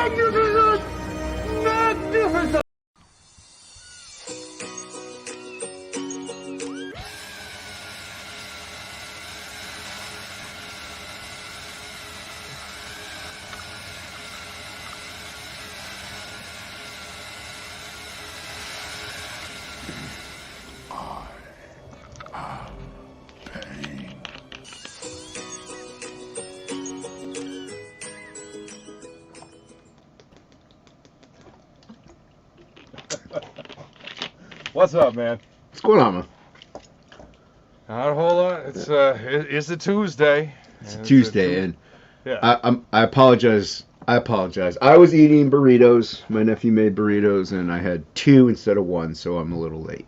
Magnificent! Magnificent! What's up, man? What's going on, man? Not a whole lot. It's a Tuesday. It's a Tuesday, and yeah. I apologize. I was eating burritos. My nephew made burritos, and I had 2 instead of 1, so I'm a little late.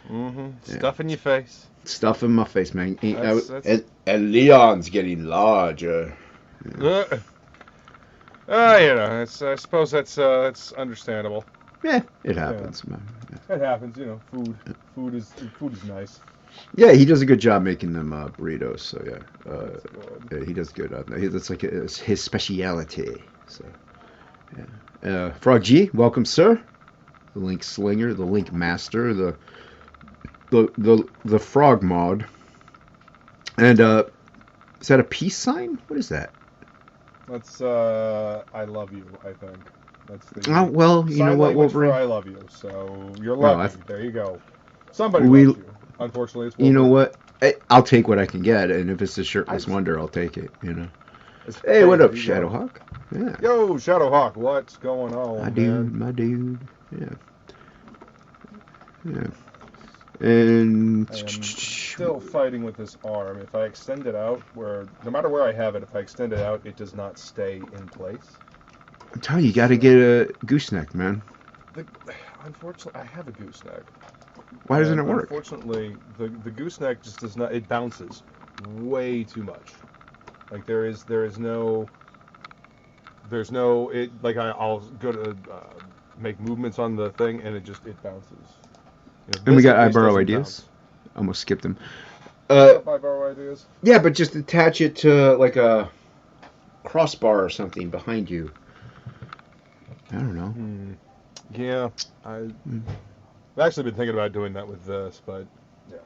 Mm-hmm. Yeah. Stuff in your face. Stuff in my face, man. That's... And Leon's getting larger. Yeah. I suppose that's understandable. Yeah, it happens, man. It happens, Food is nice. Yeah, he does a good job making them burritos. So yeah, he does good. That's like his speciality. So yeah. Frog G, welcome, sir. The Link Slinger, the Link Master, the Frog Mod, and is that a peace sign? What is that? That's I love you, I think. That's the oh, well, you know what, Wolverine? I love you, so you're lucky. There you go. Somebody loves you. Unfortunately, it's Wolverine. You know what? I'll take what I can get, and if it's a shirtless wonder, I'll take it, Hey, what up, Shadowhawk? Yeah. Yo, Shadowhawk, what's going on, my dude. Yeah. Yeah. And I am still fighting with this arm. If I extend it out, no matter where I have it, if I extend it out, it does not stay in place. I'm telling you, you got to get a gooseneck, man. Unfortunately, I have a gooseneck. Why doesn't it work? Unfortunately, the gooseneck just does not. It bounces way too much. Like there's no. I'll go to make movements on the thing, and it bounces. And we got I borrow ideas. Almost skipped them. I borrow ideas. Yeah, but just attach it to like a crossbar or something behind you. I don't know. Yeah, I've actually been thinking about doing that with this, but yeah.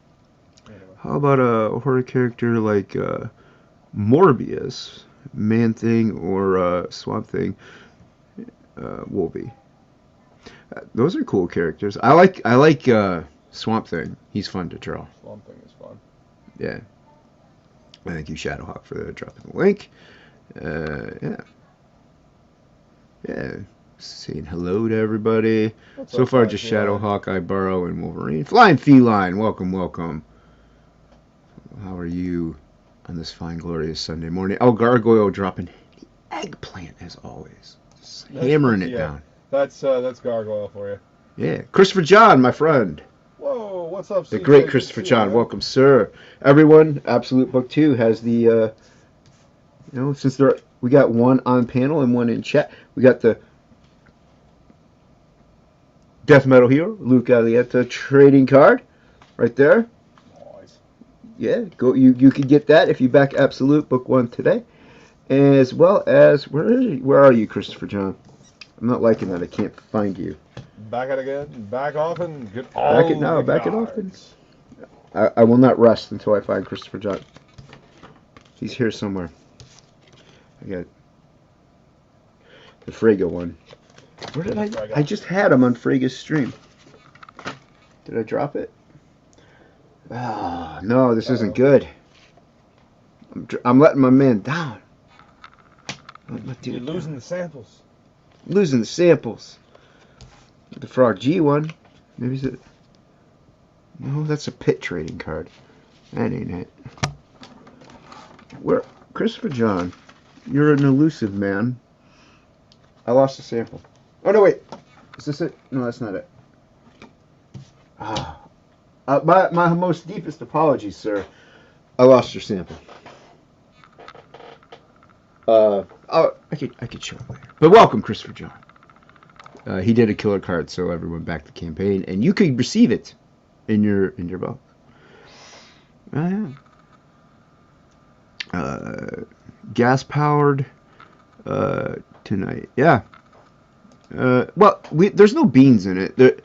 Anyway. How about a horror character like Morbius, Man-Thing, or Swamp Thing, Wolvie? Those are cool characters. I like Swamp Thing. He's fun to draw. Swamp Thing is fun. Yeah. Thank you, Shadowhawk, for dropping the link. Yeah. Yeah. Saying hello to everybody. So far, just Shadowhawk, I Burrow, and Wolverine. Flying Feline, welcome, welcome. How are you on this fine, glorious Sunday morning? Oh, Gargoyle dropping the eggplant as always. Just hammering it down. That's Gargoyle for you. Yeah. Christopher John, my friend. Whoa, what's up, The great Christopher John. Welcome, sir. Everyone, Absolute Book 2 has the, since we got one on panel and one in chat, we got the Death Metal Hero, Luke Alietta trading card right there. Nice. Yeah, go. You could get that if you back Absolute Book 1 today. As well as, where are you, Christopher John? I'm not liking that. I can't find you. Back it again. Back often. Get all back it now. Back it often. I will not rest until I find Christopher John. He's here somewhere. I got the Frege one. Where did I just had him on Frege's stream. Did I drop it? Ah, no, this isn't good. I'm letting my man down. You're losing the samples. Losing the samples. The Frog G one. Maybe is it? No, that's a pit trading card. That ain't it. Where, Christopher John? You're an elusive man. I lost a sample. Oh no, wait. Is this it? No, that's not it. My most deepest apologies, sir. I lost your sample. I could show it later. But welcome, Christopher John. He did a killer card, so everyone backed the campaign, and you could receive it in your box. Oh yeah. Gas powered tonight. Yeah. Well, there's no beans in it.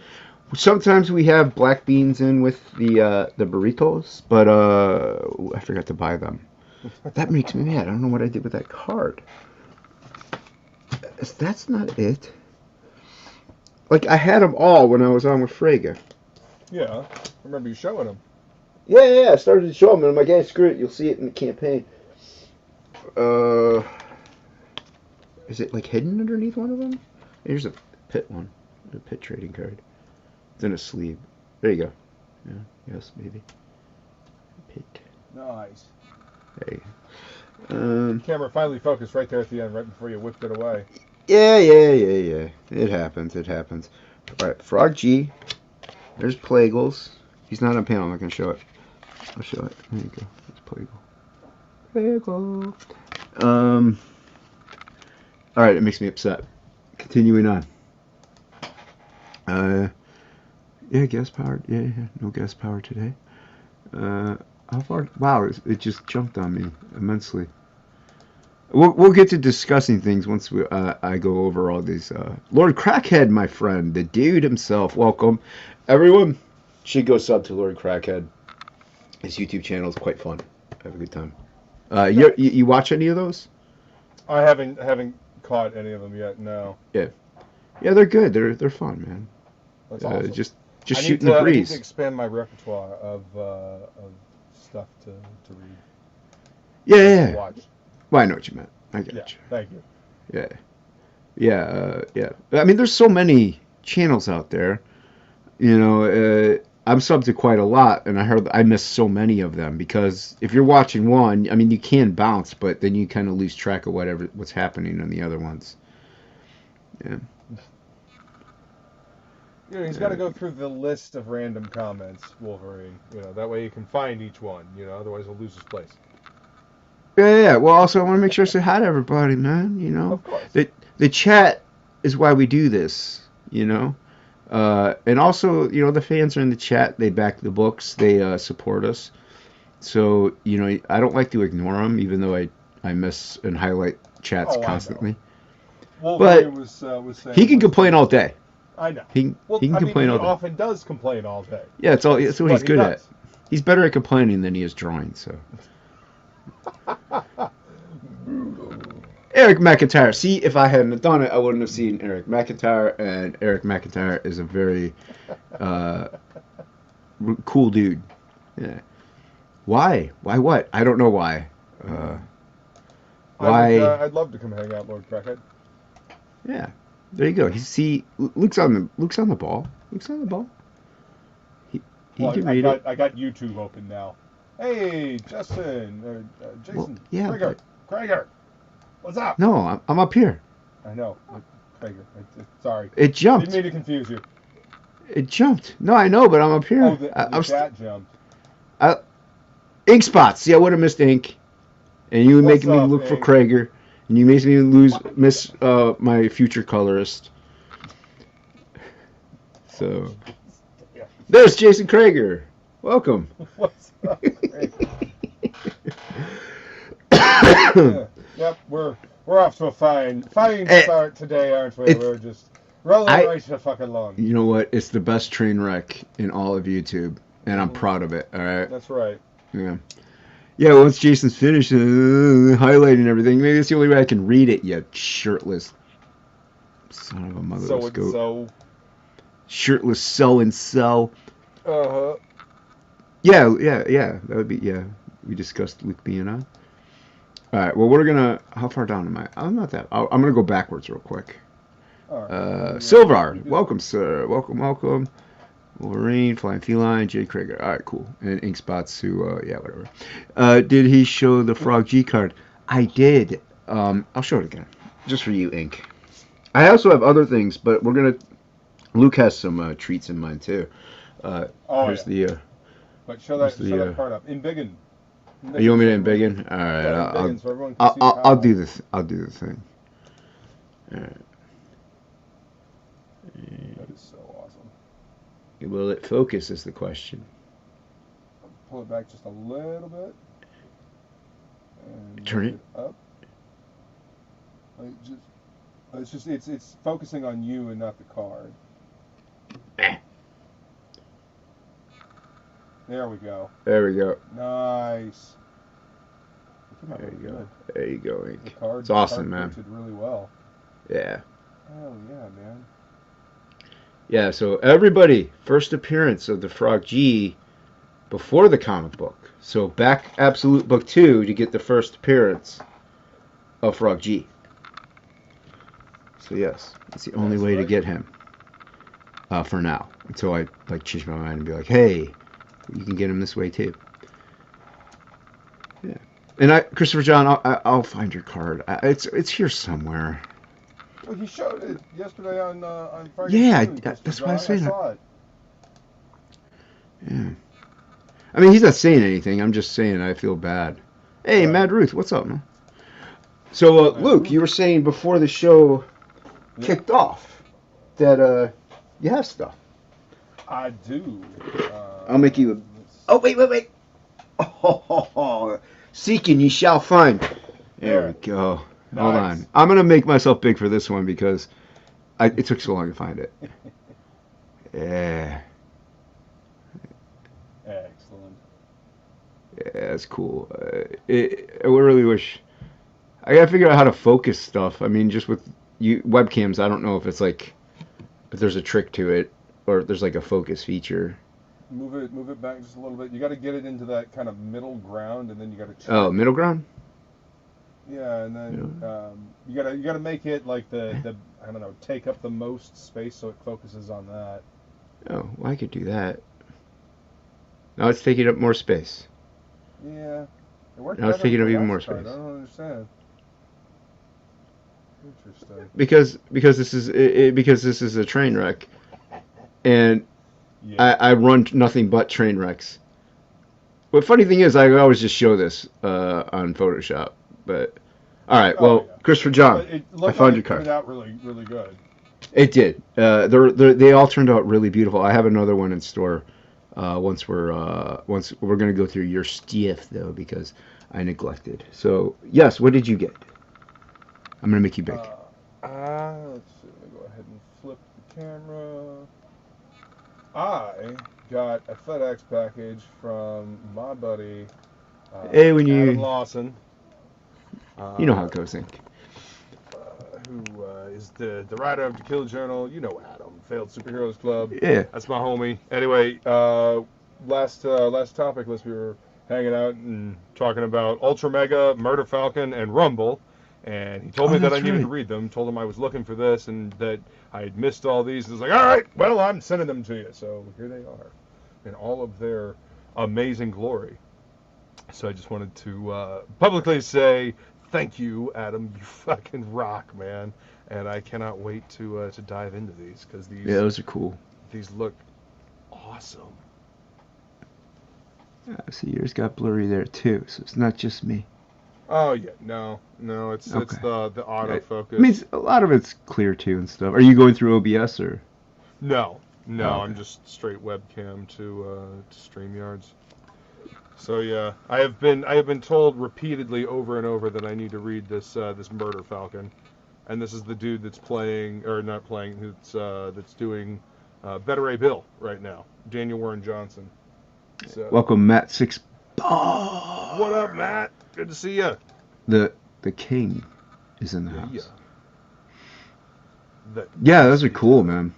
Sometimes we have black beans in with the burritos, but I forgot to buy them. That makes me mad. I don't know what I did with that card. That's not it. Like, I had them all when I was on with Frege. Yeah, I remember you showing them. Yeah. I started to show them, and I'm like, hey, screw it. You'll see it in the campaign. Is it, like, hidden underneath one of them? Here's a pit one. A pit trading card. It's in a sleeve. There you go. Yeah, yes, maybe. Pit. Nice. There you go. Camera finally focused right there at the end, right before you whipped it away. Yeah. It happens. All right, Frog G. There's Plegels. He's not on panel. I'm not going to show it. I'll show it. There you go. It's Plegel. All right, it makes me upset. Continuing on. Yeah, gas powered. Yeah, no gas power today. How far? Wow, it just jumped on me immensely. We'll get to discussing things once I go over all these. Lord Crackhead, my friend, the dude himself. Welcome, everyone. Should go sub to Lord Crackhead. His YouTube channel is quite fun. Have a good time. You watch any of those? I haven't caught any of them yet. No. Yeah, they're good. They're fun, man. That's awesome. Just shooting the breeze. I need to expand my repertoire of stuff to read. Yeah. To watch. Well, I know what you meant. I get you. Thank you. Yeah. I mean, there's so many channels out there. You know, I'm subbed to quite a lot, and I miss so many of them because if you're watching one, I mean, you can bounce, but then you kind of lose track of what's happening in the other ones. Yeah. He's got to go through the list of random comments, Wolverine. That way you can find each one. Otherwise he'll lose his place. Yeah. Well, also I want to make sure I say hi to everybody, man. Of course. The chat is why we do this. And also, the fans are in the chat. They back the books. They support us. So, I don't like to ignore them, even though I miss and highlight chats constantly. Wolverine was saying he can complain all day. I know. He can complain all day. He often does complain all day. Yeah, that's what he's good at. He's better at complaining than he is drawing, so. Eric McIntyre. See, if I hadn't done it, I wouldn't have seen Eric McIntyre, and Eric McIntyre is a very cool dude. Yeah. Why? Why what? I don't know why. Why? I'd love to come hang out, Lord Crackhead. Yeah. There you go. Luke's on the ball. Luke's on the ball. He can read it. I got YouTube open now. Hey, Justin, Jason, well, yeah, Krager, what's up? No, I'm up here. I know, Krager. Sorry. It jumped. Didn't mean to confuse you. It jumped. No, I know, but I'm up here. Oh, the chat jumped. Ink spots. See, I would have missed ink, and you would make me look for Krager. And you made me miss my future colorist. So, there's Jason Krager. Welcome. What's up, Yep, we're off to a fine start today, aren't we? We're just rolling right to fucking long. You know what? It's the best train wreck in all of YouTube, and I'm proud of it. All right. That's right. Yeah. Yeah, once Jason's finished highlighting everything, maybe that's the only way I can read it, you shirtless son of a motherless goat. So. Shirtless so-and-so. Uh-huh. Yeah, that would be, we discussed Luke being on. Alright, well, we're gonna, how far down am I? I'm not that, I'm gonna go backwards real quick. Alright. Silvar, welcome, sir. Welcome. Wolverine, Flying Feline, Jay Krager. Alright, cool. And Ink Spots, who, whatever. Did he show the Frog G card? I did. I'll show it again. Just for you, Ink. I also have other things, but we're going to... Luke has some treats in mind, too. Here's the... But show that card up. In Biggin. You want me to embiggen? Alright, I'll do this. I'll do the thing. Alright. That is so awesome. Will it focus is the question. Pull it back just a little bit. And turn it up. Like just It's just it's focusing on you and not the card. There we go. There we go. Nice. There you go. There you go, Ink. The card, It's awesome, the card man. printed really well. Yeah. Hell yeah, man. Yeah, so everybody, first appearance of the Frog G before the comic book. So back Absolute Book 2 to get the first appearance of Frog G. So yes, it's the only way to get him. For now. Until I like change my mind and be like, hey, you can get him this way too. Yeah. And Christopher John, I'll find your card. It's here somewhere. Well, he showed it yesterday on Friday. Yeah, that's why I was saying that. Yeah. I mean, he's not saying anything. I'm just saying I feel bad. Hey, Mad Ruth, what's up, man? So, Luke, you were saying before the show kicked off that you have stuff. I do. I'll make you. Oh, wait. Oh, seeking ye shall find. There we go. Nice. Hold on. I'm gonna make myself big for this one because it took so long to find it. Yeah. Excellent. Yeah, that's cool. I really wish I gotta figure out how to focus stuff. I mean, just with webcams, I don't know if it's like if there's a trick to it or if there's like a focus feature. Move it back just a little bit. You got to get it into that kind of middle ground, and then you got to. Oh, middle ground. Yeah, and then you gotta make it like the I don't know, take up the most space so it focuses on that. Oh, well, I could do that. Now it's taking up more space. Yeah. It worked Now it's taking up even more card. space. I don't understand. Interesting. Because this is a train wreck, and yeah. I run nothing but train wrecks. But funny thing is, I always just show this on Photoshop. But all right, well, yeah. Christopher John, I found your card. It turned out really good. It did. They all turned out really beautiful. I have another one in store. Once we're gonna go through your stuff though, because I neglected. So yes, what did you get? I'm gonna make you big. Let's see. Let me go ahead and flip the camera. I got a FedEx package from my buddy Adam Lawson. You know how it goes, Inc. Who is the writer of the Kill Journal? You know Adam, Failed Superheroes Club. Yeah. That's my homie. Anyway, last topic list we were hanging out and talking about Ultra Mega, Murder Falcon, and Rumble. And he told me that I needed to read them. Told him I was looking for this and that I had missed all these. He was like, all right, well, I'm sending them to you. So here they are in all of their amazing glory. So I just wanted to publicly say thank you, Adam. You fucking rock, man. And I cannot wait to dive into these because those are cool. These look awesome. See, yours got blurry there too, so it's not just me. Oh yeah, no, it's the autofocus. I mean, a lot of it's clear too and stuff. Are you going through OBS or? No, okay. I'm just straight webcam to StreamYards. So yeah, I have been told repeatedly over and over that I need to read this Murder Falcon, and this is the dude that's playing or not playing, that's doing Better Ray Bill right now, Daniel Warren Johnson. So, welcome, Matt Six. What up, Matt? Good to see you. The king is in the house. Yeah, those are cool, man.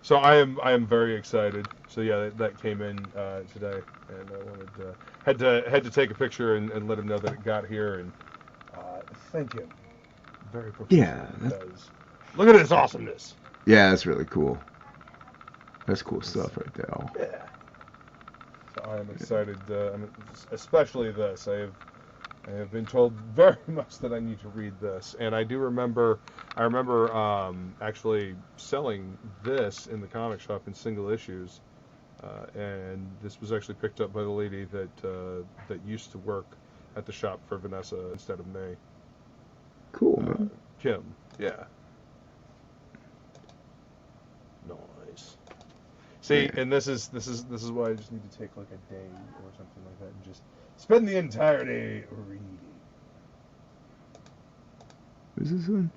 So I am very excited. So yeah, that came in today, and I wanted had to take a picture and let him know that it got here and thank him very profusely. Yeah, because look at this awesomeness. Yeah, that's really cool. That's cool stuff right there. Yeah. So I am excited, especially this. I have been told very much that I need to read this, and I remember actually selling this in the comic shop in single issues, and this was actually picked up by the lady that used to work at the shop for Vanessa instead of me. Cool, man. Kim, yeah. Nice. See, and this is why I just need to take like a day or something like that and just spend the entire day reading. Who's this one?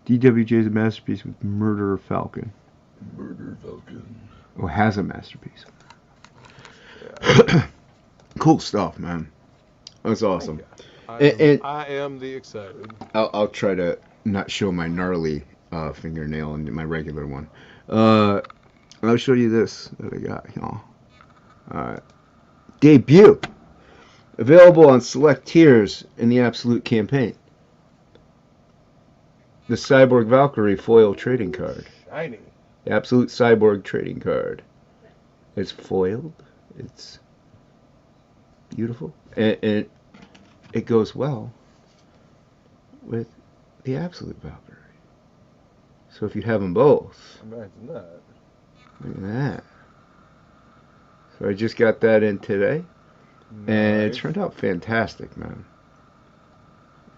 DWJ is a masterpiece with Murder Falcon. Murder Falcon. Oh, has a masterpiece. Yeah. Cool stuff, man. That's awesome. I am the excited. I'll try to not show my gnarly fingernail and my regular one. I'll show you this that I got. Alright. Debut. Available on select tiers in the Absolute campaign. The Cyborg Valkyrie foil trading card. Shiny. The Absolute Cyborg trading card. It's foiled. It's beautiful. And it goes well with the Absolute Valkyrie. So if you have them both. Imagine that. Look at that. So I just got that in today. Nice. And it turned out fantastic, man.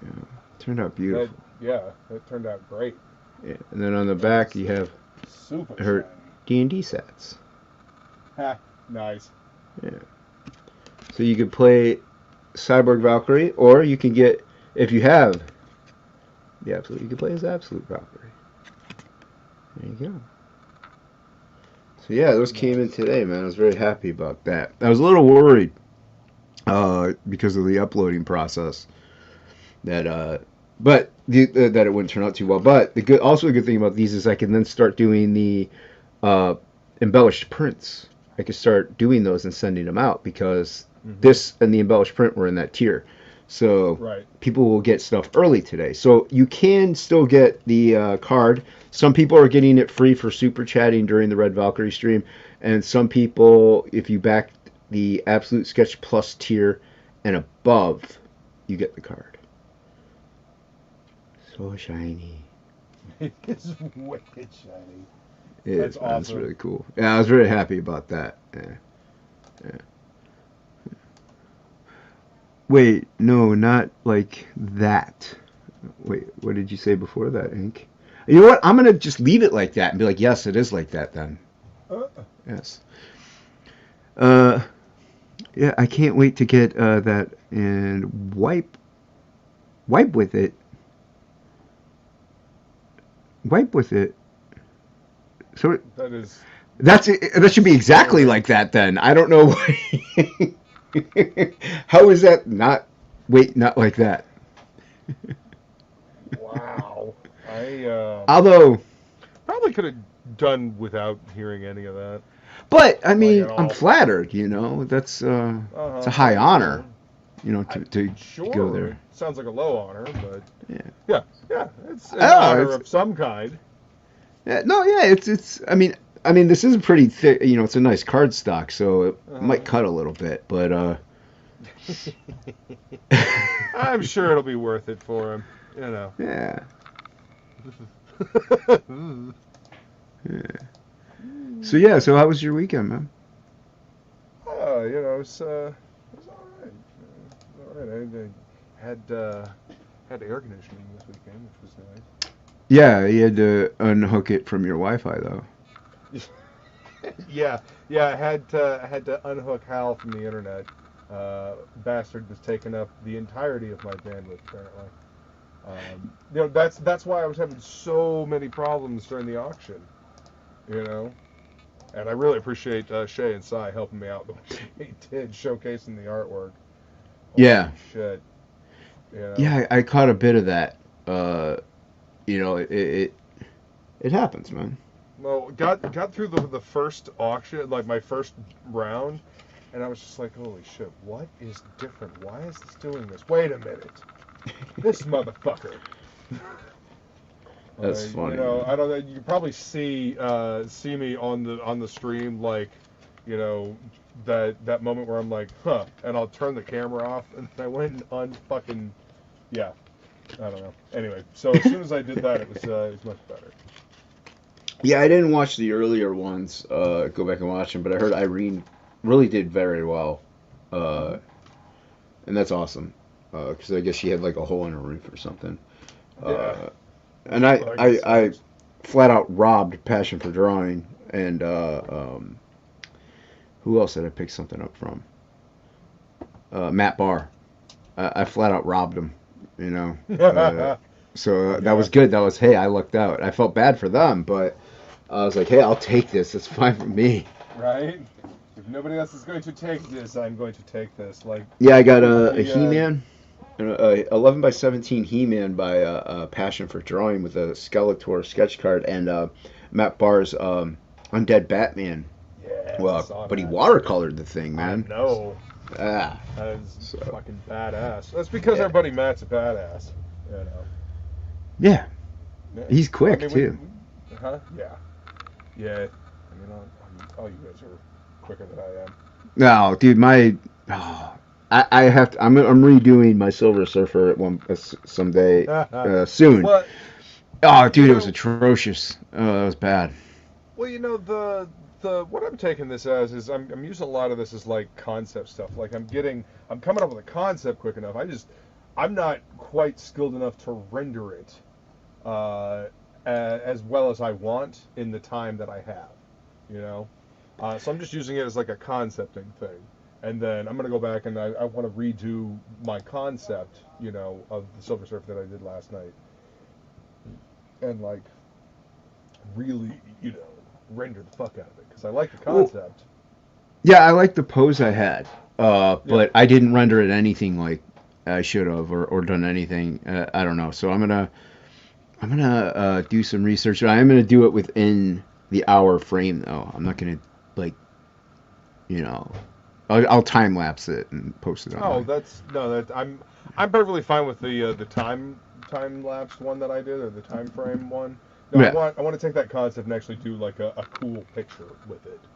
Yeah, it turned out beautiful. It turned out great. Yeah. And then on the back you have Super her shiny. D&D sets. Ha, nice. Yeah. So you could play Cyborg Valkyrie, or you can get, if you have the Absolute, you can play as Absolute Valkyrie. There you go. So yeah, those came in today, man. I was very happy about that. I was a little worried because of the uploading process that that it wouldn't turn out too well. But the good thing about these is I can then start doing the embellished prints. I could start doing those and sending them out because this and the embellished print were in that tier. So people will get stuff early today. So you can still get the card. Some people are getting it free for super chatting during the Red Valkyrie stream. And some people, if you back the Absolute Sketch Plus tier and above, you get the card. So shiny. It's wicked shiny. That's awesome. That's really cool. Yeah, I was very happy about that. Yeah. Wait, no, not like that. Wait, what did you say before that, Ink? You know what? I'm going to just leave it like that and be like, yes, it is like that then. Yes. Yeah, I can't wait to get that and wipe with it. Wipe with it. So that should be exactly like that then. I don't know why. How is that not like that? Wow. Although probably could have done without hearing any of that. But I mean, I'm flattered, you know. That's it's a high honor, you know, to go there. Sounds like a low honor, but yeah, it's an honor of some kind. Yeah, no, yeah, it's. I mean, this is a pretty thick. You know, it's a nice cardstock, so it might cut a little bit, but I'm sure it'll be worth it for him. You know. Yeah. Yeah. So how was your weekend, man? Oh, you know, it was all right. All right. I had air conditioning this weekend, which was nice. Yeah, you had to unhook it from your Wi-Fi though. yeah. I had to unhook Hal from the internet. Bastard was taking up the entirety of my bandwidth apparently. You know, that's why I was having so many problems during the auction. You know, and I really appreciate Shay and Cy helping me out the way they did, showcasing the artwork. Yeah. Holy shit. You know? Yeah, I caught a bit of that. You know, it happens, man. Well, got through the first auction, like my first round, and I was just like, holy shit, what is different? Why is this doing this? Wait a minute. This motherfucker. That's funny. You know, I don't know. You can probably see me on the stream, like, you know, that moment where I'm like, huh, and I'll turn the camera off, and I went and unfucking, yeah, I don't know. Anyway, so as soon as I did that, it was much better. Yeah, I didn't watch the earlier ones. Go back and watch them, but I heard Irene really did very well, and that's awesome. Because I guess she had like a hole in her roof or something. Yeah. And I flat out robbed Passion for Drawing, and who else did I pick something up from? Matt Barr. I flat out robbed him, you know. So that Yeah. was good. That was, hey, I lucked out. I felt bad for them, but I was like, hey, I'll take this. It's fine for me. Right? If nobody else is going to take this, I'm going to take this. Like, Yeah, I got a the, He-Man, 11 by 17 He-Man by Passion for Drawing with a Skeletor sketch card and Matt Barr's Undead Batman. yeah, I Well, saw but he that. watercolored the thing, I man. know. Ah, That is so fucking badass. That's because yeah, our buddy Matt's a badass. You know. yeah. Yeah. He's quick I mean, too. Huh? Yeah. Yeah. I mean, all you guys are quicker than I am. No, dude, I have to. I'm redoing my Silver Surfer at someday soon. Well, Oh, dude, you it was know, atrocious. Oh, that was bad. well, the what I'm taking this as is I'm using a lot of this as like concept stuff. Like I'm coming up with a concept quick enough. I'm not quite skilled enough to render it as well as I want in the time that I have. You know, so I'm just using it as like a concepting thing. And then I'm gonna go back and I want to redo my concept, you know, of the Silver Surfer that I did last night, and like really, you know, render the fuck out of it because I like the Well, concept. yeah, I like the pose I had, Yeah. but I didn't render it anything like I should have or done anything. I don't know. So I'm gonna do some research. I am gonna do it within the hour frame though. I'm not gonna like you know I'll time lapse it and post it Oh, online. that's no, that I'm perfectly fine with the time lapse one that I did or the time frame one. No, Yeah, I want to take that concept and actually do like a cool picture with it.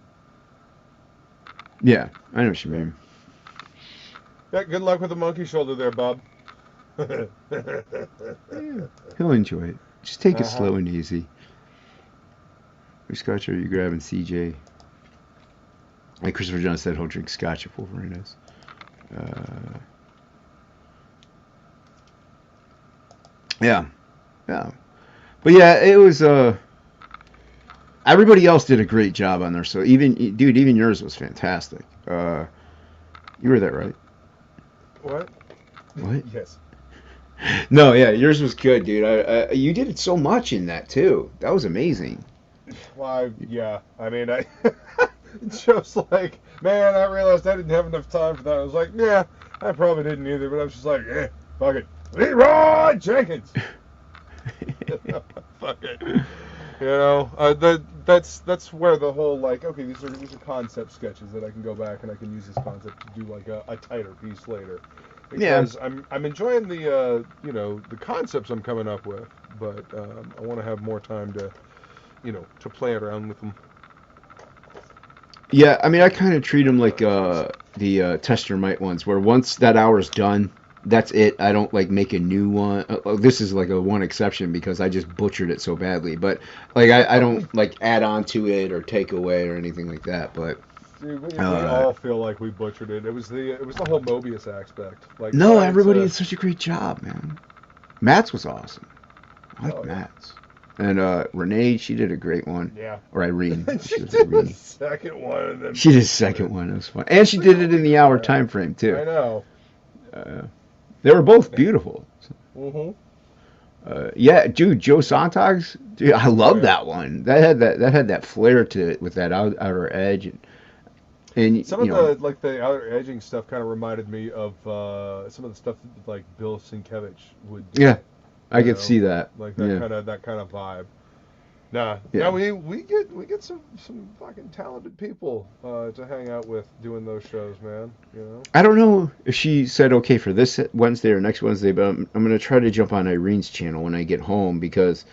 yeah, I know what you Yeah. mean. Yeah. Good luck with the monkey shoulder there, Bob. Yeah, he'll enjoy it. Just take it Uh-huh. slow and easy. Which scotch are you grabbing, CJ? Like Christopher John said, he'll drink scotch if Wolverine is. Uh, yeah, yeah. But yeah, it was. Everybody else did a great job on there. So even yours was fantastic. You were there, right? What? What? Yes. No, yeah, yours was good, dude. You did so much in that too. That was amazing. Well, yeah. I mean, it's just like, man, I realized I didn't have enough time for that. I was like, yeah, I probably didn't either, but I was just like, yeah, fuck it. Leroy Jenkins! Fuck it. You know, that's where the whole like, okay, these are concept sketches that I can go back and I can use this concept to do like a tighter piece later, Yeah. because I'm enjoying the you know, the concepts I'm coming up with, but I want to have more time to, you know, to play around with them. Yeah, I mean, I kind of treat them like the test your might ones, where once that hour's done, that's it. I don't like make a new one. This is like a one exception because I just butchered it so badly. But like, I don't like add on to it or take away or anything like that. But See, we uh, all feel like we butchered it. It was the whole Mobius aspect, like no, trying everybody to. did such a great job, man. Matt's was awesome. I like Oh yeah. Matt's. And Renee, she did a great one. Yeah. Or Irene. She She was did the Irene. second one and then She did the butchered second it. one. It was fun. And she Like, did it in holy the hour crap. time frame, too. I know. Uh, they were both beautiful. Mhm. Yeah, dude, Joe Sontag's, dude, I Oh love yeah. that one. That had that flair to it with that outer edge, and Some you of know, the like the outer edging stuff kind of reminded me of some of the stuff that, like Bill Sienkiewicz would do. yeah, I You could know, see that. like Yeah, that kind of vibe. Nah, yeah. no, we get some fucking talented people to hang out with doing those shows, man. You know. I don't know if she said okay for this Wednesday or next Wednesday, but I'm gonna try to jump on Irene's channel when I get home because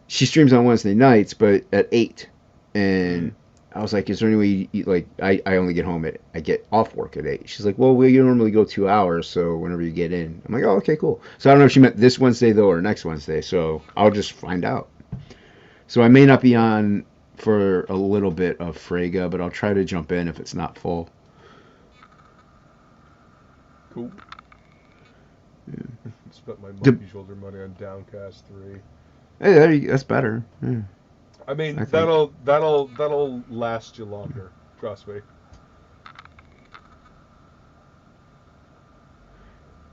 she streams on Wednesday nights, but at 8. And I was like, is there any way like I only get home I get off work at 8. She's like, well, we normally go 2 hours, so whenever you get in. I'm like, oh, okay, cool. So I don't know if she meant this Wednesday though or next Wednesday, so I'll just find out. So I may not be on for a little bit of Frega, but I'll try to jump in if it's not full. Cool. Yeah. Spent my The, monkey shoulder money on Downcast 3. hey, that's better. Yeah, I mean, I think. that'll last you longer. Trust me.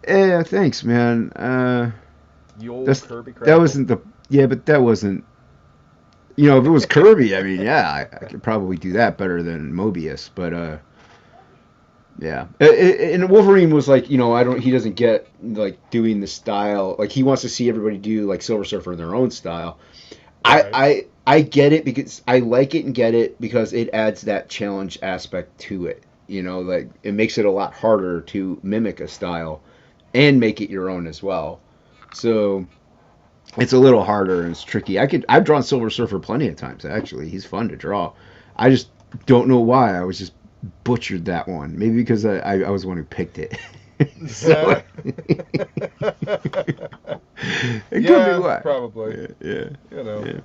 Yeah, thanks, man. The old That's Kirby that Crackle. wasn't the yeah, but that wasn't. You know, if it was Kirby, I mean, yeah, I could probably do that better than Mobius. But yeah, and Wolverine was like, you know, he doesn't get like doing the style. Like he wants to see everybody do like Silver Surfer in their own style. Right. I get it because I like it and get it because it adds that challenge aspect to it. You know, like it makes it a lot harder to mimic a style and make it your own as well. So it's a little harder and it's tricky. I've drawn Silver Surfer plenty of times actually. He's fun to draw. I just don't know why I was just butchered that one. Maybe because I was the one who picked it. So it could be why. Probably. Yeah. You know. Yeah.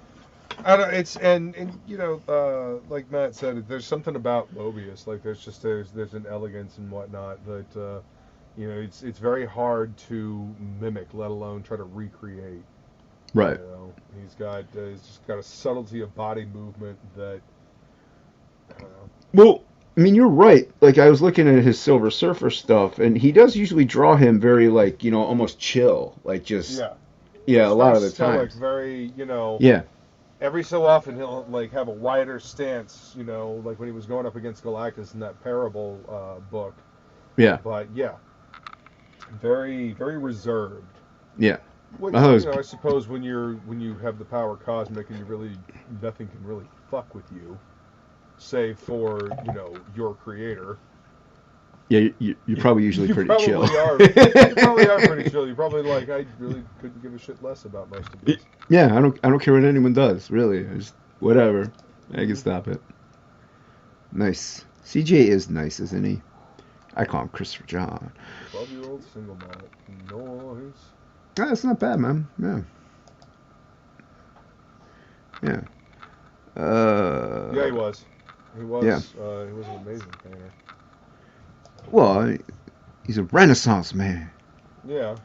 I don't. It's and you know, like Matt said, there's something about Mobius. Like there's an elegance and whatnot that you know it's very hard to mimic, let alone try to recreate. Right. You know, he's just got a subtlety of body movement that I don't know. Well, I mean, you're right. Like I was looking at his Silver Surfer stuff, and he does usually draw him very like you know almost chill, like just Yeah. a lot of the Stoic, time. very you know. Yeah. Every so often he'll like have a wider stance, you know, like when he was going up against Galactus in that Parable book. Yeah. But yeah, very very reserved. Yeah. Which I thought it was you know, I suppose when you have the power cosmic and you really nothing can really fuck with you, save for you know your creator. Yeah, you're probably usually You pretty probably chill. you probably are pretty chill. You're probably like I really couldn't give a shit less about most of this. Yeah, I don't care what anyone does, really. I just whatever. I can stop it. Nice. CJ is nice, isn't he? I call him Christopher John. 12-year-old single mom. Noise. Ah, that's not bad, man. Yeah. Yeah. Yeah, he was. He was. Yeah. He was an amazing painter. Well, he's a Renaissance man. Yeah.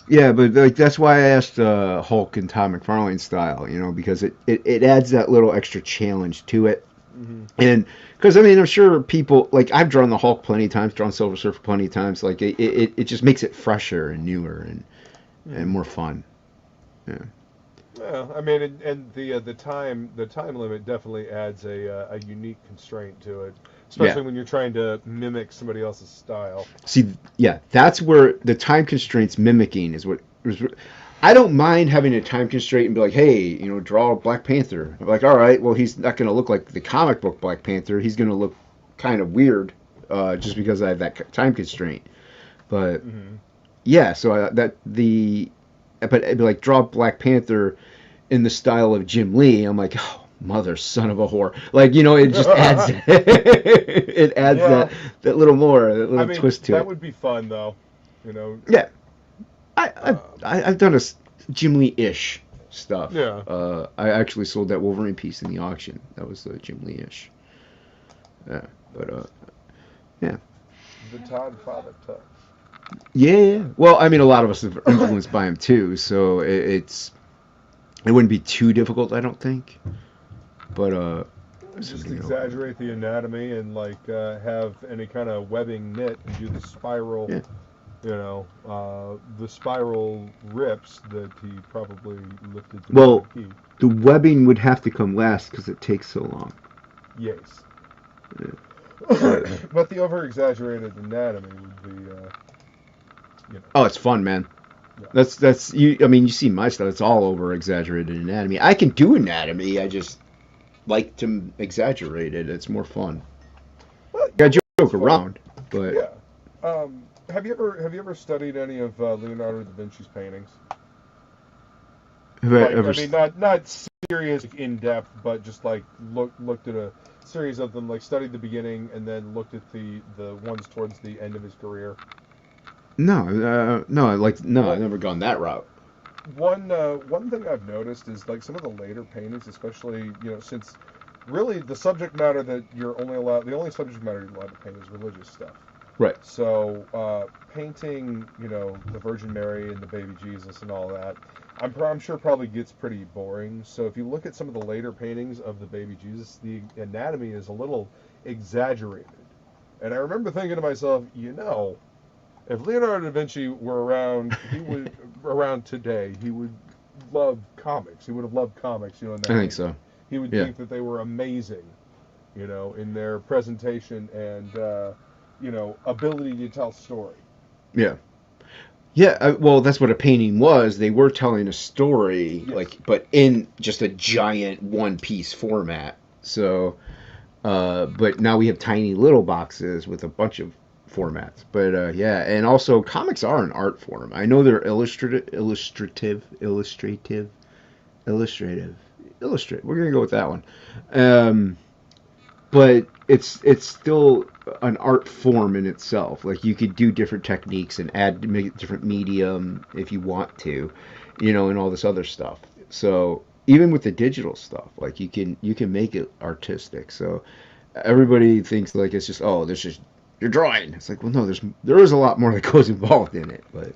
Yeah, but like that's why I asked Hulk and Tom McFarlane style, you know, because it adds that little extra challenge to it. Mm-hmm. And because I mean, I'm sure people like I've drawn the Hulk plenty of times, drawn Silver Surfer plenty of times. Like it just makes it fresher and newer and more fun. Yeah. Yeah, I mean, and the time limit definitely adds a unique constraint to it, especially when you're trying to mimic somebody else's style. See, yeah, that's where the time constraints mimicking is what. I don't mind having a time constraint and be like, hey, you know, draw Black Panther. I'm like, all right, well, he's not going to look like the comic book Black Panther. He's going to look kind of weird just because I have that time constraint. But yeah, so but it'd be like draw Black Panther in the style of Jim Lee. I'm like, oh, mother son of a whore. Like, you know, it just adds it adds that little more, that little twist to it. That would be fun though, you know. Yeah. I've done a Jim Lee-ish stuff. Yeah. I actually sold that Wolverine piece in the auction. That was Jim Lee-ish. Yeah, but yeah. The Todd Father Tux. Yeah. Well, I mean, a lot of us are influenced by him too, so it wouldn't be too difficult, I don't think. But just exaggerate the anatomy and like have any kind of webbing knit and do the spiral. Yeah. You know, the spiral rips that he probably lifted to well, the the webbing would have to come last because it takes so long. Yes. Yeah. But the over-exaggerated anatomy would be, you know. Oh, it's fun, man. Yeah. That's you. I mean, you see my stuff; it's all over-exaggerated anatomy. I can do anatomy. I just like to exaggerate it. It's more fun. Well, I joke around, but yeah. Have you ever studied any of Leonardo da Vinci's paintings? have Like, I ever? I mean, not serious in depth, but just like looked at a series of them, like studied the beginning and then looked at the ones towards the end of his career. No, I've never gone that route. One thing I've noticed is like some of the later paintings, especially since really the subject matter that the only subject matter you're allowed to paint is religious stuff. Right. So painting, the Virgin Mary and the baby Jesus and all that, I'm sure probably gets pretty boring. So if you look at some of the later paintings of the baby Jesus, the anatomy is a little exaggerated. And I remember thinking to myself, If Leonardo da Vinci were around, he would around today. He would love comics. He would have loved comics, in that I think so. He would Yeah. think that they were amazing, in their presentation and ability to tell story. Yeah. Yeah, well, that's what a painting was. They were telling a story, Yes. but in just a giant one-piece format. So, but now we have tiny little boxes with a bunch of formats. But yeah, and also comics are an art form. I know they're illustrative. We're gonna go with that one. But it's still an art form in itself. Like you could do different techniques and add different medium if you want to, and all this other stuff. So even with the digital stuff, like you can make it artistic. So everybody thinks like it's just this is you're drawing. It's like, well, no, there is a lot more that goes involved in it. But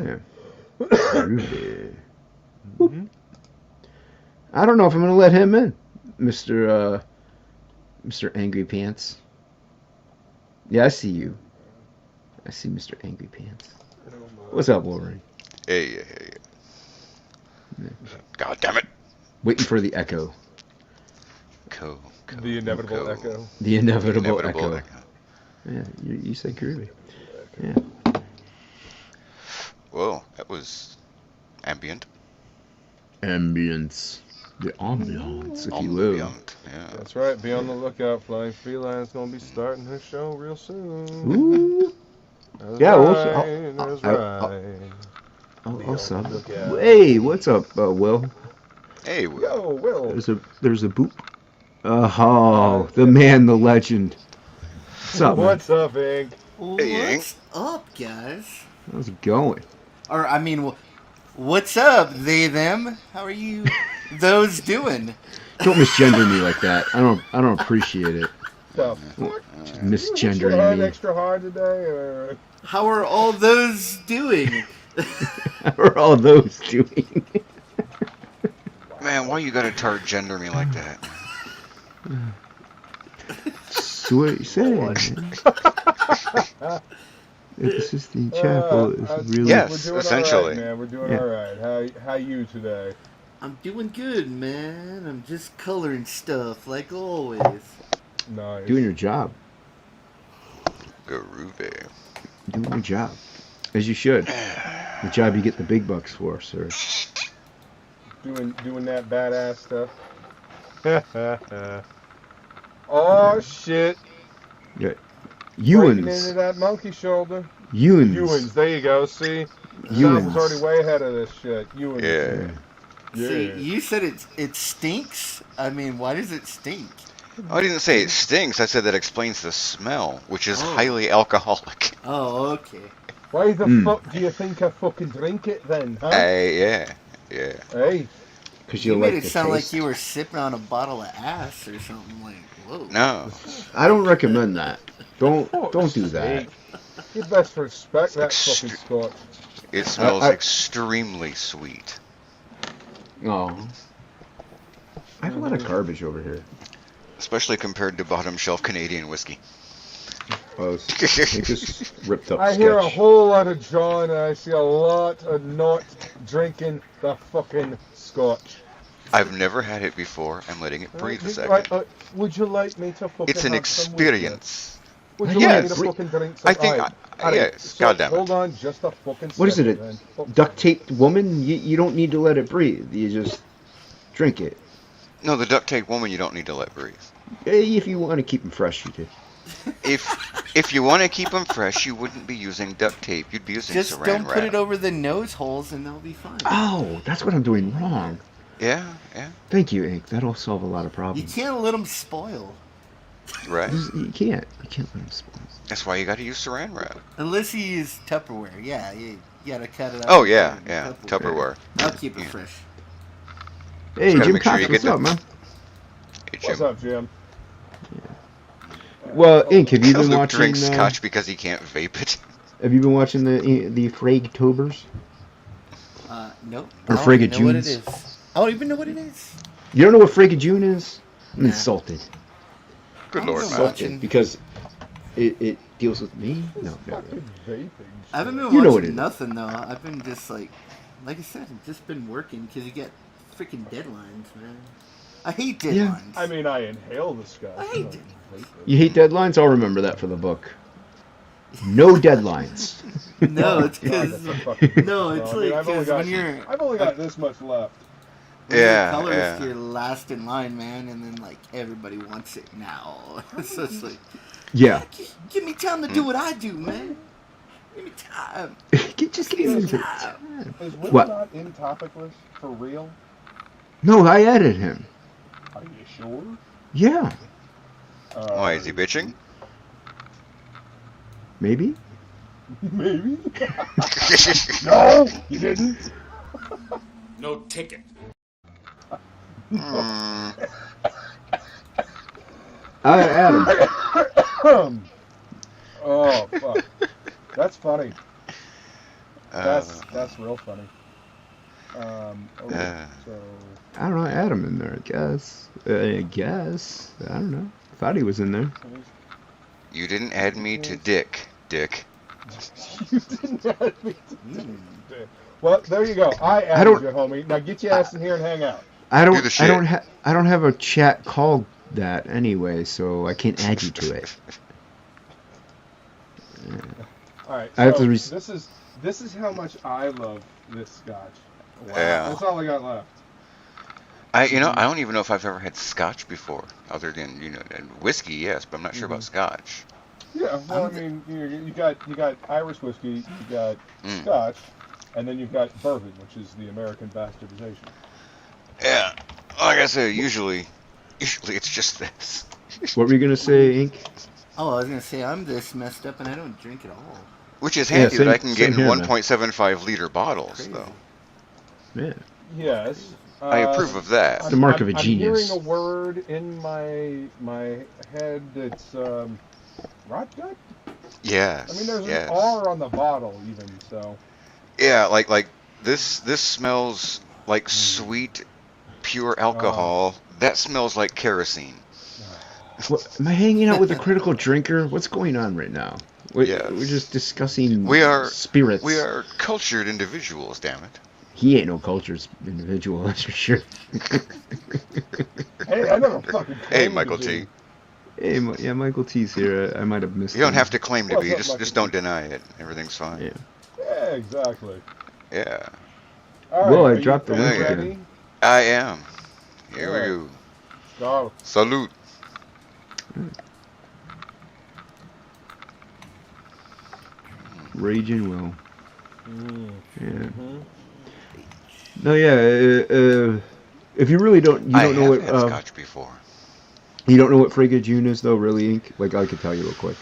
yeah. Mm-hmm. I don't know if I'm gonna let him in, Mr. Angry Pants. Yeah, I see you. I see Mr. Angry Pants. What's up, Wolverine? Hey. God damn it. Waiting for the echo. The inevitable echo. The inevitable Inevitable echo. Yeah, you said groovy. Yeah. Whoa, that was ambient. Ambience. The ambiance, if you will. Ambient, yeah. That's right. Be on the lookout. Flying Feline's going to be starting her show real soon. Ooh. That's Yeah, right. That's right. What's up? Hey, what's up, Will? Hey, Will. Yo, Will. There's a boop. Oh, the man, the legend. What's up, man? What's up, Ink? Hey, What's up, guys? How's it going? Or, I mean, what's up, they, them? How are you those doing? Don't misgender me like that. I don't appreciate it. The fuck? Misgendering me. Extra hard today? Or... How are all those doing? How are all those doing? Man, why you gotta gender me like that? That's what you said. The Sistine Chapel is really... Yes, we're doing essentially. All right, man. We're doing all right. How you today? I'm doing good, man. I'm just coloring stuff, like always. Nice. Doing your job. Groovy. Doing your job. As you should. The job you get the big bucks for, sir. Doing that badass stuff. Oh, shit. Yeah. Breaking into Ewans. that monkey shoulder. Ewans. Ewans, there you go. See? Sam was already way ahead of this shit. Ewans. Yeah. Yeah. See, you said it stinks? I mean, why does it stink? I didn't say it stinks. I said that explains the smell, which is highly alcoholic. Oh, okay. Why the fuck do you think I fucking drink it then, huh? Yeah. Hey. Because You you made like it the sound taste. like you were sipping on a bottle of ass or something. Like, whoa. No. I don't recommend that. Don't do that. You best respect that fucking scotch. It smells I- extremely sweet. Oh. I have a lot of garbage over here. Especially compared to bottom shelf Canadian whiskey. Oh, they just ripped up I sketch. hear a whole lot of John and I see a lot of not drinking the fucking scotch. I've never had it before. I'm letting it breathe a second. Would you like me to fucking It's an have some with you? experience. Would you Yes. like me to fucking drink some? I think yes, so goddamn it. Hold on just a fucking What is it, second, a then. Fuck. duct taped woman? You don't need to let it breathe. You just drink it. No, the duct tape woman you don't need to let breathe. If you want to keep them fresh, you do. If you want to keep them fresh, you wouldn't be using duct tape. You'd be using Just saran don't wrap. put it over the nose holes and they'll be fine. Oh, that's what I'm doing wrong. Yeah. Thank you, Ink. That'll solve a lot of You problems. can't let them spoil. Right. You can't let them spoil. That's why you got to use saran wrap. Unless you use Tupperware. Yeah, you gotta cut it up. Oh yeah. and Tupperware. I'll keep it Yeah. fresh. Hey, gotta Jim make sure Cox, you what's get up, the- man? Hey, What's Jim. up, Jim? Well, Ink, have you been Luke watching? drinks scotch because he can't vape it. Have you been watching the Fragtobers? Nope. Or I don't even know what it Fragajunes? is. I don't even know what it is. You don't know what Fragajune is? I'm Nah. insulted. Good I'm lord, so man. watching. Because it deals with me? No, never. Fucking vaping. I haven't been You know what watching it is. nothing though. I've been just like I said, I've just been working because you get freaking deadlines, man. I hate Yeah. deadlines. I mean, I inhale the scotch. I hate don't it. vape it. You hate deadlines? I'll remember that for the book. No deadlines. No, it's God, because that's a fucking no, it's I mean, like I've only because got- when you're I've only got this much left. when you're a Yeah, colorist, yeah. you're last in line, man, and then like everybody wants it now. So it's like, Yeah. give me time to do what I do, man. Give me time. Just give me some time. Is Will What? not in TOPicLESS for real? No, I added him. Are you sure? Yeah. Why, is he bitching? Maybe? Maybe. No, you didn't. No ticket. Hmm. I added him. Oh fuck. That's funny. Uh, That's real funny. Okay, so I don't know, I add him in there, I guess. I don't know. Thought he was in there. you didn't add me to Dick. you didn't add me to Well, there you go. I added don't- you, homie. Now get your ass in here and hang out. I Do don't the I don't shit. I don't have a chat called that anyway, so I can't add you to it. All right. I have so to this is how much I love this scotch. Yeah. That's all I got left. I don't even know if I've ever had scotch before, other than and whiskey, yes, but I'm not sure about scotch. Yeah. Well, I mean, you got Irish whiskey, you got scotch, and then you've got bourbon, which is the American bastardization. Yeah, like I said, usually it's just this. What were you gonna say, Ink? Oh, I was gonna say I'm this messed up and I don't drink at all. Which is Yeah, handy same- that I can get in same here, man. 1.75 liter bottles, Crazy. though. Yeah. Yes. I approve of that. the mark of a I'm genius. hearing a word in my head that's rot gut. Yes. I mean, there's yes. an R on the bottle even, so. Yeah, like this smells like sweet, pure alcohol. That smells like kerosene. What, am I hanging out with a critical drinker? What's going on right now? Yes. We're just discussing We are spirits. We are cultured individuals, damn it. He ain't no culture's individual, that's for sure. Hey, I never fucking. Hey, claimed Michael to T. be. Hey, yeah, Michael T's here. I might have missed You don't him. have to claim to be. What's up, Just Michael don't deny it. Everything's fine. Yeah. Yeah, exactly. Yeah. All right, Well, I are you dropped the link ready? again. I am. Here Alright. we go. Go. Salute. Raging Will. Mm. Yeah. Mhm. No, yeah. If you really don't, you I don't know have what had scotch before. you don't know what Frigga June is though, really, Ink. Like I could tell you real quick.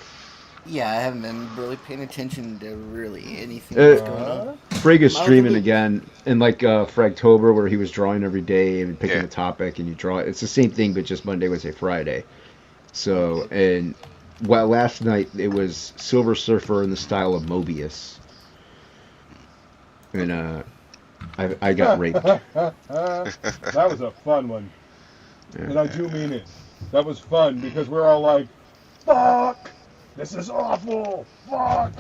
Yeah, I haven't been really paying attention to really anything that's going on. Frigga's Miles, streaming have you- again in like Fragtober, where he was drawing every day and picking Yeah. a topic, and you draw. It's the same thing, but just Monday, Wednesday, Friday. So, and last night it was Silver Surfer in the style of Mobius, and I got raped. That was a fun one. Yeah. And I do mean it. That was fun because we're all like, fuck! This is awful! Fuck!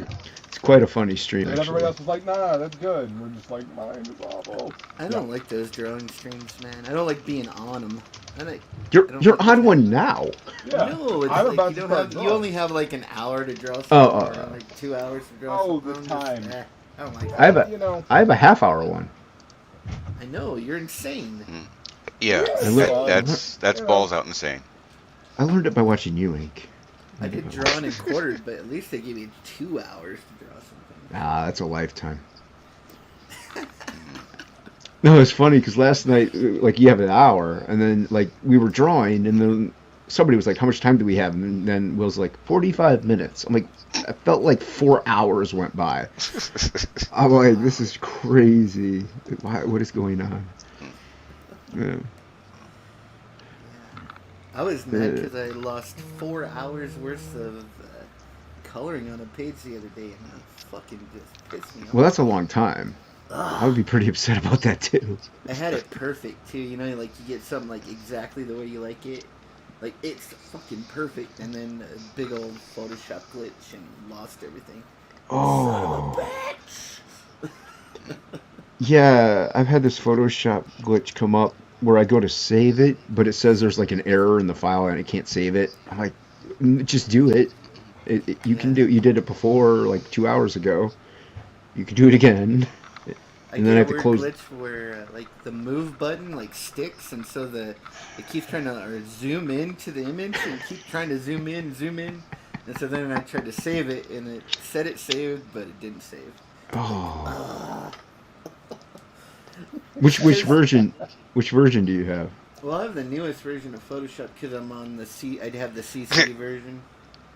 It's quite a funny stream, And everybody actually. else was like, nah, that's good. And we're just like, mine is awful. I don't like those drawing streams, man. I don't like being on them. I don't You're like on that. one now. Yeah. No, it's I'm like about you to don't start have. You drawing. only have like an hour to draw something, Oh, or like 2 hours to draw Oh, something. the I'm just, time. I don't like I have that. a You know. I have a half-hour one. I know you're insane. Yeah. Yeah. That's Yeah. balls out insane. I learned it by watching you, Ink. I did drawing in quarters, but at least they give you 2 hours to draw something. Ah, that's a lifetime. No, it's funny because last night, like, you have an hour, and then, like, we were drawing, and then somebody was like, how much time do we have? And then Will's like, 45 minutes. I'm like, I felt like 4 hours went by. I'm like, this is crazy. What is going on? Yeah. I was mad because I lost 4 hours worth of coloring on a page the other day, and it fucking just pissed me off. Well, that's a long time. I would be pretty upset about that, too. I had it perfect too, you know, like you get something like exactly the way you like it, Like, it's fucking perfect, and then a big old Photoshop glitch and lost everything. Oh. Son of a bitch! Yeah, I've had this Photoshop glitch come up where I go to save it, but it says there's like an error in the file and I can't save it. I'm like, just do it. You can do. You did it before, like 2 hours ago. You can do it again. I And get then I a have to weird close. glitch where like the move button like sticks, and so it keeps trying to zoom into the image and keep trying to zoom in, and so then I tried to save it, and it said it saved, but it didn't save. Oh. Like, Which 'Cause- version? Which version do you have? well, I have the newest version of Photoshop because I'm on the C. I'd have the CC version.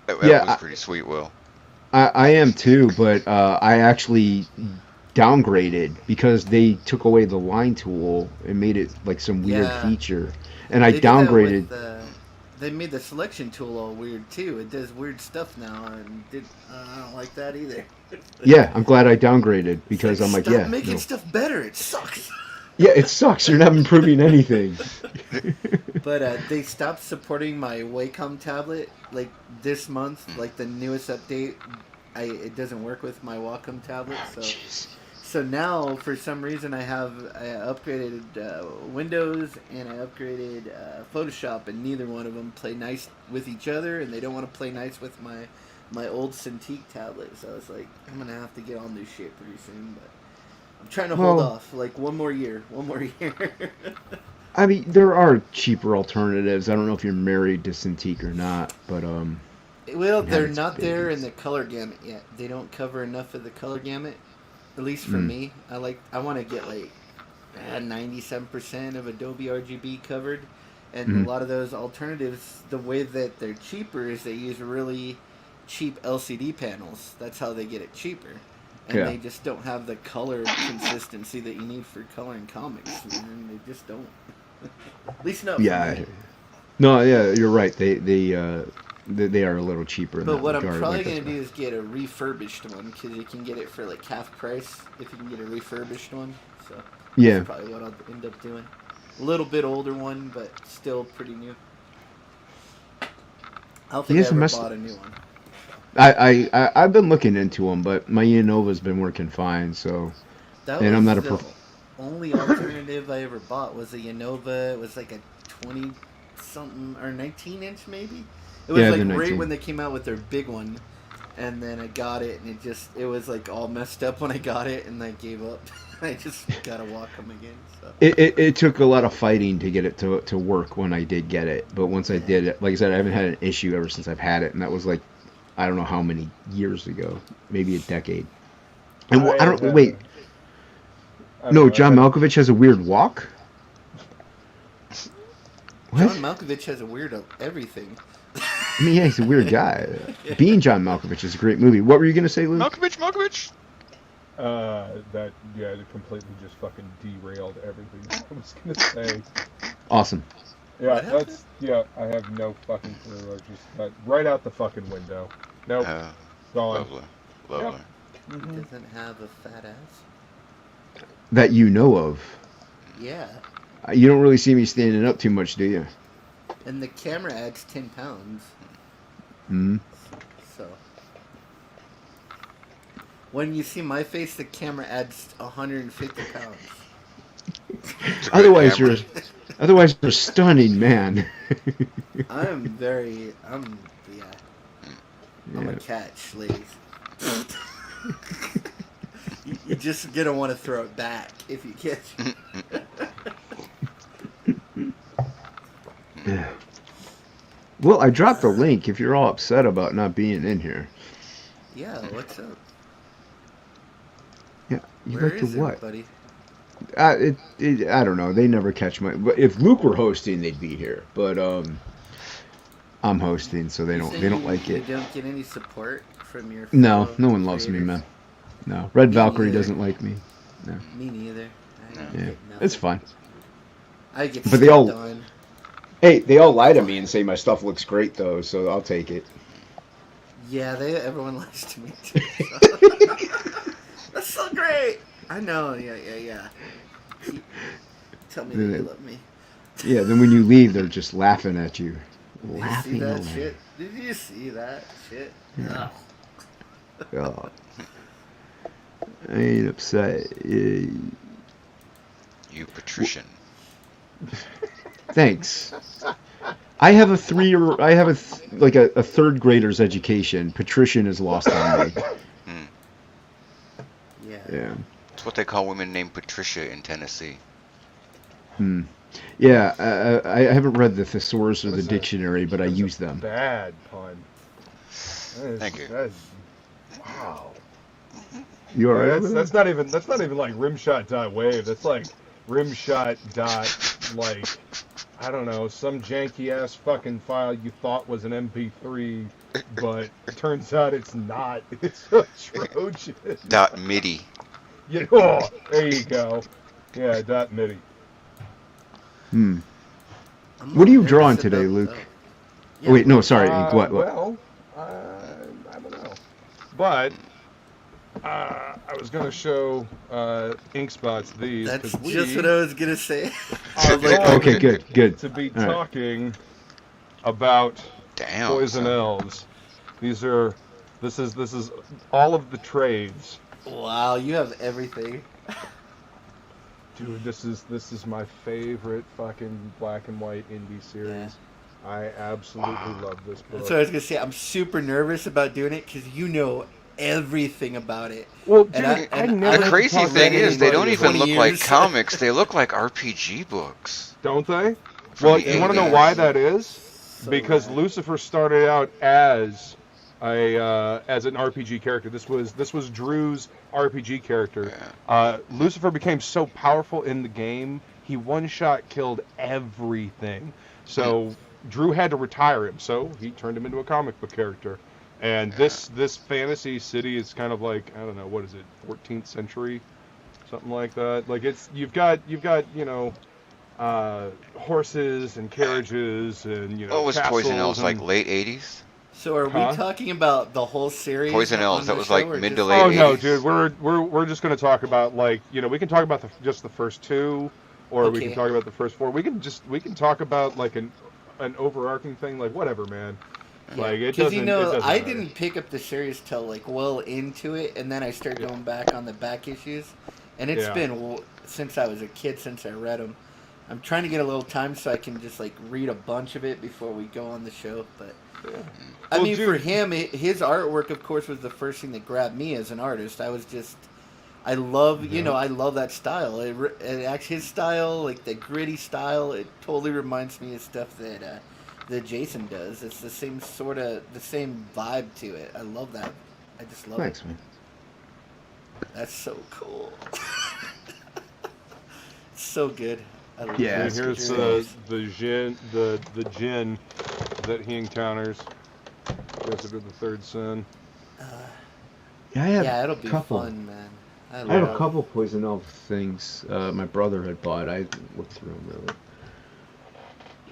That Yeah, was pretty sweet, Will. I am too, but I actually downgraded because they took away the line tool and made it like some weird Yeah. feature, and I They did that downgraded. with, they made the selection tool all weird too. It does weird stuff now, and I don't like that either. Yeah, I'm glad I downgraded because It's I'm like, stop yeah, making no. stuff better. It sucks. Yeah, it sucks. You're not improving anything. But they stopped supporting my Wacom tablet like this month. Like the newest update, it doesn't work with my Wacom tablet. So now for some reason I upgraded Windows and I upgraded Photoshop, and neither one of them play nice with each other, and they don't want to play nice with my old Cintiq tablet. So I was like, I'm gonna have to get all new shit pretty soon, but I'm trying to hold off like one more year. I mean, there are cheaper alternatives. I don't know if you're married to Cintiq or not, but Well, they're it's not there in babies. the color gamut yet. They don't cover enough of the color gamut. At least for me, I want to get like 97% of Adobe RGB covered, and a lot of those alternatives, the way that they're cheaper is they use really cheap LCD panels. That's how they get it cheaper, and Yeah. they just don't have the color consistency that you need for coloring comics. Man. They just don't. At least not for Yeah. me. No, yeah, you're right. They are a little cheaper in But that what I'm regard. probably like, going that's to do is get a refurbished one, because you can get it for like half price if you can get a refurbished one. So Yeah. that's probably what I'll end up doing. A little bit older one, but still pretty new. I don't think I ever bought a new one. I've been looking into them, but my Unnova's been working fine. So, That and was I'm not a the only alternative I ever bought was a Unova. It was like a 20-something or 19-inch maybe. It was Yeah, like the right 19. when they came out with their big one, and then I got it, and it was like all messed up when I got it, and I gave up. I just gotta walk them again. So. It took a lot of fighting to get it to work when I did get it, but once I did it, like I said, I haven't had an issue ever since I've had it, and that was like, I don't know how many years ago, maybe a decade. And I don't wait. No, John Malkovich has a weird walk. What? John Malkovich has a weird everything. I mean, yeah, he's a weird guy. Being John Malkovich is a great movie. What were you gonna say, Luke? Malkovich. It completely just fucking derailed everything I was gonna say. Awesome. Yeah, I have no fucking clue. I just got right out the fucking window. Nope. Gone. Lovely. He doesn't have a fat ass. That you know of. Yeah. You don't really see me standing up too much, do you? And the camera adds 10 pounds. Hmm. So. When you see my face, the camera adds 150 pounds. Otherwise, you're a stunning man. I'm a catch, ladies. You're just gonna want to throw it back if you catch it. Well, I dropped the link if you're all upset about not being in here. Yeah, what's up? Yeah, you Where like to is what? everybody? I don't know. They never catch my. But if Luke were hosting, they'd be here. But I'm hosting, so they don't like it. You don't get any support from your. No, fellow no one loves me, creators? man. No, Red Me Valkyrie neither. doesn't like me. No. Me neither. I don't Yeah, get nothing. it's fine. I get But they all- stepped on. Hey, they all lie to me and say my stuff looks great though, so I'll take it. Yeah, everyone lies to me too. So. That's so great. I know. Yeah. Tell me that you love me. Yeah, then when you leave, they're just laughing at you. laughing that away. shit? Did you see that shit? Yeah. Oh. I ain't upset. You patrician. Thanks. I have a third grader's education. Patrician is lost on me. Yeah. Yeah. It's what they call women named Patricia in Tennessee. Yeah, I haven't read the thesaurus or the dictionary, but I use them. Bad pun. Thank you. Wow. You Yeah, alright? that's not even like rimshot.wave. That's like rimshot dot like I don't know, some janky ass fucking file you thought was an MP3, but it turns out it's not. It's a Trojan. .midi. Yeah, oh, there you go. Yeah, .midi. What are you drawing today, Luke? Yeah, Wait, no, sorry. What? Well, I don't know. But I was going to show ink spots these. That's 'cause just what I was gonna say. are Okay, good. to be All right. talking about Damn. Poison son. Elves. This is all of the trades. Wow, you have everything. Dude, this is my favorite fucking black and white indie series. I absolutely love this book. That's what I was gonna say. I'm super nervous about doing it because you know everything about it. Well, dude, And I and never The crazy talk thing about is, they don't anybody even about look it. like years. comics. They look like RPG books. Don't they? From Well, the you want to know 80s. why that is? So Because rad. Lucifer started out as an RPG character. This was Drew's RPG character. Lucifer became so powerful in the game, he one-shot killed everything. So Drew had to retire him, so he turned him into a comic book character. And this fantasy city is kind of like, I don't know, what is it, 14th century, something like that. Like you've got horses and carriages and What was Poison Elves, castles like and- late 80s? So are Huh? we talking about the whole series? Poison on Elves, the that was show, like or mid just- to late Oh no, 80s. dude, we're just going to talk about we can talk about just the first two, or we can Okay. talk about the first four. We can talk about like an overarching thing, like whatever, man. Like it Because doesn't. it doesn't I matter. didn't pick up the series till like well into it, and then I started going back on the back issues, and it's Yeah. been since I was a kid since I read them. I'm trying to get a little time so I can just like read a bunch of it before we go on the show. But I Well, mean, dude- for him, his artwork, of course, was the first thing that grabbed me as an artist. I love I love that style. It actually his style, like the gritty style, it totally reminds me of stuff that Jason does. It's the same vibe to it. I love that. I just love Thanks, it. man. That's so cool. It's so good. I love Yeah, And it's here's the djinn that he encounters. Goes into the third sin. Yeah, I have Yeah, it'll be couple. fun, man. I have a couple Poison Elf things my brother had bought. I looked through them really.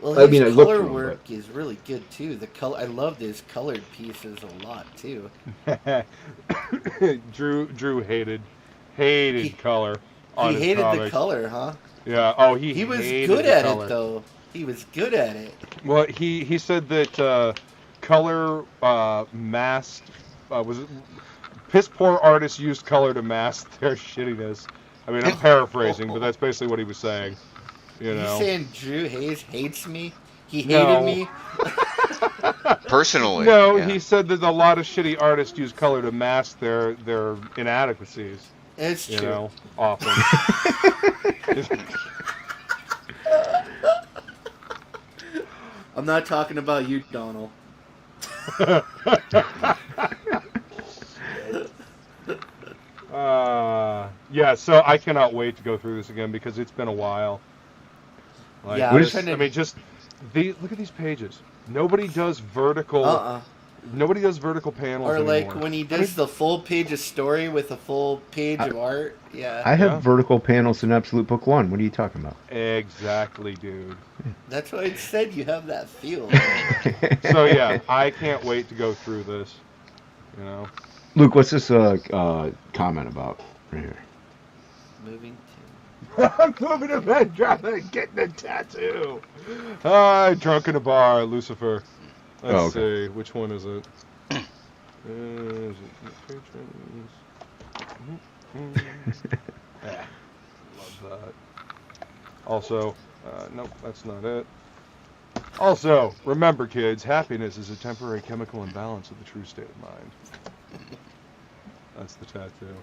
Well, I his mean, I looked color through 'em, work is really good too. I loved his colored pieces a lot too. Drew hated color on He his hated comics. the color, huh? Yeah. Oh, He was hated good the at color. it though. He was good at it. Well, he said that color masked was it piss poor artists used color to mask their shittiness. I mean, I'm paraphrasing, but that's basically what he was saying. You know. You saying Drew Hayes hates me? He hated No. me. Personally. No, yeah. he said that a lot of shitty artists use color to mask their inadequacies. It's You true. know, often. I'm not talking about you, Donald. Yeah, so I cannot wait to go through this again because it's been a while. Like, Yeah, I'm just- trying to- I mean, just look at these pages. Nobody does vertical. Nobody does vertical panels Or like anymore. when he does the full page of story with a full page of art. Yeah. I have Yeah. vertical panels in Absolute Book 1. What are you talking about? Exactly, dude. That's why I said you have that feel. So yeah, I can't wait to go through this. You know. Luke, what's this comment about right here? Moving I'm moving to Vendrella and getting a tattoo. Drunk in a bar, Lucifer. Let's see, which one is it? Is it patrons? Yeah, love that. Also, nope, that's not it. Also, remember, kids, happiness is a temporary chemical imbalance of the true state of mind. That's the tattoo.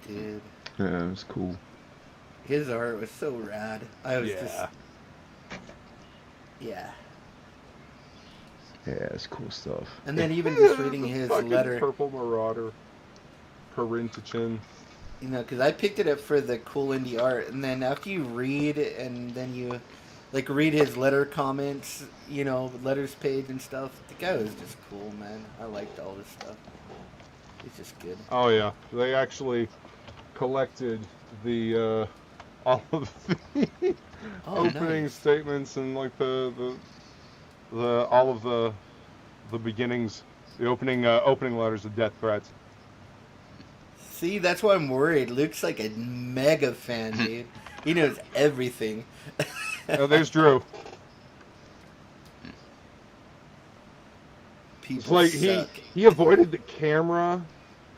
Dude. Yeah, it was cool. His art was so rad. I was just... Yeah. Yeah, it's cool stuff. And then even just reading his letter... Purple Marauder. Corinthian. You know, because I picked it up for the cool indie art, and then after you read, and then you, like, read his letter comments, you know, letters page and stuff, the guy was just cool, man. I liked all this stuff. It's just good. Oh, yeah. They actually collected the, all of the opening statements and, like, all of the beginnings, the opening letters of death threats. See, that's why I'm worried. Luke's like a mega fan, dude. He knows everything. Oh, there's Drew. People like suck. he avoided the camera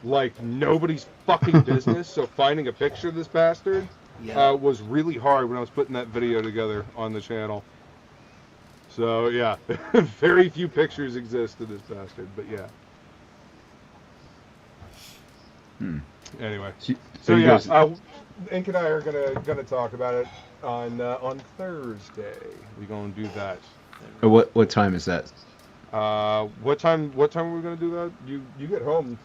like nobody's fucking business. So finding a picture of this bastard was really hard when I was putting that video together on the channel. So yeah, very few pictures exist of this bastard, but yeah. Anyway, so yeah, Ink and I are gonna talk about it on Thursday. We're gonna do that. What time is that? What time are we gonna do that? You get home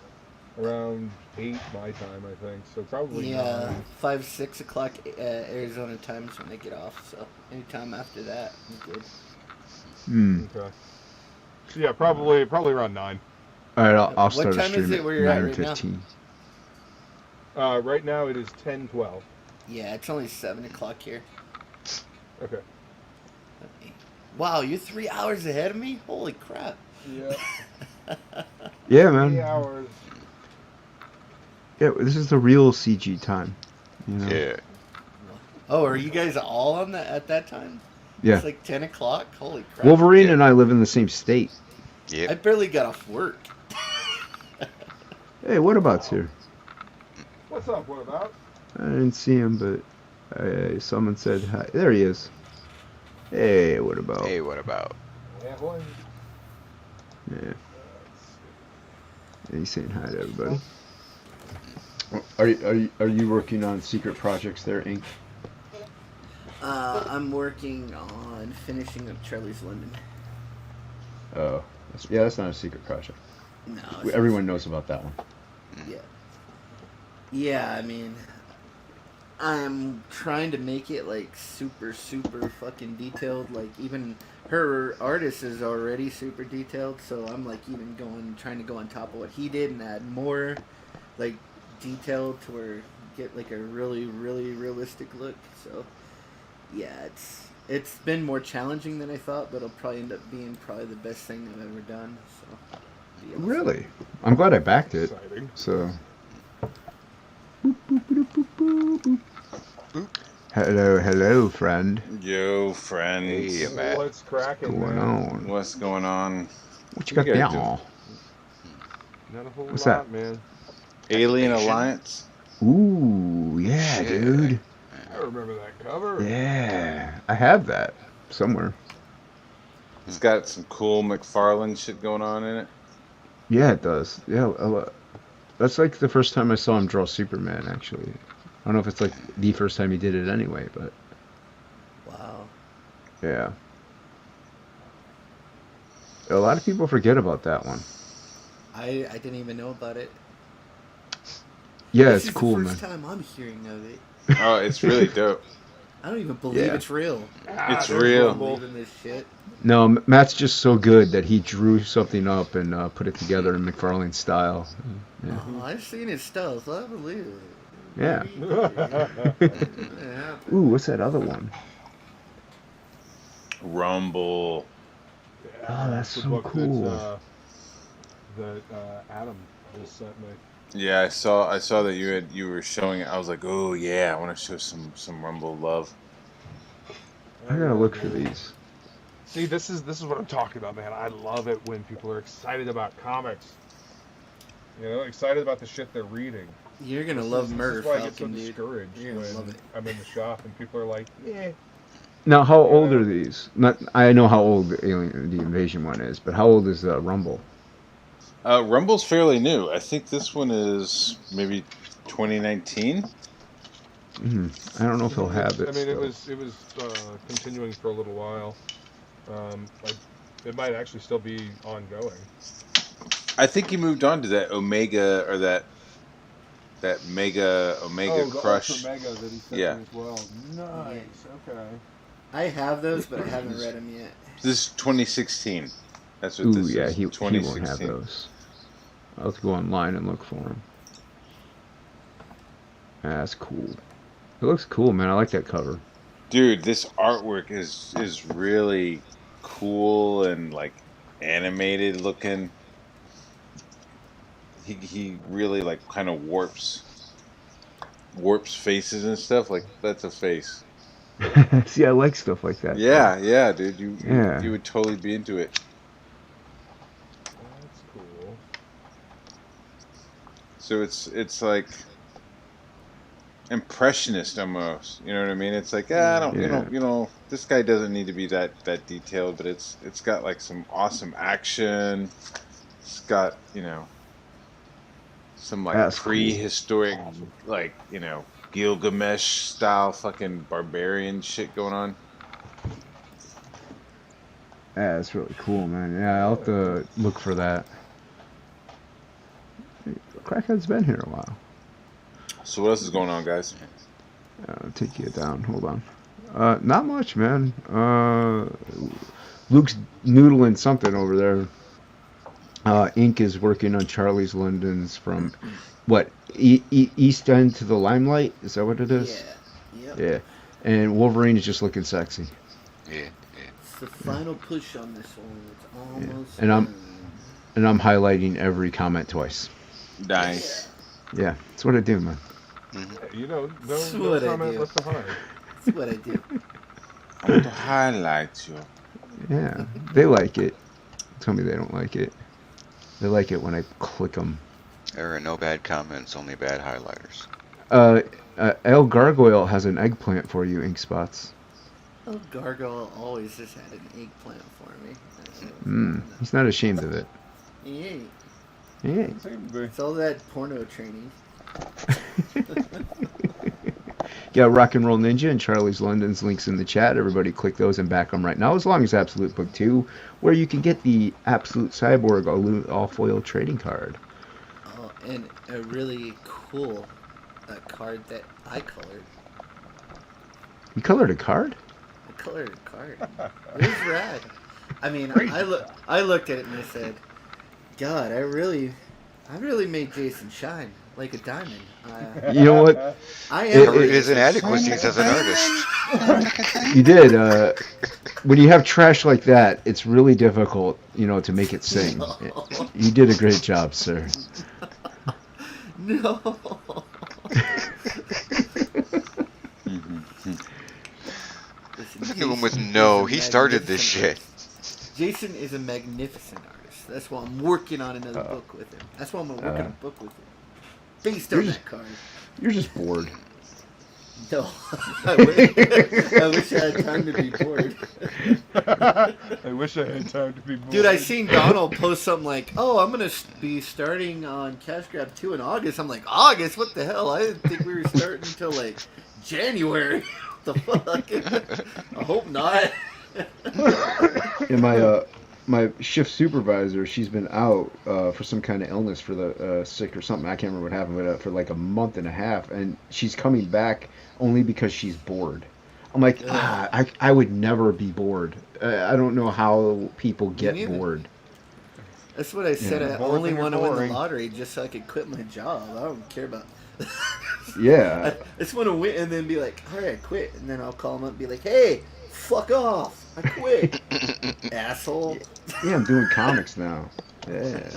around 8 my time, I think. So probably 9. 5, 6 o'clock Arizona time is when they get off. So anytime after that, I'm good. Okay. So yeah, probably around 9. All right, I'll start What time is it where you're at right now? 9:15. Right now it is 10:12. Yeah, it's only 7 o'clock here. Okay. Wow, you're 3 hours ahead of me? Holy crap. Yeah. Yeah, man. 3 hours. Yeah, this is the real CG time. You know? Yeah. Oh, are you guys all on that at that time? Yeah. It's like 10 o'clock? Holy crap. Wolverine and I live in the same state. Yep. I barely got off work. Hey, what about's here? What's up? What about? I didn't see him, but someone said hi. There he is. Hey, what about? Hey, what about? Yeah, boy. Yeah. He's saying hi to everybody. Are you working on secret projects there, Ink? I'm working on finishing up Charlie's London. Oh, that's not a secret project. No. Everyone knows about that one. Yeah. Yeah, I mean, I'm trying to make it like super fucking detailed. Like even her artist is already super detailed, so I'm like even trying to go on top of what he did and add more like detail to where get like a really realistic look. So yeah, it's been more challenging than I thought, but it'll probably end up being the best thing I've ever done. So awesome. Really? I'm glad I backed it. Exciting. So. Boop, boop, boop, boop, boop, boop. Hello, friend. Yo, friends. Hey, Matt. What's cracking? What's going on? What's going on? What you got there? Not a whole What's lot, that? man. Alien Alliance? Ooh, yeah, Shit. dude. I remember that cover. Yeah, I have that somewhere. It's got some cool McFarlane shit going on in it. Yeah, it does. Yeah, that's like the first time I saw him draw Superman, actually. I don't know if it's like the first time he did it anyway, but Wow. yeah. A lot of people forget about that one. I didn't even know about it. Yeah, This it's is cool, the man. first time I'm hearing of it. Oh, it's really dope. I don't even believe Yeah. it's real. It's there's real. I Rumble. believe in this shit. No, Matt's just so good that he drew something up and put it together in McFarlane style. Yeah. Oh, I've seen his stuff. I believe it. Yeah. Yeah. Ooh, what's that other one? Rumble. Oh, that's the so book cool. That Adam just sent me. Yeah, I saw that you were showing it. I was like, oh yeah, I want to show some Rumble love. I gotta look for these. See, this is what I'm talking about, man. I love it when people are excited about comics. You know, excited about the shit they're reading. You're gonna This love is Murder why I get so Falcon, dude. discouraged You're gonna love when it. I'm in the shop and people are like, "Yeah." Now, how old Yeah. are these? Not, I know how old the Invasion one is, but how old is Rumble? Rumble's fairly new. I think this one is maybe 2019. I don't know if he'll have it. I mean, it still. was continuing for a little while. It might actually still be ongoing. I think he moved on to that Omega or that Mega Omega Crush. Ultra Mega that he sent Yeah. me as well. Nice. Okay. I have those, but I haven't read them yet. This is 2016. That's what Ooh, this yeah, is. he won't 2016. have those. I'll have to go online and look for them. That's cool. It looks cool, man. I like that cover. Dude, this artwork is really cool and like animated looking. He really like kind of warps faces and stuff. Like that's a face. See, I like stuff like that. Yeah, dude. You Yeah. would totally be into it. That's cool. So it's like impressionist almost. You know what I mean? It's like I don't Yeah. you know this guy doesn't need to be that detailed, but it's got like some awesome action. It's got some like That's cool. prehistoric like Gilgamesh style fucking barbarian shit going on. Yeah, it's really cool, man. Yeah, I'll have to look for that. Crackhead's been here a while. So what else is going on, guys? I'll take you down. Hold on. Not much, man. Luke's noodling something over there. Ink is working on Charlie's London's from, what, East End to the Limelight? Is that what it is? Yeah. Yep. Yeah. And Wolverine is just looking sexy. Yeah. It's the final push on this one. It's almost And I'm- done. And I'm highlighting every comment twice. Nice. Yeah, that's what I do, man. You know, That's no what I comment do. left behind. That's what I do. I want to highlight you. Yeah, they like it. Tell me they don't like it. They like it when I click them. There are no bad comments, only bad highlighters. El Gargoyle has an eggplant for you, Ink Spots. Oh, Gargoyle always just had an eggplant for me. He's not ashamed of it. Yeah. Yeah. It's all that porno training. Yeah, Rock and Roll Ninja and Charlie's London's links in the chat. Everybody click those and back them right now, as long as Absolute Book 2, where you can get the Absolute Cyborg all-foil trading card. Oh, and a really cool card that I colored. You colored a card? I colored a card. It was rad. I mean, I looked at it and I said, God, I really made Jason shine like a diamond. You know what? I am. Covered his inadequacies as an artist. You did. When you have trash like that, it's really difficult, to make it sing. You did a great job, sir. No. Look at him with no. He started this shit. Jason is a magnificent artist. That's why I'm working on another book with him. That's why I'm working on a book with him. Based on that card. You're just bored. No. I wish I had time to be bored. I wish I had time to be bored. Dude, I seen Donald post something like, "Oh, I'm gonna be starting on Cash Grab 2 in August." I'm like, August? What the hell? I didn't think we were starting until like January. What the fuck? I hope not. And my shift supervisor, she's been out for some kind of illness for the sick or something. I can't remember what happened, but for like a month and a half, and she's coming back only because she's bored. I'm like, I would never be bored. I don't know how people get bored. That's what I said. I Bored only when want to you're win the boring. lottery just so I could quit my job. I don't care about. Yeah. I just want to win and then be like, all right, I quit, and then I'll call him up and be like, hey, fuck off. I quit, asshole. Yeah, I'm doing comics now. Yeah.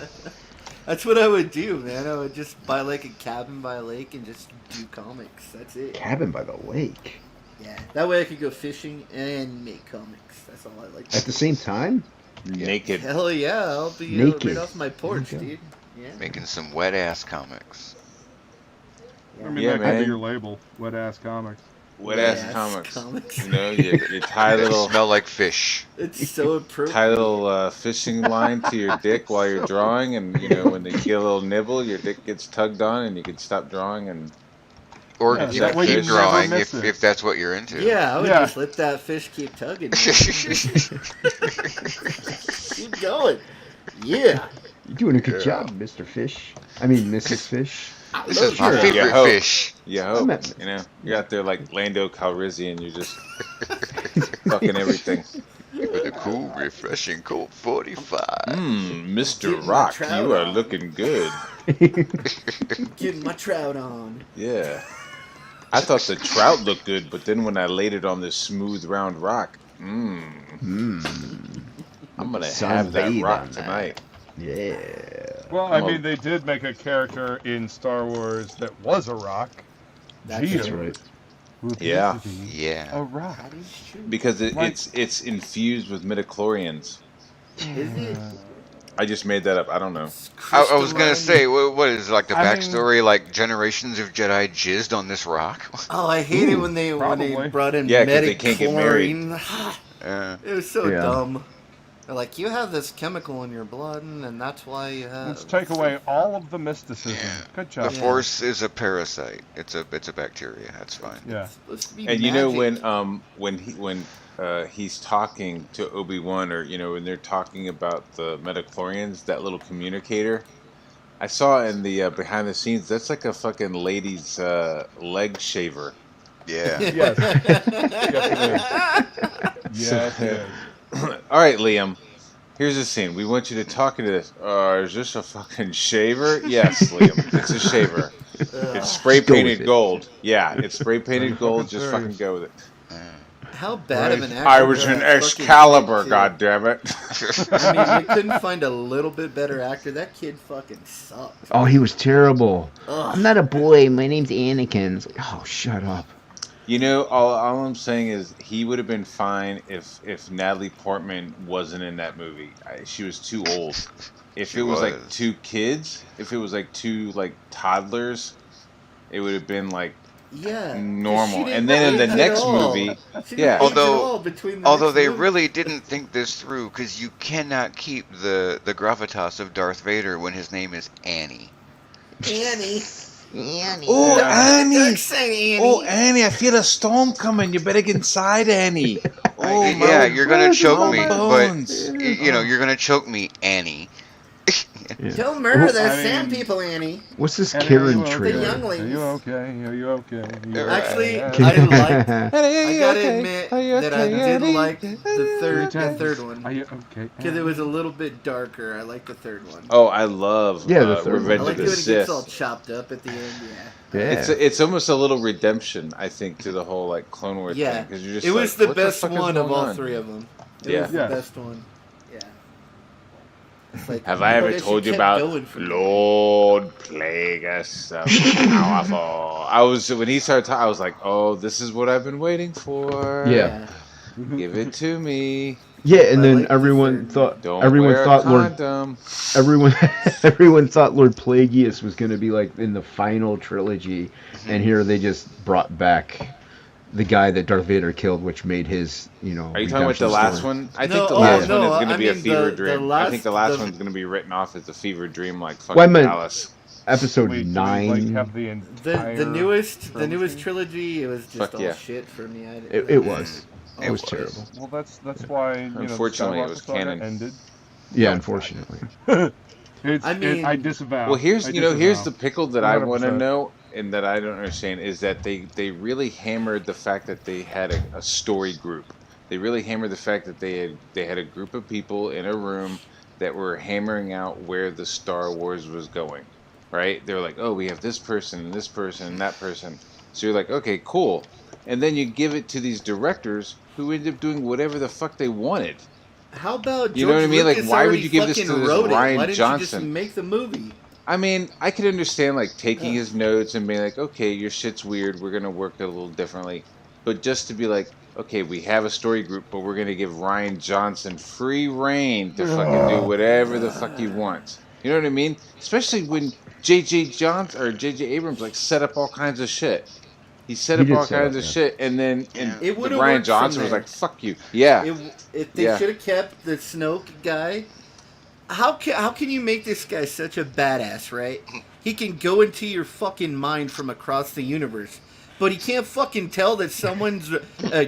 That's what I would do, man. I would just buy like a cabin by a lake and just do comics. That's it. Cabin by the lake. Yeah, that way I could go fishing and make comics. That's all I like to At the same time? Naked. Hell yeah, I'll be Naked. right off my porch, Okay. dude. Yeah. Making some wet ass comics. I mean, Yeah, that could man. be your label, Wet Ass Comics. Wet ass comics. You know, you tie a little Smell like fish. It's so appropriate. tie a little fishing line to your dick while you're drawing, and you know when they get a little nibble, your dick gets tugged on, and you can stop drawing. And Or Yeah, you that can way you keep never drawing miss if it. that's what you're into. Yeah, I would Yeah. just let that fish keep tugging. Keep going. Yeah. You're doing a good job, Mr. Fish. I mean, Mrs. Fish. This is my Sure. favorite Yeah, ho. fish. you I hope, meant- you know, you're out there like Lando Calrissian, you're just fucking everything. With a cool, refreshing Colt 45. Mr. Getting my Rock, trout you are on. looking good. Getting my trout on. Yeah. I thought the trout looked good, but then when I laid it on this smooth, round rock, I'm gonna have that Sunbathe rock on that. tonight. Yeah. Well, I Oh. mean, they did make a character in Star Wars that was a rock. That's Jeter right. would Yeah. be Yeah. a rock. That is true. Because Like- it's infused with midichlorians. Is it? I just made that up. I don't know. I was gonna say, what is like the I mean- backstory? Like generations of Jedi jizzed on this rock? Oh, I hate it when they Probably. brought in Yeah, 'cause they can't get married. metachlorine. Yeah. It was so Yeah. dumb. They're like, you have this chemical in your blood, and that's why you have. Let's take away all of the mysticism. Good The job. Yeah. Force is a parasite. It's a bacteria. That's fine. Yeah. It's supposed to be And you know magic. when he's talking to Obi-Wan, or you know when they're talking about the midichlorians, that little communicator, I saw in the behind the scenes, that's like a fucking lady's leg shaver. Yeah. Yes. Yes, it is. All right, Liam. Here's the scene. We want you to talk into this. Is this a fucking shaver? Yes, Liam. It's a shaver. It's spray Just go with painted it. gold. Yeah, it's spray painted gold. Just Serious. fucking go with it. How bad of an actor? I was an was that fucking Excalibur, kid, too? goddammit. I mean, they couldn't find a little bit better actor. That kid fucking sucked. Oh, he was terrible. Ugh. I'm not a boy. My name's Anakin. It's like, oh, shut up. You know, all I'm saying is he would have been fine if Natalie Portman wasn't in that movie. She was too old. If She it was like was. two kids, if it was like two like toddlers, it would have been like Yeah. 'cause normal. she didn't And then in the age at next all. movie, She didn't yeah. age at Although- all between the Although next they movie. really didn't think this through, because you cannot keep the gravitas of Darth Vader when his name is Annie. Annie. Oh, Annie! Annie. Oh, Annie! I feel a storm coming. You better get inside, Annie. Oh, Yeah, my you're gonna choke my me, bones. but you know you're gonna choke me, Annie. Don't murder the I sand mean- people, Annie. What's this Annie, Karen are you okay? trailer? The young Are ladies. you okay? Are you okay? Are you Actually, okay? I liked. I Hey, gotta okay? admit Are you that I okay, did Annie? like the third Are one you okay? because it was a little bit darker. I like the third one. Oh, I love Yeah, the third one. I Revenge like of it the when it gets all Sith. chopped up at the end. Yeah. Yeah. It's almost a little redemption, I think, to the whole like Clone Wars Yeah. thing, because you're just It like, was the what best fuck is one of going all on? three of them. It Yeah. was the Yeah. best one. Yeah. It's like, Have I ever guess told you kept about going for me. Lord Plagueis? Powerful. I was when he started talking, I was like, oh, this is what I've been waiting for. Yeah. Give it to me. Yeah, and I then like the everyone third thought Don't everyone wear thought a Lord condom. everyone thought Lord Plagueis was going to be like in the final trilogy, and here they just brought back the guy that Darth Vader killed, which made his, you know. Are you talking about the redemption last story. one? I No, think the oh, last no, one is going to I be a mean, fever the dream. I last- think the last the- one's going to be written off as a fever dream, like fucking Well, I meant- Alice. Episode Wait, do we, 9. like, have the entire The newest trilogy? trilogy, it was just Fuck all yeah. shit for me. It was. It It was was. terrible. Well, that's why you know. Unfortunately, it the was Skywalker saga canon. ended. Yeah, unfortunately. I mean- I disavow. Well, here's I here's the disavow. pickle that I want to 100%. know and that I don't understand is that they really hammered the fact that they had a story group. They really hammered the fact that they had a group of people in a room that were hammering out where the Star Wars was going. Right? They were like, oh, we have this person and this person and that person. So you're like, okay, cool. And then you give it to these directors who end up doing whatever the fuck they wanted. How about You know what I George mean? Like, Lucas why would already you give this fucking to this wrote it? Ryan Why didn't you just Johnson? make the movie? I mean, I could understand like taking his notes and being like, okay, your shit's weird. We're gonna work it a little differently, but just to be like, okay, we have a story group, but we're gonna give Ryan Johnson free reign to fucking do whatever the fuck he wants. You know what I mean? Especially when J.J. Johnson or J.J. Abrams like set up all kinds of shit. He set He up did all set up, kinds of yeah. shit, and then Yeah. It would have Ryan worked Johnson from was there. like, "Fuck you." Yeah, If they Yeah. should have kept the Snoke guy, how can you make this guy such a badass, right? He can go into your fucking mind from across the universe, but he can't fucking tell that someone's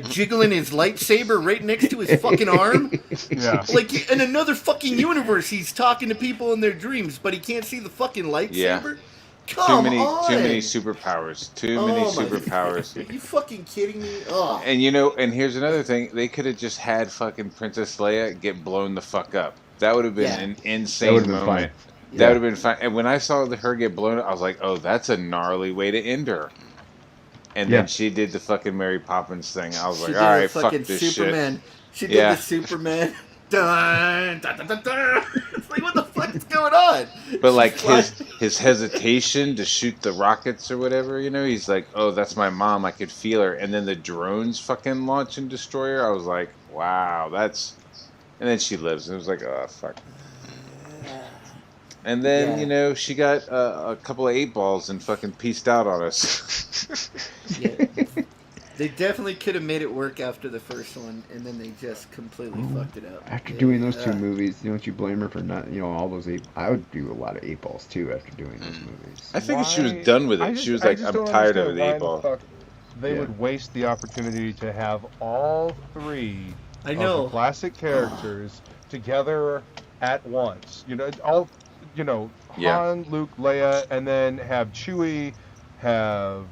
jiggling his lightsaber right next to his fucking arm. Yeah. Like in another fucking universe, he's talking to people in their dreams, but he can't see the fucking lightsaber. Come too on! many superpowers. Too many Oh my superpowers. Are you fucking kidding me? Oh. And you know, and here's another thing: they could have just had fucking Princess Leia get blown the fuck up. That would have been Yeah. an That insane would have been moment. fine. That would have been fine. And when I saw her get blown up, I was like, "Oh, that's a gnarly way to end her." And Yeah. then she did the fucking Mary Poppins thing. I was She like, did "All the right, fuck fucking this Superman. She did Yeah. the Superman. Dun, dun, dun, dun, dun. It's like, what the fuck is going on? shit." But like She's his hesitation to shoot the rockets or whatever, you know, he's like, "Oh, that's my mom. I could feel her." And then the drones fucking launch and destroy her. I was like, "Wow, that's." And then she lives. And it was like, "Oh fuck." And then, Yeah. you know, she got a couple of 8-balls and fucking pieced out on us. Yeah. They definitely could have made it work after the first one, and then they just completely fucked it up. After Yeah. doing those two movies, don't you blame her for not, all those eight? I would do a lot of 8-balls too after doing those movies. I figured she was Why- done with I it. just- She was I like, just I'm don't tired of understand the why 8-ball. fuck They Yeah. would waste the opportunity to have all three I of know. the classic characters together at once. Yeah. Han, Luke, Leia, and then have Chewie, have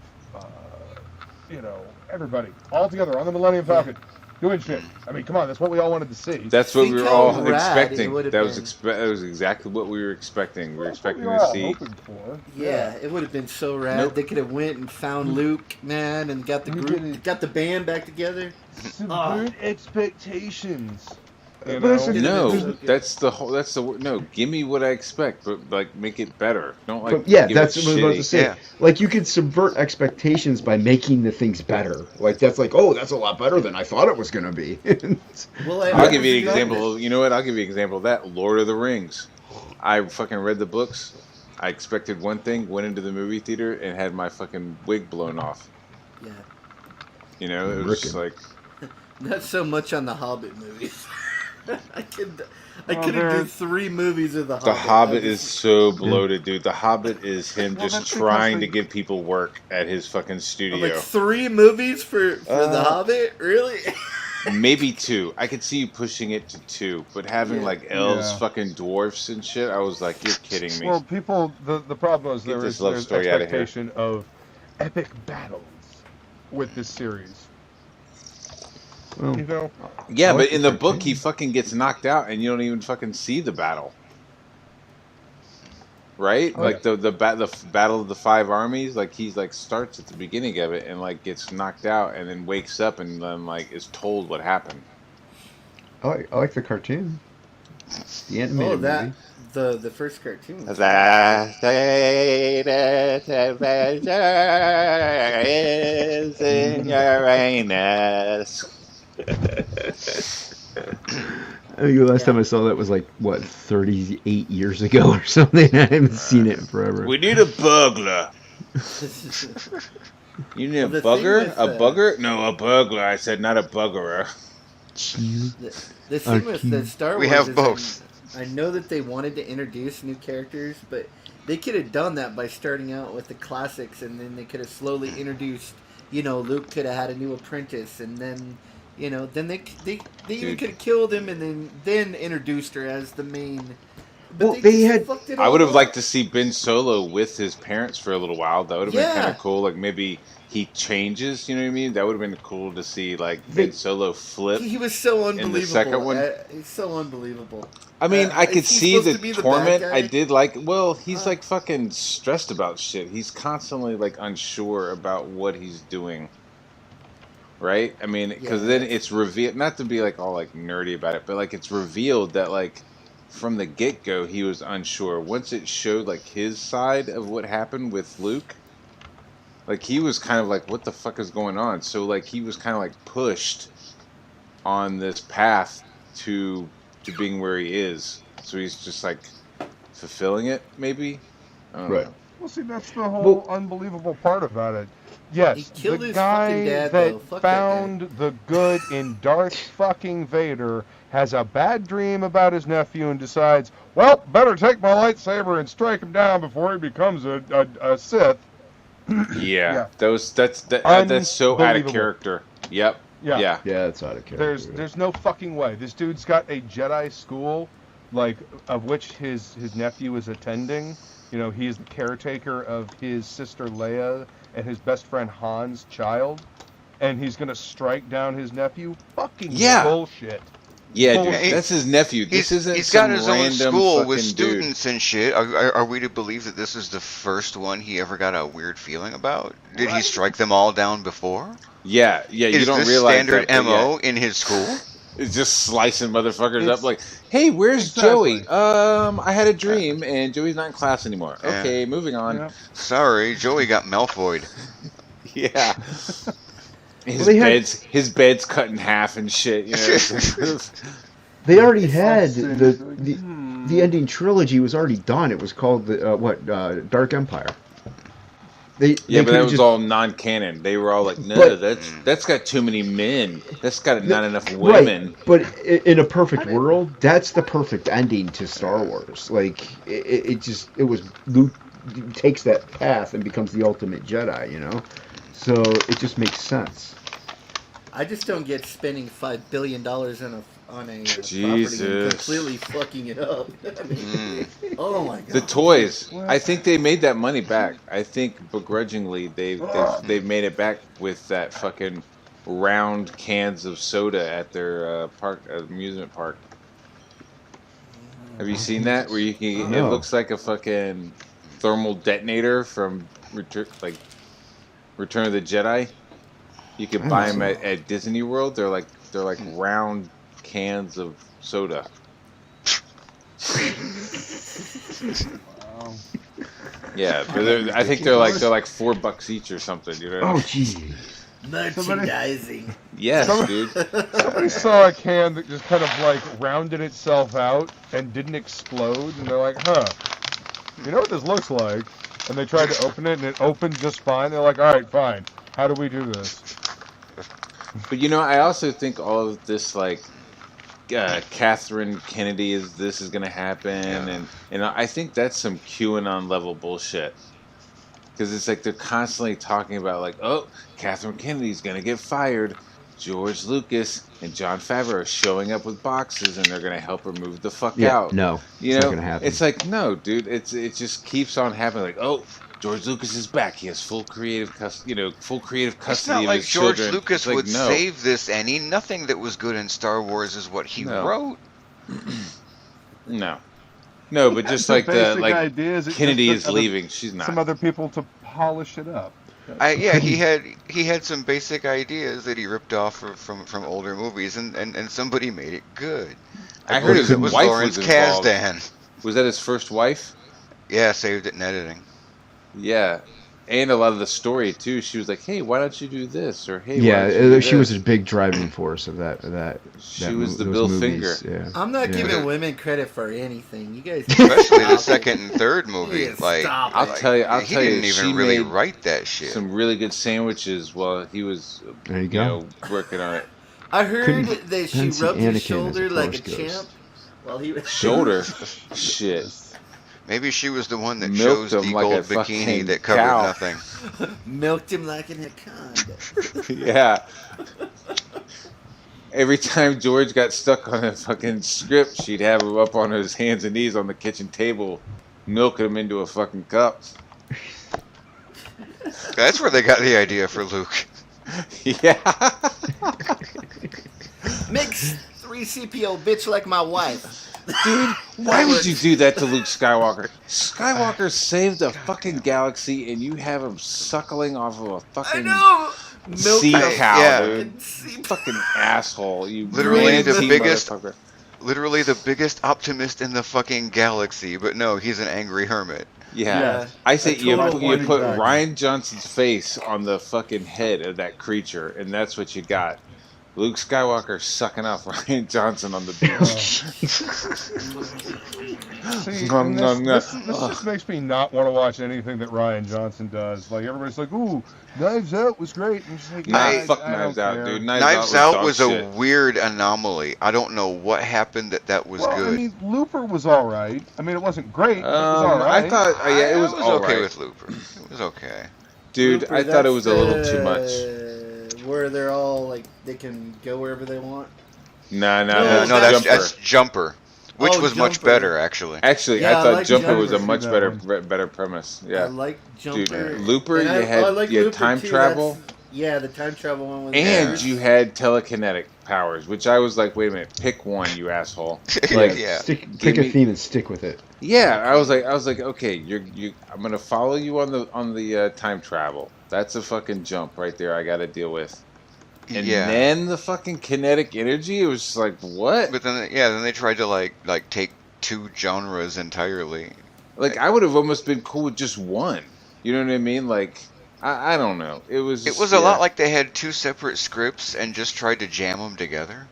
everybody all together on the Millennium Falcon doing shit. I mean, come on, that's what we all wanted to see. That's what Think we were how all rad it expecting. would've That was been. that was exactly what we were expecting. We were That's what expecting we were to all see. hoping for. Yeah, it would have been so rad. Nope. They could have went and found Luke, man, and got the We group, didn't- got the band back together. Subvert expectations. You But that's know? the- No, There's- that's the whole. That's the no. Give me what I expect, but like make it better. Don't like. But yeah, give that's it what I was about to shitty. say. Yeah. Like, you could subvert expectations by making the things better. Like, that's like, oh, that's a lot better than I thought it was going to be. Well, I'll give you an was example. You know what? I'll give you an example of that. Lord of the Rings. I fucking read the books. I expected one thing, went into the movie theater, and had my fucking wig blown off. Yeah, You know, it was just like. not so much on the Hobbit movies. I could Well, have they're- did 3 movies of the Hobbit. The Hobbit I is just- so bloated, dude. The Hobbit is him Well, just that's because trying they- to give people work at his fucking I'm studio. like 3 movies for the Hobbit, really? Maybe 2. I could see you pushing it to 2, but having Yeah. like elves, Yeah. fucking dwarfs and shit, I was like, you're kidding me. Well, people, the problem is Get this there's love story outta here. expectation of epic battles with this series. Well, You know, yeah, I but like in the the book, cartoon. he fucking gets knocked out, and you don't even fucking see the battle. Right? Oh, Like the battle of the 5 armies, like he's like starts at the beginning of it and like gets knocked out and then wakes up and then like is told what happened. I like the cartoon. The animated Oh, that movie. the first cartoon. Is in Uranus. I think the last time I saw that was like, what, 38 years ago or something? I haven't seen it in forever. We need a burglar. You need Well, a the thing bugger? with, A bugger? No, a burglar. I said not a buggerer. The thing with the Star Wars We have is both. I know that they wanted to introduce new characters, but they could have done that by starting out with the classics, and then they could have slowly introduced. Luke could have had a new apprentice, and then, then they even Dude. could have killed him, and then introduced her as the main. But Well, they just had- fucked it I all would have up. liked to see Ben Solo with his parents for a little while. That would have been Yeah. kind of cool. Like maybe he changes. You know what I mean? That would have been cool to see. Like They- Ben Solo flip. He was so in the unbelievable. second one? He's so unbelievable. I mean, I is could he see supposed the to be the torment. bad guy? I did like. Well, he's like fucking stressed about shit. He's constantly like unsure about what he's doing, right? I mean, because then it's revealed, not to be like all like nerdy about it, but like it's revealed that like from the get-go he was unsure. Once it showed like his side of what happened with Luke, like he was kind of like, what the fuck is going on? So like he was kind of like pushed on this path to being where he is. So he's just like fulfilling it, maybe. I don't know. Well, see, that's the whole unbelievable part about it. Yes, He killed the his guy fucking dad, that though. Fuck found that the good in Darth fucking Vader has a bad dream about his nephew and decides, well, better take my lightsaber and strike him down before he becomes a Sith. Yeah. That's so out of character. Yep. Yeah, it's out of character. There's no fucking way. This dude's got a Jedi school, like, of which his nephew is attending. You know, he is the caretaker of his sister Leia and his best friend Han's child, and he's gonna strike down his nephew? Fucking bullshit. Yeah, dude, that's his nephew. He's got his own school with students and shit. Are we to believe that this is the first one he ever got a weird feeling about? Did he strike them all down before? Yeah. You don't this realize standard that, MO in his school? It's just slicing motherfuckers up like, hey, where's Joey? I had a dream and Joey's not in class anymore. Yeah. Okay, moving on. Yeah. Sorry, Joey got Malfoyed. Yeah. His bed's cut in half and shit. You know? They already had the ending trilogy was already done. It was called Dark Empire. But that was all non-canon. They were all like, no, that's got too many men. That's got not enough women. Right. But in a perfect world, that's the perfect ending to Star Wars. Like it was Luke takes that path and becomes the ultimate Jedi. You know, so it just makes sense. I just don't get spending $5 billion on a property and completely fucking it up. I mean, oh my god! The toys. I think they made that money back. I think begrudgingly they've made it back with that fucking round cans of soda at their amusement park. Have you seen that? Where you can? It looks like a fucking thermal detonator from Return of the Jedi. You can buy them at Disney World. They're like round cans of soda. Yeah, but I think they're like $4 each or something. You know? Oh, jeez. Merchandising. Yes, dude. Somebody saw a can that just kind of like rounded itself out and didn't explode, and they're like, huh, you know what this looks like? And they tried to open it, and it opened just fine. They're like, all right, fine. How do we do this? But you know, I also think all of this, like, Catherine Kennedy is going to happen, and I think that's some QAnon level bullshit. Because it's like they're constantly talking about, like, oh, Catherine Kennedy's going to get fired. George Lucas and Jon Favreau are showing up with boxes, and they're going to help her move the fuck out. No, you it's know, not gonna happen. It's like, no, dude, it just keeps on happening. Like, oh, George Lucas is back. He has full creative custody of his children. It's not like George Lucas would save this, Annie. Nothing that was good in Star Wars is what he wrote. No, but just like Kennedy is leaving. She's not. Some other people to polish it up. He had some basic ideas that he ripped off from older movies, and somebody made it good. I heard his wife Lawrence was involved. Kasdan. Was that his first wife? Yeah, saved it in editing. Yeah, and a lot of the story too. She was like, "Hey, why don't you do this?" Or "Hey, she was a big driving force of that. She was the Bill Finger. Yeah. I'm not giving women credit for anything. You guys, especially the second and third movie. I'll tell you, he didn't even really write that shit. Some really good sandwiches while he was, working on it. I heard that she rubbed his shoulder like a champ while he was shoulder. Shit. Maybe she was the one that Milked chose the like gold bikini that covered nothing. Milked him like in a con. Yeah. Every time George got stuck on a fucking script, she'd have him up on his hands and knees on the kitchen table, milking him into a fucking cup. That's where they got the idea for Luke. Yeah. Mix 3CPO, bitch like my wife. Dude, why would you do that to Luke Skywalker? Skywalker saved the fucking galaxy, and you have him suckling off of a fucking sea cow, dude. Fucking asshole, you Literally the manatee biggest, motherfucker. literally the biggest optimist in the fucking galaxy, but no, he's an angry hermit. Yeah. I say you total put bag. Ryan Johnson's face on the fucking head of that creature, and that's what you got. Luke Skywalker sucking off Ryan Johnson on the beach. See, this just makes me not want to watch anything that Ryan Johnson does. Like, everybody's like, ooh, Knives Out was great. And I'm just like, Fuck Knives Out, dude. Knives Out was a weird anomaly. I don't know what happened that was good. I mean, Looper was all right. I mean, it wasn't great, but it was all right. I thought, it was all okay right. with Looper. It was okay. Dude, Looper, I thought it was a little too much. Where they're all like they can go wherever they want. No, that's Jumper, which was much Jumper. better actually. Actually, Yeah, I thought like Jumper was a Jumper. much better premise. I Yeah, like Jumper. dude, Looper, And you had Looper time too. travel, Yeah, the time travel one was. and you had telekinetic powers, which I was like, wait a minute, pick one, you asshole. Like, Yeah. Pick a theme and stick with it. yeah, I was like, okay, I'm gonna follow you on the time travel. That's a fucking jump right there. I got to deal with. And then the fucking kinetic energy, it was just like, what? But then they tried to like take two genres entirely. Like, I would have almost been cool with just one. You know what I mean? Like, I don't know. It was a lot like they had two separate scripts and just tried to jam them together.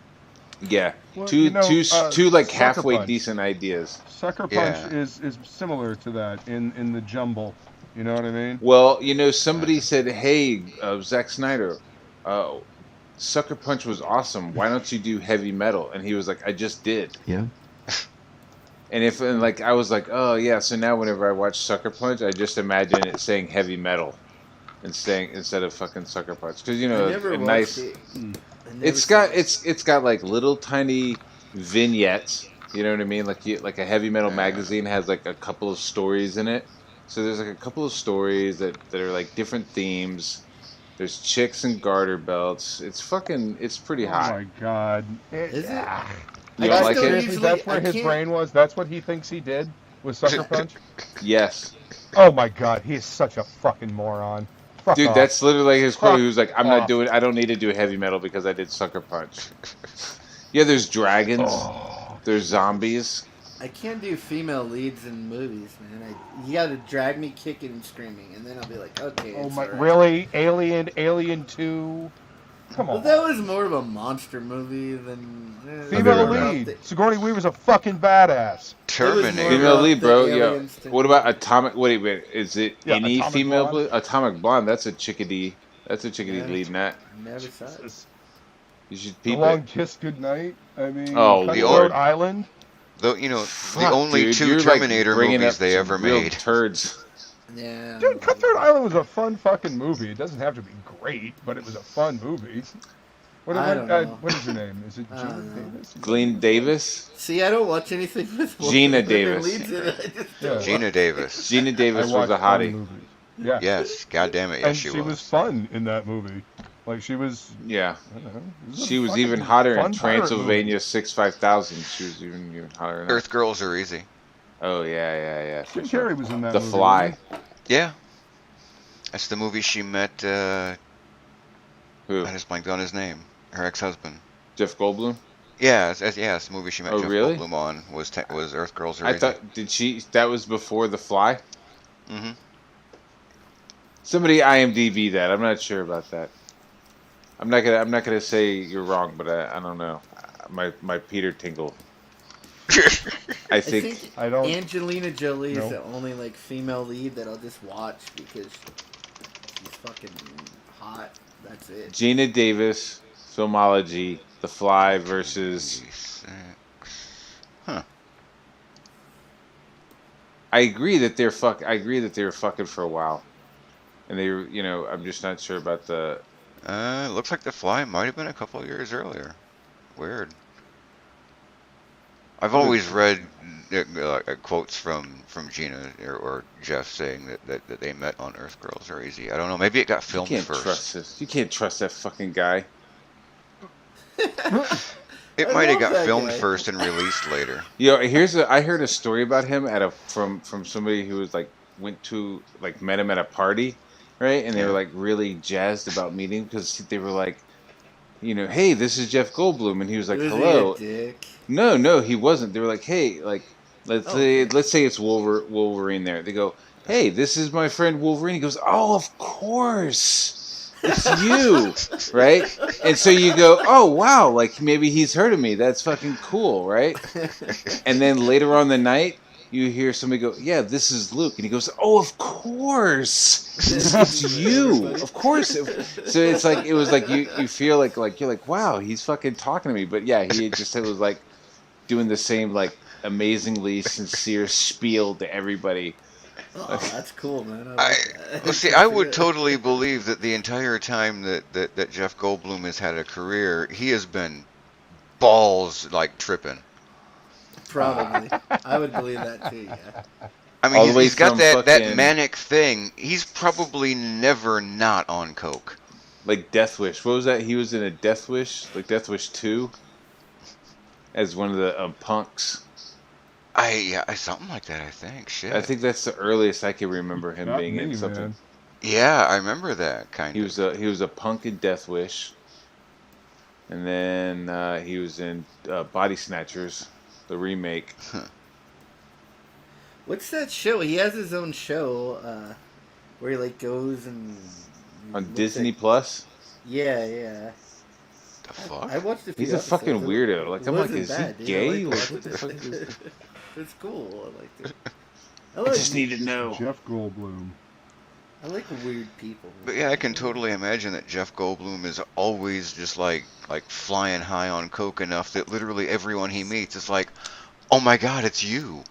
Yeah, Well, two like Sucker halfway Punch. decent ideas. Sucker Punch is similar to that in the jumble. You know what I mean? Well, somebody said, hey, Zack Snyder, Sucker Punch was awesome. Why don't you do heavy metal? And he was like, I just did. Yeah. And I was like, oh yeah. So now whenever I watch Sucker Punch, I just imagine it saying heavy metal, instead of fucking Sucker Punch, because a nice. It's got like little tiny vignettes. You know what I mean? Like a heavy metal magazine has like a couple of stories in it. So there's like a couple of stories that are like different themes. There's chicks and garter belts. It's pretty hot. Oh my god. Is it? You don't like it? Seriously, that's where his brain was? That's what he thinks he did with Sucker Punch? Yes. Oh my god, he is such a fucking moron. Fuck Dude, off. that's literally his quote. He was like, I off. don't need to do heavy metal because I did Sucker Punch. Yeah, there's dragons. There's zombies. I can't do female leads in movies, man. You gotta drag me kicking and screaming, and then I'll be like, okay. Oh it's my, all right. really? Alien 2? Come on. Well, that was more of a monster movie than Female lead. Sigourney Weaver's a fucking badass. Terminator. Female lead, bro. the Yeah. aliens thing. What about Atomic? Wait. Is it any Atomic female? Blonde? Atomic Blonde. That's a chickadee. That's a chickadee Yeah. lead in that. Never saw it. You should The peep Long it. Kiss Goodnight. I mean, Oh, Cutthroat Lord. Island. The Fuck, the only dude, two you're, Terminator bringing movies up they some ever real made. turds. Yeah. Dude, Cutthroat Island was a fun fucking movie. It doesn't have to be great, but it was a fun movie. I don't know. What is your name? Is it I Gina don't know. Davis? Glenn Davis. See, I don't watch anything with Gina women Davis. leads in it. I just Yeah. don't Gina Davis. Gina I Davis was watched a fun hottie. movies. Yeah. Yes, God damn it, yes And she she was fun in that movie. Like, she was... Yeah. I don't know, it was a She was fucking even hotter in fun pirate Transylvania movie. 65000. She was even hotter in that. Earth Girls Are Easy. Oh yeah. Jim Carrey was in that The movie. Fly. wasn't Yeah. That's the movie she met, Who? I just blanked on his name. Her ex-husband. Jeff Goldblum. Yeah, it's the movie she met Oh, Jeff really? Goldblum on was Earth Girls Are I Easy. thought that was before The Fly. Mm-hmm. Somebody IMDb that. I'm not sure about that. I'm not gonna say you're wrong, but I don't know. My Peter tingle. I think I don't... Angelina Jolie No. is the only like female lead that I'll just watch because she's fucking hot. That's it. Gina Davis, Filmology, The Fly versus. Huh. I agree that they were fucking for a while, and they were, I'm just not sure about the. It looks like The Fly might have been a couple of years earlier. Weird. I've always read quotes from Gina or Jeff saying that they met on Earth Girls Are Easy. I don't know. Maybe it got filmed You can't first. trust this. You can't trust that fucking guy. It I might have love got that filmed guy. first and released later. I heard a story about him from somebody who was like met him at a party, right? And they were Yeah. like really jazzed about meeting because they were like, hey, this is Jeff Goldblum, and he was like, Was he a hello. dick? No, he wasn't. They were like, hey, like Okay. let's say it's Wolverine there. They go, hey, this is my friend Wolverine. He goes, oh, of course. It's you, right? And so you go, oh wow, like maybe he's heard of me. That's fucking cool, right? And then later on the night, you hear somebody go, yeah, this is Luke, and he goes, oh, of course, it's you, of course. So it's like it was like you feel like you're like, wow, he's fucking talking to me. But yeah, he just was like doing the same like amazingly sincere spiel to everybody. Oh, that's cool, man. I would totally believe that the entire time that Jeff Goldblum has had a career, he has been balls like tripping. Probably. I would believe that too, yeah. I All the mean, way he's got from that fucking- manic thing. He's probably never not on coke. Like Death Wish. What was that? He was in a Death Wish, like Death Wish 2, as one of the punks. Something like that, I think. Shit. I think that's the earliest I can remember him Not being me, in something. man. Yeah, I remember that kind He of. was a punk in Death Wish, and then he was in Body Snatchers, the remake. What's that show? He has his own show where he like goes and On looks Disney at- Plus. Yeah. The fuck? I watched a few He's a fucking episodes. weirdo. Like It I'm like, wasn't is bad, he dude. gay? I Like, liked what the fuck is it. It's cool. I liked it. I just need to know. Jeff Goldblum. I like weird people. But yeah, I can totally imagine that Jeff Goldblum is always just like flying high on coke enough that literally everyone he meets is like, "Oh my God, it's you."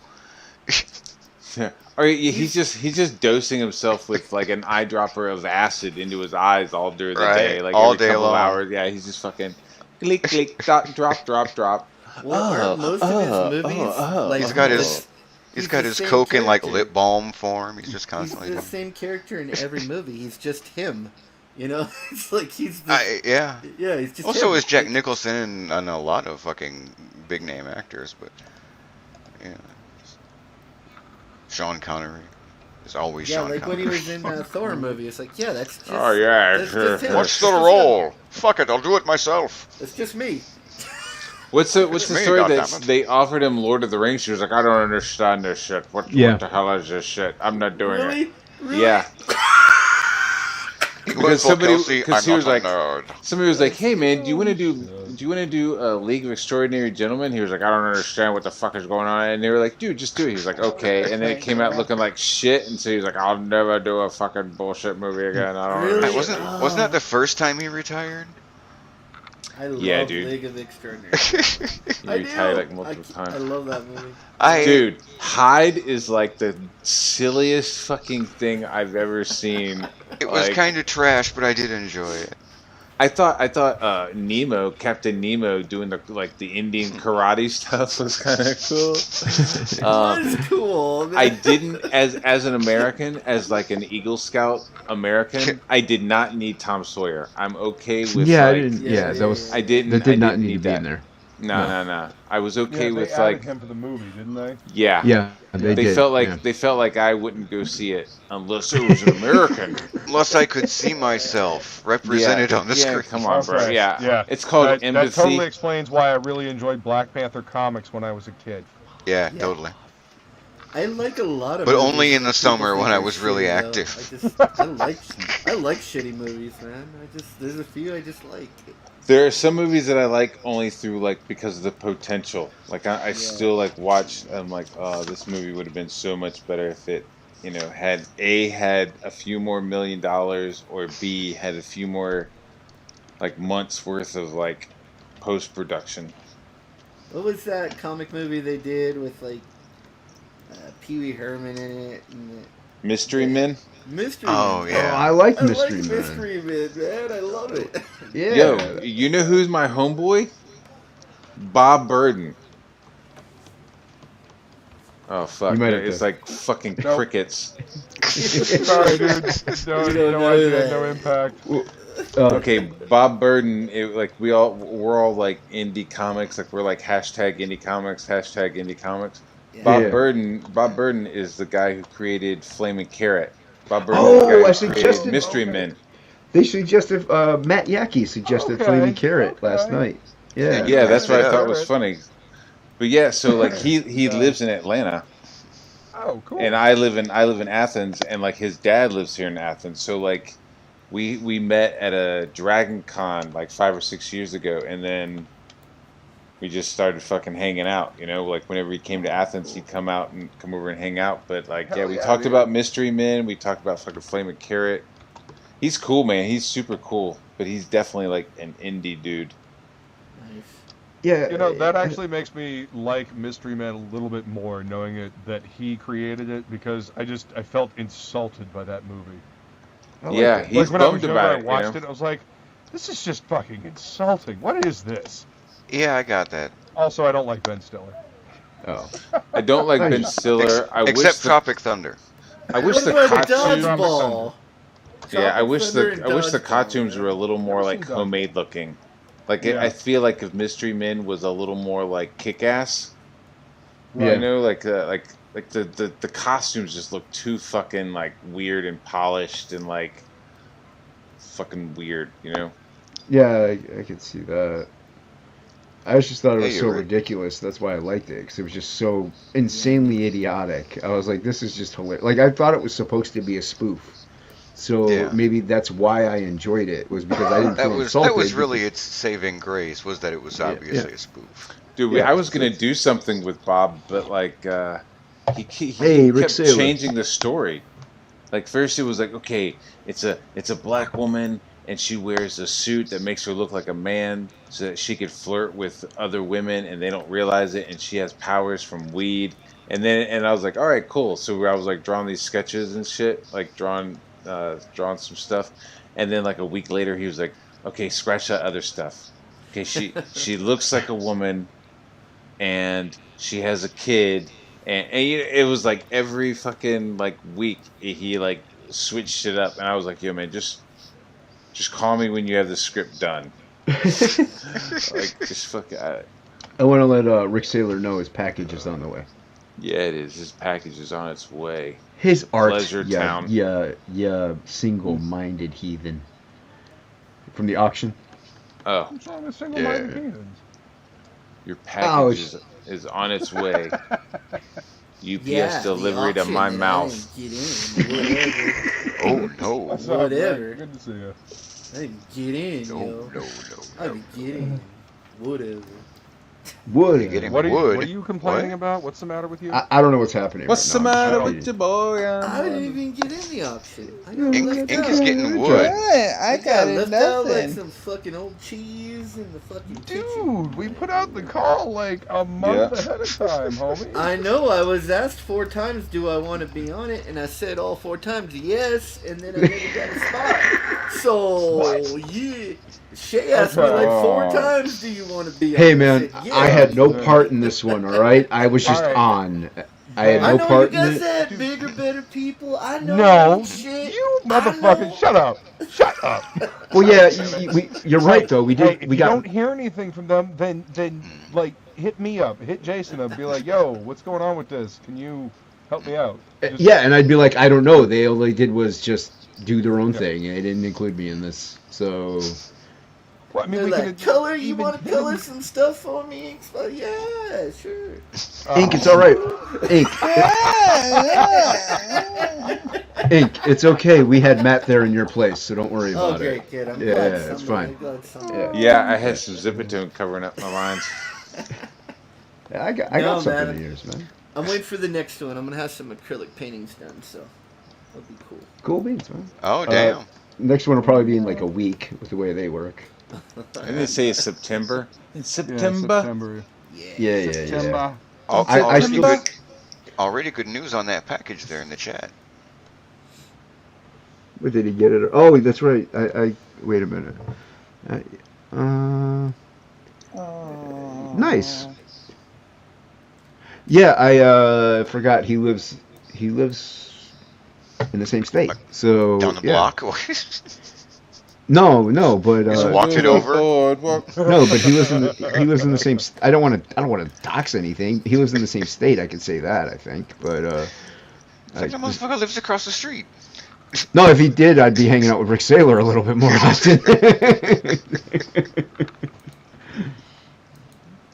Yeah. Or he's just dosing himself with like an eyedropper of acid into his eyes all during the Right, day, like all every day couple long. hours. Yeah, he's just fucking click click drop. Well, aren't most of his movies like He's got the- his He's got the his same coke in like character. lip balm form. He's just He's constantly the doing. same character in every movie. He's just him. You know, it's like he's the Yeah. yeah. He's just Also, him. is Jack Nicholson and a lot of fucking big name actors, but yeah. Sean Connery is always Yeah, Sean like when Connery. he was in Thor movie, it's like, yeah, that's just. Oh, yeah, that's sure. just him. What's the That's just role? him. Fuck it, I'll do it myself. It's just me. What's the me, story that goddammit. they offered him Lord of the Rings? He was like, I don't understand this shit. What the hell is this shit? I'm not doing it. Really? Really? Yeah. Because somebody he was like, somebody was like, hey man, do you want to do League of Extraordinary Gentlemen? He was like, I don't understand what the fuck is going on, and they were like, dude, just do it. He was like, okay, and then it came out looking like shit, and so he was like, I'll never do a fucking bullshit movie again. I don't Really? understand. Wasn't that the first time he retired? I love Yeah, dude. League of Extraordinary. He I retired do. like multiple I times. love that movie. Dude, Hyde is like the silliest fucking thing I've ever seen. It was Like, kind of trash, but I did enjoy it. I thought Nemo, Captain Nemo, doing the Indian karate stuff was kind of cool. That is cool. Man. I didn't, as an American, as like an Eagle Scout American, I did not need Tom Sawyer. I'm okay with Yeah, I like, didn't. Yeah, that was. I didn't. That did I not didn't need to be that. in there. No. I was okay Yeah, with they added like, him for the movie, didn't they? yeah. Yeah, they did. felt like yeah. they felt like I wouldn't go see it unless it was an American. Unless I could see myself represented on the Yeah, screen. come on, bro. Okay, Yeah. It's called that Embassy. totally explains why I really enjoyed Black Panther comics when I was a kid. Yeah, Yeah. totally. I like a lot of But movies only in that the people summer think when I are was really shitty, though. active. I like shitty movies, man. There's a few I just like. There are some movies that I like only through like because of the potential. Like I still like watch. I'm like, oh, this movie would have been so much better if it, had a few more $1 million, or B had a few more like months worth of like post production. What was that comic movie they did with like Pee Wee Herman in it? And Mystery Men. Mystery Oh, Man. yeah. Oh, I like I Mystery like Man. Mystery Man, man. I love it. Yeah. Yo, you know who's my homeboy? Bob Burden. Oh fuck! You might have It's to- like fucking Nope. crickets. Sorry, dude. No You don't know idea, that. no impact. Okay, Bob Burden. We're all like indie comics. Like we're like hashtag indie comics, hashtag indie comics. Yeah. Bob Burden is the guy who created Flaming Carrot. Bob Burden is the guy who created Mystery Men. They suggested Matt Yackey suggested Flaming Carrot last night. Yeah. Yeah, that's what I thought was funny. But yeah, so like he lives in Atlanta. Oh, cool. And I live in Athens, and like his dad lives here in Athens. So like we met at a Dragon Con like 5 or 6 years ago, and then we just started fucking hanging out. You know, like whenever he came to Athens, he'd come over and hang out. But like, we talked about Mystery Men. We talked about fucking Flaming Carrot. He's cool, man. He's super cool, but he's definitely like an indie dude. Nice. Yeah. You know, that actually makes me like Mystery Man a little bit more, knowing that he created it, because I felt insulted by that movie. Yeah, he's when I was bummed younger, about I it. watched it, I was like, this is just fucking insulting. What is this? Yeah, I got that. Also, I don't like Ben Stiller. Oh. I don't like Ben Stiller. Except Tropic Thunder. I wish the costumes. Dodgeball. Yeah, I wish the Dodgeball. costumes were a little more like homemade looking. Like I feel like if Mystery Men was a little more like Kick-Ass, you know, like the costumes just look too fucking like weird and polished and like fucking weird, you know. Yeah, I could see that. I just thought it was so ridiculous. That's why I liked it, because it was just so insanely idiotic. I was like, this is just hilarious. Like, I thought it was supposed to be a spoof. So maybe that's why I enjoyed it, was because I didn't feel insulted. That was really its saving grace, was that it was obviously a spoof. Dude, I was going to do something with Bob, but like he kept changing the story. Like first it was like, okay, it's a black woman, and she wears a suit that makes her look like a man so that she could flirt with other women and they don't realize it, and she has powers from weed. And I was like, all right, cool. So I was like drawing these sketches and shit, like drawing some stuff. And then like a week later he was like, okay, scratch that other stuff. Okay, she looks like a woman and she has a kid, and it was like every fucking like week he like switched it up, and I was like, yo man, just call me when you have the script done. Like, just fucking. I want to let Rick Saylor know his package is on the way. Yeah, it is. His package is on its way. His art, Pleasure Town. Yeah, single-minded heathen. From the auction. Oh. What's wrong with single-minded heathens? Your package is on its way. UPS delivery to my mouth. Oh no! Whatever. Good to see you. I didn't get in, yo. No. I didn't get in. Whatever. What are you complaining about? What's the matter with you? I don't know what's happening. What's the matter with your boy? I didn't even get in the auction. Ink is getting wood. I got left out like some fucking old cheese in the fucking kitchen. Dude, we put out the call like a month ahead of time, homie. I know. I was asked 4 times, do I want to be on it? And I said all 4 times yes, and then I never got a spot. So, yeah. Shay asked me like 4 times, do you want to be on it? Hey, man, Said, I had no part in this one, all right? I was just on. I had no part in it. I know you guys had bigger, better people. I know No, shit. you motherfucker, shut up. Shut up. Well, yeah, you're right, though. We did. Hey, if we you got. don't hear anything from them, then like hit me up, hit Jason up, be like, yo, what's going on with this? Can you help me out? Yeah, and I'd be like, I don't know. They only did was just do their own thing, and they didn't include me in this. So. Well, I mean, we like, color, you want to color some stuff for me? Yeah, sure. Ink, it's all right. Ink. Ink, it's okay. We had Matt there in your place, so don't worry about it. Okay, kid. I'm glad it's fine. Yeah, I had some Zipatone covering up my lines. I got something to use, man. I'm waiting for the next one. I'm going to have some acrylic paintings done, so that'll be cool. Cool beans, man. Oh, damn. Next one will probably be in like a week with the way they work. I didn't say it's September. In September. Yeah. September. Already good news on that package there in the chat. Where did he get it? Oh, that's right. I wait a minute. Nice. Yeah, I forgot he lives in the same state. So down the block. No, but Just walked it over. no, but he lives in the same. I don't want to dox anything. He lives in the same state. I can say that. I think, but It's like the motherfucker lives across the street. no, if he did, I'd be hanging out with Rick Saylor a little bit more often.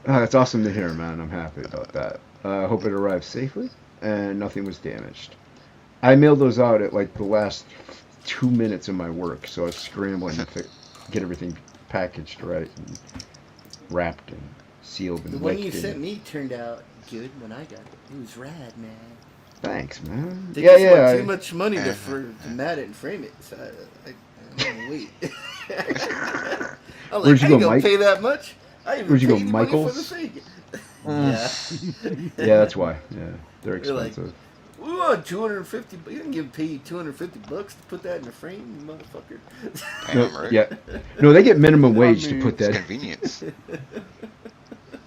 It's awesome to hear, man. I'm happy about that. I hope it arrived safely and nothing was damaged. I mailed those out at like the last 2 minutes of my work, so I was scrambling to get everything packaged right and wrapped and sealed and The one you licked sent and- me turned out good when I got it. It was rad, man. Thanks, man. They just want I- too much money to mat it and frame it, so I'm gonna wait. I'm Where'd you I go, ain't gonna Mike? pay that much. I even Where'd you go, paid the money for the Michael's? thing. Yeah, that's why. Yeah, they're They're like, expensive. We want 250. You didn't pay you $250 to put that in a frame, you motherfucker. Damn, right? Yeah, no, they get minimum wage to put It's that. convenience.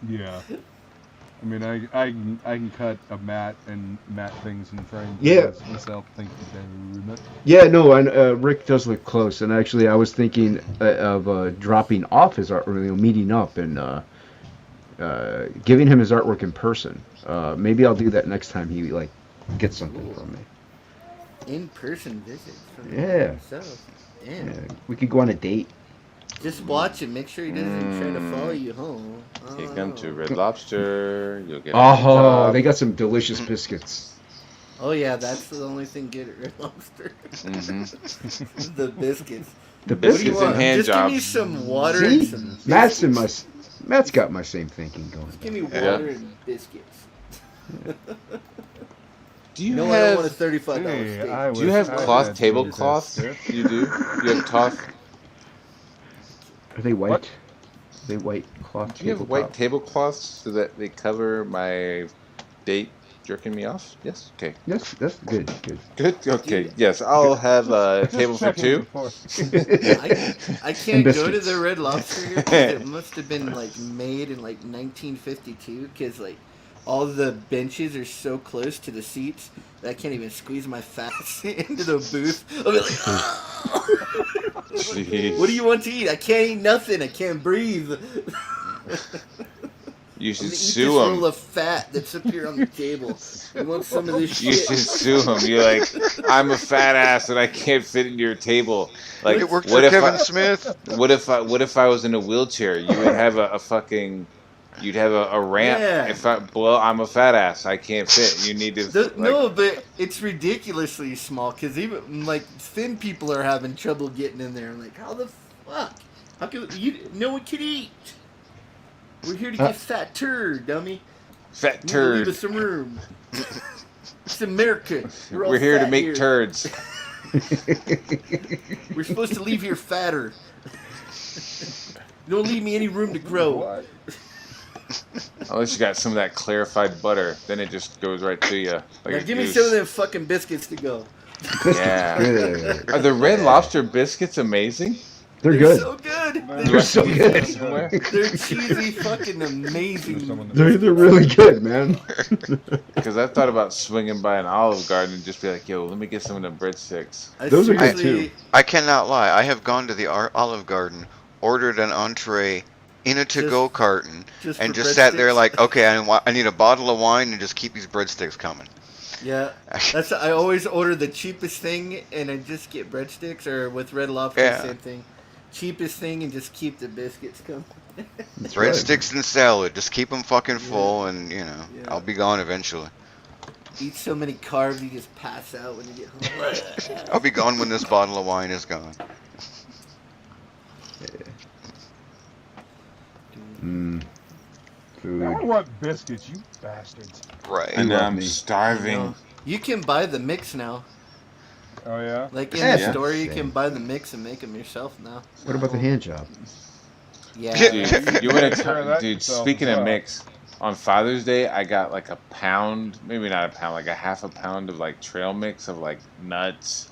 Yeah. I mean, I can cut a mat and mat things in frame. Yeah. Myself, thank you very much. Yeah, no, and Rick does look close, and actually, I was thinking of dropping off his art, or meeting up and giving him his artwork in person. Maybe I'll do that next time he gets something from me. In-person visits. From Yeah. himself. Damn. Yeah, we could go on a date. Just watch him. Make sure he doesn't try to follow you home. Take them to Red Lobster. You'll get. Oh, they got some delicious biscuits. Oh yeah, that's the only thing good at Red Lobster. Mm-hmm. The biscuits. The What do you Biscuits want? and hand Just give me jobs. some water See? and some Matt's got my same thinking going. Just give me water Yeah. and biscuits. Do you No, I don't want a have? $35 Hey, steak. I Do you wish have I cloth had tablecloths? Jesus. You do. You have cloth. Are they white? What? Are they white cloth Do you have white tablecloths so that they cover my date jerking me off? Yes. Okay. Yes, that's good. Good. Okay. Yes, I'll have a table for Checking two. before. I can't go to biscuits. the Red Lobster here 'cause it must have been made in 1952 because all the benches are so close to the seats that I can't even squeeze my fat into the booth. I'll be like, "Oh." Jeez. What do you want to eat? I can't eat nothing. I can't breathe. You I'm should gonna eat this sue roll them. of fat that's up here on the table. You want some of this You shit? should sue them. You're like, I'm a fat ass and I can't fit into your table. Like, It worked what for if Kevin I, Smith. What if I was in a wheelchair? You would have a fucking. You'd have a ramp. Yeah. Well, I'm a fat ass. I can't fit. You need to. No, but it's ridiculously small because even thin people are having trouble getting in there. I'm like, how the fuck? How can no one can eat? We're here to get fat turd, dummy. Fat You gotta leave us turd. some room. It's America. We're here to fat make here. turds. We're supposed to leave here fatter. Don't leave me any room to grow. What? Unless you got some of that clarified butter, then it just goes right to you. Like Now a give me goose. some of them fucking biscuits to go. Yeah. Good. Are the Red Lobster biscuits amazing? They're They're good. so good. They're so good. Somewhere? They're cheesy, fucking amazing. They're really good, man. Because I thought about swinging by an Olive Garden and just be like, yo, let me get some of the breadsticks. Those are good, seriously- too. I cannot lie. I have gone to the Olive Garden, ordered an entree in a to-go carton, just and for just sat there breadsticks? like, okay, I need a bottle of wine and just keep these breadsticks coming. Yeah, I always order the cheapest thing and I just get breadsticks, or with Red Lobster, Yeah. same thing. Cheapest thing and just keep the biscuits coming. That's right. Breadsticks and salad. Just keep them fucking full, and Yeah. I'll be gone eventually. Eat so many carbs you just pass out when you get home. I'll be gone when this bottle of wine is gone. Food. I want biscuits, you bastards. Right. And love I'm me. starving. You can buy the mix now. Oh yeah. Like in Yeah. the store, you Same. can buy the mix and make them yourself now. What about the hand job? Yeah. Dude, you want Take care of to, that dude? yourself Speaking as of well. mix, on Father's Day, I got like a pound, maybe not a pound, like a half a pound of like trail mix of like nuts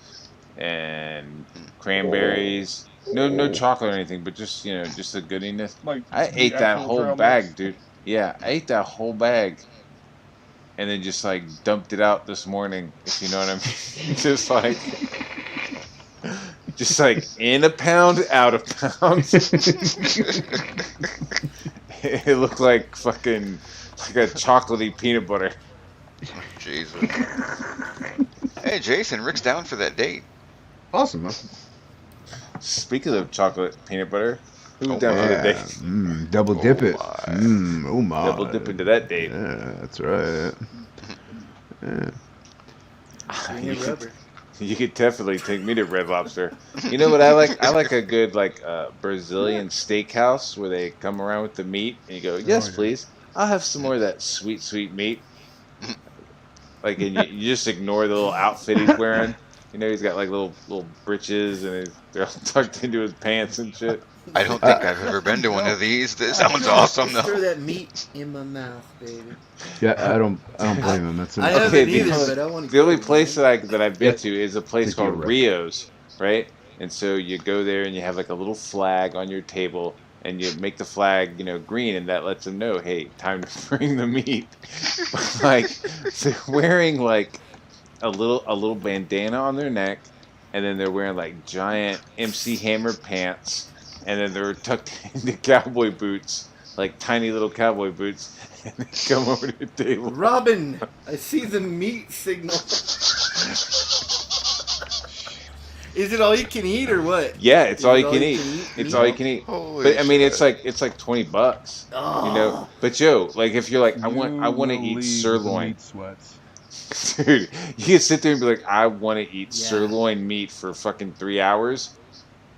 and cranberries. No chocolate or anything, but just just the goodiness. Like I the ate that actual whole trail bag, mix? dude. Yeah, I ate that whole bag, and then just like dumped it out this morning. If you know what I mean. Just like Just like in a pound, out of pound. It looked like fucking like a chocolatey peanut butter. Jesus. Hey, Jason, Rick's down for that date. Awesome. Huh? Speaking of chocolate peanut butter, who's down for the date? Double dip it. My. Oh my. Double dip into that date. Yeah, that's right. Yeah. You could definitely take me to Red Lobster. You know what I like? I like a good Brazilian steakhouse where they come around with the meat and you go, yes, please. I'll have some more of that sweet, sweet meat. Like, and you just ignore the little outfit he's wearing. You know, he's got like little breeches and they're all tucked into his pants and shit. I don't think I've ever been to one of these. This sounds awesome, though. Throw that meat in my mouth, baby. Yeah, I don't blame him. That's I haven't either, but I want to. The only place that I've been to is a place Thank you, called Rick. Rio's, right? And so you go there and you have like a little flag on your table, and you make the flag, green, and that lets them know, hey, time to bring the meat. But, like, they're wearing like a little bandana on their neck, and then they're wearing like giant MC Hammer pants, and then they're tucked into cowboy boots, like tiny little cowboy boots, and they come over to the table. Robin, I see the meat signal. Is it all you can eat or what? Yeah, it's Is all it you can eat. It's all you can eat. Holy But I mean, shit. it's like $20, Oh. But Joe, like if you're like, I want to eat sirloin, dude, you can sit there and be like, I want to eat sirloin meat for fucking 3 hours.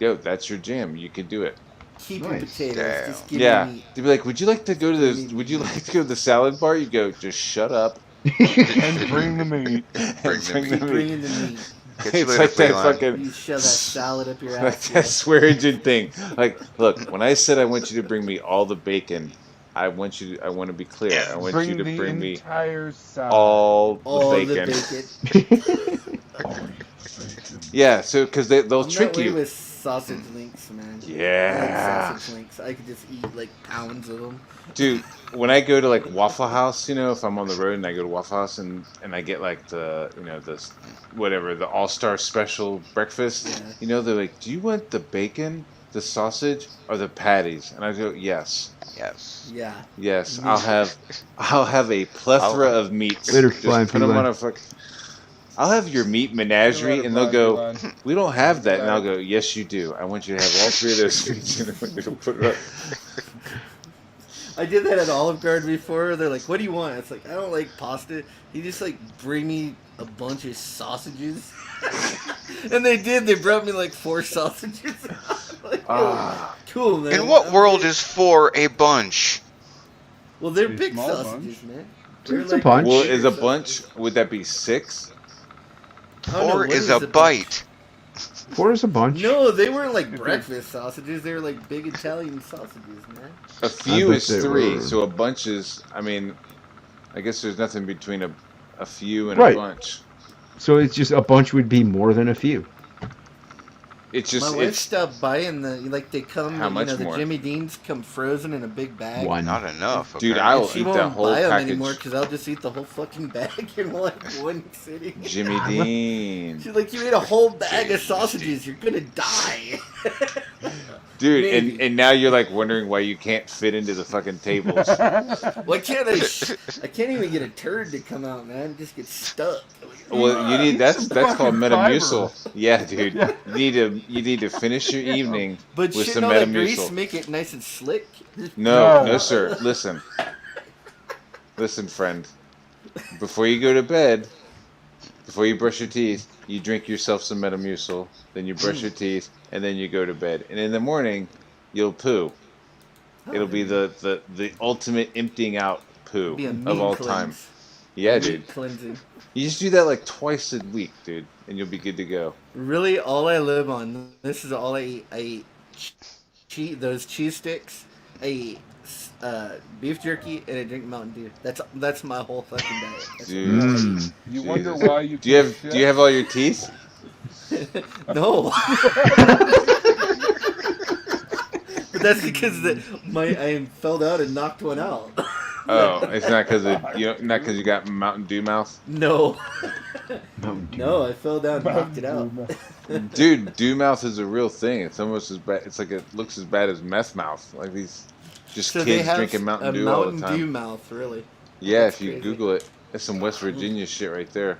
Yo, that's your jam. You can do it. Keep Nice. your potatoes. Damn. Just give Yeah, me meat. they'd be like, would you like to go to the salad bar? You go, just shut up. And bring the meat. Bring the meat. Bring in the meat. Catch you It's later, like that Prelaunch. fucking. You shove that salad up your Like ass. that swear engine thing. Like, look, when I said I want you to bring me all the bacon, I want to be clear. I want you to bring me entire salad. all the All bacon. the bacon. Yeah, so because they'll I'm trick that way you. with sausage links, man. Yeah. I like sausage links. I could just eat like pounds of them. Dude, when I go to like Waffle House, if I'm on the road and I go to Waffle House and I get like the the All-Star Special breakfast, Yeah. they're like, do you want the bacon, the sausage, or the patties? And I go, yes. Yes. Yeah. Yes, Meat. I'll have a plethora of meats. Later, Just flying put them feline. on a I'll have your meat menagerie, and they'll go, we don't have that. And I'll go, yes, you do. I want you to have all three of those meats, and I want you to put it up. I did that at Olive Garden before. They're like, "What do you want?" It's like, I don't like pasta. You just like bring me a bunch of sausages, and they did. They brought me like 4 sausages. Like, cool, man. In what world is 4 a bunch? Well, they're Pretty big small sausages, bunch. man. It's a bunch. Well, bigger is a sausages. bunch, would that be 6? I don't know, 4 what is a bunch? bite. 4 is a bunch. No, they weren't like breakfast sausages. They were like big Italian sausages, man. A few bet is they 3, were. so a bunch is, I guess there's nothing between a few and Right. a bunch. So it's just a bunch would be more than a few. It's just, My wife stopped buying they come. How much the more? Jimmy Dean's come frozen in a big bag. One. Not enough. Dude, apparently. I will She eat won't that whole buy them package. anymore because I'll just eat the whole fucking bag in one sitting. Jimmy Dean. She's like, you ate a whole bag of sausages. You're gonna die. Dude, Maybe. and now you're like wondering why you can't fit into the fucking tables. Why can't I can't even get a turd to come out, man. It just gets stuck. Well, you need that's called fucking Metamucil. fiber. Yeah, dude. You need to finish your evening But with shouldn't some all that grease Metamucil. make it nice and slick? No, No. no, sir. Listen, friend. Before you go to bed, before you brush your teeth, you drink yourself some Metamucil. Then you brush your teeth, and then you go to bed. And in the morning, you'll poo. It'll be the ultimate emptying out poo Be a of mean all cleanse. time. Yeah, Meat dude. Cleansing. You just do that like twice a week, dude, and you'll be good to go. Really, all I live on. This is all I eat. I eat those cheese sticks. I eat beef jerky, and I drink Mountain Dew. That's my whole fucking diet. That's Dude. all I Mm. You wonder Jesus. why you Do you can't have Do you have all your teeth? eat. No. But that's because I fell out and knocked one out. Oh, it's not because you got Mountain Dew mouth. No. Mountain No, I fell down and knocked it out. Dude, dew mouth is a real thing. It's almost as bad. It's like it looks as bad as meth mouth. Like these just So kids they have drinking Mountain a Dew all the Mountain time. Dew mouth, really. Yeah, That's if you crazy. Google it, that's some West Virginia shit right there.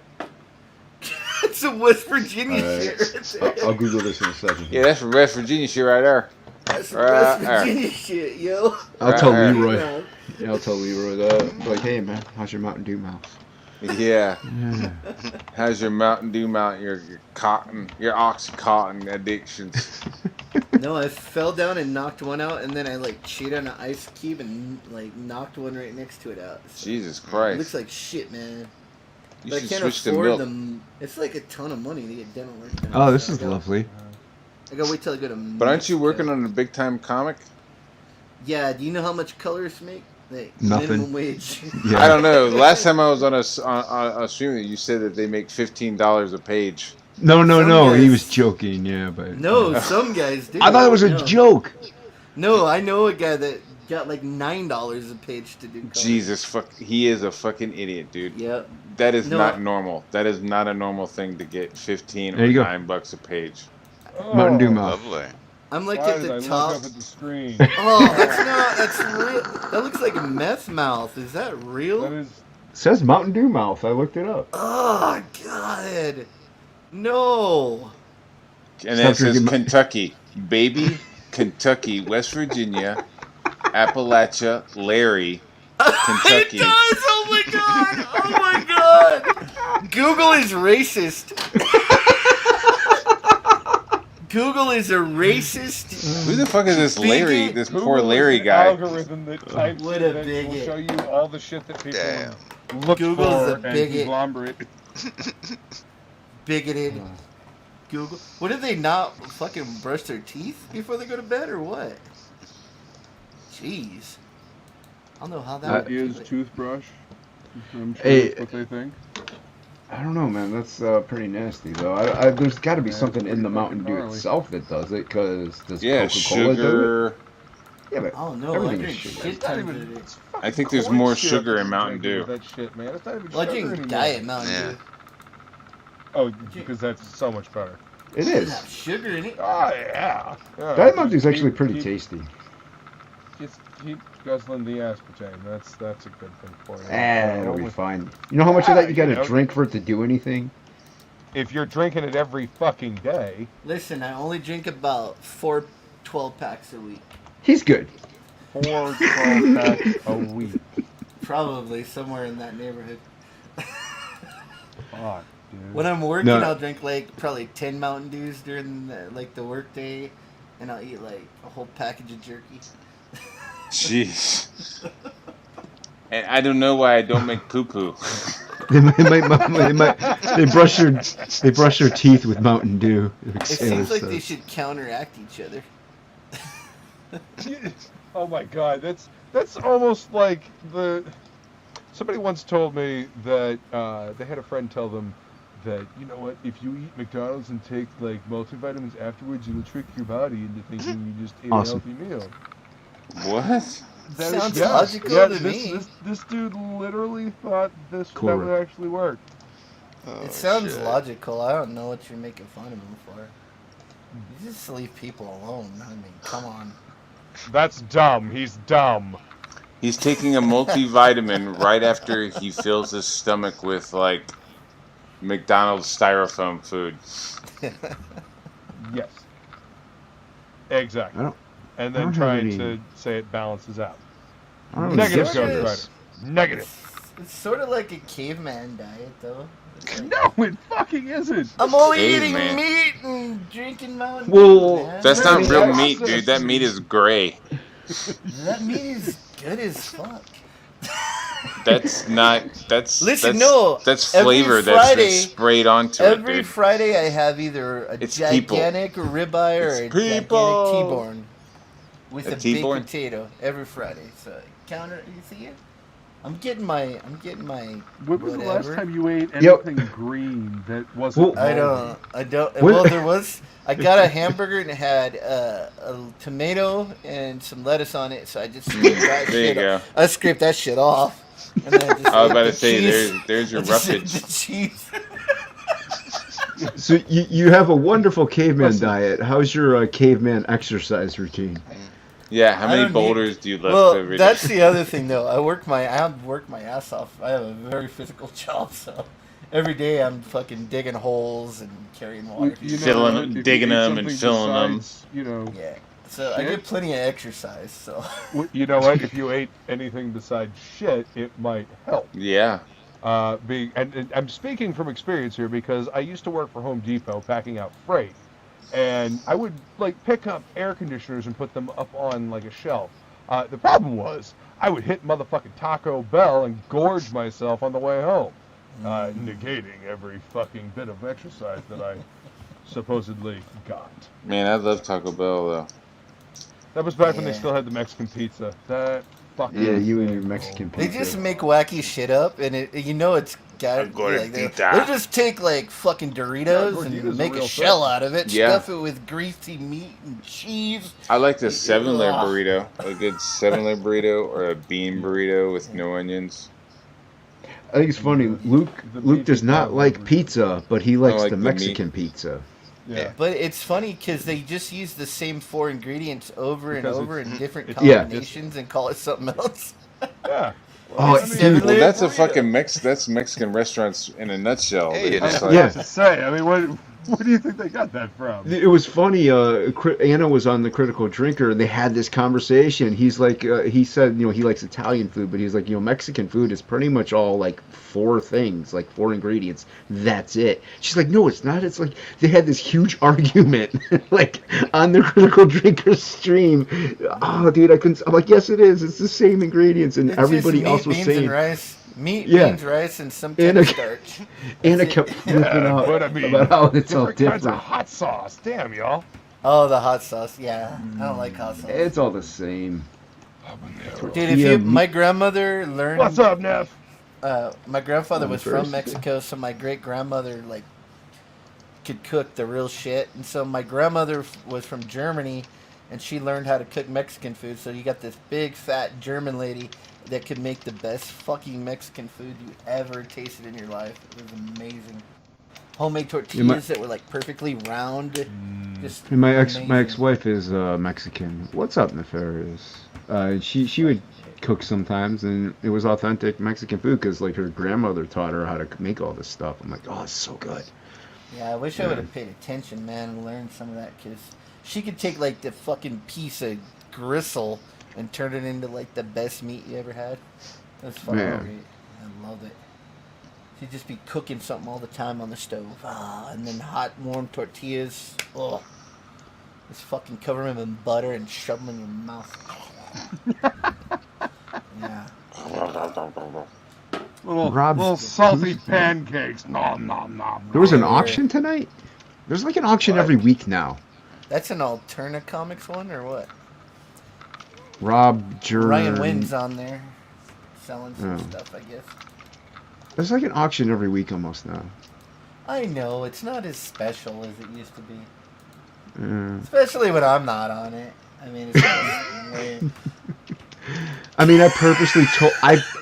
It's some West Virginia Alright. shit right there. I'll Google this in a second. Yeah, that's from West Virginia shit right there. That's some Right West there. Virginia shit, yo. I'll tell Right. Leroy. Yeah, I'll tell Leroy that. Like, hey man, how's your Mountain Dew mouth? Yeah. Yeah. How's your Mountain Dew mouth? Your cotton, your Oxycontin addictions. No, I fell down and knocked one out, and then I like chewed on an ice cube and like knocked one right next to it out. So Jesus it Christ. looks like shit, man. You But I should can't switch to afford milk. them. It's like a ton of money to get dental work done. Oh, this So is I gotta- lovely. I gotta wait till I go to. But aren't you Mexico. working on a big time comic? Yeah. Do you know how much colors make? Like, Nothing. Minimum wage. Yeah. I don't know. Last time I was on a stream, you said that they make $15 a page. No, Some he guys- was joking. Yeah, but No, some guys do. I thought it was a No. joke. No, I know a guy that got like $9 a page to do. Colors. Jesus, fuck, he is a fucking idiot, dude. Yep. That is No. not normal. That is not a normal thing to get 15 There or you go. $9 a page. Mountain Dew mouth. Lovely. I'm like Why at did I the look top. up at the screen? Oh, that's not. That's real. That looks like a meth mouth. Is that That real? is. It says Mountain Dew mouth. I looked it up. Oh God. No. And then it Stop says drinking Kentucky. Baby, Kentucky, West Virginia, Appalachia, Larry, Kentucky. It does. Oh my God. Oh my God. Google is racist. Google is a racist. Who the fuck is this Larry, Bigot. this Google poor is Larry an guy? algorithm that types What in a that will bigot. show you all the shit that people Damn. look Google's for a and bigot. conglomerate. Bigoted. Google. What did they not fucking brush their teeth before they go to bed or what? Jeez. I don't know how that would Is do it. toothbrush. I'm sure Hey. that's what they think. I don't know, man. That's pretty nasty, though. There's got to be Yeah, something it's in the pretty Mountain Dew gnarly. itself that does it, because does Yeah, Coca-Cola do it? sugar. Yeah, but I don't know. I everything drink is sugar. shit It's not tons even. of it. It's I think there's corn more syrup sugar in that Mountain you're drinking Dew. with That shit, man. It's not even Well, I sugar drink anymore. Diet Mountain Yeah. Dew. Oh, because that's so much better. It Doesn't is. have sugar in it. Oh yeah. Diet Mountain Dew is actually pretty tasty. Keep guzzling the aspartame. That's a good thing for you. It'll be fine. You know how much of that you got you to know- drink for it to do anything? If you're drinking it every fucking day, Listen, I only drink about 4 12-packs a week. He's good. 4 12 packs a week. Probably somewhere in that neighborhood. Fuck, dude. When I'm working, No. I'll drink like probably 10 Mountain Dews during the work day, and I'll eat like a whole package of jerky. Jeez. And I don't know why I don't make poo poo. They brush their teeth with Mountain Dew. It Sailor seems like says. they should counteract each other. Oh my god, that's almost like the. Somebody once told me that they had a friend tell them that, you know what, if you eat McDonald's and take like multivitamins afterwards, it'll trick your body into thinking you just ate Awesome. a healthy meal. What? Sounds logical to me. This dude literally thought that Correct. would actually work. Oh, It sounds shit. logical. I don't know what you're making fun of him for. You just leave people alone. I mean, come on. That's dumb. He's dumb. He's taking a multivitamin right after he fills his stomach with like McDonald's styrofoam food. Yes. Exactly. I don't- And I then don't have trying any- to say it balances out. I don't Negative, get Ghost Ghost this. Rider. Negative. It's sort of like a caveman diet, though. No, it fucking isn't. I'm only Caveman. eating meat and drinking Mountain Well, Dew, man. That's not Yeah, real that's meat, just- dude. That meat is gray. That meat is good as fuck. That's not. That's Listen, that's, no, That's every flavor that's Friday- been sprayed onto Every it, dude. Friday, I have either a It's people. gigantic ribeye or It's a gigantic people. T-bone with A a T-bone? baked potato every Friday. So counter, you see it? I'm getting my. When was the last whatever. time you ate Yo. anything green that wasn't? Well, I moldy? don't. What- Well, there was. I got a hamburger and it had a tomato and some lettuce on it, so I just scraped that There you shit go. off. I scraped that shit off. And then I just I was ate about the to say, cheese. there's your I just ate roughage. the cheese. So you have a wonderful caveman diet. How's your caveman exercise routine? Yeah, how many boulders do you lift every day? That's the other thing, though. I work my ass off. I have a very physical job, so every day I'm fucking digging holes and carrying water. Digging them and filling them. Yeah. So I get plenty of exercise. So. You know what? If you ate anything besides shit, it might help. Yeah. And I'm speaking from experience here because I used to work for Home Depot packing out freight. And I would pick up air conditioners and put them up on a shelf. The problem was I would hit motherfucking Taco Bell and gorge myself on the way home, negating every fucking bit of exercise that I supposedly got. Man, I love Taco Bell though. That was back when they still had the Mexican pizza. That fucking you and your Mexican pizza. They just make wacky shit up, and it's got they just take fucking Doritos and make a shell out of it, stuff it with greasy meat and cheese. I like the 7-layer burrito, a good 7-layer burrito or a bean burrito with no onions. I think it's funny. Luke does not like pizza, but he likes the Mexican pizza. Yeah. But it's funny because they just use the same 4 ingredients over and over in different combinations and call it something else. Yeah. Dude, that's a fucking that's Mexican restaurants in a nutshell. Hey, I was about to say, I mean, what do you think they got that from? It was funny. Anna was on the Critical Drinker, and they had this conversation. He's like, he said, he likes Italian food, but he's like, Mexican food is pretty much all 4 things, 4 ingredients. That's it. She's like, no, it's not. It's like they had this huge argument, on the Critical Drinker stream. Oh, dude, I couldn't. I'm like, yes, it is. It's the same ingredients, and everybody else was saying rice. Meat, beans, rice, and some kind of starch. Anna kept flipping out about how it's all different. Kinds of hot sauce. Damn, y'all. Oh, the hot sauce. Yeah. I don't like hot sauce. It's all the same. Dude, my grandmother learned... What's up, Neff? My grandfather was from Mexico, so my great-grandmother, could cook the real shit. And so my grandmother was from Germany, and she learned how to cook Mexican food. So you got this big, fat German lady that could make the best fucking Mexican food you ever tasted in your life. It was amazing. Homemade tortillas that were perfectly round. Just my ex-wife is Mexican. What's up, Nefarious? She would cook sometimes, and it was authentic Mexican food because her grandmother taught her how to make all this stuff. I'm like, oh, it's so good. Yeah, I wish I would have paid attention, man, and learned some of that, because she could take the fucking piece of gristle and turn it into the best meat you ever had. That's fucking great. I love it. She'd just be cooking something all the time on the stove. And then hot, warm tortillas. Oh. Just fucking cover them in butter and shove them in your mouth. Yeah. Little salty pancakes. Nom, nom, nom. There was an auction tonight? There's an auction every week now. That's an Alterna Comics one, or what? Ryan Wynn's on there selling some stuff, I guess. There's an auction every week almost now. I know, it's not as special as it used to be. Especially when I'm not on it. I mean, it's weird. I mean, I purposely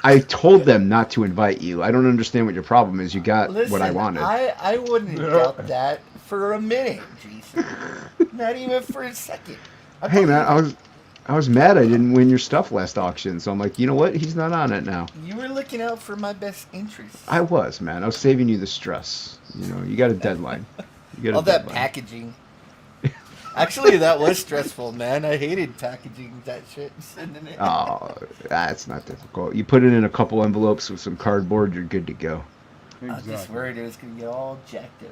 I told them not to invite you. I don't understand what your problem is. You got what I wanted. I wouldn't doubt that for a minute, Jason. Not even for a second. Hey, man, I was mad I didn't win your stuff last auction, so I'm like, you know what? He's not on it now. You were looking out for my best interests. I was, man. I was saving you the stress. You got a deadline. All that packaging. Actually, that was stressful, man. I hated packaging that shit and sending it. Oh, that's not difficult. You put it in a couple envelopes with some cardboard, you're good to go. Exactly. I was just worried it was going to get all jacked up.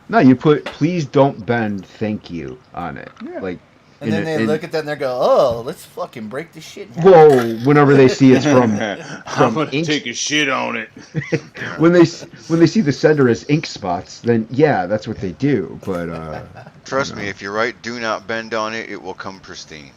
No, you put, please don't bend, thank you, on it. Yeah. And then they look at that and they go, "Oh, let's fucking break this shit." Whoa! Whenever they see it's from I'm gonna take a shit on it. when they see the sender as ink spots, then yeah, that's what they do. But trust me, if you write "do not bend" on it, it will come pristine.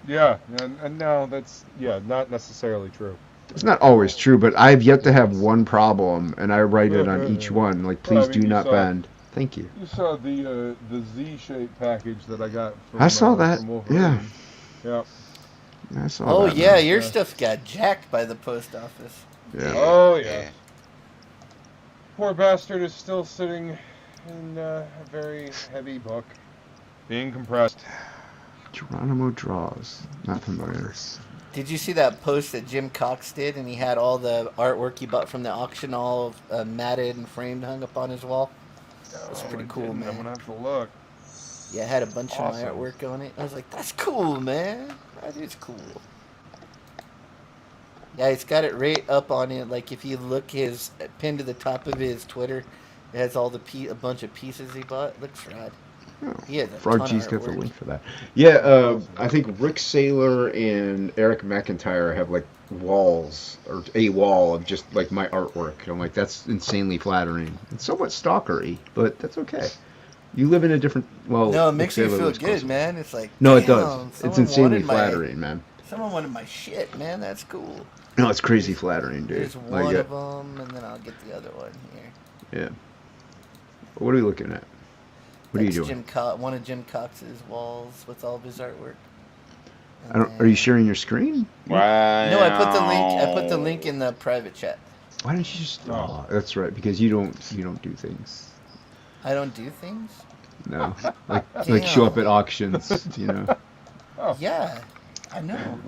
Yeah, and no, that's not necessarily true. It's not always true, but I've yet to have one problem, and I write it on each one. Please do not bend. Thank you. You saw the Z-shaped package that I got from I saw that. Yeah. Yeah. I saw that. Oh, yeah, man. your stuff got jacked by the post office. Yeah. Oh, yeah. poor bastard is still sitting in a very heavy book, being compressed. Geronimo Draws. Not familiar. Did you see that post that Jim Cox did, and he had all the artwork he bought from the auction all matted and framed, hung up on his wall? That's pretty cool, man. I'm gonna have to look. Yeah, it had a bunch of my Awesome. artwork on it. I was like, that's cool, man. That is cool. Yeah, it's got it right up on it. Like, if you look his pinned to the top of his Twitter, it has all a bunch of pieces he bought. It looks rad. Oh, Yeah, Frog G's got the link for that. Yeah, I think Rick Saylor and Eric McIntyre have like walls, or a wall of just like my artwork. And I'm like, that's insanely flattering. It's somewhat stalkery, but that's okay. You live in a different. Well, No, it makes Rick you Saylor feel lives good, closer. man. It's like, No, it damn, does. It's someone insanely wanted flattering, man. Someone wanted my shit, man. That's cool. No, it's crazy flattering, dude. There's one Like, of them, and then I'll get the other one here. yeah. What are we looking at? What are you doing? One of Jim Cox's walls with all of his artwork. Are you sharing your screen? Wow. No, I put the link in the private chat. Why don't you just? Oh, that's right, because you don't do things. I don't do things. No, like show up at auctions, you know. Yeah, I know.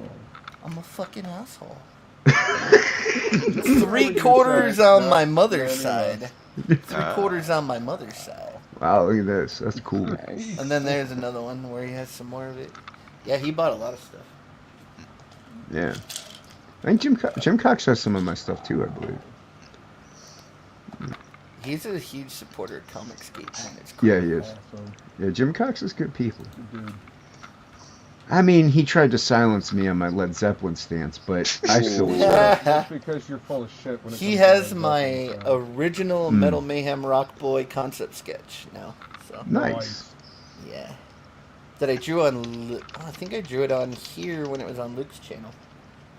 I'm a fucking asshole. 3/4 on my mother's side. 3/4 on my mother's side. Wow, look at this. That's cool. And then there's another one where he has some more of it. Yeah, he bought a lot of stuff. Yeah. I think Jim Cox has some of my stuff too, I believe. He's a huge supporter of Comicsgate, man. It's cool. Yeah, he is. Yeah, Jim Cox is good people. I mean, he tried to silence me on my Led Zeppelin stance, but I still was right. That's because you're full of shit. When it He comes to has Led my Zeppelin, original Metal Mayhem Rock Boy concept sketch now. So Nice. yeah, that I drew on. I think I drew it on here when it was on Luke's channel.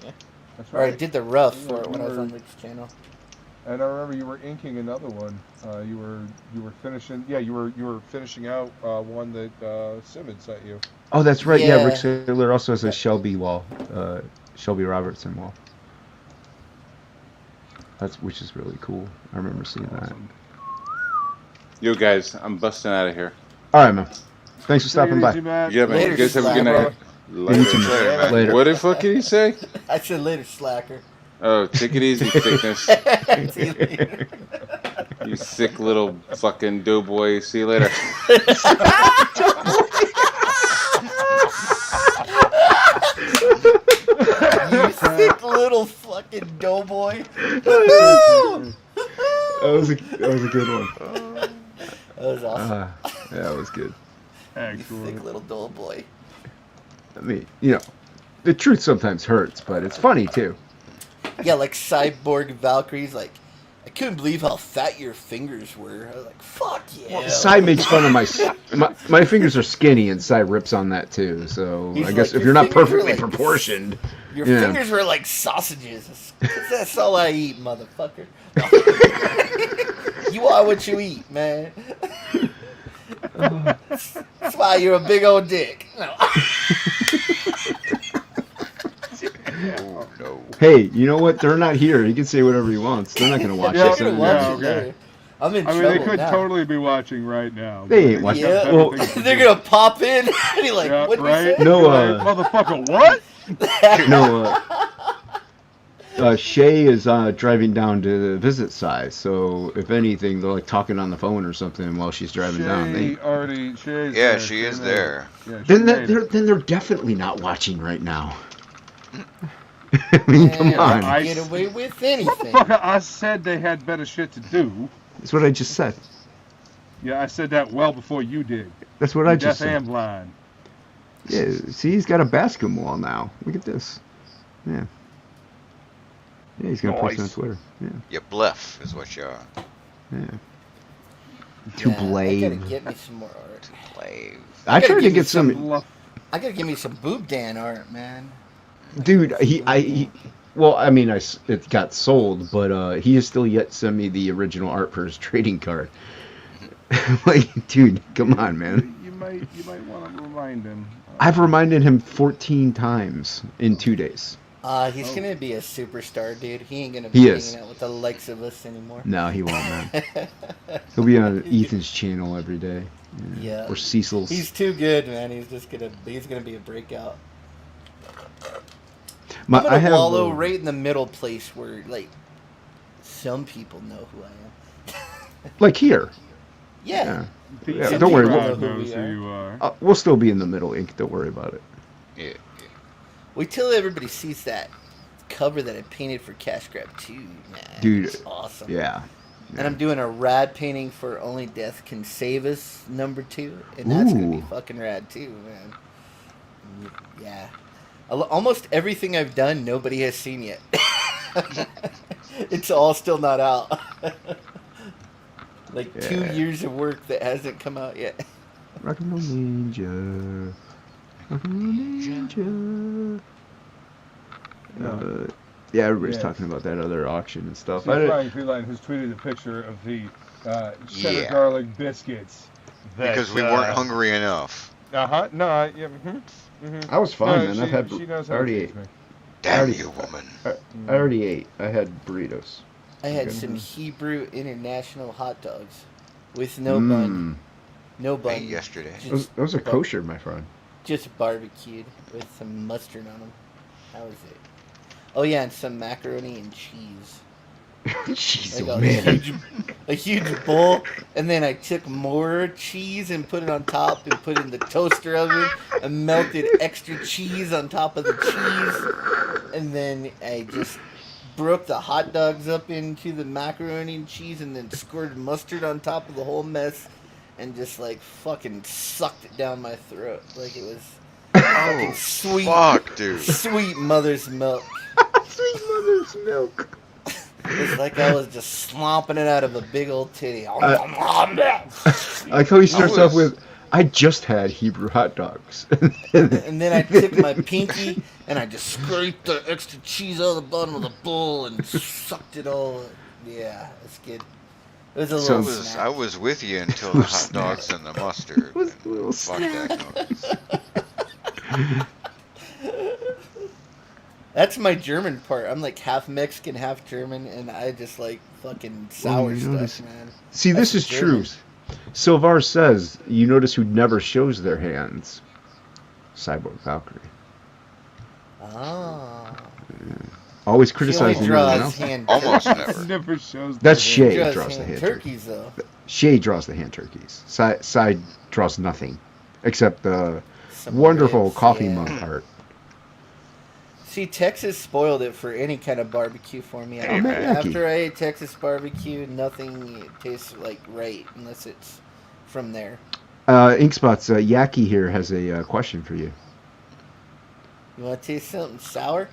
Yeah, That's or I right. did the rough for it when I was on Luke's channel. And I remember you were inking another one. You were finishing. Yeah, you were finishing out one that Sim had sent you. Oh, that's right. Yeah, Yeah. Rick Saylor also has a Shelby wall, Shelby Robertson wall. Which is really cool. I remember seeing that. Yo, guys, I'm busting out of here. All right, man. Thanks for stopping by. Yeah, man. Later, You guys have a good slacker. night. You too, man. Later. What the fuck did he say? I said later, slacker. Oh, take it easy, thickness. See you later. You sick little fucking doughboy. See you later. You sick little fucking doughboy. That was a good one. That was awesome. Yeah, that was good. You sick little doughboy. I mean, you know, the truth sometimes hurts, but it's funny too. Yeah, like Cyborg Valkyrie's like, I couldn't believe how fat your fingers were. I was like, fuck yeah. Sai makes fun of my fingers are skinny, and Sai rips on that too. So He's I guess like, if "Your you're not fingers are perfectly like proportioned, Your yeah. fingers were like sausages. That's all I eat, motherfucker. You are what you eat, man. That's why you're a big old dick. No. Oh, no. Hey, you know what? They're not here. He can say whatever he wants. They're not going to watch Yeah, this. They're yeah, gonna watch it okay. later. I'm in I mean, trouble they could now. totally be watching right now. They ain't watching. Yeah, Well, they're gonna pop in and be like, Yeah, "What right? you No, Motherfucker, what? no. Shay is driving down to visit Sai. So if anything, they're like talking on the phone or something while she's driving down. Shay's Yeah, there. she is made there. it. Yeah, she made it. Then they're definitely not watching right now. I mean, come on. I- Get away with anything." Motherfucker, I said they had better shit to do. That's what I just said. Yeah, I said that well before you did. That's what I just Deaf said. and blind. Yeah, see, he's got a basketball now. Look at this. Yeah. Yeah, he's gonna post it on Nice. Twitter. Yeah. You bluff is what you are. Yeah. Yeah, To I gotta blame. get me some more art. Play. I gotta tried to give you get some. Bluff. I gotta give me some boob Dan art, man. Dude, well, I mean, it got sold, but he has still yet to send me the original art for his trading card. Like, dude, come on, man. You might want to remind him. I've reminded him 14 times in 2 days. He's gonna be a superstar, dude. He ain't gonna be hanging out with the likes of us anymore. No, he won't, man. He'll be on Ethan's channel every day. Yeah. Or Cecil's. He's too good, man. He's gonna be a breakout. I'm gonna wallow right in the middle place where like some people know who I am. Like here. Yeah. Don't worry. We'll we'll still be in the middle, Ink. Don't worry about it. Yeah. Wait till everybody sees that cover that I painted for Cash Grab 2, man. Dude. It's awesome. Yeah. And I'm doing a rad painting for Only Death Can Save Us #2, and that's gonna be fucking rad too, man. Yeah. Almost everything I've done, nobody has seen yet. It's all still not out. Like 2 years of work that hasn't come out yet. Rock and roll ninja. Rock and roll ninja. Yeah, everybody's talking about that other auction and stuff. Brian Feline has tweeted a picture of the cheddar garlic biscuits. Because we weren't hungry enough. No, I was fine, man. She knows how already to ate. me. Damn you, woman. I already ate. I had burritos. I had some Hebrew International hot dogs with no bun. No bun. Ate yesterday. Those are kosher, my friend. Just barbecued with some mustard on them. That was it. Oh yeah, and some macaroni and cheese. Jeez, like a huge bowl, and then I took more cheese and put it on top and put it in the toaster oven and melted extra cheese on top of the cheese, and then I just broke the hot dogs up into the macaroni and cheese and then squirted mustard on top of the whole mess and just like fucking sucked it down my throat like it was fucking sweet. Fuck, dude. Sweet mother's milk. Sweet mother's milk. It's like I was just slomping it out of a big old titty. I like how he starts off with, I just had Hebrew hot dogs. And then I took my pinky and I just scraped the extra cheese out of the bottom of the bowl and sucked it all. Yeah, it's good. It was a little snack. I was with you until the hot dogs and the mustard. Fuck that noise. That's my German part. I'm like half Mexican, half German, and I just like fucking sour stuff, man. See, this is true. Silvar says, you notice who never shows their hands? Cyborg Valkyrie. Ah. Always criticizing everyone else. Almost never. Never shows. That's Shay draws the hand turkeys, though. Shay draws the hand turkeys. Side draws nothing, except the wonderful ribs, coffee monk art. See, Texas spoiled it for any kind of barbecue for me. After I ate Texas barbecue, nothing tastes like right unless it's from there. Inkspots, Yaki here has a question for you. You want to taste something sour?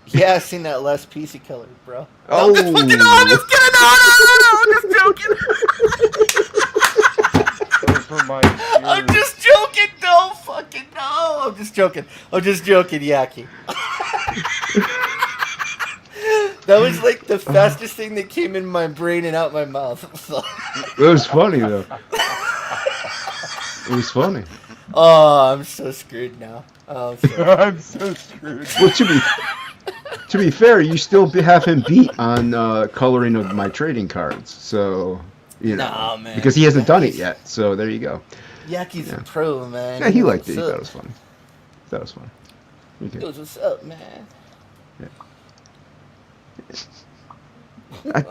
Yeah, I seen that last PC color, bro. Oh, I'm just fucking I'm just joking. No, fucking no. I'm just joking. Yaki. That was like the fastest thing that came in my brain and out my mouth. It was funny though. It was funny. Oh, I'm so screwed now. Oh, I'm so screwed. Well, to be fair, you still have him beat on coloring of my trading cards. So, you know, nah, man. because he hasn't done it yet. So there you go. Yaki's a pro, man. Yeah, he liked it. He thought it was funny. Okay. What's up, man? Yeah. I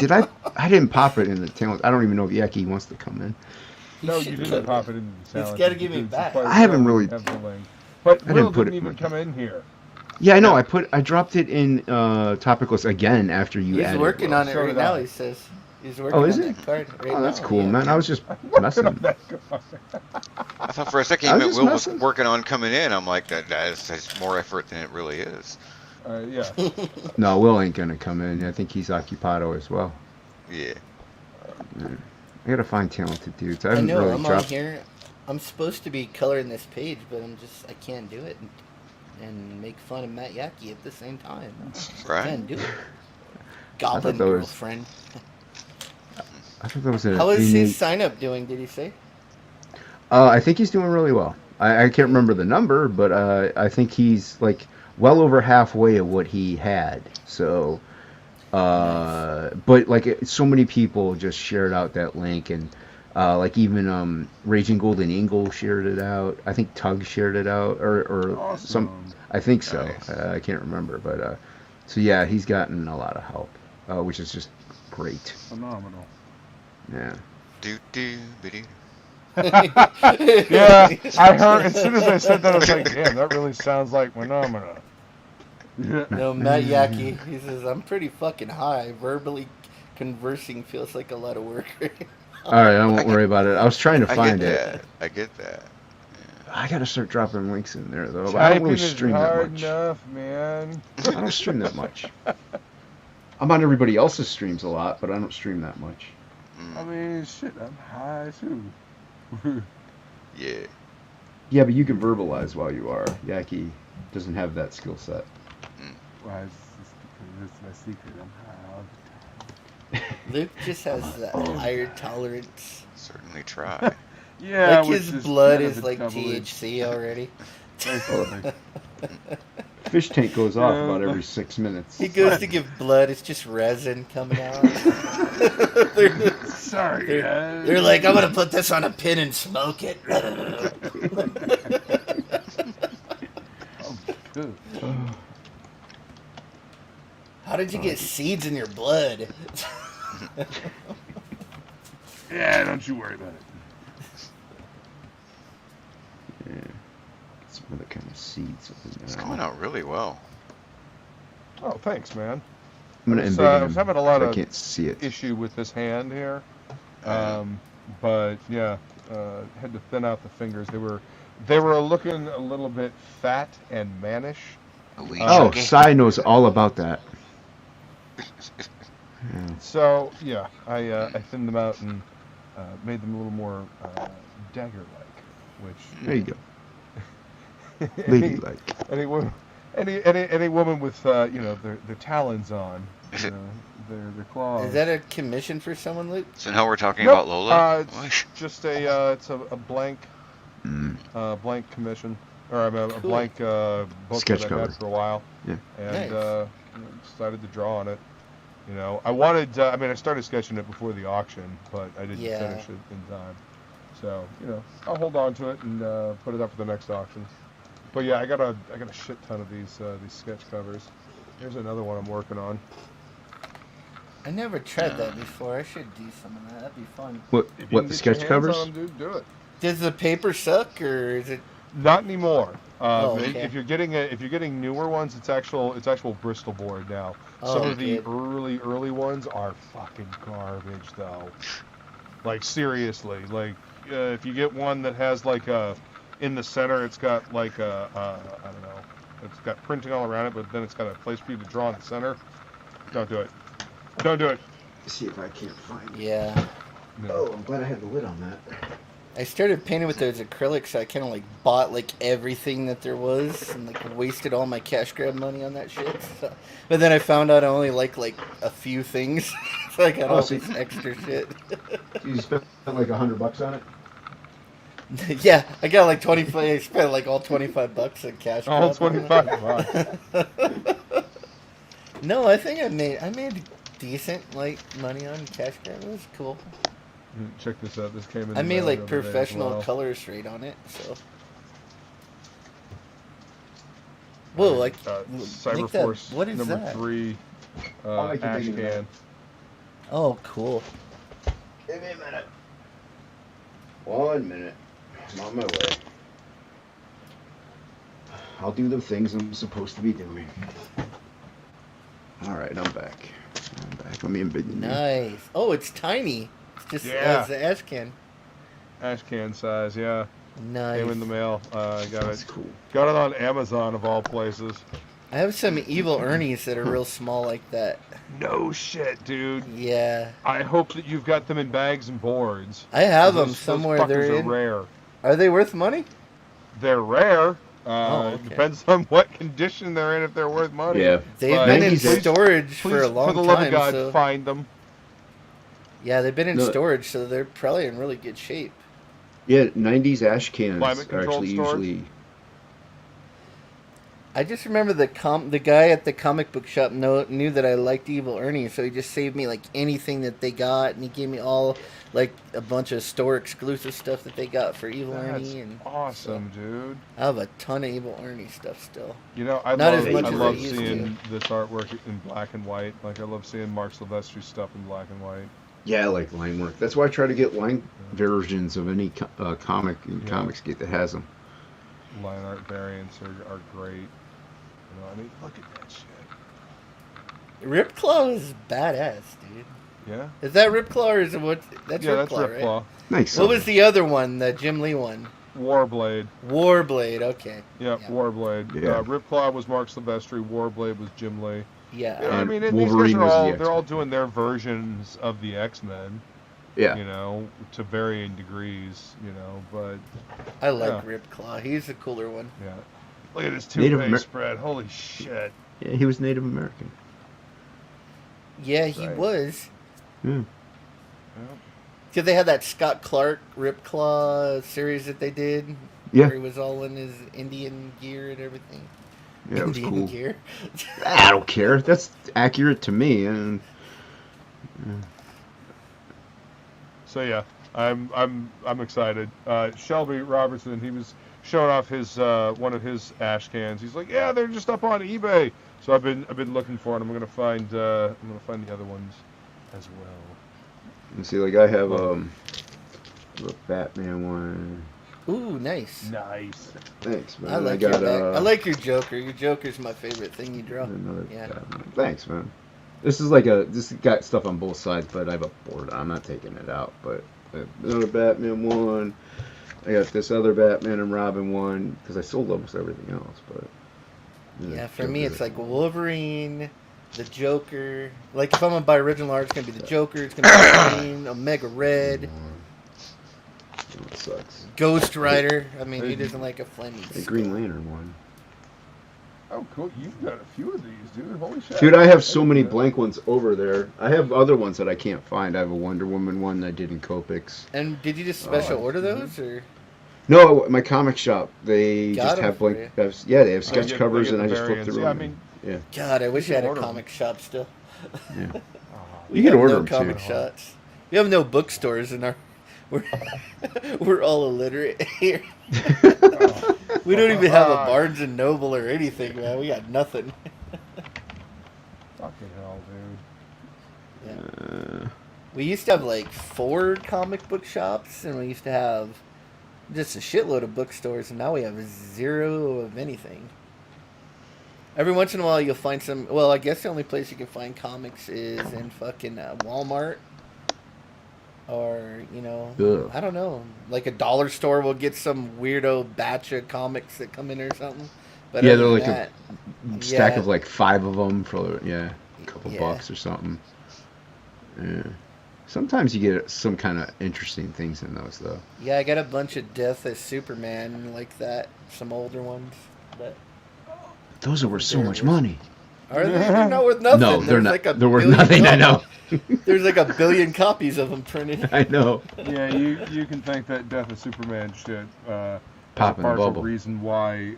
didn't pop it in the talent. I don't even know if Yaki wants to come in. No, you didn't pop it in the talent. He's got to give me back. I haven't really. But Will didn't even come in here. Yeah, I know. I dropped it in TOPicLESS again after you added it. He's working on it right now, he says. He's working on that card right now. Oh, that's cool, man. I was just messing. I thought for a second Will was working on coming in. I'm like, that's more effort than it really is. Yeah. No, Will ain't gonna come in. I think he's occupado as well. Yeah. I gotta find talented dudes. I know, I'm on here. I'm supposed to be coloring this page, but I can't do it and make fun of Matt Yaki at the same time. Right. I can't do it. Goblin girlfriend. I thought that was How is his sign up doing, did he say? I think he's doing really well. I can't remember the number, but I think he's like well over halfway of what he had. So, but like so many people just shared out that link, and like even Raging Golden Eagle shared it out. I think Tug shared it out, or Awesome. some. I think so. Nice. I can't remember, but so yeah, he's gotten a lot of help, which is just great. Phenomenal. Yeah. Biddy. Yeah, I heard, as soon as I said that, I was like, damn, that really sounds like Phenomena. No, Matt Yaki, he says, I'm pretty fucking high. Verbally conversing feels like a lot of work. All right, I won't worry about it. I was trying to find it. I get that. I gotta start dropping links in there though. I don't Typing really is stream that hard much. enough, man. I don't stream that much. I'm on everybody else's streams a lot, but I don't stream that much. I mean, shit, I'm high too. Yeah. Yeah, but you can verbalize while you are. Yaki doesn't have that skill set. Why? It's my secret. I'm high all the time. Luke just has that higher tolerance. Certainly try. Yeah, Like his blood is like THC already. Fish tank goes off about every 6 minutes. He goes to give blood, it's just resin coming out. Sorry, guys. They're like, I'm gonna put this on a pin and smoke it. Good. How did you get seeds in your blood? Yeah, don't you worry about it. Yeah. Some other kind of seeds. It's coming out really well. Oh, thanks, man. I'm gonna I was, embiggen I was him, having a lot but I of can't see it. issue with this hand here, but yeah, had to thin out the fingers. They were looking a little bit fat and mannish. Oh, Sai knows all about that. Yeah. So yeah, I thinned them out and made them a little more dagger-like, which There you go. Ladylike. any woman with their talons on, their claws. Is that a commission for someone, Luke? So now we're talking Nope, about Lola? it's just it's a blank blank commission, or a Cool. blank book Sketch that I cover. had for a while, Yeah. and Nice. decided to draw on it. I wanted. I started sketching it before the auction, but I didn't Yeah. finish it in time. So I'll hold on to it and put it up for the next auction. But yeah, I got a shit ton of these sketch covers. Here's another one I'm working on. I never tried that before. I should do some of that. That'd be fun. What? If you What can the get sketch your hands covers? on 'em, dude, do it. Does the paper suck, or is it? Not anymore. Okay. If you're getting newer ones, it's actual Bristol board now. Some Oh, of the good. early ones are fucking garbage though. Like seriously, like if you get one that has like in the center, it's got like I don't know, it's got printing all around it, but then it's got a place for you to draw in the center. Don't do it. Don't do it. See if I can't find it. Yeah. No. Oh, I'm glad I had the lid on that. I started painting with those acrylics, so I kind of like bought like everything that there was and like wasted all my cash grab money on that shit. So, but then I found out I only like a few things, so I got all so this extra shit. You spent like $100 on it? Yeah, I got like 25. I spent like all $25 in cash. All grab on it. 25 bucks. No, I think I made decent like money on cash grab. It was cool. Check this out. This came in. I the made mail like the other day as professional well. colors rate on it, so. Whoa, like Cyberforce what is number that? 3 I'll make you ash dig in can. Oh, cool. Give me a minute. 1 minute. I'm on my way. I'll do the things I'm supposed to be doing. Alright, I'm back. Let me embiggen you. Nice. Oh, it's tiny. It's just Yeah. as the ash can. Ash can size, yeah. Nice. Came in the mail. I got That's it. cool. Got it on Amazon of all places. I have some evil Ernies that are real small like that. No shit, dude. Yeah. I hope that you've got them in bags and boards. I have them Those somewhere. fuckers They're are in. rare. Are they worth money? They're rare. Okay. Depends on what condition they're in if they're worth money. Yeah. They've But been in please- storage Please, for a long for the love time. of God, So find them. yeah, they've been in No. storage, so they're probably in really good shape. Yeah, 90s ash cans Climate are controlled actually storage? usually. I just remember the guy at the comic book shop knew that I liked Evil Ernie, so he just saved me like anything that they got, and he gave me all like a bunch of store exclusive stuff that they got for Evil That's Ernie. And awesome, dude. I have a ton of Evil Ernie stuff still. You know, I Not as much as I love used seeing this artwork in black and white. Like, I love seeing Mark Silvestri's stuff in black and white. Yeah, I like line work. That's why I try to get line versions of any comic in Comicsgate that has them. Line art variants are great. You know, I mean, look at that shit. Ripclaw is badass, dude. Yeah? Is that Ripclaw or is it what? That's Yeah, Ripclaw, that's Ripclaw. right? Nice. What was the other one? The Jim Lee one? Warblade. Warblade. Okay. Yeah, Warblade. Yeah. Ripclaw was Mark Silvestri. Warblade was Jim Lee. Yeah. You know, I And mean, these Wolverine guys was are the they're all X-Men. doing their versions of the X-Men. Yeah. You know, to varying degrees, you know, but I like Ripclaw. He's the cooler one. yeah. Look at his Native toupee Amer- spread. Holy shit. Yeah, he was Native American. Yeah, he Right. was. Yeah. Because they had that Scott Clark Ripclaw series that they did. Yeah. Where he was all in his Indian gear and everything. Yeah, it was Indian cool. gear. I don't care. That's accurate to me. And So yeah, I'm excited. Shelby Robertson, he was showing off his one of his ash cans. He's like, yeah, they're just up on eBay. So I've been looking for it. I'm gonna find the other ones as well. you see, like I have the Batman one. Ooh, nice. Nice. Thanks, man. I like got your back. I like your Joker. Your Joker's my favorite thing you draw. another Yeah. Batman. Thanks, man. This is like this got stuff on both sides, but I have a board. I'm not taking it out. But another Batman one. I got this other Batman and Robin one because I sold almost everything else. But Yeah, for me it's like Wolverine, the Joker. Like if I'm gonna buy original art, it's gonna be the Joker. It's gonna be Wolverine, Omega Red, it sucks. Ghost Rider. I mean, he doesn't like a flaming. The Green Lantern one. Oh, cool. You've got a few of these, dude. Holy shit. Dude, I have so many blank ones over there. I have other ones that I can't find. I have a Wonder Woman one I did in Copics. And did you just special order those or? No, my comic shop. They Got just 'em have for blank. Yeah, they have sketch get- covers, they get and I the just flip variants. through Yeah, I them. mean- Yeah. God, I wish I had a order 'em. comic shop still. Yeah. We You can have order no 'em, too. comic shops. We have no bookstores in our. We're all illiterate here. We don't even have a Barnes and Noble or anything, man. We got nothing. Fucking hell, dude. Yeah. We used to have like 4 comic book shops, and we used to have just a shitload of bookstores, and now we have 0 of anything. Every once in a while, you'll find some. Well, I guess the only place you can find comics is in fucking Walmart. Or, you know, Ugh. I don't know. Like a dollar store will get some weirdo batch of comics that come in or something. But Yeah, other they're than like that, a stack yeah. of like 5 of them for a couple Yeah. bucks or something. Yeah. Sometimes you get some kind of interesting things in those though. Yeah, I got a bunch of Death as Superman like that. Some older ones. But Those are worth so They're much worth- money. are they? They're not worth nothing. No, they're There's not. Like They're worth billion nothing. I know. There's like a billion copies of them printed. I know. Yeah, you can thank that Death of Superman shit as a Popping the partial bubble. reason why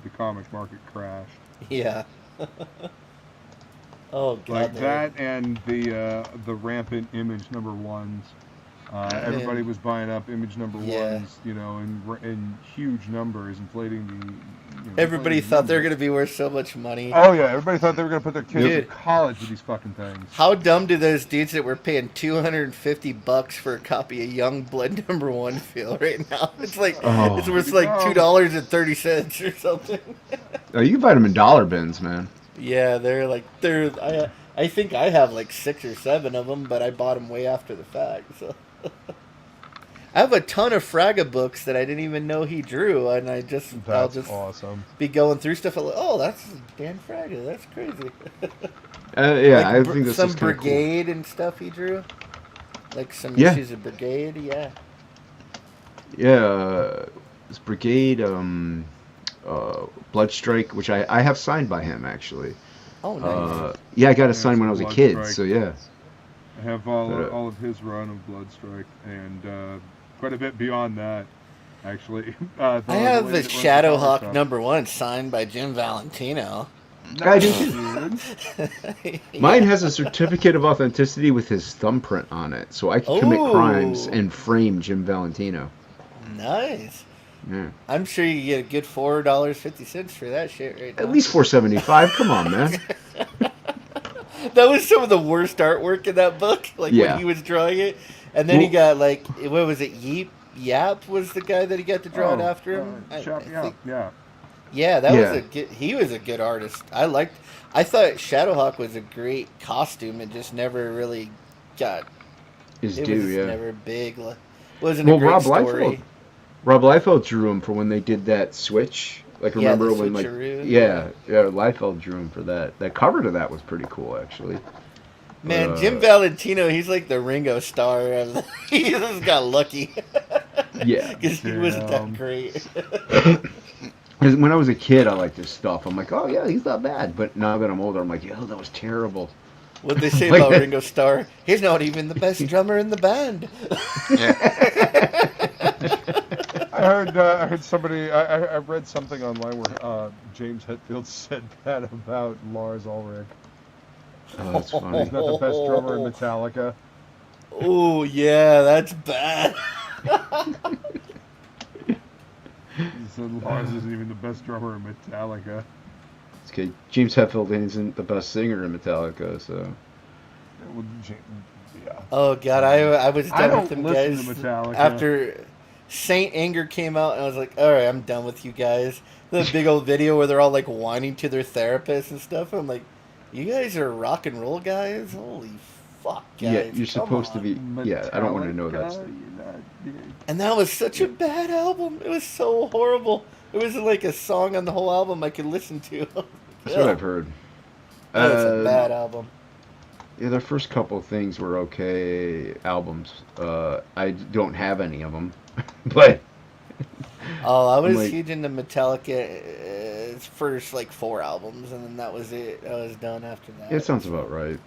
the comic market crashed. Yeah. Oh god. Like they're- that and the rampant Image number ones. Everybody was buying up Image number Yeah. ones, you know, in huge numbers, inflating the. Everybody inflating thought they were numbers. going to be worth so much money. Oh yeah, everybody thought they were gonna put their kids in Dude. college with these fucking things. How dumb do those dudes that were paying $250 for a copy of Young Blood #1 feel right now? It's like Oh. it's worth like $2.30 or something. Oh, you can buy them in dollar bins, man. Yeah, I think I have like 6 or 7 of them, but I bought them way after the fact. So I have a ton of Fraga books that I didn't even know he drew, and I'll That's just awesome. be going through stuff. Like, oh, that's Dan Fraga. That's crazy. Yeah, Like I think this some is kind of cool. Brigade and stuff he drew. Like some Yeah. issues of Brigade. Yeah. Yeah, this Brigade, Bloodstrike, which I have signed by him actually. Oh, nice. Yeah, I got it Yeah, signed when I was a kid, Bloodstrike. so yeah. I have all of his run of Bloodstrike and quite a bit beyond that, actually. I have the Shadowhawk #1 signed by Jim Valentino. I do too. Mine has a certificate of authenticity with his thumbprint on it, so I can commit crimes and frame Jim Valentino. Nice. Yeah. I'm sure you get a good $4.50 for that shit right now. At least $4.75. Come on, man. That was some of the worst artwork in that book, like when he was drawing it. And then he got like, what was it? Yap was the guy that he got to draw it after him. Yeah, that was a good. He was a good artist. I thought Shadowhawk was a great costume. It just never really got his due. Yeah, never big. Wasn't a great story. Rob Liefeld drew him for when they did that switch. Like remember when Liefeld drew him for that. That cover to that was pretty cool actually. Man, Jim Valentino, he's like the Ringo Starr. He just got lucky. Yeah, because he wasn't that great. When I was a kid, I liked his stuff. I'm like, oh yeah, he's not bad. But now that I'm older, I'm like, yo, that was terrible. What'd they say about Ringo Starr? He's not even the best drummer in the band. I heard somebody. I read something online where James Hetfield said that about Lars Ulrich. Oh, that's funny. He's not the best drummer in Metallica. Oh yeah, that's bad. He said Lars isn't even the best drummer in Metallica. It's okay. James Hetfield isn't the best singer in Metallica, so. Yeah. Oh god, I was done with them guys to Metallica. After Saint Anger came out, and I was like, all right, I'm done with you guys. The big old video where they're all like whining to their therapist and stuff. I'm like, you guys are rock and roll guys. Holy fuck, guys! Yeah, you're supposed to be. Yeah, I don't want to know that stuff. And that was such a bad album. It was so horrible. It wasn't like a song on the whole album I could listen to. That's what I've heard. That's a bad album. Yeah, their first couple of things were okay albums. I don't have any of them, but. Oh, I was huge into Metallica's first like 4 albums, and then that was it. I was done after that. It sounds about right.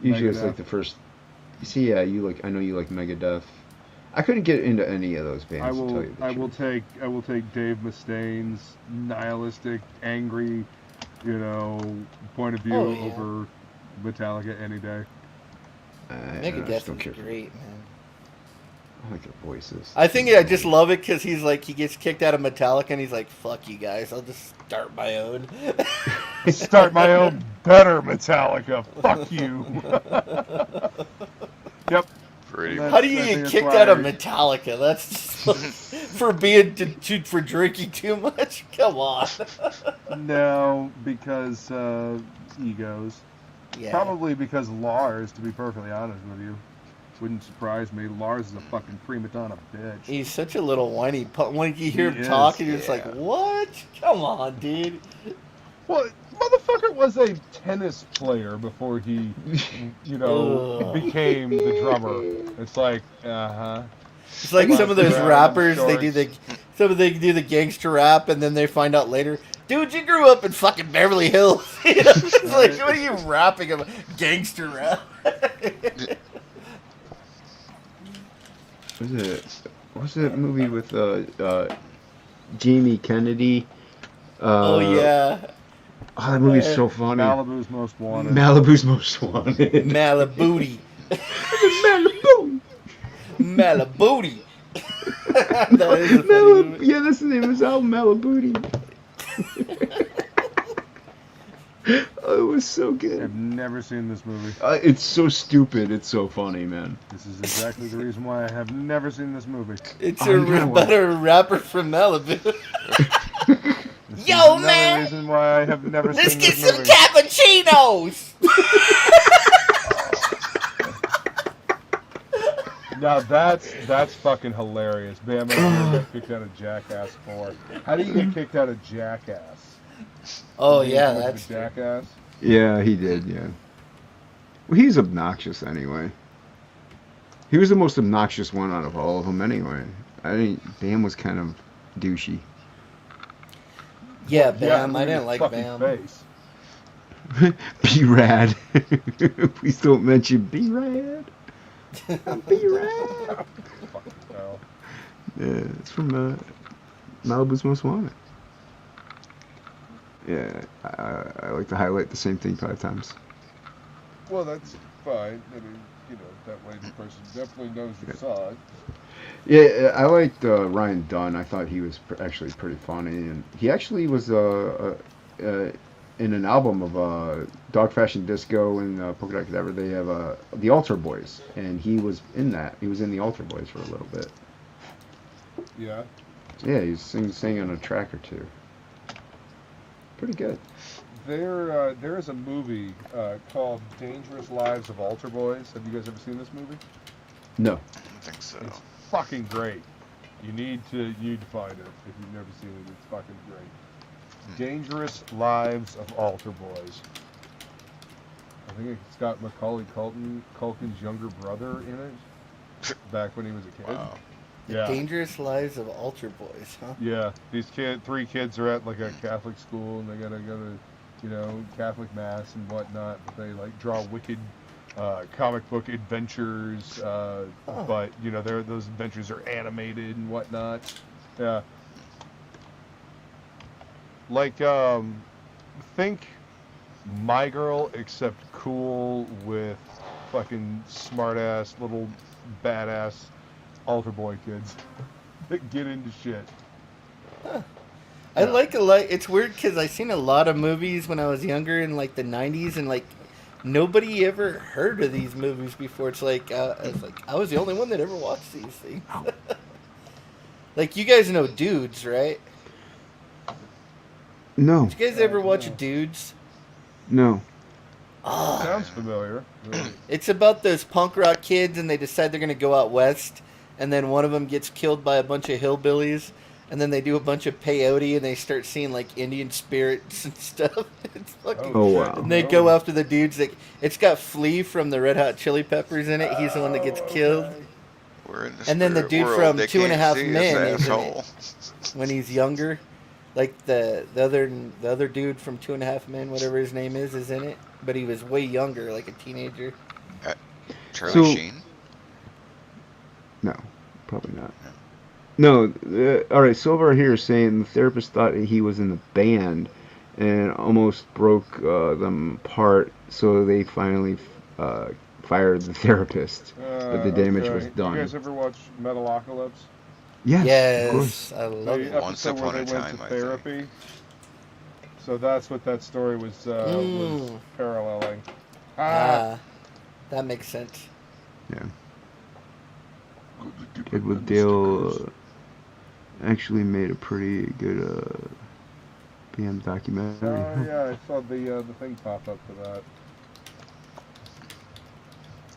Usually it's like the first. You see, yeah, you like. I know you like Megadeth. I couldn't get into any of those bands. I will take Dave Mustaine's nihilistic, angry, point of view over Metallica any day. Megadeth is great, man. I like their voices. I think I just love it because he's like, he gets kicked out of Metallica and he's like, fuck you guys, I'll just start my own. Start my own better Metallica. Fuck you. Yep. How do you get kicked out of Metallica? That's just for for drinking too much? Come on. No, because egos. Yeah. Probably because Lars, to be perfectly honest with you. Wouldn't surprise me. Lars is a fucking prima donna bitch. He's such a little whiny. When you hear him talk, you're just like, what? Come on, dude. Well, motherfucker was a tennis player before he, became the drummer. It's like, It's like some of those rappers, they do the gangster rap, and then they find out later, dude, you grew up in fucking Beverly Hills. It's like, what are you rapping about? Gangster rap. What's that movie with Jamie Kennedy? Oh yeah. Oh, that movie's so funny. Malibu's Most Wanted. Malibu's Most Wanted. Malibooty. Malibooty. Malibooty. Yeah, that's the name of his album, Malibooty. Oh, it was so good. I've never seen this movie. It's so stupid. It's so funny, man. This is exactly the reason why I have never seen this movie. It's a better rapper from Malibu. Yo, man! Reason why I have never Let's seen get this some movie. cappuccinos! Now that's fucking hilarious. Bam, get kicked out of Jackass 4. How do you get kicked out of Jackass? Oh yeah, that's Jackass. Yeah, he did. Yeah. Well, he's obnoxious anyway. He was the most obnoxious one out of all of them anyway. I think Bam was kind of douchey. Yeah, Bam. I didn't like Bam. Face. B-Rad. Please don't mention B-Rad. I'll be your ass. Fucking hell. Yeah, it's from Malibu's Most Wanted. Yeah, I like to highlight the same thing 5 times. Well, that's fine. I mean, that way the person definitely knows you saw it. Yeah, I liked Ryan Dunn. I thought he was actually pretty funny, and he actually was in an album of Dog Fashion Disco and Polka Dot Cadaver. They have the Altar Boys, and he was in that. He was in the Altar Boys for a little bit. Yeah. Yeah, he was singing on a track or two. Pretty good. There is a movie called Dangerous Lives of Altar Boys. Have you guys ever seen this movie? No. I don't think so. It's fucking great. You need to find it if you've never seen it. It's fucking great. Dangerous Lives of Altar Boys. I think it's got Macaulay Culkin's younger brother in it. Back when he was a kid. Wow. Yeah. Dangerous Lives of Altar Boys, huh? Yeah. These 3 kids are at like a Catholic school and they gotta go to, Catholic mass and whatnot. But they like draw wicked comic book adventures. But those adventures are animated and whatnot. Yeah. Like think My Girl except cool with fucking smart ass little badass altar boy kids that get into shit. Huh. I like a lot. It's weird because I seen a lot of movies when I was younger in like the 90s, and like nobody ever heard of these movies before. It's like I was the only one that ever watched these things. Like you guys know Dudes, right? No. Did you guys ever watch Dudes? No. Oh, Sounds familiar. it's about those punk rock kids, and they decide they're gonna go out west, and then one of them gets killed by a bunch of hillbillies, and then they do a bunch of peyote, and they start seeing like Indian spirits and stuff. It's fucking. Oh, wow. And they go after the dudes. It's got Flea from the Red Hot Chili Peppers in it. He's the one that gets killed. We're in the And then the spirit dude world. from They 2.5 can't see us, Men is in asshole. it when he's younger. Like the other dude from 2.5 Men, whatever his name is in it. But he was way younger, like a teenager. Charlie Sheen? No, probably not. No, all right, Silver here is saying the therapist thought he was in the band and almost broke them apart, so they finally fired the therapist. But the damage was done. You guys ever watch Metalocalypse? Yes, of course. I love it. Once upon a time, I think. So that's what that story was paralleling. That makes sense. Yeah. Edward Dale actually made a pretty good band documentary. Oh yeah, I saw the thing pop up for that.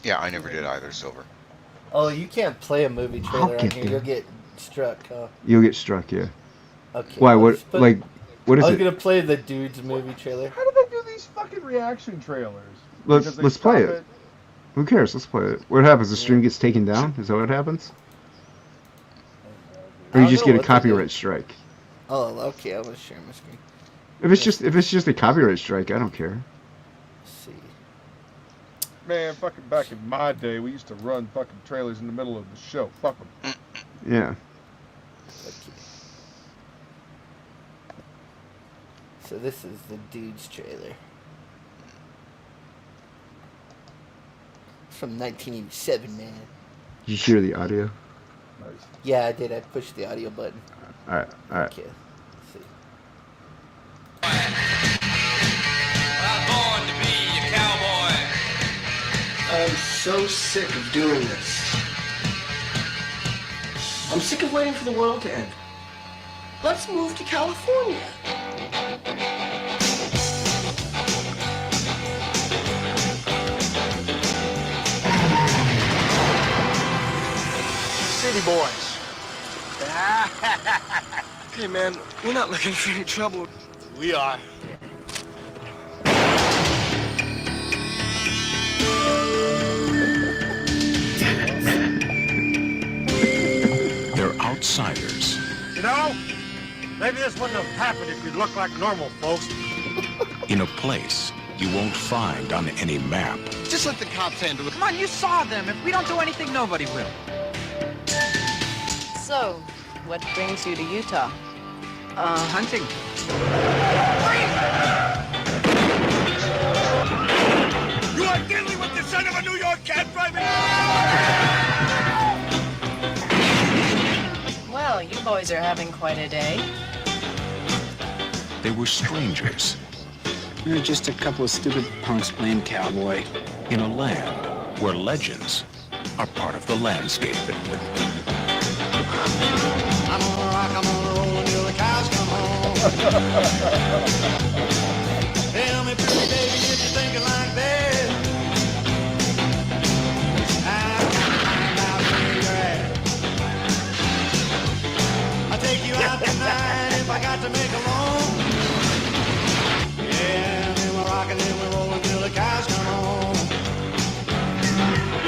Yeah, I never did either, Silver. Oh, you can't play a movie trailer on get here. there. You'll get struck, huh? You'll get struck, yeah. Okay. Why? I'll What? just put- Like, what is I was it? gonna play the Dudes movie trailer. How do they do these fucking reaction trailers? Because they Let's play stop it. Who cares? Let's play it. What happens? The stream gets taken down? Is that what happens? Or I you don't just know get a what they copyright do. strike? Oh, okay. I was sharing my screen. If it's just a copyright strike, I don't care. Let's see. Man, fucking back in my day, we used to run fucking trailers in the middle of the show. Fuck them. Yeah. Okay. So this is the Dudes trailer. It's from 1987, man. Did you hear the audio? Nice. Yeah, I did. I pushed the audio button. All right. Okay. Let's see. Born to be a cowboy. I'm so sick of doing this. I'm sick of waiting for the world to end. Let's move to California. City boys. Hey man, we're not looking for any trouble. We are. They're outsiders. You know, maybe this wouldn't have happened if you looked like normal folks. In a place you won't find on any map. Just let the cops handle it. Come on, you saw them. If we don't do anything, nobody will. So, what brings you to Utah? Hunting. You are dealing with the son of a New York cab driver! Well, you boys are having quite a day. They were strangers We were just a couple of stupid punks playing cowboy. in a land where legends are part of the landscape. I'm gonna rock, I'm gonna roll until the cows come home. Tell me, pretty baby, if you're thinking like that, I'll find out where you're at. I'll take you out tonight if I got to make a loan. Yeah, then we're rocking, then we're rolling till the cows come home.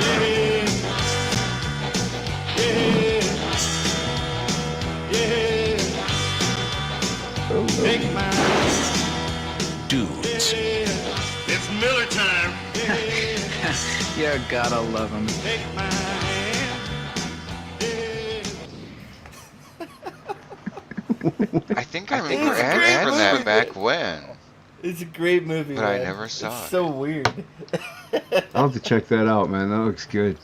Yeah, yeah, yeah. Take my Dudes. It's Miller time. You gotta love him. Take my hand. I think I remember ads from that back when. It's a great movie, But I man. never saw It's it. so weird. I'll have to check that out, man. That looks good.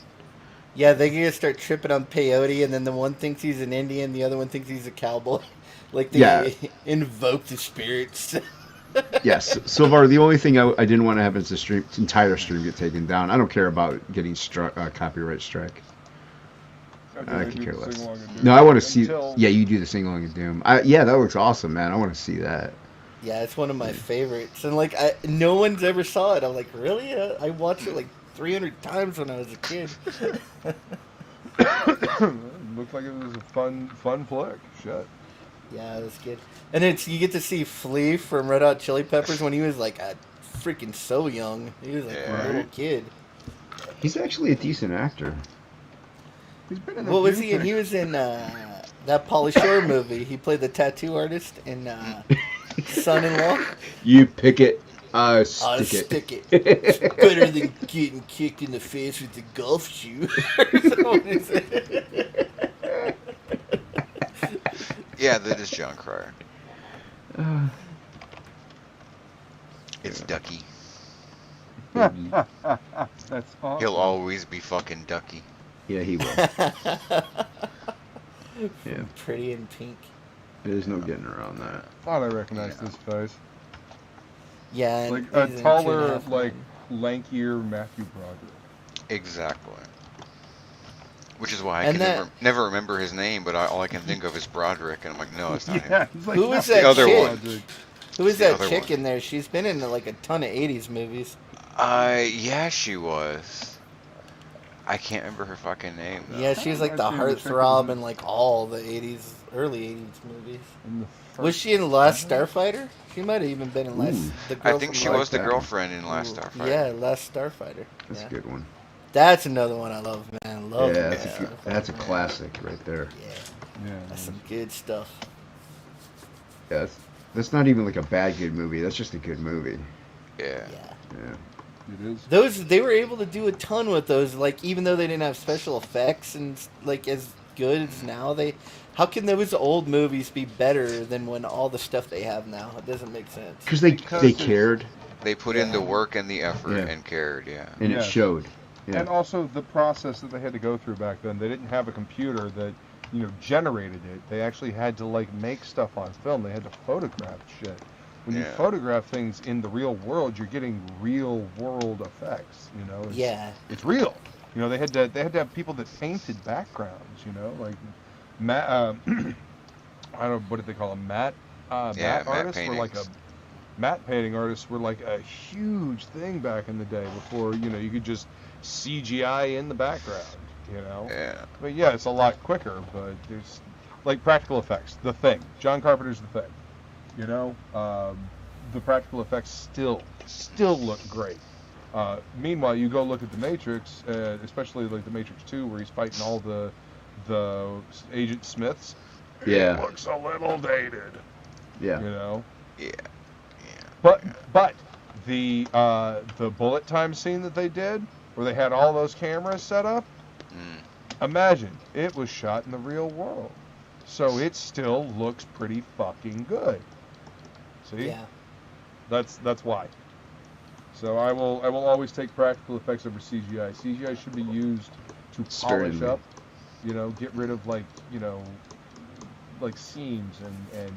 Yeah, they gonna start tripping on peyote, and then the one thinks he's an Indian, the other one thinks he's a cowboy. Like they Yeah. invoke the spirits. Yes, Silvar. The only thing I didn't want to have is the entire stream get taken down. I don't care about getting copyright strike. I could care less. No, I want to see. Yeah, you do the sing along in Doom. Yeah, that looks awesome, man. I want to see that. Yeah, it's one of my favorites, and like no one's ever saw it. I'm like, really? I watched it like 300 times when I was a kid. Looked like it was a fun flick. Shit. Yeah, it was good. And you get to see Flea from Red Hot Chili Peppers when he was like freaking so young. He was like a little kid. He's actually a decent actor. He's been in What was he in? He was in that Pauly Shore movie. He played the tattoo artist in Son-in-Law. You pick it, I'll stick stick it. It's better than getting kicked in the face with a golf shoe. What is it? Yeah, that is John Cryer. It's Ducky. That's awesome. He'll always be fucking Ducky. Yeah, he will. Yeah, Pretty in Pink. there's no getting around that. Thought I recognized this face. Yeah, and Like he's a in taller, 2.5 like Men. lankier Matthew Broderick. Exactly. Which is why I And can never remember his name, but all I can think of is Broderick, and I'm like, no, it's not him. He's like, Who was The that other chick? one. Who was The that other chick one. in there? She's been in like a ton of 80s movies. Yeah, she was. I can't remember her fucking name, though. Yeah, she's like the heartthrob in like all the 80s, early 80s movies. Was she in Last Starfighter? She might have even been in Last. The girl I think from she Last- was the that. girlfriend in Last Starfighter. Yeah, Last Starfighter. That's Yeah. a good one. That's another one I love, man. Love Yeah, Last that's a Starfighter. classic right there. Yeah, that's some good stuff. Yeah, that's not even like a good movie. That's just a good movie. Yeah. Yeah. It is. They were able to do a ton with those. Like even though they didn't have special effects and like as good as now, how can those old movies be better than when all the stuff they have now? It doesn't make sense. Because they cared. They put in the work and the effort Yeah. and cared, yeah. And it showed. Yeah. And also the process that they had to go through back then. They didn't have a computer that, generated it. They actually had to like make stuff on film. They had to photograph shit. When you photograph things in the real world, you're getting real world effects. It's real. They had to have people that painted backgrounds. Like matte. I don't know, what did they call them? Matte matte artists were like paintings. matte painting artists were like a huge thing back in the day before you could just CGI in the background. Yeah. But yeah, it's a lot quicker. But there's like practical effects. The Thing. John Carpenter's The Thing. The practical effects still look great. Meanwhile, you go look at The Matrix, especially like The Matrix 2, where he's fighting all the Agent Smiths. Yeah. It looks a little dated. Yeah. Yeah. But the bullet time scene that they did, where they had all those cameras set up. Imagine it was shot in the real world, so it still looks pretty fucking good. See? Yeah. That's why. So I will always take practical effects over CGI. CGI should be used to polish up, get rid of like seams and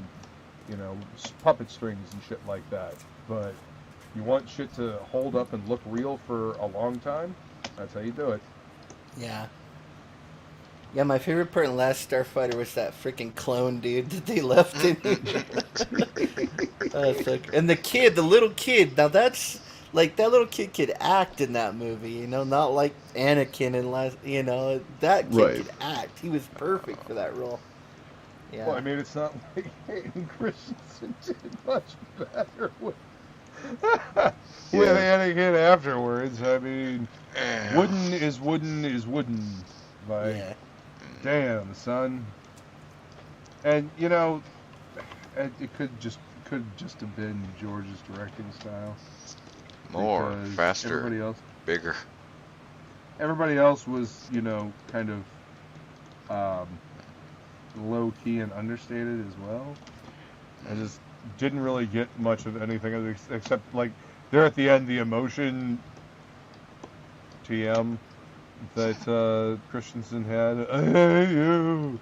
puppet strings and shit like that. But you want shit to hold up and look real for a long time, that's how you do it. Yeah. Yeah, my favorite part in Last Starfighter was that freaking clone dude that they left in. And the little kid. Now that's like that little kid could act in that movie, not like Anakin and that kid could act. He was perfect for that role. Yeah. Well, I mean, it's not like Hayden Christensen did much better with Anakin afterwards. I mean, wooden is wooden is wooden. Like, damn, son. And it could just have been George's directing style. More, faster, everybody else, bigger. Everybody else was, kind of low key and understated as well. I just didn't really get much of anything except like there at the end, the emotion TM that Christensen had. I hate you.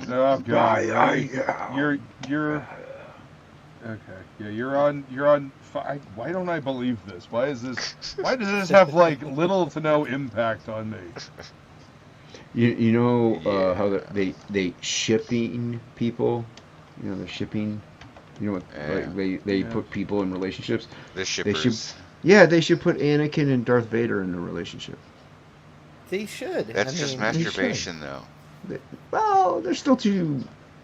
Oh God, you're okay. Yeah, you're on. Why don't I believe this? Why does this have like little to no impact on me? How they shipping people. They're shipping. They put people in relationships. The shippers. They should put Anakin and Darth Vader in a relationship. They should. That's just masturbation, though. Well, they're still two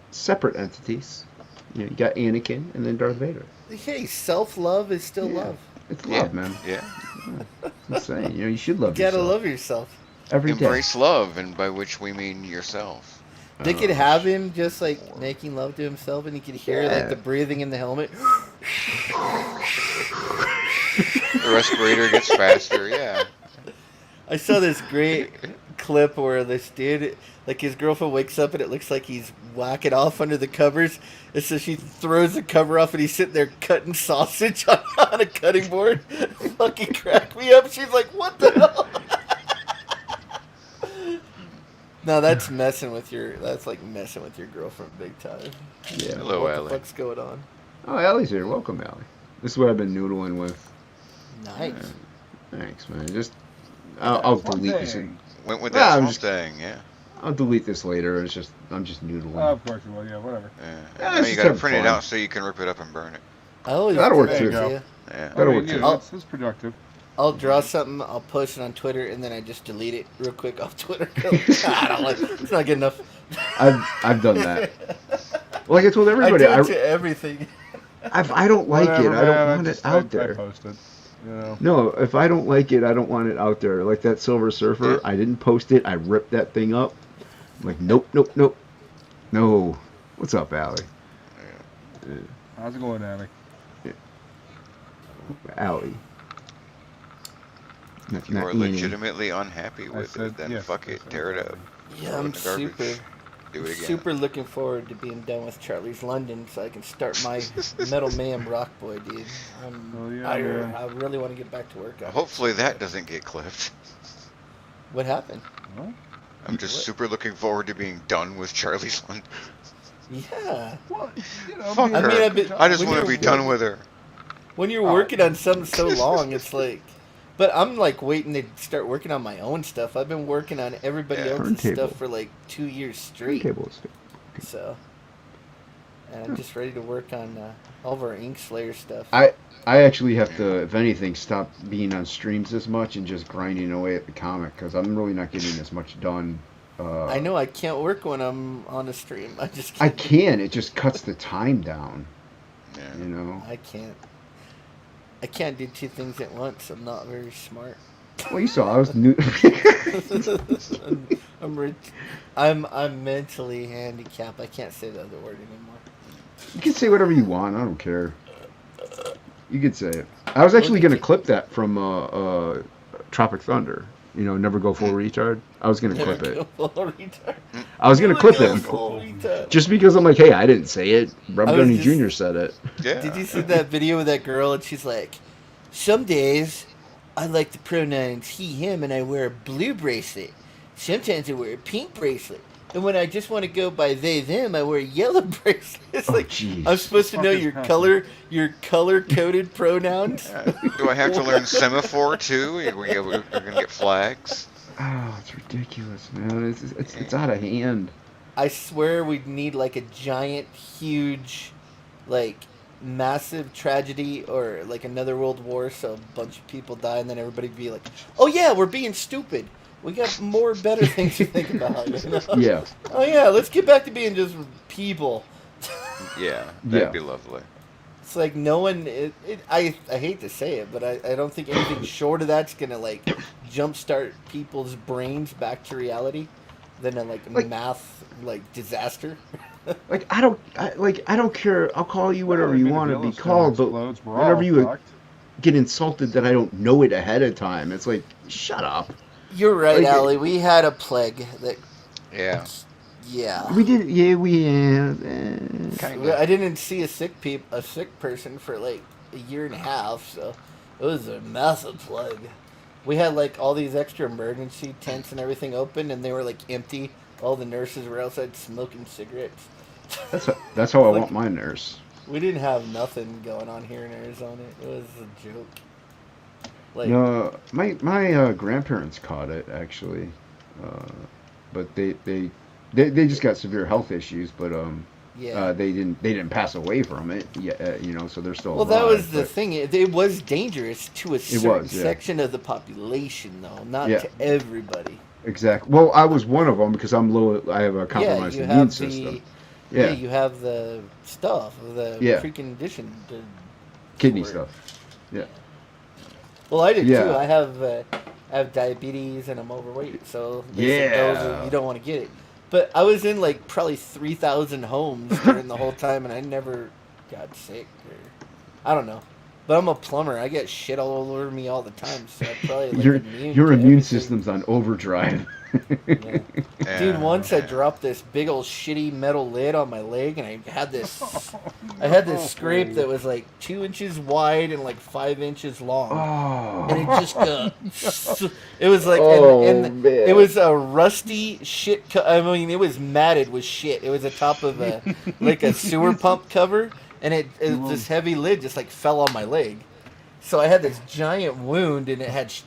separate entities. You got Anakin and then Darth Vader. Hey, self-love is still love. It's love, man. Yeah. I'm saying, you should love yourself. You gotta love yourself. Every day. Embrace love, and by which we mean yourself. They could have him just like making love to himself, and you could hear like the breathing in the helmet. The respirator gets faster, yeah. I saw this great clip where this dude, like his girlfriend wakes up and it looks like he's whacking off under the covers, and so she throws the cover off and he's sitting there cutting sausage on a cutting board. Fucking crack me up. She's like, what the hell? No, that's messing with your girlfriend big time. Yeah. Hello, what Allie. the fuck's going on? Oh, Allie's here. Welcome, Allie. This is what I've been noodling with. Nice. Thanks, man. Just I'll delete this. Went with that small thing, yeah. I'll delete this later. I'm just noodling. Of course you will. Yeah, whatever. Yeah, you gotta print it out so you can rip it up and burn it. That'll work too. Yeah. That'll work too. It's productive. I'll draw something, I'll post it on Twitter, and then I just delete it real quick off Twitter. I don't like it. It's not good enough. I've done that. Like I told everybody, I do it to everything. I don't like it. I don't want it out there. I posted. No, if I don't like it, I don't want it out there. Like that Silver Surfer, I didn't post it. I ripped that thing up. I'm like, nope. No. What's up, Allie? How's it going, Allie? Allie. If you are legitimately unhappy with it, then fuck it, tear it up. Yeah, I'm super Do it again. super looking forward to being done with Charlie's London so I can start my Metal Mayhem Rock Boy, dude. I really want to get back to work on it. Hopefully that doesn't get clipped. What happened? What? I'm just super looking forward to being done with Charlie's London. Yeah. What? Fuck her. I just want to be done with her. When you're working on something so long, it's like... But I'm like waiting to start working on my own stuff. I've been working on everybody else's stuff for like 2 years straight. So, and I'm just ready to work on all of our Ink Slayer stuff. I actually have to, if anything, stop being on streams as much and just grinding away at the comic because I'm really not getting as much done. I know I can't work when I'm on a stream. I just can't. I can. It just cuts the time down. Yeah. You know. I can't do two things at once. I'm not very smart. Well, you saw I was new. I'm mentally handicapped. I can't say the other word anymore. You can say whatever you want. I don't care. You can say it. I was actually going to clip that from Tropic Thunder. You know, never go full retard. I was going to clip it. I was going to clip it. Just because I'm like, hey, I didn't say it. Rob Downey Jr. said it. Yeah. Did you see that video of that girl? And she's like, some days I like the pronouns he, him, and I wear a blue bracelet. Sometimes I wear a pink bracelet. And when I just want to go by they, them, I wear a yellow bracelet. It's like, geez. I'm supposed to know your color-coded pronouns? Do I have to learn semaphore, too? We're going to get flags? Oh, it's ridiculous, man. It's out of hand. I swear we'd need, like, a giant, huge, like, massive tragedy or, like, another world war so a bunch of people die and then everybody'd be like, oh, yeah, we're being stupid. We got more better things to think about, you know? Yeah. Oh, yeah, let's get back to being just people. Yeah, that'd be lovely. It's like no one... I hate to say it, but I don't think anything short of that's going to, like, jumpstart people's brains back to reality than a, like math, like, disaster. Like, I don't care. I'll call you whatever you want to be called, but whenever you get insulted that I don't know it ahead of time, it's like, shut up. You're right, Allie. We had a plague that. Yeah. Yeah. We did. Yeah, we had. I didn't see a sick person for like a year and a half, so it was a massive plague. We had like all these extra emergency tents and everything open, and they were like empty. All the nurses were outside smoking cigarettes. That's how I want my nurse. We didn't have nothing going on here in Arizona. It was a joke. Like, no, my grandparents caught it actually, but they just got severe health issues. But they didn't pass away from it. You know, so they're still alive. Well, that was the thing. It was dangerous to a certain section of the population, though, not to everybody. Exactly. Well, I was one of them because I'm low. I have a compromised immune system. Yeah, you have the stuff, the preconditioned kidney stuff. Yeah. Well, I did too. I have diabetes and I'm overweight, so you don't want to get it. But I was in like probably 3,000 homes during the whole time, and I never got sick. I don't know. But I'm a plumber. I get shit all over me all the time, so I probably like your immune system's on overdrive. Dude, once I dropped this big old shitty metal lid on my leg, and I had this scrape that was like 2 inches wide and like 5 inches long, and it just it was like, and it was a rusty shit. I mean, it was matted with shit. It was the top of a like a sewer pump cover, and this heavy lid just like fell on my leg. So I had this giant wound, and it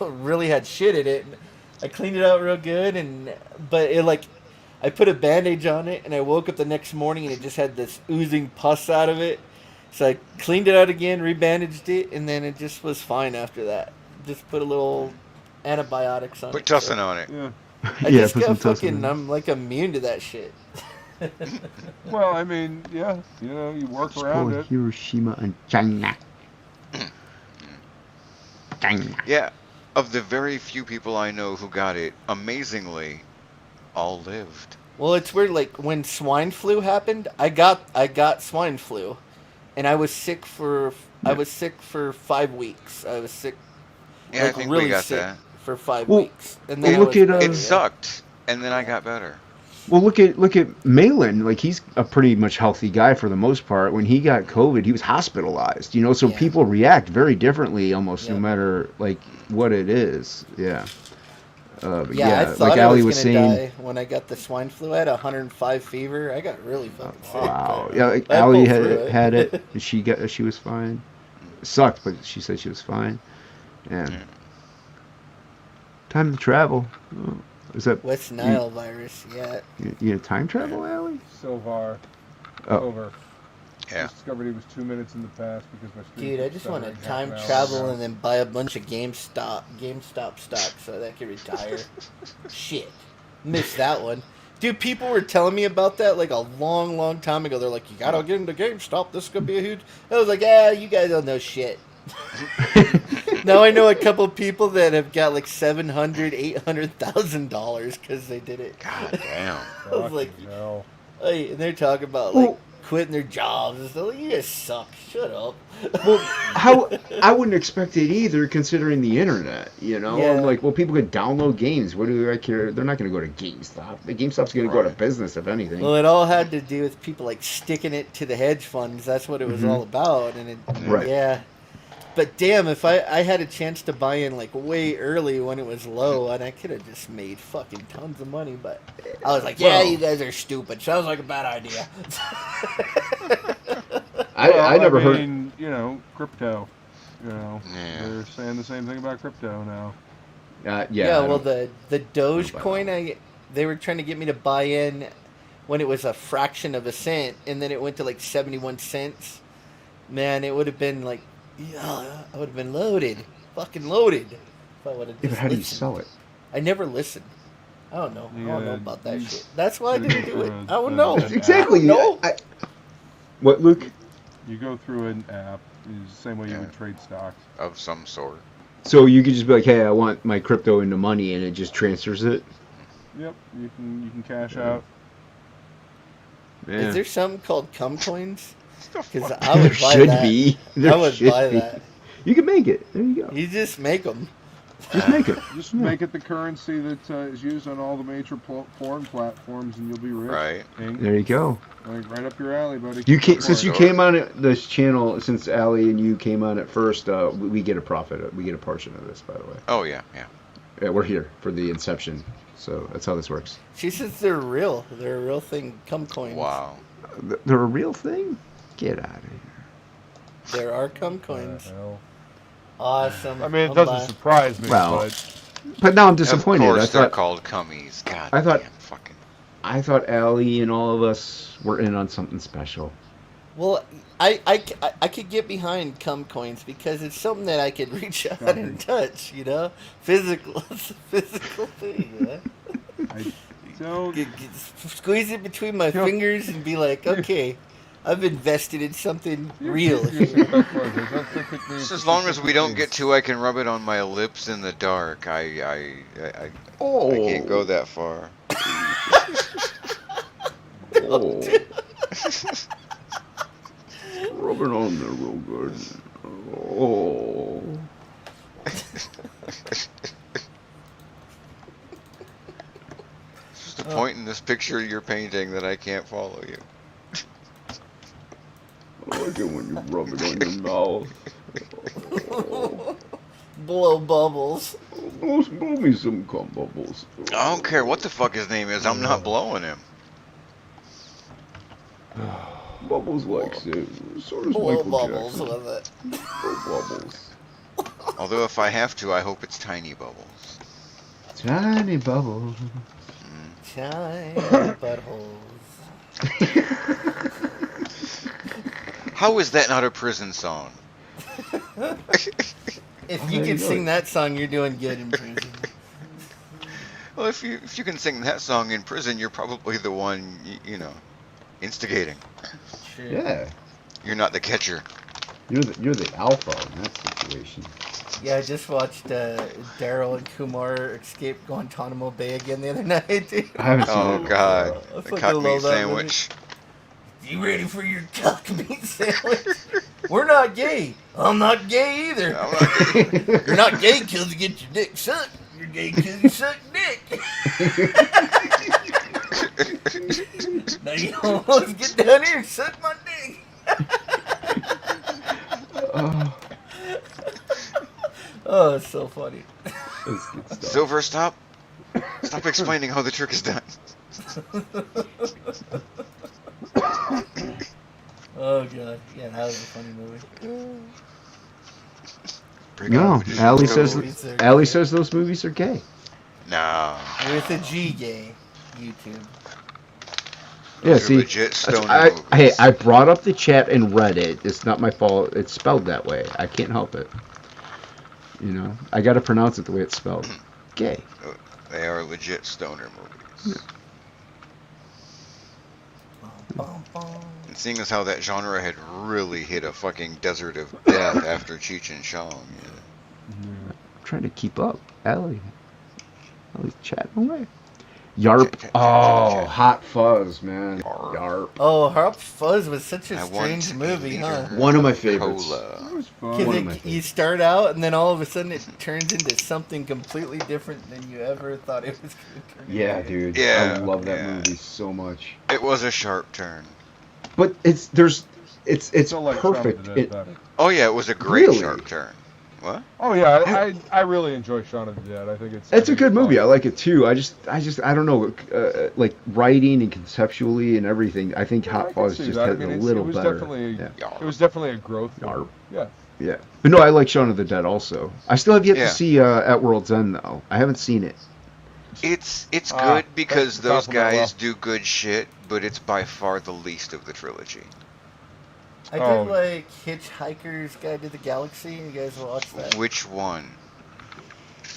really had shit in it. I cleaned it out real good, but it like, I put a bandage on it, and I woke up the next morning, and it just had this oozing pus out of it. So I cleaned it out again, rebandaged it, and then it just was fine after that. Just put a little antibiotics on it. Put tussin on it. Yeah. I just got fucking, I'm like immune to that shit. Well, I mean, yeah, you know, you work around it. Hiroshima and China. Yeah. Of the very few people I know who got it, amazingly, all lived. Well, it's weird. Like when swine flu happened, I got swine flu, and I was sick for 5 weeks. I was sick. Yeah, I think really we got sick that for 5 weeks, and then it sucked, and then I got better. Well, look at Malin. Like, he's a pretty much healthy guy for the most part. When he got COVID, he was hospitalized. You know, so people react very differently almost no matter like what it is. Yeah. But I thought like I Ali was saying, die when I got the swine flu. I had 105 fever. I got really fucking sick. Wow. Yeah, like Ali had it. And she was fine. It sucked, but she said she was fine. And time to travel. Oh. Is that West Nile virus? Yeah. You time travel, Allie? So far, over. Yeah. Just discovered he was 2 minutes in the past because my screen. Dude, I just want to time travel and then buy a bunch of GameStop stock so that I can retire. Shit, missed that one. Dude, people were telling me about that like a long, long time ago. They're like, you gotta get into GameStop. This is gonna be a huge. I was like, you guys don't know shit. Now I know a couple people that have got like $700,000, $800,000 because they did it. God damn! I was like, hey, and they're talking about like quitting their jobs and stuff. Like, you guys suck. Shut up. Well, how I wouldn't expect it either, considering the internet. You know, Yeah. I'm like, well, people could download games. What do I care? They're not going to go to GameStop. The GameStop's going to go to business, if anything. Well, it all had to do with people like sticking it to the hedge funds. That's what it was all about. And yeah. But damn, if I had a chance to buy in like way early when it was low, and I could have just made fucking tons of money. But I was like, yeah, you guys are stupid. Sounds like a bad idea. I never heard. You know, crypto. You know, they're saying the same thing about crypto now. Well, the Dogecoin, they were trying to get me to buy in when it was a fraction of a cent, and then it went to like 71 cents. Man, it would have been like, I would have been loaded, fucking loaded. If I would have. Yeah, but how do you sell it? I never listened. I don't know. I don't know about that shit. That's why I didn't do it. I don't know. Exactly. No. What, Luke? You go through an app. It's the same way you would trade stocks. Of some sort. So you could just be like, hey, I want my crypto into money, and it just transfers it? Yep, you can cash out. Yeah. Is there something called cum coins? Because I would buy should that. be. I would buy that. You can make it. There you go. You just make them. Just make it. Just make it the currency that is used on all the major foreign platforms, and you'll be rich. Right. There you go. Like right up your alley, buddy. Since you came on this channel, since Allie and you came on it first, we get a profit. We get a portion of this, by the way. Oh yeah. Yeah, we're here for the inception, so that's how this works. She says they're real. They're a real thing. Cum coins. Wow. They're a real thing? Get out of here. There are cum coins. Awesome. I mean, it doesn't surprise me, but now I'm disappointed. Of course, they're called cummies. God. I thought Allie and all of us were in on something special. Well, I could get behind cum coins because it's something that I could reach out and touch, you know? Physical. It's a physical thing, you know? Squeeze it between my fingers and be like, okay, I've invested in something real here. Just as long as we don't get too, I can rub it on my lips in the dark. I can't go that far. Rub it on there real good. Oh. There's just a point in this picture you're painting that I can't follow you. I like it when you rub it on your mouth. Blow bubbles. Blow me some cum bubbles. I don't care what the fuck his name is. I'm not blowing him. Bubbles like this. So does Blow Michael bubbles Jackson. with it. Blow bubbles. Although if I have to, I hope it's tiny bubbles. Tiny bubbles. Tiny buttholes. How is that not a prison song? If you can sing that song, you're doing good in prison. Well, if you can sing that song in prison, you're probably the one, you know, instigating. Sure. Yeah. You're not the catcher. You're the alpha in that situation. Yeah, I just watched Daryl and Kumar escape Guantanamo Bay again the other night, dude. I haven't seen Oh it. God, I the fucking cock love meat that sandwich. You ready for your cock meat sandwich? We're not gay. I'm not gay either. I'm not kidding. You're not gay because you get your dick sucked. You're gay because you suck dick. Now you almost get down here and suck my dick. Oh, it's so funny. Silver, stop explaining how the trick is done. Oh god, yeah, that was a funny movie. No, Allie says those movies are gay. No. With a G, gay. YouTube. Yeah, Those are see, legit stoner movies. hey, I brought up the chat and read it. It's not my fault. It's spelled that way. I can't help it. You know, I got to pronounce it the way it's spelled. Gay. They are legit stoner movies. And seeing as how that genre had really hit a fucking desert of death after Cheech and Chong. I'm trying to keep up. Allie's chatting away. Yarp. Oh, Hot Fuzz, man. Yarp. Oh, Hot Fuzz was such a I want strange movie, huh? One of my favorites. Cola. It was fun. One of my Because you favorites. start out, and then all of a sudden it turns into something completely different than you ever thought it was going to turn into. Yeah, dude. Yeah, I love that yeah. movie so much. It was a sharp turn. But it's Still like Shaun of perfect. the Dead better. Oh yeah, it was a great Really? sharp turn. What? Oh yeah, I really enjoy Shaun of the Dead. I think It's a good movie. I like it too. I don't know, like writing and conceptually and everything. I think Hot Fuzz just has a little better. It was definitely a growth. Yarp. Yeah. Yeah, but no, I like Shaun of the Dead also. I still have yet Yeah. to see At World's End though. I haven't seen it. It's good because those compliment guys well. do good shit, but it's by far the least of the trilogy. I did like Hitchhiker's Guide to the Galaxy. You guys watch that? Which one?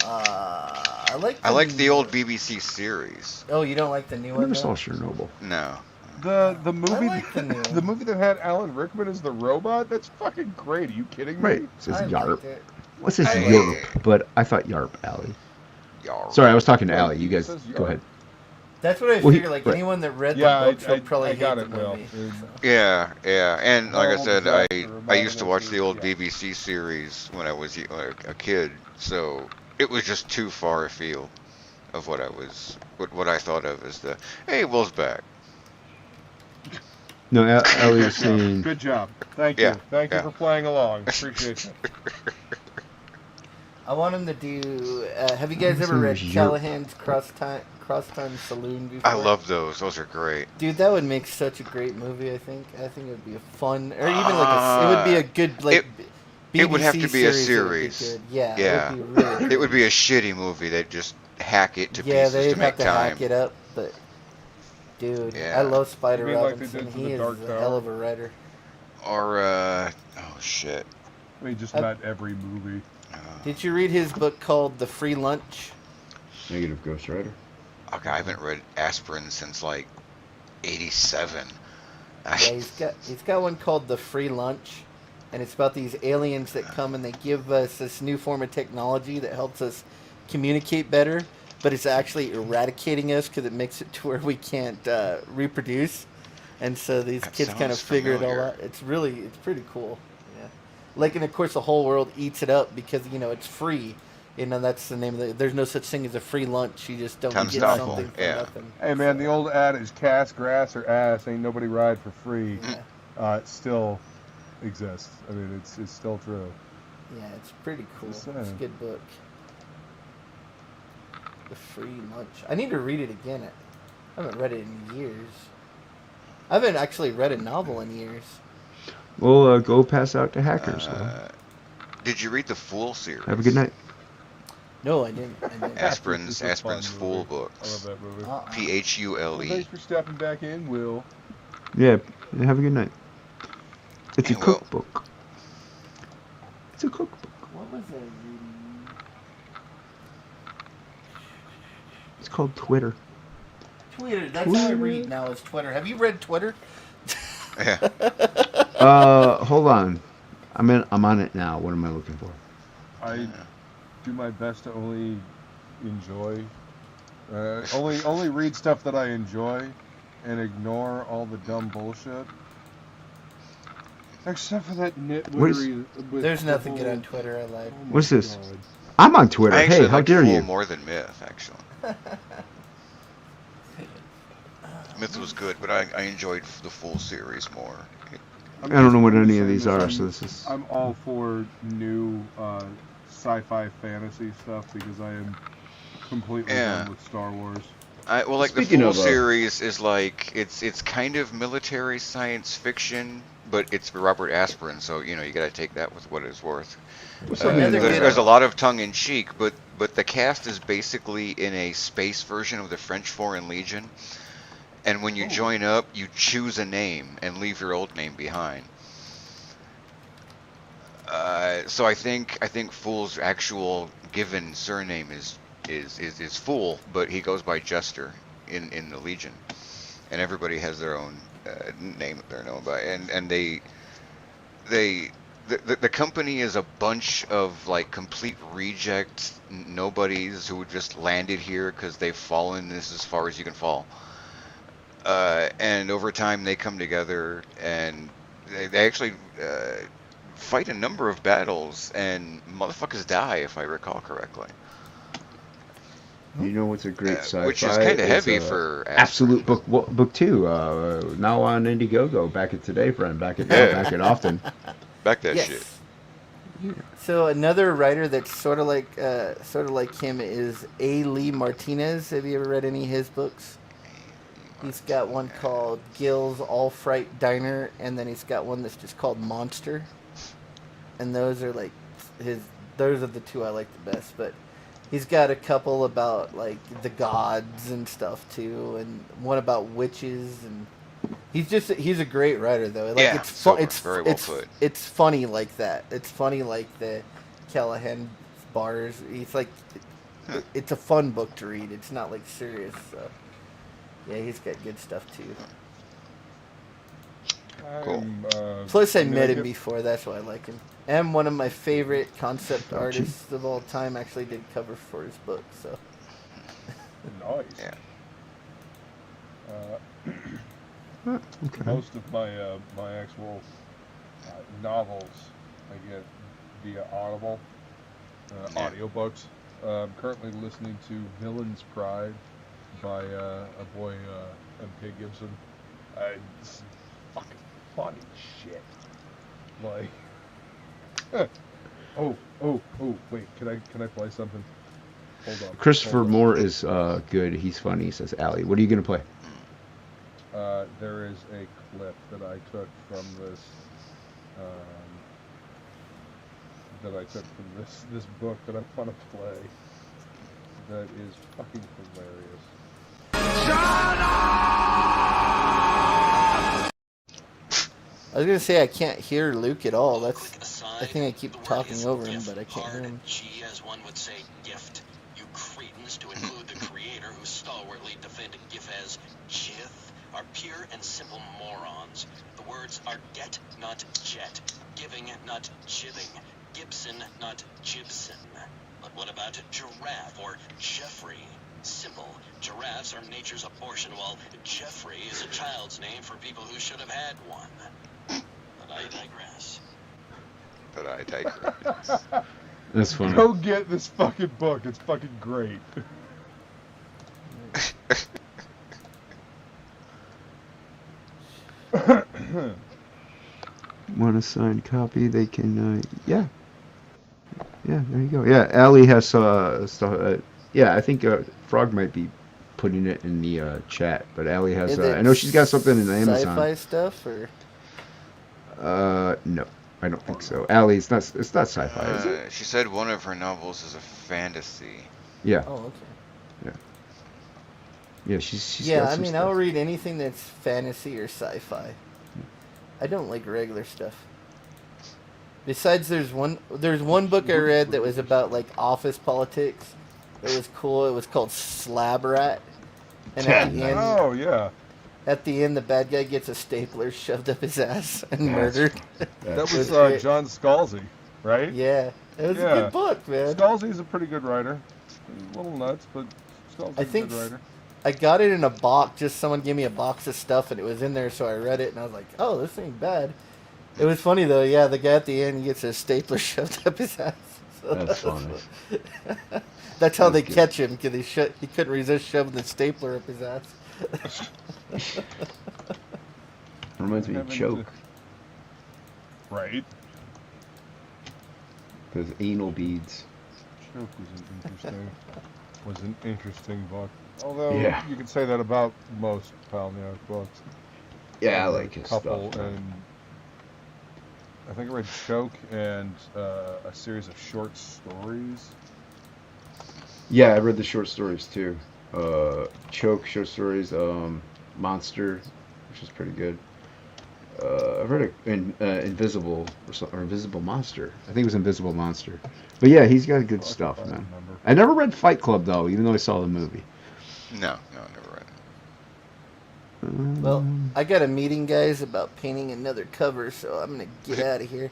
I like. I like the old BBC series. Oh, you don't like the new I one? never though? saw Chernobyl. No. The movie I like the new the movie that had Alan Rickman as the robot. That's fucking great. Are you kidding me? Right. It says I Yarp. liked it. What's this Hey. Yarp? But I thought Yarp, Allie. Yarp. Sorry, I was talking to Allie. You guys, It says go Yarp. ahead. That's what I Well, figure. Like right. anyone that read Yeah, the books will I probably got hate it, the Will. movie. Yeah, and like I How said, old is that? I Remind used to me watch of the you, old yeah. BBC series when I was a kid, so it was just too far afield of what I thought of as the hey, Will's back. No, Allie was saying. Good job. Thank Yeah, you. Thank you yeah. for playing along. Appreciate it. I want him to do. Have you guys ever This read is Callahan's Crosstown Saloon before? I love those. Those are great. Dude, that would make such a great movie. I think it would be a fun, or even it would be a good like. It would have BBC to be a series. series. It would be good. Yeah. Yeah. It would be really. It would be a shitty movie. They'd just hack it to Yeah, pieces they'd to make have to time. hack it up, but. Dude, Yeah. I love Spider You mean like they Robinson. did for He the is Dark a Tower? hell of a writer. Or oh shit. I mean, just about every movie. Did you read his book called The Free Lunch? Negative Ghost Rider. Okay, I haven't read Aspirin since like '87. Yeah, he's got one called The Free Lunch, and it's about these aliens that come and they give us this new form of technology that helps us communicate better, but it's actually eradicating us because it makes it to where we can't reproduce, and so these kids kind of sounds figure it all familiar. out. It's pretty cool. Yeah, like, and of course the whole world eats it up because it's free. That's the name of it. There's no such thing as a free lunch. You just don't Sounds get doubtful, something for yeah. nothing. Hey man, the old ad is "Cass, grass, or ass. Ain't nobody ride for free." It still exists. I mean, it's still true. Yeah, it's pretty cool. It's Just a saying. good book. The Free Lunch. I need to read it again. I haven't read it in years. I haven't actually read a novel in years. We'll go pass out to hackers. Did you read the Fool series? Have a good night. No, I didn't. Aspirin's It's a fun Fool movie. I books. love that movie. Uh-uh. Well, PHULE. thanks for stepping back in, Will. Yeah, have a good night. It's a Hey, Will. cookbook. It's a cookbook. What was I reading? It's called Twitter. Twitter. That's how I read now is Twitter. Have you read Twitter? Yeah. Hold on. I'm on it now. What am I looking for? I do my best to only enjoy, only read stuff that I enjoy, and ignore all the dumb bullshit. Except for that nitwittery. with There's the nothing good whole- on Twitter I like. Oh my What's this? God. I'm on Twitter. I actually Hey, how like dare Fool you? more than Myth, actually. Myth was good, but I enjoyed the Fool series more. I don't know what I'm any of saying these this, are, I'm- so this is. I'm all for new sci-fi fantasy stuff because I am completely Yeah. done with Star Wars. Well, like Speaking the of, Fool series is like it's kind of military science fiction, but it's Robert Aspirin, so you gotta take that with what it's worth. There's a lot of tongue in cheek, but the cast is basically in a space version of the French Foreign Legion, and when you join up, you choose a name and leave your old name behind. So I think Fool's actual given surname is Fool, but he goes by Jester in the Legion, and everybody has their own name that they're known by, and they the company is a bunch of like complete reject nobodies who just landed here because they've fallen this as far as you can fall. And over time they come together and they actually fight a number of battles and motherfuckers die if I recall correctly. You know what's a great sci-fi? Which is kind of heavy for Absolute book 2. Now on Indiegogo. Back at today, friend. Back at often. Back that shit. Yeah. So another writer that's sort of like him is A. Lee Martinez. Have you ever read any of his books? He's got one called Gil's All Fright Diner, and then he's got one that's just called Monster. And those are like those are the two I like the best. But he's got a couple about like the gods and stuff too, and one about witches, and he's a great writer though. Like yeah, it's very well put. It's funny like that. It's funny like the Callahan bars. He's like it's a fun book to read. It's not like serious. So yeah, he's got good stuff too. Cool. Plus, I met him before. That's why I like him. And one of my favorite concept artists of all time actually did cover for his book. So nice. Yeah. Okay. Most of my my actual novels I get via Audible audiobooks. I'm currently listening to Villain's Pride by a boy M.K. Gibson. It's fucking funny shit. Like, wait, can I play something? Hold on. Christopher Moore is good. He's funny, says Allie. What are you gonna play? There is a clip that I took from this this book that I want to play. That is fucking hilarious. I was gonna say I can't hear Luke at all. I think I keep talking over him, but I can't hear him. G, as one would say, gift. You cretins, to include the creator who stalwartly defended GIF as Jith, are pure and simple morons. The words are get, not jet. Giving, not jibbing. Gibson, not Gibson. But what about giraffe or Jeffrey? Simple. Giraffes are nature's abortion, while Jeffrey is a child's name for people who should have had one. But I digress. That's funny. Go get this fucking book. It's fucking great. Want a signed copy? They can. Yeah, there you go. Yeah, Allie has stuff. Yeah, I think Frog might be putting it in the chat, but Allie has. I know she's got something in Amazon. Sci-fi stuff, or? No, I don't think so. Allie, it's not sci-fi, is it? She said one of her novels is a fantasy. Yeah. Oh, okay. Yeah. Yeah, she's. Yeah, got I some mean, stuff. I'll read anything that's fantasy or sci-fi. I don't like regular stuff. Besides, there's one book I read that was about like office politics. It was cool. It was called Slab Rat. And at the end, oh yeah. At the end, the bad guy gets a stapler shoved up his ass and murdered. That was great. John Scalzi, right? Yeah, it was a good book, man. Scalzi's a pretty good writer. He's a little nuts, but Scalzi's a good writer. I got it in a box. Just someone gave me a box of stuff, and it was in there, so I read it, and I was like, "Oh, this ain't bad." It was funny though. Yeah, the guy at the end gets a stapler shoved up his ass. So That's funny. That's how they catch him, because he couldn't resist shoving the stapler up his ass. Reminds me of Choke. Right. Those anal beads. Choke was an interesting book. Although you could say that about most Palahniuk books. Yeah, I like his couple stuff. And I think I read Choke and a series of short stories. Yeah, I read the short stories too. Choke short stories, Monster, which is pretty good. I've read Invisible or Invisible Monster. I think it was Invisible Monster. But yeah, he's got good stuff, man. I never read Fight Club though, even though I saw the movie. No, never read it. Well, I got a meeting, guys, about painting another cover, so I'm gonna get out of here.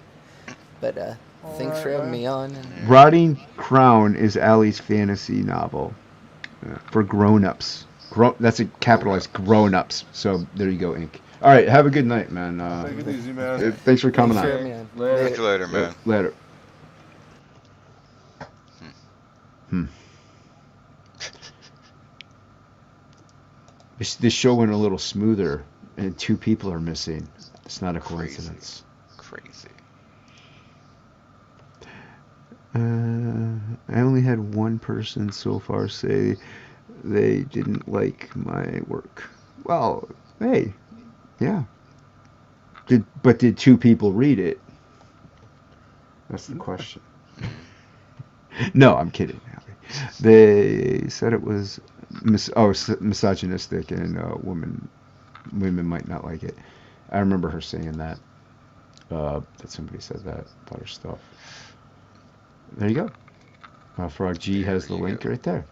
But thanks for having me on. And... Rotting Crown is Allie's fantasy novel for grown-ups. That's a capitalized grown-ups. So there you go, Ink. All right, have a good night, man. Take it easy, man. Thanks for coming on. Later. Later, man. Later. This show went a little smoother, and 2 people are missing. It's not a coincidence. Crazy. I only had one person so far say they didn't like my work. Well, hey, yeah. But did 2 people read it? That's the question. No, I'm kidding. They said it was misogynistic and women might not like it. I remember her saying that. That somebody said that about her stuff. There you go. Frog G has the link right there.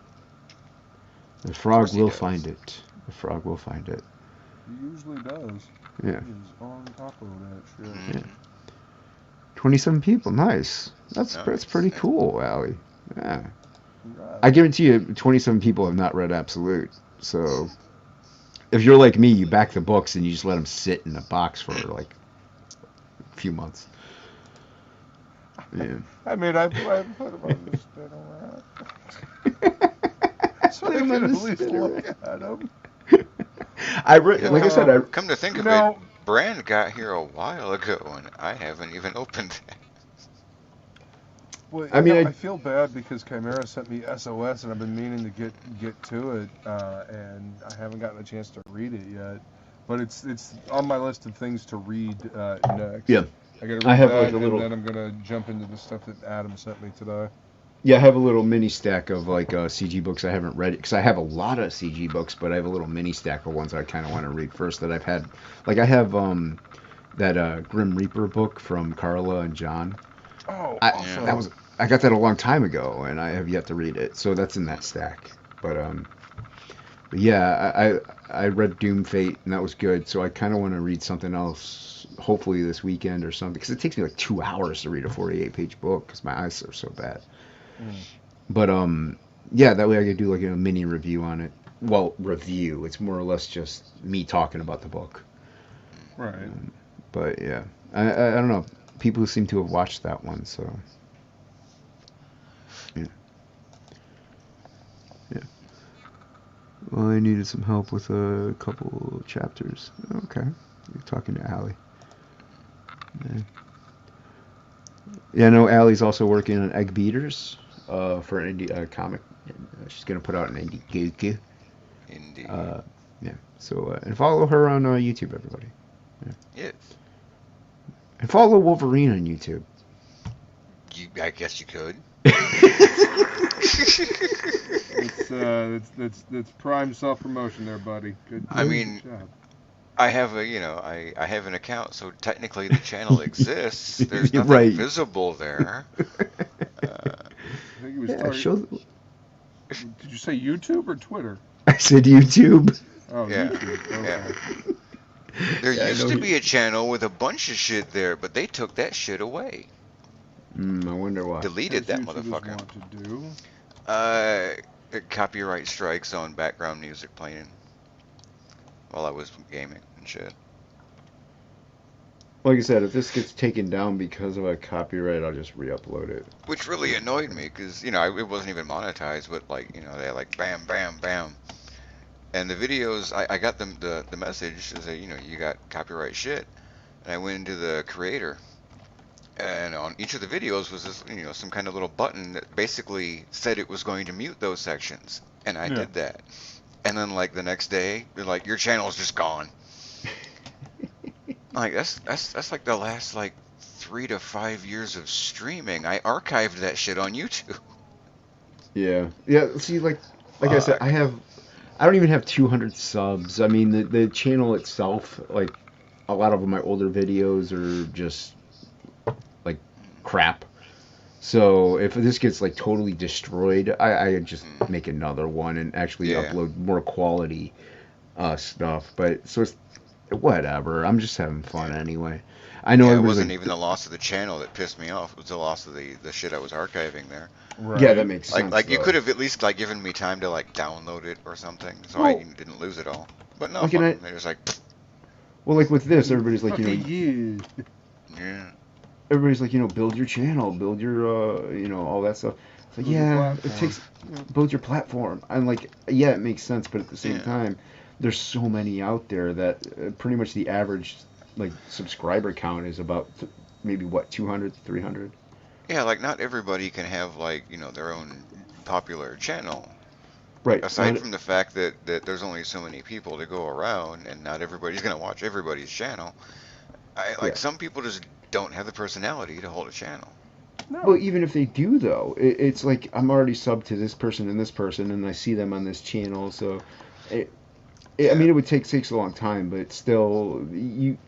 The frog will find it. The frog will find it. He usually does. Yeah. He's on top of that shit. Yeah. 27 people. Nice. That's pretty cool, Allie. Yeah. I guarantee you 27 people have not read Absolute. So if you're like me, you back the books and you just let them sit in a box for like a few months. Yeah. I mean, I put them on the spin around. So they can at least look at them. Like I said, come to think of it, Brand got here a while ago, and I haven't even opened it. Well, I feel bad because Chimera sent me SOS, and I've been meaning to get to it, and I haven't gotten a chance to read it yet. But it's on my list of things to read next. Yeah. I gotta read that, and then I'm gonna jump into the stuff that Adam sent me today. Yeah, I have a little mini stack of like CG books I haven't read because I have a lot of CG books, but I have a little mini stack of ones I kind of want to read first that I've had. Like I have that Grim Reaper book from Carla and John. Oh, awesome. I got that a long time ago, and I have yet to read it, so that's in that stack. But yeah, I read Doom Fate, and that was good. So I kind of want to read something else, hopefully this weekend or something, because it takes me like 2 hours to read a 48-page book because my eyes are so bad. But yeah, that way I could do like a mini review on it. Well, review. It's more or less just me talking about the book. Right. But yeah, I don't know. People seem to have watched that one, so yeah. Yeah. Well, I needed some help with a couple chapters. Okay, you're talking to Allie. Yeah, I know Allie's also working on Egg Beaters for an indie comic. She's gonna put out an indie Goku. Indeed. Yeah. So and follow her on YouTube, everybody. Yeah. Yes. And follow Wolverine on YouTube. I guess you could. It's prime self-promotion there, buddy. Good. I mean, job. I have I have an account, so technically the channel exists. There's nothing visible there. I think he was Did you say YouTube or Twitter? I said YouTube. Oh, yeah. YouTube. Okay. Yeah. There used to be a channel with a bunch of shit there, but they took that shit away. I wonder why. Deleted that motherfucker. Copyright strikes on background music playing while I was gaming and shit. Like I said, if this gets taken down because of a copyright, I'll just re-upload it. Which really annoyed me because, it wasn't even monetized, but they like bam, bam, bam. And the videos, I got them the message to say, you got copyright shit. And I went into the creator, and on each of the videos was this, some kind of little button that basically said it was going to mute those sections. And I did that. And then like the next day, they're like, your channel's just gone. Like that's like the last 3 to 5 years of streaming. I archived that shit on YouTube. Yeah. See, like I said, I don't even have 200 subs. I mean, the channel itself, like a lot of my older videos are just like crap. So if this gets totally destroyed, I just make another one and actually upload more quality stuff. But so it's whatever. I'm just having fun anyway. I know Yeah, it everybody's wasn't like, even the loss of the channel that pissed me off. It was the loss of the shit I was archiving there. Right. yeah, that makes sense. Like you though. could have at least like given me time to like download it or something, so I Well, didn't lose it all. But no, like, fuck and I, 'em. They're just like, well, like with this, everybody's like, yeah. everybody's like, build your channel, build your, all that stuff. It's like, yeah, it takes, build your platform. I'm like, yeah, it makes sense, but at the same time, there's so many out there that pretty much the average, like, subscriber count is about maybe, 200, 300? Yeah, like not everybody can have like, their own popular channel. Right. Aside from the fact that there's only so many people to go around and not everybody's going to watch everybody's channel. Some people just don't have the personality to hold a channel. No. Well, even if they do, though, it's like I'm already subbed to this person, and I see them on this channel, so I mean, it would takes a long time, but still,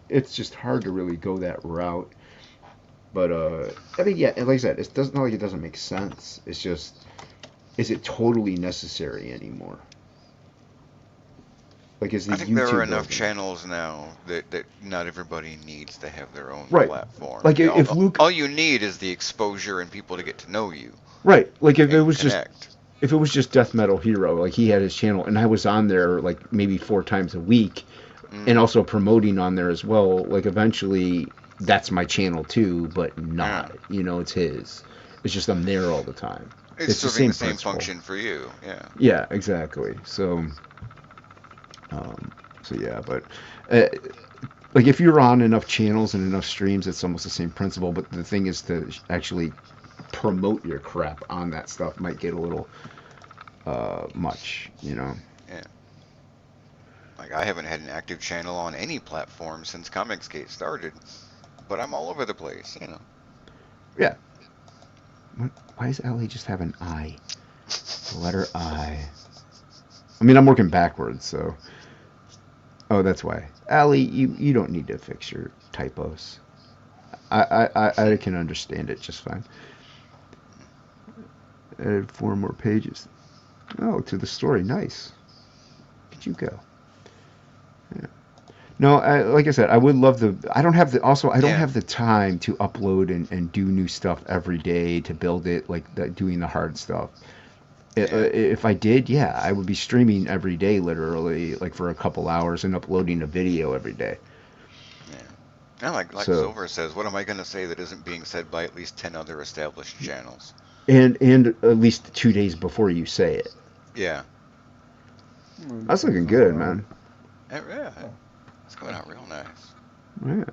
it's just hard to really go that route. But I mean, yeah, like I said, it's not like it doesn't make sense. It's just, is it totally necessary anymore? Like, is the I think YouTube there are enough building? channels now that not everybody needs to have their own Right. platform. Like, if Luke, all you need is the exposure and people to get to know you. right? Like, if it was connect. if it was just Death Metal Hero, like he had his channel, and I was on there like maybe 4 times a week, and also promoting on there as well. Like, eventually, that's my channel too, but not. It's his. It's just I'm there all the time. It's the serving the same principle. function for you. Yeah. Yeah, exactly. So yeah, but like if you're on enough channels and enough streams, it's almost the same principle. But the thing is to actually promote your crap on that stuff might get a little much, Yeah. Like I haven't had an active channel on any platform since Comicsgate started, but I'm all over the place. Yeah. Why does Allie just have an I? The letter I. I mean, I'm working backwards, so. Oh, that's why. Allie, you don't need to fix your typos. I can understand it just fine. Added 4 more pages. Oh, to the story. Nice. Where'd you go? Yeah. No, like I said, I would love I don't have the time to upload and do new stuff every day to build it, like doing the hard stuff. If I did, I would be streaming every day, literally, like for a couple hours and uploading a video every day. Yeah. Like Silver says, what am I going to say that isn't being said by at least 10 other established channels? And at least 2 days before you say it. Yeah. That's looking good, man. Yeah. It's coming out real nice. Yeah.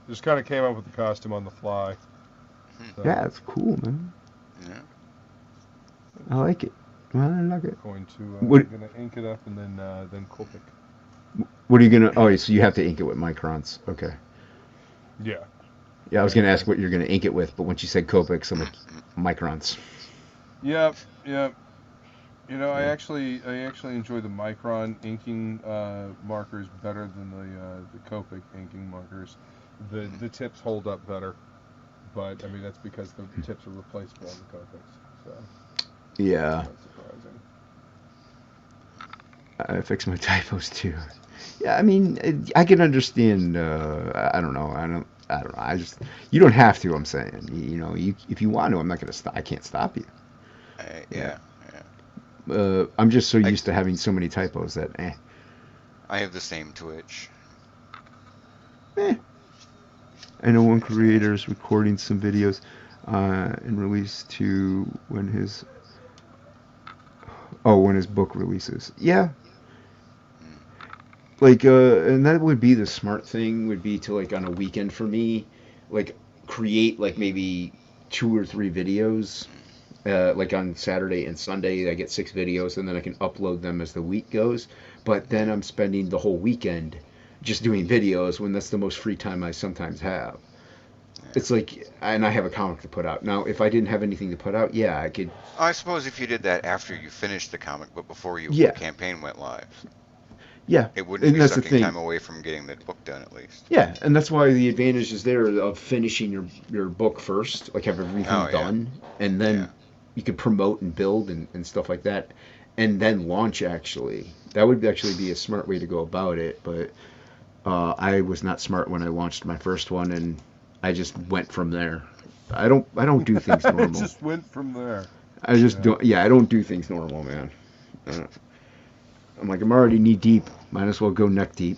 Just kind of came up with the costume on the fly. So. Yeah, it's cool, man. Yeah. I like it. Well, I like it. I'm gonna ink it up and then Copic. What are you gonna? Oh, so you have to ink it with microns. Okay. Yeah. Yeah, I was gonna ask what you're gonna ink it with, but once you said Copic, I'm like microns. Yep. I actually enjoy the micron inking markers better than the Copic inking markers. The tips hold up better, but I mean that's because the tips are replaceable on the Copics. So. Yeah. That's surprising. I fix my typos too. Yeah, I mean, I can understand. I don't know. I don't know. You don't have to. I'm saying. If you want to, I'm not gonna stop. I can't stop you. Yeah. I'm just so used to having so many typos that. I have the same Twitch. I know one creator is recording some videos and release to when his book releases. Yeah. Like, and that would be the smart thing, would be to, like, on a weekend for me, like, create, like, maybe 2 or 3 videos. Like, on Saturday and Sunday, I get 6 videos, and then I can upload them as the week goes. But then I'm spending the whole weekend just doing videos when that's the most free time I sometimes have. It's like, and I have a comic to put out. Now, if I didn't have anything to put out, I could. I suppose if you did that after you finished the comic, but before the campaign went live. Yeah. It wouldn't be sucking time away from getting the book done, at least. Yeah, and that's why the advantage is there of finishing your book first, like have everything done, and then you could promote and build and stuff like that, and then launch, actually. That would actually be a smart way to go about it, but I was not smart when I launched my first one, and I just went from there. I don't do things normal. Just went from there. I just don't. Yeah, I don't do things normal, man. I'm like, I'm already knee deep. Might as well go neck deep.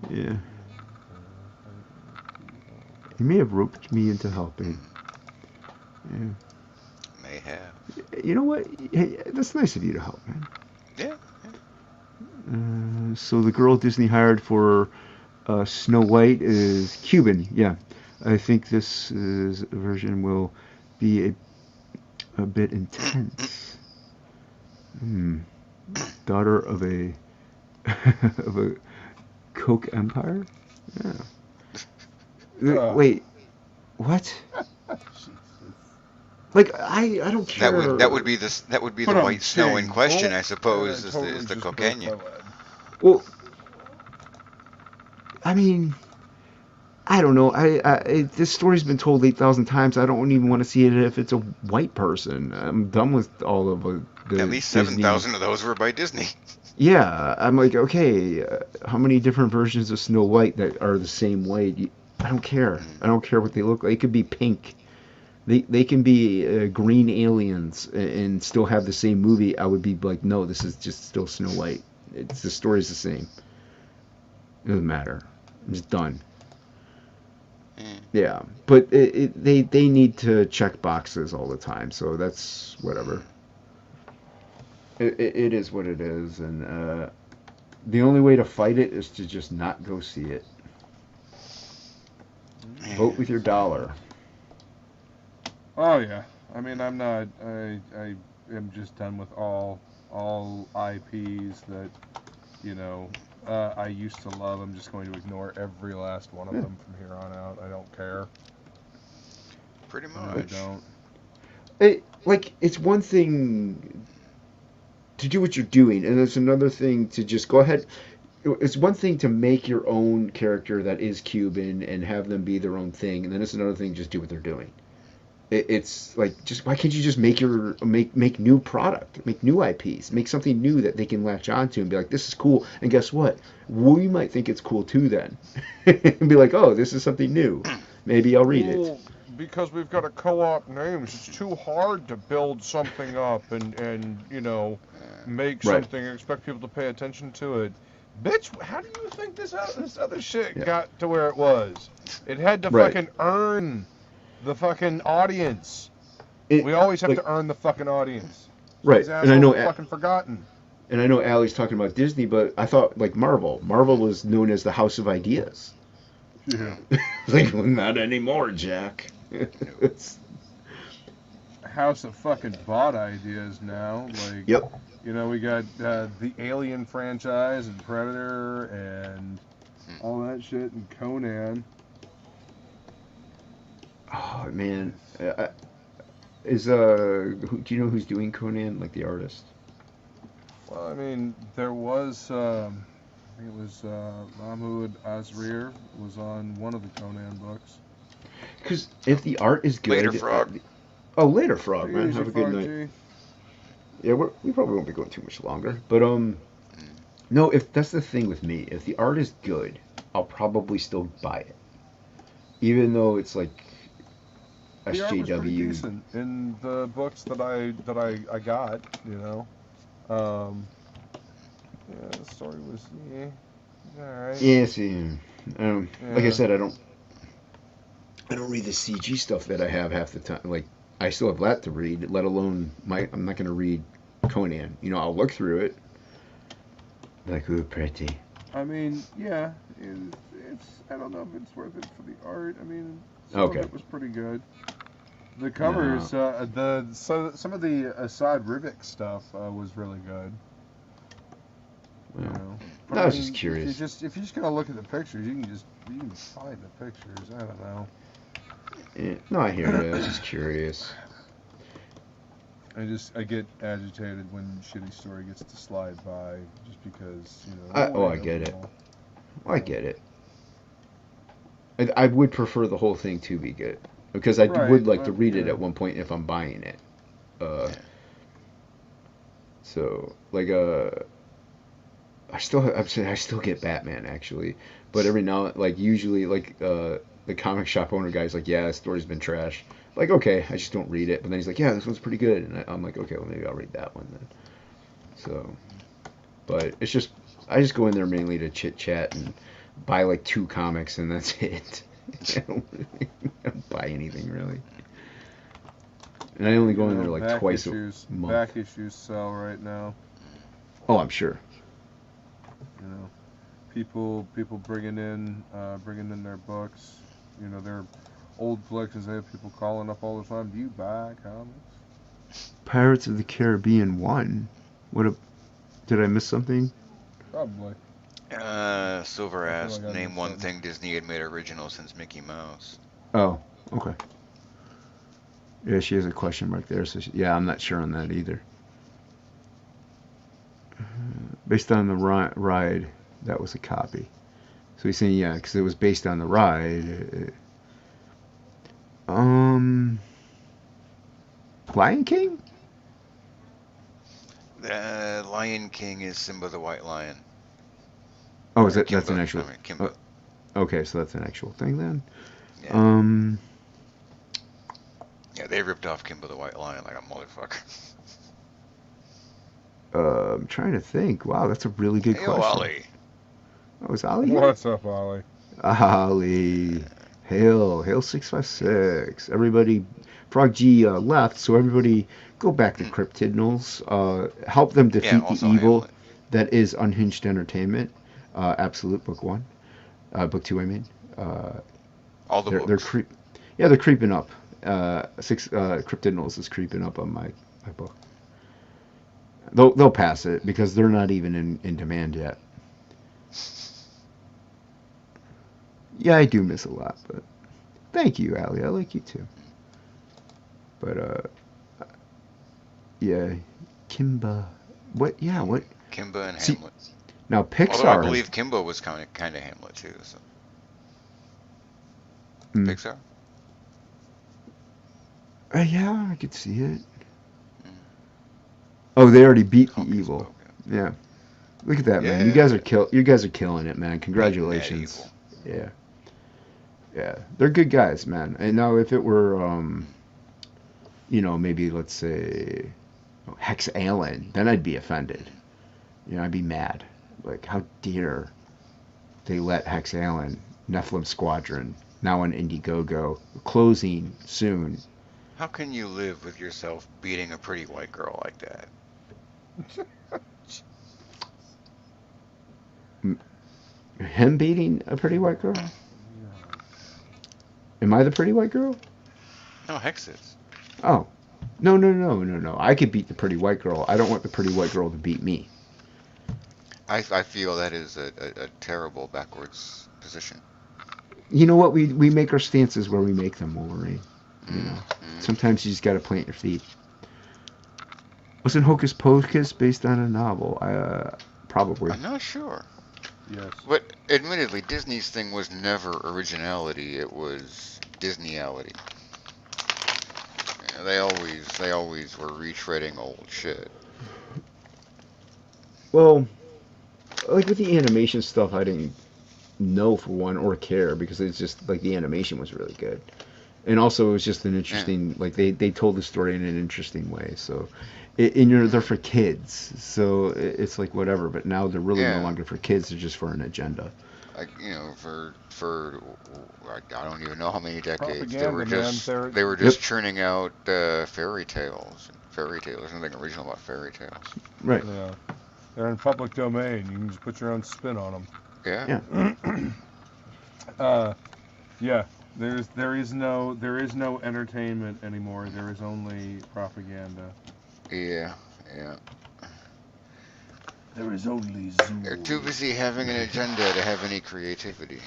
Yeah. You may have roped me into helping. Yeah. May have. You know what? Hey, that's nice of you to help, man. Yeah. So the girl Disney hired for Snow White is Cuban. Yeah. I think this version will be a bit intense. Daughter of a of a Coke empire? Yeah. Wait. What? Like I don't care. That would be the white snow in question, I suppose, is the cocaine. Well, I mean, I don't know. This story's been told 8,000 times. I don't even want to see it if it's a white person. I'm done with all of the. At least 7,000 of those were by Disney. Yeah, I'm like, okay, how many different versions of Snow White that are the same way? I don't care. I don't care what they look like. It could be pink. They can be green aliens and still have the same movie. I would be like, no, this is just still Snow White. The story's the same. It doesn't matter. I'm just done. Yeah, but they need to check boxes all the time, so that's whatever. It is what it is, and the only way to fight it is to just not go see it. Vote with your dollar. Oh yeah, I mean I'm not. I am just done with all IPs that I used to love. I'm just going to ignore every last one of them from here on out. I don't care. Pretty much. I don't. It's one thing to do what you're doing, and it's another thing to just go ahead. It's one thing to make your own character that is Cuban and have them be their own thing, and then it's another thing to just do what they're doing. It's like, just why can't you just make new product, make new IPs, make something new that they can latch onto and be like, this is cool, and guess what? We might think it's cool too then, and be like, oh, this is something new. Maybe I'll read it. Because we've got to co-op names, it's too hard to build something up and make something and expect people to pay attention to it. Bitch, how do you think this other shit got to where it was? It had to fucking earn the fucking audience. We always have to earn the fucking audience. Right, and I know fucking forgotten. And I know Allie's talking about Disney, but I thought like Marvel. Marvel was known as the House of Ideas. Yeah. Like, well, not anymore, Jack. It's House of fucking bought ideas now. Like, yep. We got the Alien franchise and Predator and all that shit and Conan. Oh man, do you know who's doing Conan, like the artist? Well, I mean, there was I think it was Mahmoud Azrir was on one of the Conan books. Because if the art is good, Later Frog. Later Frog, man, have a good night. Yeah, we probably won't be going too much longer, but no, if that's the thing with me, if the art is good, I'll probably still buy it, even though it's like SJW. The art was pretty decent in the books that I got, Yeah, the story was alright. Yeah, see, like I said, I don't read the CG stuff that I have half the time. Like, I still have that to read, let alone I'm not going to read Conan. I'll look through it. Like, ooh, pretty. I mean, yeah, it's I don't know if it's worth it for the art. I mean, some of it was pretty good. The covers, some of the Asad Rivik stuff was really good. I was just curious. If you're just gonna look at the pictures, you can find the pictures. I don't know. Yeah, no, I hear you. I was just curious. I get agitated when shitty story gets to slide by, just because I get it. I get it. I would prefer the whole thing to be good, because I would like to read it at one point if I'm buying it. So like I still get Batman actually, but every now like usually like the comic shop owner guy's like, yeah, this story's been trash. Like, okay, I just don't read it. But then he's like, yeah, this one's pretty good, and I'm like, okay, well maybe I'll read that one then. So, but it's just I just go in there mainly to chit chat and buy like 2 comics and that's it. I don't buy anything really. And I only go in there like twice a month. Back issues sell right now. Oh, I'm sure. You know, people bringing in their books. You know, their old collections. They have people calling up all the time. Do you buy comics? Pirates of the Caribbean 1. Did I miss something? Probably. Silver asked, name one thing Disney had made original since Mickey Mouse. Oh, okay. Yeah, she has a question mark there. So yeah, I'm not sure on that either. Based on the ride, that was a copy. So he's saying, yeah, because it was based on the ride. Lion King? Lion King is Simba the White Lion. Oh, is that's an actual? Kimba. Okay, so that's an actual thing then. Yeah. Yeah, they ripped off Kimba the White Lion like a motherfucker. I'm trying to think. Wow, that's a really good question. Ollie. Oh, is Ollie here? What's up, Ollie? Ollie. Hail 656. Everybody, Frog G left, so everybody go back to Cryptidnals. Help them defeat the evil that is Unhinged Entertainment. Absolute Book 1. Book 2, I mean. All the books. They're creeping up. Cryptidnals is creeping up on my book. They'll pass it because they're not even in demand yet. Yeah, I do miss a lot, but thank you, Allie. I like you too. But yeah, Kimba. What? Yeah, what? Kimba and Hamlet. Now Pixar. Although I believe Kimba was kind of Hamlet too. So. Pixar. Yeah, I could see it. Oh, they already beat the evil. Yeah. Look at that, man. You guys are killing it, man. Congratulations. Yeah. Yeah. They're good guys, man. And now if it were maybe let's say Hex Allen, then I'd be offended. I'd be mad. Like, how dare they let Hex Allen, Nephilim Squadron, now on Indiegogo, closing soon. How can you live with yourself beating a pretty white girl like that? Him beating a pretty white girl? Am I the pretty white girl? No, Hex is. Oh. No. I could beat the pretty white girl. I don't want the pretty white girl to beat me. I feel that is a terrible backwards position. You know what? We make our stances where we make them, Wolverine. Sometimes you just got to plant your feet. Wasn't Hocus Pocus based on a novel? Probably. I'm not sure. Yes. But admittedly, Disney's thing was never originality. It was Disneyality. They always were retreading old shit. Well, like with the animation stuff, I didn't know for one or care because it's just like the animation was really good, and also it was just an interesting like they told the story in an interesting way. So, they're for kids, so it's like whatever. But now they're really no longer for kids; they're just for an agenda. Like for I don't even know how many decades they were just churning out fairy tales. Fairy tales, there's nothing original about fairy tales. Right. Yeah. They're in public domain. You can just put your own spin on them. Yeah. Yeah. There is no entertainment anymore. There is only propaganda. Yeah. There is only Zoom. They're too busy having an agenda to have any creativity.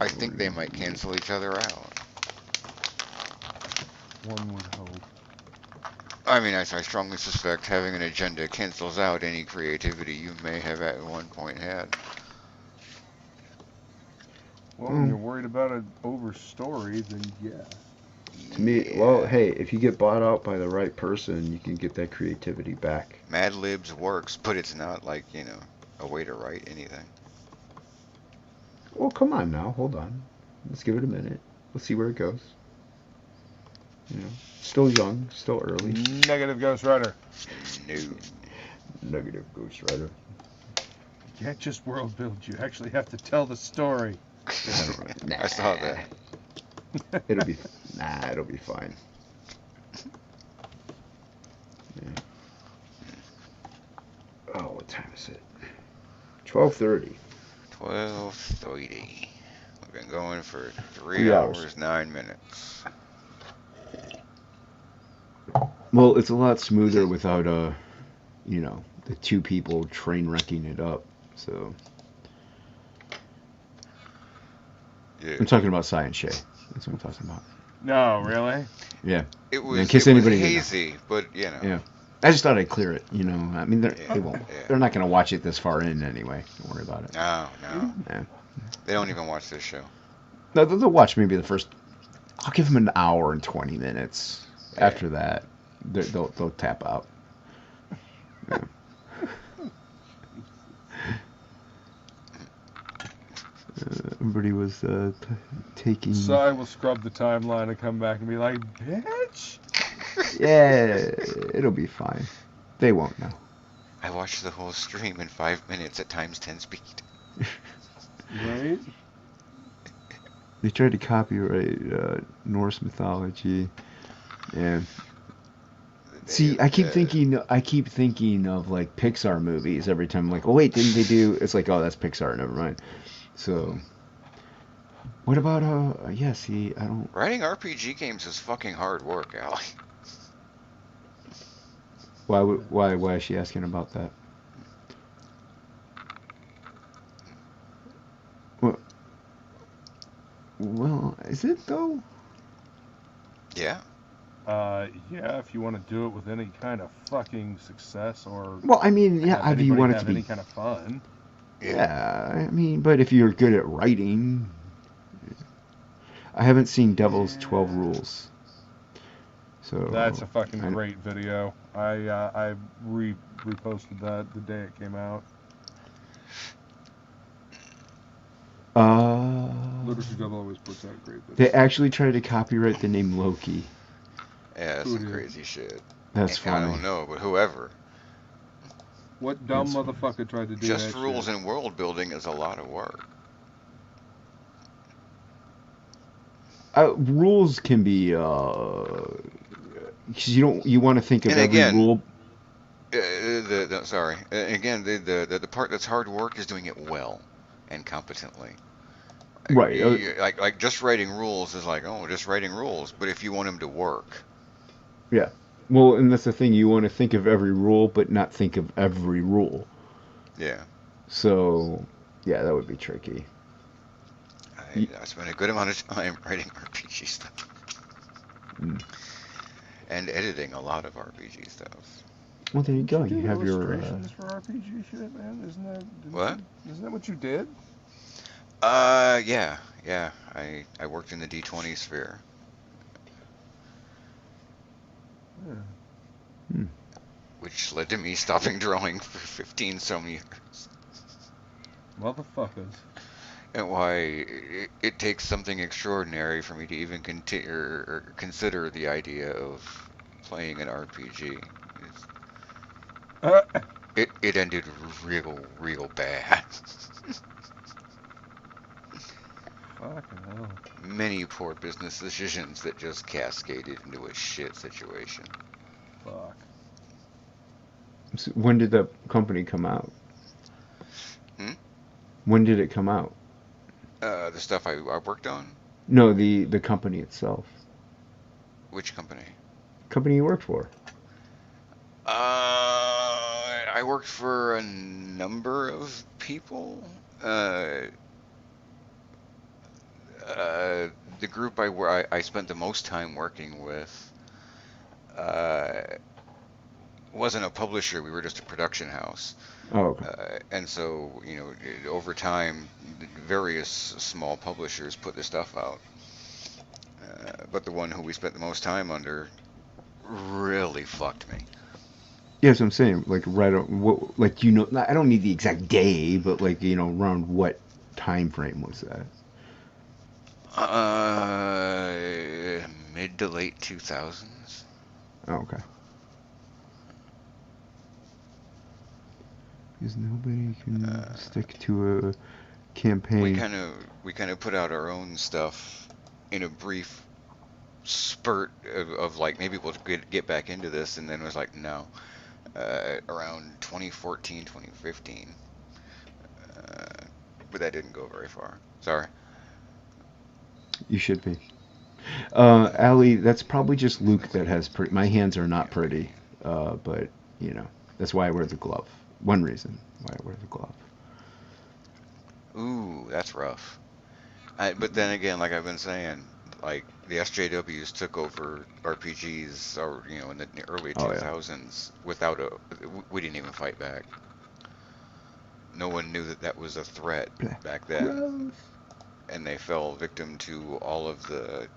I think they might cancel each other out. One would hope. I mean, I strongly suspect having an agenda cancels out any creativity you may have at one point had. Well, when you're worried about an overstory, then yeah. To me, well, hey, if you get bought out by the right person, you can get that creativity back. Mad Libs works, but it's not like, a way to write anything. Well, come on now, hold on. Let's give it a minute. Let's see where it goes. Still young, still early. Negative Ghost Rider. No. Negative Ghost Rider. You can't just world build. You actually have to tell the story. I saw that. It'll be fine. Yeah. Oh, what time is it? 12:30. 12:30. We've been going for 3 hours, 9 minutes. Well, it's a lot smoother without the two people train wrecking it up. So yeah. I'm talking about Science Shay. That's what I'm talking about. No, really? Yeah. It was, in case anybody hazy, but Yeah. I just thought I'd clear it. I mean, they won't. Yeah. They're not going to watch it this far in anyway. Don't worry about it. No. Yeah. They don't even watch this show. No, they'll watch maybe the first. I'll give them an hour and 20 minutes. Yeah. After that, they'll tap out. Yeah. Everybody was taking. So I will scrub the timeline and come back and be like, bitch. Yeah, it'll be fine. They won't know. I watched the whole stream in 5 minutes at times 10 speed. Right? They tried to copyright Norse mythology, and see, I keep thinking of like Pixar movies every time. I'm like, oh wait, didn't they do? It's like, oh, that's Pixar. Never mind. So, what about yeah? See, I don't. Writing RPG games is fucking hard work, Allie. Why is she asking about that? Well, is it though? Yeah. Yeah, if you want to do it with any kind of fucking success or. Well, I mean, yeah, if you want it to be any kind of fun. Yeah, I mean, but if you're good at writing, I haven't seen Devil's 12 Rules. So that's a fucking great video. I reposted that the day it came out. Literature Devil always puts out great videos. They actually tried to copyright the name Loki. Yeah, that's some crazy shit. That's funny. I don't know, but whoever. What dumb motherfucker tried to do just that rules shit? and world building is a lot of work. Rules can be because you want to think of every rule. Sorry. Again, the part that's hard work is doing it well and competently. Right. Like just writing rules is like, oh, just writing rules. But if you want them to work. Yeah. Well, and that's the thing. You want to think of every rule, but not think of every rule. Yeah. So, yeah, that would be tricky. I spent a good amount of time writing RPG stuff. And editing a lot of RPG stuff. Well, there you go. You have your illustrations for RPG shit, man. Isn't that what you did? Yeah. I worked in the D20 sphere. Yeah. Which led to me stopping drawing for 15 some years. Motherfuckers. And why it takes something extraordinary for me to even consider the idea of playing an RPG. It ended real bad. Fucking hell. Many poor business decisions that just cascaded into a shit situation. Fuck. So when did the company come out? When did it come out? The stuff I worked on? No, the company itself. Which company? Company you worked for? I worked for a number of people. The group I spent the most time working with wasn't a publisher. We were just a production house. Oh, okay. And so, over time, various small publishers put the stuff out. But the one who we spent the most time under really fucked me. Yeah, that's what I'm saying. Like like I don't need the exact day, but like around what time frame was that? Mid to late 2000s. Oh, okay. Because nobody can stick to a campaign. We kind of put out our own stuff in a brief spurt of like maybe we'll get back into this, and then it was like no. Around 2014, 2015. But that didn't go very far. Sorry. You should be. Allie, that's probably just Luke that has my hands are not pretty, but that's why I wear the glove. One reason why I wear the glove. Ooh, that's rough. But then again, like I've been saying, like the SJWs took over RPGs, or in the early 2000s without we didn't even fight back. No one knew that was a threat back then, and they fell victim to all of the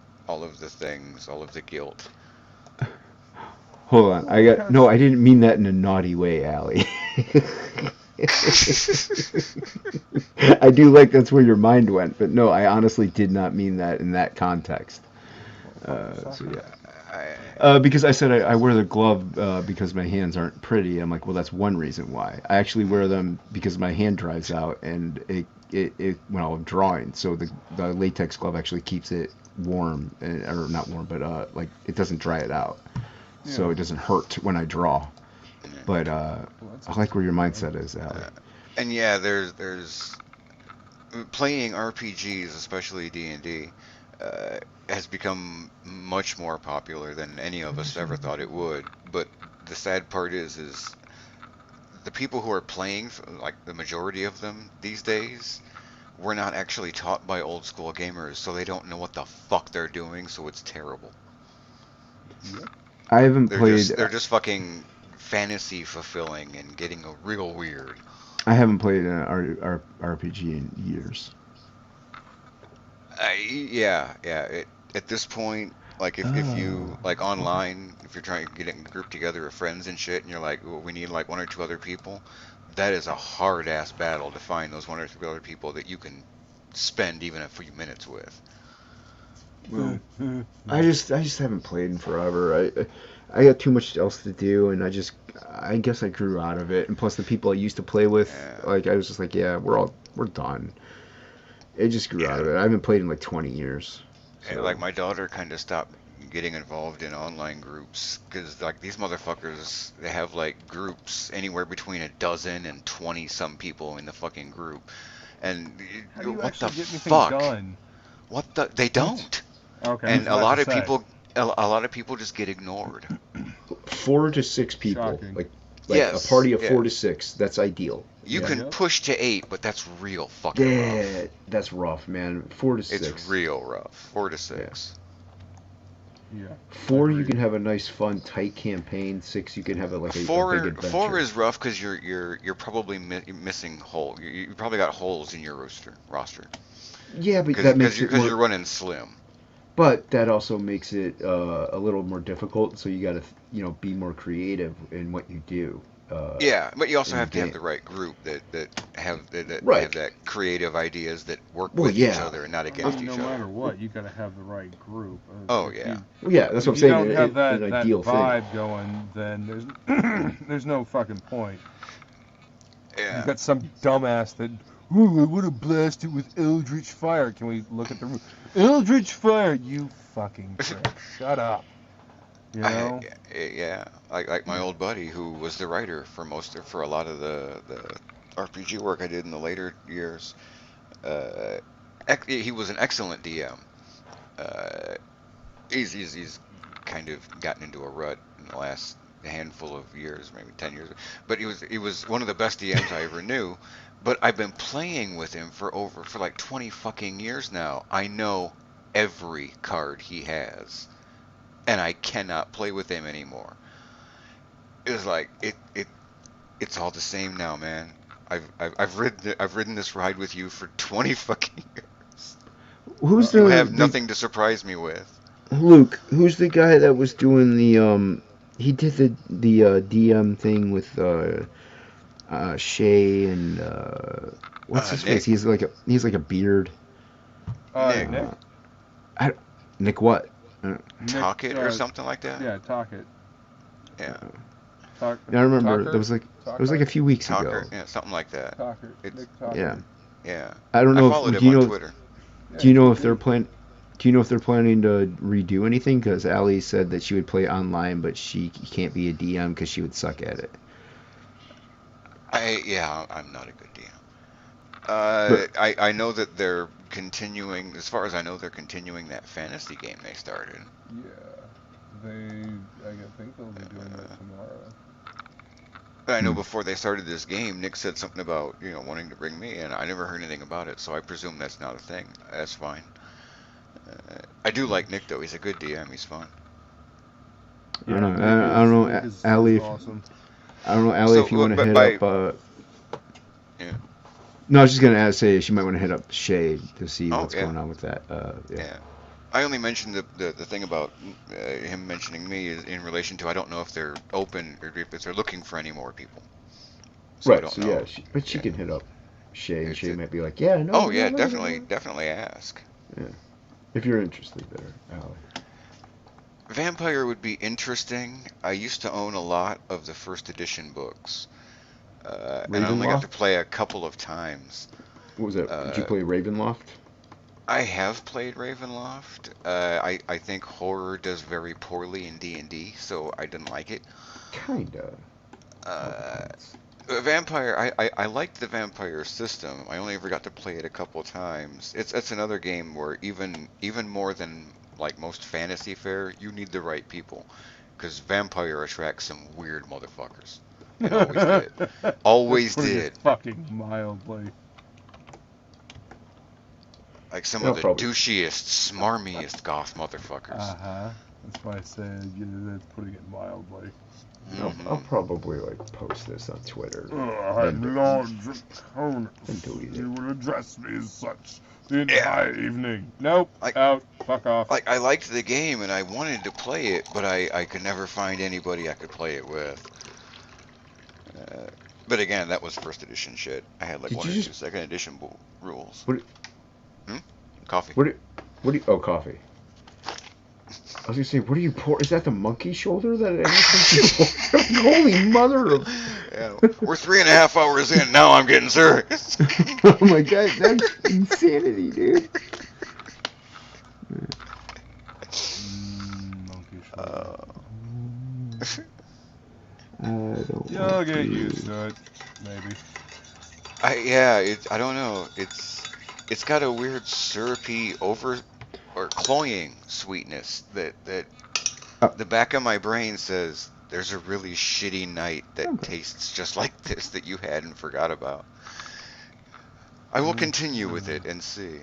things, all of the guilt. Hold on, I didn't mean that in a naughty way, Allie. I do like that's where your mind went, but no, I honestly did not mean that in that context. So yeah, because I said I wear the glove because my hands aren't pretty. I'm like, well, that's one reason why. I actually wear them because my hand dries out, and it when I'm drawing. So the latex glove actually keeps it warm, or not warm, but like it doesn't dry it out, so it doesn't hurt when I draw. But I like where your mindset is, Allie. And yeah, there's playing RPGs, especially D&D, has become much more popular than any of us ever thought it would. But the sad part is the people who are playing, like the majority of them these days, were not actually taught by old school gamers, so they don't know what the fuck they're doing, so it's terrible. I haven't played. They're just fucking fantasy fulfilling and getting real weird. I haven't played an RPG in years. At this point, like if you like online, if you're trying to get a group together of friends and shit, and you're like, well, we need like one or two other people, that is a hard ass battle to find those one or two other people that you can spend even a few minutes with. Well, I just haven't played in forever. I got too much else to do, and I guess I grew out of it. And plus, the people I used to play with, like I was just like, yeah, we're done. It just grew out of it. I haven't played in like 20 years. So. Like my daughter kind of stopped getting involved in online groups because like these motherfuckers, they have like groups anywhere between 12 and 20 some people in the fucking group, and what the fuck? Done? What the? They don't. Okay. And a lot of people just get ignored. 4 to 6 people. Shocking. Like yes, a party of 4 to 6. That's ideal. You can push to 8, but that's real fucking rough. That's rough, man. 4 to 6. It's real rough. 4 to 6. Yeah. 4 you can have a nice, fun, tight campaign. 6 you can have a big adventure. 4 is rough because you're probably missing holes. You probably got holes in your roster. Yeah, but that makes it because you're running slim. But that also makes it a little more difficult. So you got to be more creative in what you do. But you also have to have the right group that have that creative ideas that work with each other and not against each other. No matter what, you got to have the right group. That's what I'm saying. If you don't have that vibe going, then there's no fucking point. Yeah. You've got some dumbass that, ooh, I want to blast it with Eldritch Fire. Can we look at the room? Eldritch Fire, you fucking prick. Shut up. You know? Like my old buddy who was the writer for a lot of the RPG work I did in the later years. He was an excellent DM. He's kind of gotten into a rut in the last handful of years, maybe 10 years. But he was one of the best DMs I ever knew. But I've been playing with him for like 20 fucking years now. I know every card he has. And I cannot play with him anymore. It was like it's all the same now, man. I've ridden this ride with you for 20 fucking years. Who's you have nothing to surprise me with. Luke, who's the guy that was doing the he did the DM thing with Shay and what's his face? He's like a beard. Nick. Nick what? Talk-It or something like that? Yeah, Talk-It. Yeah. Yeah, I remember. Talker? That was like it was like a few weeks ago. Yeah, something like that. Yeah. Yeah. I don't know. Followed Do him you on know? Twitter. Do you know if they're planning to redo anything? Because Allie said that she would play online, but she can't be a DM because she would suck at it. I'm not a good DM. I know that they're continuing. As far as I know, they're continuing that fantasy game they started. Yeah, I think they'll be doing that tomorrow. But I know before they started this game, Nick said something about wanting to bring me in. I never heard anything about it, so I presume that's not a thing. That's fine. I do like Nick though. He's a good DM. He's fun. Yeah, I don't know, Allie. Awesome. I don't know, Allie, if you want to hit up. Yeah. No, I was just gonna say she might want to hit up Shay to see what's going on with that. Yeah. I only mentioned the thing about him mentioning me is in relation to I don't know if they're open or if they're looking for any more people. So right. I don't So know. but she can hit up Shay, and Shay might be like, yeah, no. Oh yeah, definitely ask. Yeah. If you're interested there, Allie. Vampire would be interesting. I used to own a lot of the first edition books, and I only got to play a couple of times. What was that? Did you play Ravenloft? I have played Ravenloft. I think horror does very poorly in D&D, so I didn't like it. Kinda. Vampire, I liked the vampire system. I only ever got to play it a couple of times. It's another game where even more than like most fantasy fare, you need the right people, because vampire attracts some weird motherfuckers. It always did. Always did. Fucking mildly. Like some of the douchiest, smarmiest goth motherfuckers. That's why I said that's putting it mildly. I'll probably post this on Twitter. Lord Draconis, you will address me as such the entire evening. Nope, out, fuck off. Like, I liked the game and I wanted to play it, but I could never find anybody I could play it with. But again, that was first edition shit. I had 1 or 2 second edition rules. Coffee. Oh, coffee. I was gonna say, what are you pour? Is that the monkey shoulder that holy mother of... Yeah, we're 3.5 hours in, now I'm getting serious. Oh my god, that's insanity, dude. Monkey shoulder. You'll get used to it, maybe. I don't know. It's got a weird syrupy or cloying sweetness that the back of my brain says there's a really shitty night that tastes just like this that you had and forgot about. I will continue with it and see.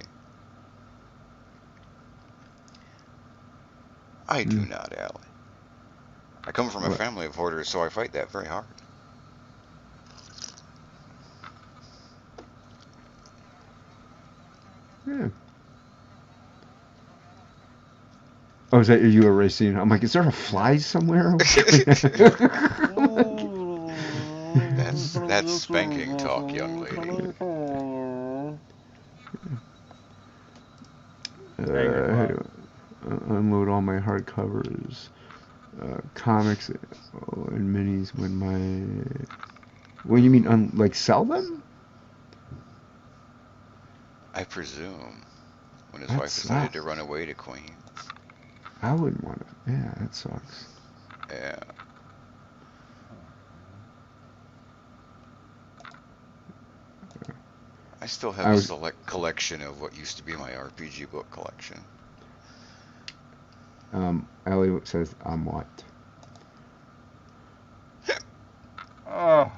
I do not, Allie. I come from a family of hoarders, so I fight that very hard. Yeah. Oh, is that you erasing? I'm like, is there a fly somewhere? That's spanking talk, young lady. Unload all my hardcovers, comics, and minis when my... What do you mean, sell them? I presume. When his wife decided to run away to Queens. I wouldn't want to. Yeah, that sucks. Yeah. I still have a select collection of what used to be my RPG book collection. Ellie says, I'm what? Oh,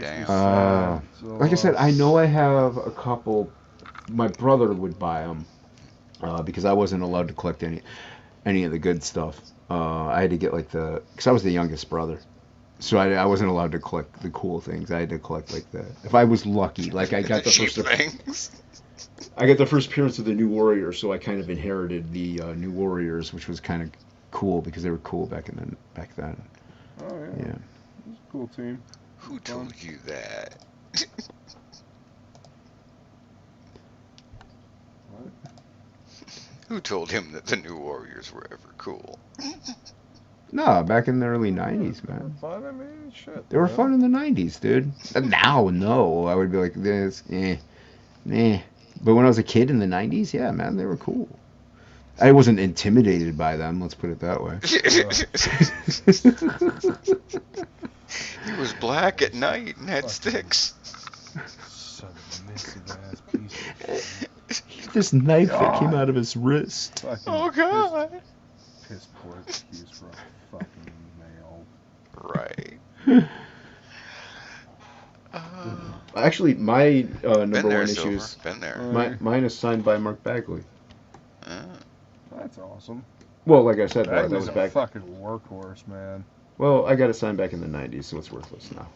damn. Like I said, I know I have a couple. My brother would buy them because I wasn't allowed to collect any of the good stuff. I had to get because I was the youngest brother, So I wasn't allowed to collect the cool things. I had to collect like if I was lucky, like I got the cheap first things. I got the first appearance of the New Warriors, so I kind of inherited the New Warriors, which was kind of cool because they were cool back then. Oh yeah. Yeah. It was a cool team. Who told you that? What? Who told him that the New Warriors were ever cool? No, back in the early '90s, man. Fun, I mean, shit. They were fun in the '90s, dude. Now, no, I would be like this, nah. But when I was a kid in the '90s, yeah, man, they were cool. I wasn't intimidated by them. Let's put it that way. He was black at night and had sticks. Son of a missing ass piece of This knife that came out of his wrist. fucking Oh God! piss poor excuse for a fucking male. Right. Actually, my number Been there, one Silver. issues. Been there. Mine is signed by Mark Bagley. That's awesome. Well, like I said, that Bagley's was a back. fucking workhorse, man. Well, I got it signed back in the '90s, so it's worthless now.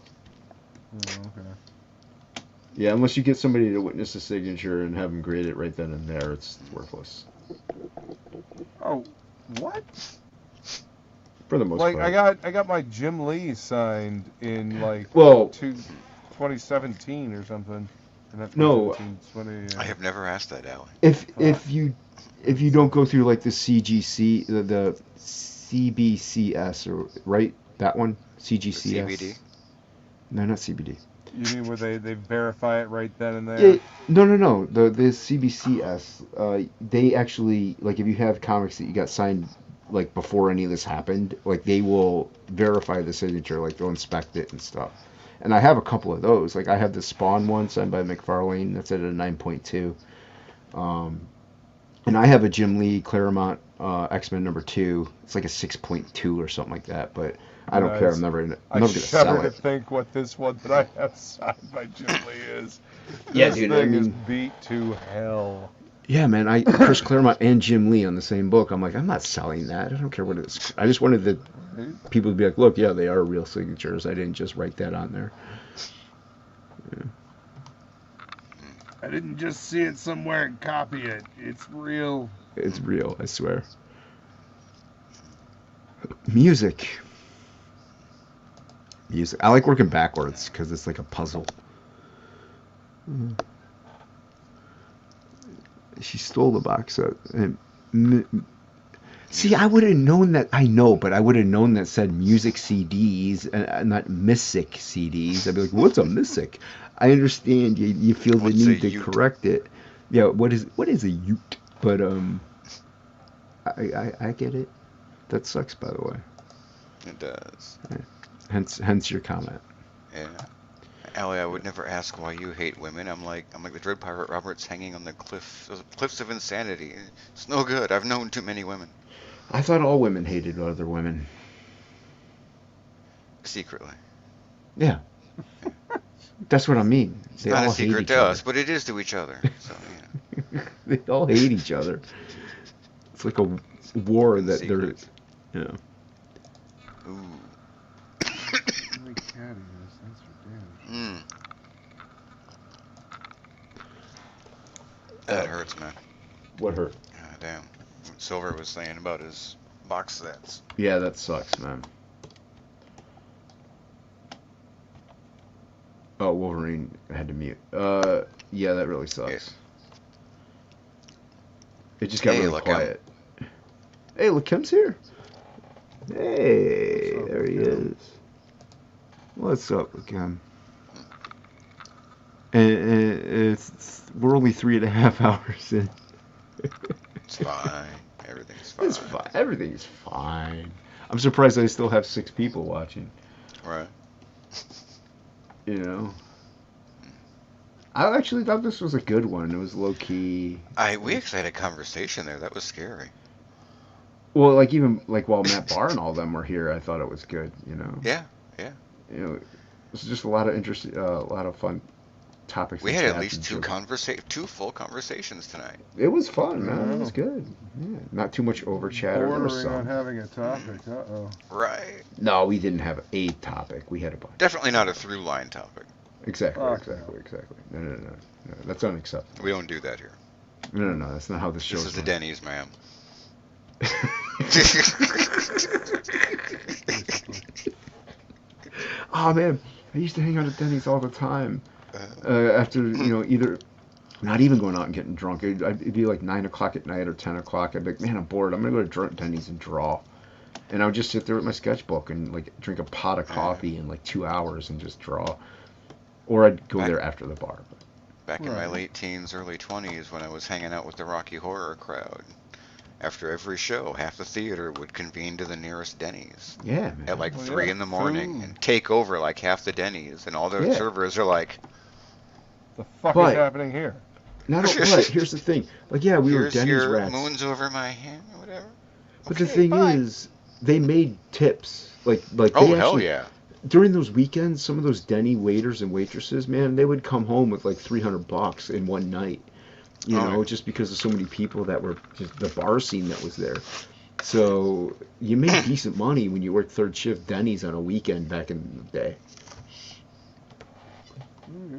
Oh, okay. Yeah, unless you get somebody to witness the signature and have them grade it right then and there, it's worthless. Oh, what? For the most Like part. I got my Jim Lee signed in like Well, 2017 or something. Or not No. 2017, I have never asked that, Alan. If you don't go through like the CGC, the CBCS, or right, that one, CGCS. CBD? No, not CBD. You mean where they verify it right then and there? Yeah, no. The CBCS, they actually, like, if you have comics that you got signed like before any of this happened, like they will verify the signature, like they'll inspect it and stuff. And I have a couple of those. Like I have the Spawn one signed by McFarlane. That's at a 9.2. And I have a Jim Lee Claremont X-Men #2. It's like a 6.2 or something like that. But I don't care. I'm never gonna sell shudder to it. think what this one that I have signed by Jim Lee is. Yeah, this dude, thing I is mean- beat to hell. Yeah, man. Chris Claremont and Jim Lee on the same book. I'm like, I'm not selling that. I don't care what it is. I just wanted the people to be like, look, yeah, they are real signatures. I didn't just write that on there. Yeah. I didn't just see it somewhere and copy it. It's real. It's real, I swear. Music. I like working backwards because it's like a puzzle. She stole the box set. See, I would have known that. I know, but I would have known that said music CDs and not Mysic CDs. I'd be like, what's a Mysic? I understand you feel the need to correct it. Yeah, what is a Ute? But I get it. That sucks, by the way. It does. Yeah. Hence your comment. Yeah. Allie, I would never ask why you hate women. I'm like the Dread Pirate Roberts hanging on the cliffs of insanity. It's no good. I've known too many women. I thought all women hated other women. Secretly. Yeah. That's what I mean. It's They not all a secret hate to each us, but it is to each other. So, They all hate each other. It's like a war that Secret. they're, Ooh. My cat is. That's for damn. That hurts, man. What hurt? God damn. What Silver was saying about his box sets. Yeah, that sucks, man. Oh, Wolverine had to mute. Yeah, that really sucks. Yes. It just got Hey, really look, quiet. Hey, look, Kim's here. Hey, there he is. What's up, Kim? And we're only 3.5 hours in. It's fine. Everything's fine. It's fine. Everything's fine. I'm surprised I still have 6 people watching. Right. You know? I actually thought this was a good one. It was low key. We actually had a conversation there. That was scary. Well, like even like while Matt Barr and all them were here, I thought it was good. You know. Yeah. Yeah. You know, it was just a lot of interesting, a lot of fun topics. We like had at that least to two full conversations tonight. It was fun, man. It was good. Yeah, not too much over chatter. Bordering on having a topic. Right. No, we didn't have a topic. We had a bunch. Definitely not a through line topic. Exactly. No. That's unacceptable. We don't do that here. No. That's not how this show's This is the Denny's, ma'am. Oh man, I used to hang out at Denny's all the time. After either not even going out and getting drunk, it'd be like 9 o'clock at night or 10 o'clock. I'd be like, man, I'm bored. I'm gonna go to Denny's and draw. And I would just sit there with my sketchbook and like drink a pot of coffee in like 2 hours and just draw. Or I'd go there after the bar. Back in my late teens, early 20s, when I was hanging out with the Rocky Horror crowd. After every show, half the theater would convene to the nearest Denny's. Yeah, man. At like 3 in the morning and take over like half the Denny's. And all the servers are like, the fuck is happening here? Not but here's the thing. Like, yeah, we were Denny's your rats. moons over my hand or whatever. But the thing is, they made tips. Like they hell yeah. During those weekends, some of those Denny waiters and waitresses, man, they would come home with like $300 in one night. You know, just because of so many people that were just the bar scene that was there. So you made decent money when you worked third shift Denny's on a weekend back in the day.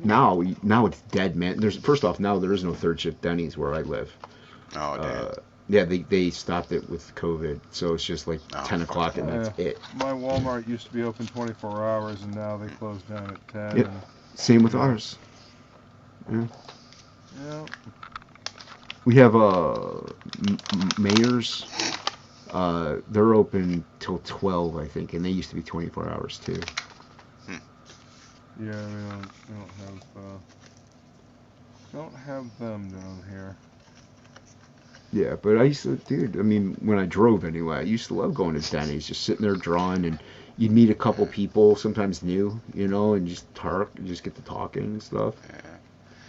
Now it's dead, man. First off, now there is no third shift Denny's where I live. Oh, damn. Yeah, they stopped it with COVID, so it's just like 10 o'clock and that's it. My Walmart used to be open 24 hours, and now they close down at 10. Yep. Same with ours. Yeah. Yeah. We have Mayors. They're open till 12, I think, and they used to be 24 hours too. Yeah, we don't have them down here. Yeah, but I used to, dude, I mean, when I drove anyway, I used to love going to Denny's, just sitting there drawing, and you'd meet a couple people, sometimes new, and just get to talking and stuff.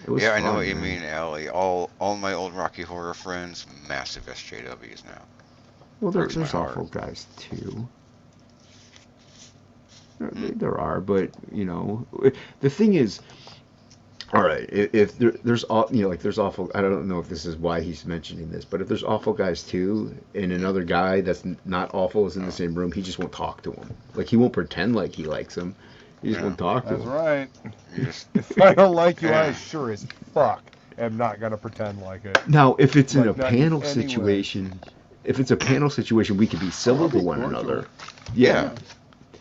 It was fun, I know what you man. mean, Allie. All my old Rocky Horror friends, massive SJWs now. Well, there's awful guys too. There are, but the thing is, all right, if there's awful. I don't know if this is why he's mentioning this, but if there's awful guys too, and another guy that's not awful is in the same room, he just won't talk to him. Like he won't pretend like he likes him. He just won't talk to him. That's right. If I don't like you, I sure as fuck am not gonna pretend like it. Now, if it's in a panel situation, we could be civil to one another. Yeah.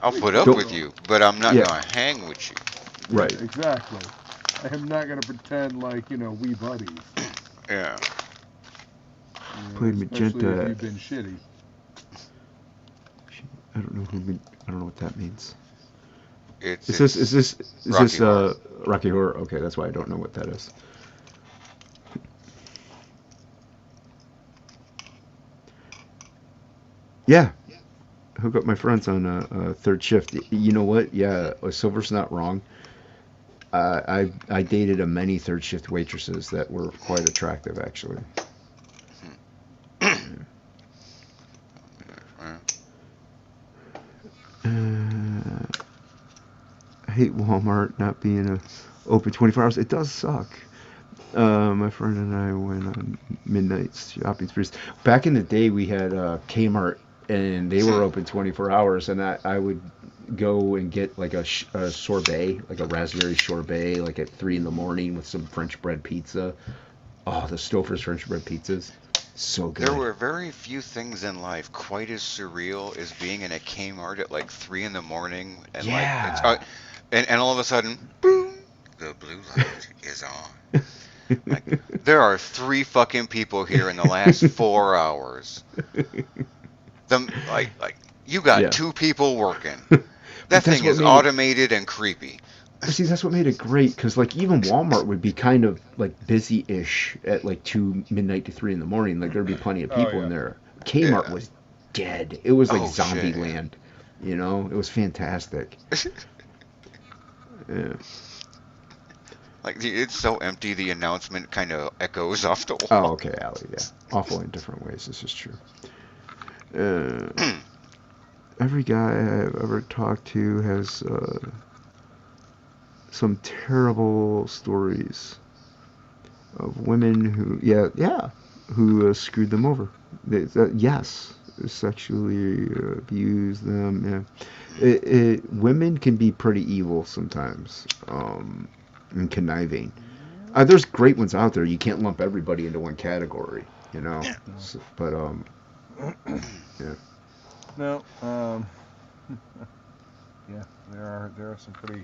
I'll put up with you, but I'm not gonna hang with you. Right. Exactly. I am not gonna pretend like we buddies. Yeah. Played magenta. If you've been shitty. I don't know what that means. Is this Rocky Horror? Okay, that's why I don't know what that is. Yeah, hook up my friends on third shift. You know what? Yeah, Silver's not wrong. I dated many third shift waitresses that were quite attractive, actually. I hate Walmart not being open 24 hours. It does suck. My friend and I went on midnight shopping sprees. Back in the day, we had Kmart, and they were open 24 hours, and I would go and get like a sorbet, like a raspberry sorbet, like at 3 in the morning with some French bread pizza. Oh, the Stouffer's French bread pizzas. So good. There were very few things in life quite as surreal as being in a Kmart at like 3 in the morning, and and all of a sudden, boom, the blue light is on. Like, there are 3 fucking people here in the last 4 hours. You got 2 people working. That thing is automated and creepy. See, that's what made it great, because like even Walmart would be kind of like busy-ish at like 2 midnight to 3 in the morning. Like there'd be plenty of people in there. Kmart was dead. It was like zombie land. It was fantastic. Yeah. Like it's so empty. The announcement kind of echoes off the wall. Oh, okay, Allie. Yeah, awful in different ways. This is true. Every guy I've ever talked to has some terrible stories of women who, who screwed them over. Yes, sexually abused them. Yeah, women can be pretty evil sometimes, and conniving. There's great ones out there. You can't lump everybody into one category, you know. So, but yeah. No. Yeah, there are some pretty.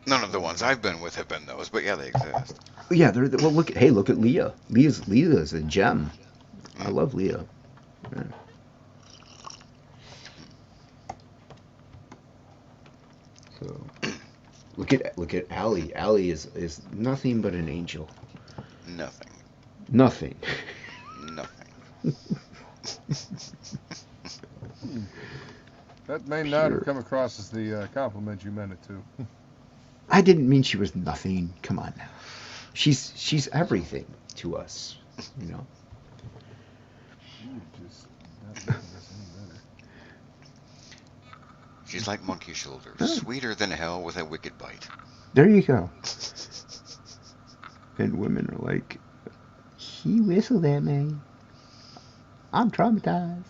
None of the ones I've been with have been those, but yeah, they exist. Yeah, well, look at Leah. Leah's a gem. I love Leah. Yeah. So, look at Allie. Allie is nothing but an angel. Nothing. Nothing. That may not have come across as the compliment you meant it to. I didn't mean she was nothing. Come on now. She's everything to us, you know. Just not making this any better. She's like monkey shoulders, sweeter than hell with a wicked bite. There you go. And women are like, he whistled at me. I'm traumatized.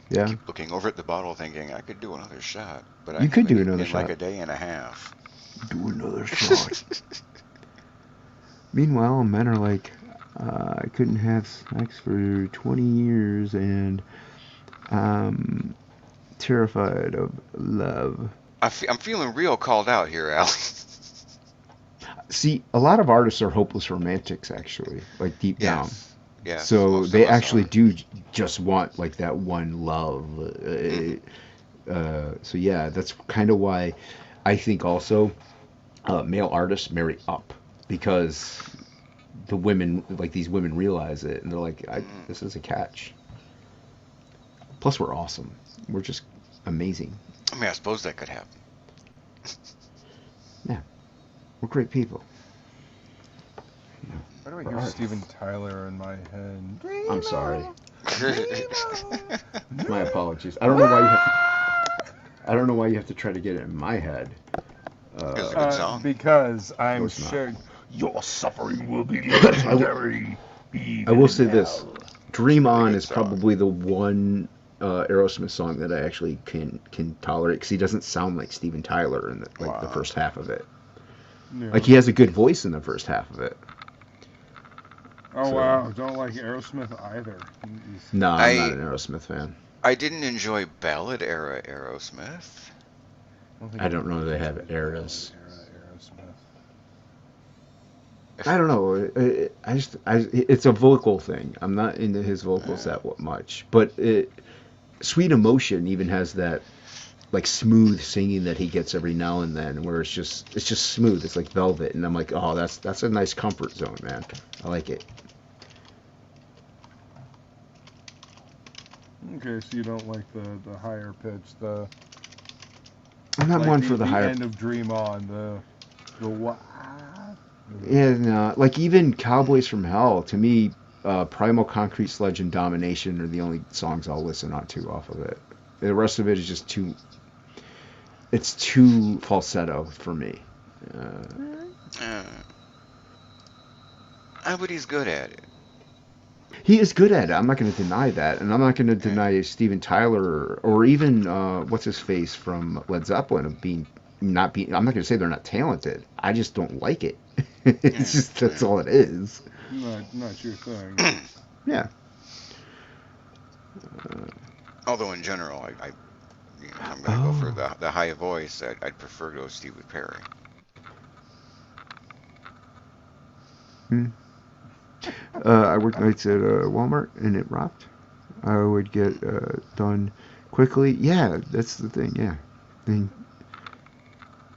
Yeah. I keep looking over at the bottle thinking I could do another shot, but you could do another in shot. like a day and a half. Do another shot. Meanwhile, men are like, I couldn't have sex for 20 years and I'm terrified of love. I'm feeling real called out here, Allie. See, a lot of artists are hopeless romantics, actually, like deep down. Yeah. So they actually do just want like that one love. So yeah, that's kind of why I think also male artists marry up, because the women, like these women, realize it and they're like, this is a catch. Plus, we're awesome. We're just amazing. I mean, I suppose that could happen. Yeah, we're great people. Why do I hear Steven Tyler in my head? I'm sorry. My apologies. I don't know why you have to. I don't know why you have to try to get it in my head. It's a good song. Because I'm sure your suffering will be legendary. I will say this: "Dream On" is probably the one Aerosmith song that I actually can tolerate, because he doesn't sound like Steven Tyler in the first half of it. Yeah. Like, he has a good voice in the first half of it. Oh, wow. Don't like Aerosmith either. No, I'm not an Aerosmith fan. I didn't enjoy ballad era Aerosmith. I don't know if they have eras. I don't know. It's a vocal thing. I'm not into his vocals that much. But Sweet Emotion even has that like smooth singing that he gets every now and then, where it's just smooth. It's like velvet, and I'm like, oh, that's a nice comfort zone, man. I like it. Okay, so you don't like the higher pitch, I'm not one for the higher. End of Dream On, the what? Yeah, no, like even Cowboys from Hell, to me, Primal Concrete Sledge and Domination are the only songs I'll listen to off of it. The rest of it is just it's too falsetto for me. But he's good at it. He is good at it. I'm not going to deny that, and I'm not going to deny Steven Tyler or even what's his face from Led Zeppelin of not being. I'm not going to say they're not talented. I just don't like it. It's just that's all it is. Not your thing. Yeah. Although in general, I'm going to go for the high voice. I'd prefer to go Steve with Perry. I worked nights at Walmart, and it rocked. I would get done quickly. Yeah, that's the thing. Yeah.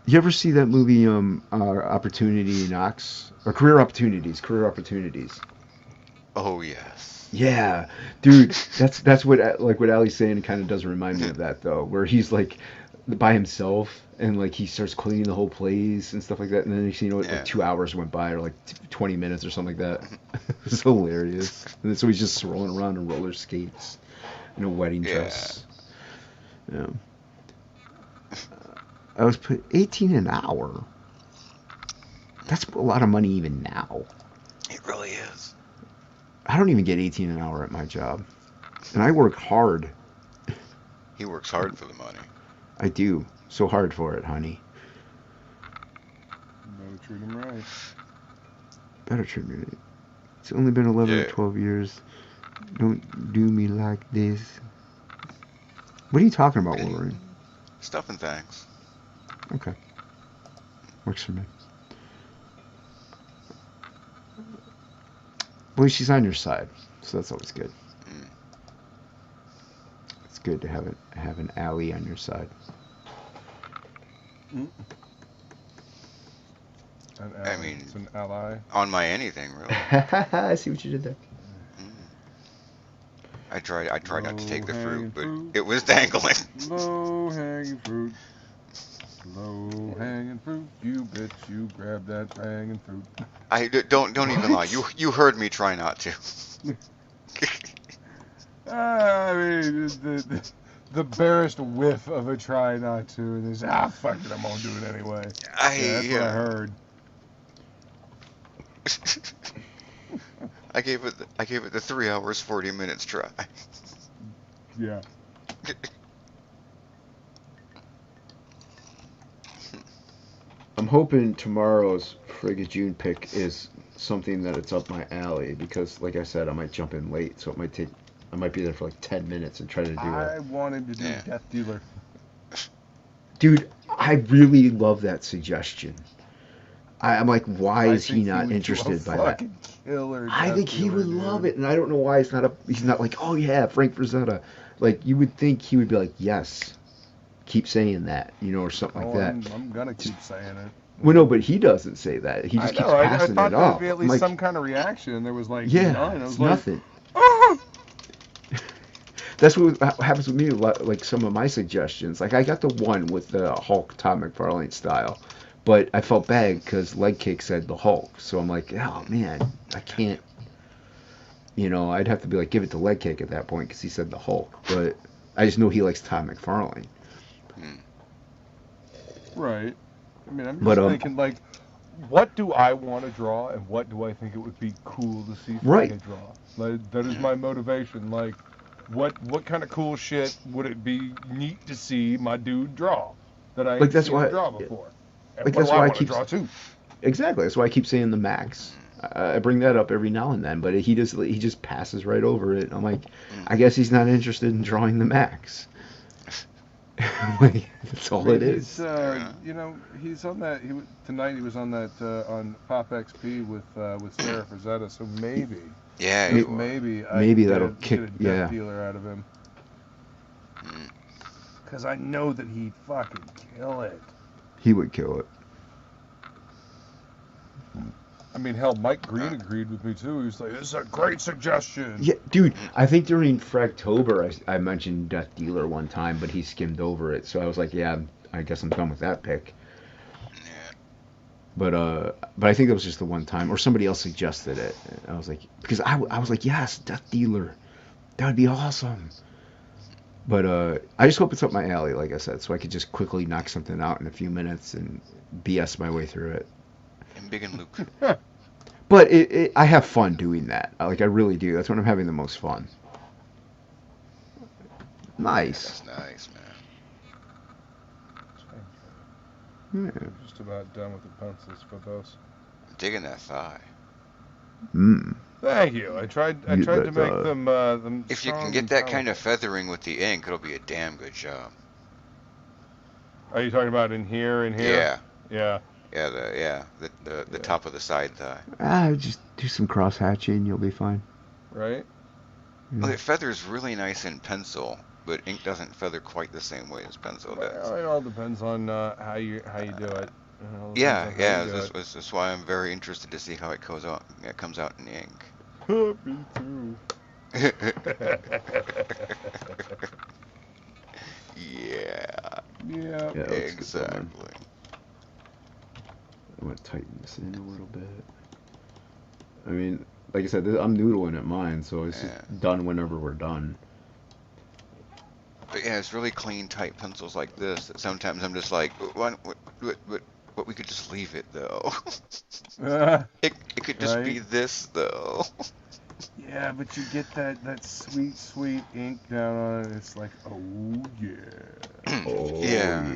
You ever see that movie, Opportunity Knocks? Or Career Opportunities? Oh, yes. Yeah, dude, that's what Ali's saying kind of does remind me of that, though, where he's like by himself and like he starts cleaning the whole place and stuff like that, and then like 2 hours went by, or like 20 minutes or something like that. It's hilarious. And so he's just rolling around in roller skates in a wedding dress. Yeah. I was put 18 an hour. That's a lot of money even now. It really is. I don't even get 18 an hour at my job. And I work hard. He works hard for the money. I do. So hard for it, honey. Better treat him right. Better treat me right. It's only been 11 or 12 years. Don't do me like this. What are you talking about, Wolverine? Stuff and things. Okay. Works for me. Well, she's on your side, so that's always good. It's good to have an ally on your side. I mean, it's an ally. On my anything, really. I see what you did there. I tried not to take the fruit, but it was dangling. Low hanging fruit. Low hanging fruit. You bitch, you grab that hanging fruit. Don't even lie. You heard me try not to. I mean, the barest whiff of a try not to, and there's fuck it, I'm gonna do it anyway. That's what I heard. I gave it the 3 hours 40 minutes try. Yeah. I'm hoping tomorrow's Frigga June pick is something that it's up my alley because, like I said, I might jump in late, so I might be there for like 10 minutes and try to do it. I wanted to do Death Dealer. Dude, I really love that suggestion. I'm like, why is he not interested by that? I think he would love it, and I don't know why he's not like, oh yeah, Frank Frazetta. Like, you would think he would be like, yes, keep saying that, or something like that. I'm gonna keep saying it. Well, no, but he doesn't say that. He just keeps passing it up. I thought there would be at least some kind of reaction, and there was like none. It was nothing. That's what happens with me, like some of my suggestions. Like, I got the one with the Hulk Todd McFarlane style, but I felt bad because Leg Kick said the Hulk. So I'm like, oh, man, I can't. I'd have to be like, give it to Leg Kick at that point because he said the Hulk. But I just know he likes Todd McFarlane. Right. I mean, I'm just thinking, like, what do I want to draw and what do I think it would be cool to see Frank draw? Like, that is my motivation. Like, what kind of cool shit would it be neat to see my dude draw that I ain't seen him draw before? And like, what that's do I why want to draw too? Exactly. That's why I keep saying the Max. I bring that up every now and then, but he just passes right over it. I'm like, I guess he's not interested in drawing the Max. Like, that's all it is. He's on that. Tonight he was on that on Pop XP with Sarah Frazetta. So maybe. Yeah. Maybe that'll get a Death Dealer out of him. Because I know that he'd fucking kill it. He would kill it. I mean, hell, Mike Green agreed with me too. He was like, "This is a great suggestion." Yeah, dude. I think during Fragtober I mentioned Death Dealer one time, but he skimmed over it. So I was like, "Yeah, I guess I'm done with that pick." But I think that was just the one time, or somebody else suggested it. I was like, because I was like, yes, Death Dealer, that would be awesome. But I just hope it's up my alley, like I said, so I could just quickly knock something out in a few minutes and BS my way through it. And Big and Luke. But I have fun doing that. Like, I really do. That's when I'm having the most fun. Nice. That's nice, man. Yeah. I'm just about done with the pencils for those. I'm digging that thigh. Thank you. I tried to make them. If you can get that kind of feathering with the ink, it'll be a damn good job. Are you talking about in here? Yeah. The top of the side thigh. Just do some cross hatching, you'll be fine. Right? Yeah. Well, it feathers really nice in pencil, but ink doesn't feather quite the same way as pencil does. Well, it all depends on how you do it. That's why I'm very interested to see how it comes out in ink. Me too. Yeah, exactly. I'm going to tighten this in a little bit. I mean, like I said, I'm noodling at mine, so it's just done whenever we're done. But yeah, it's really clean, tight pencils like this that sometimes I'm just like, what we could just leave it though. It could just Right? be this though. Yeah, but you get that sweet, sweet ink down on it. It's like, oh yeah. Oh Yeah.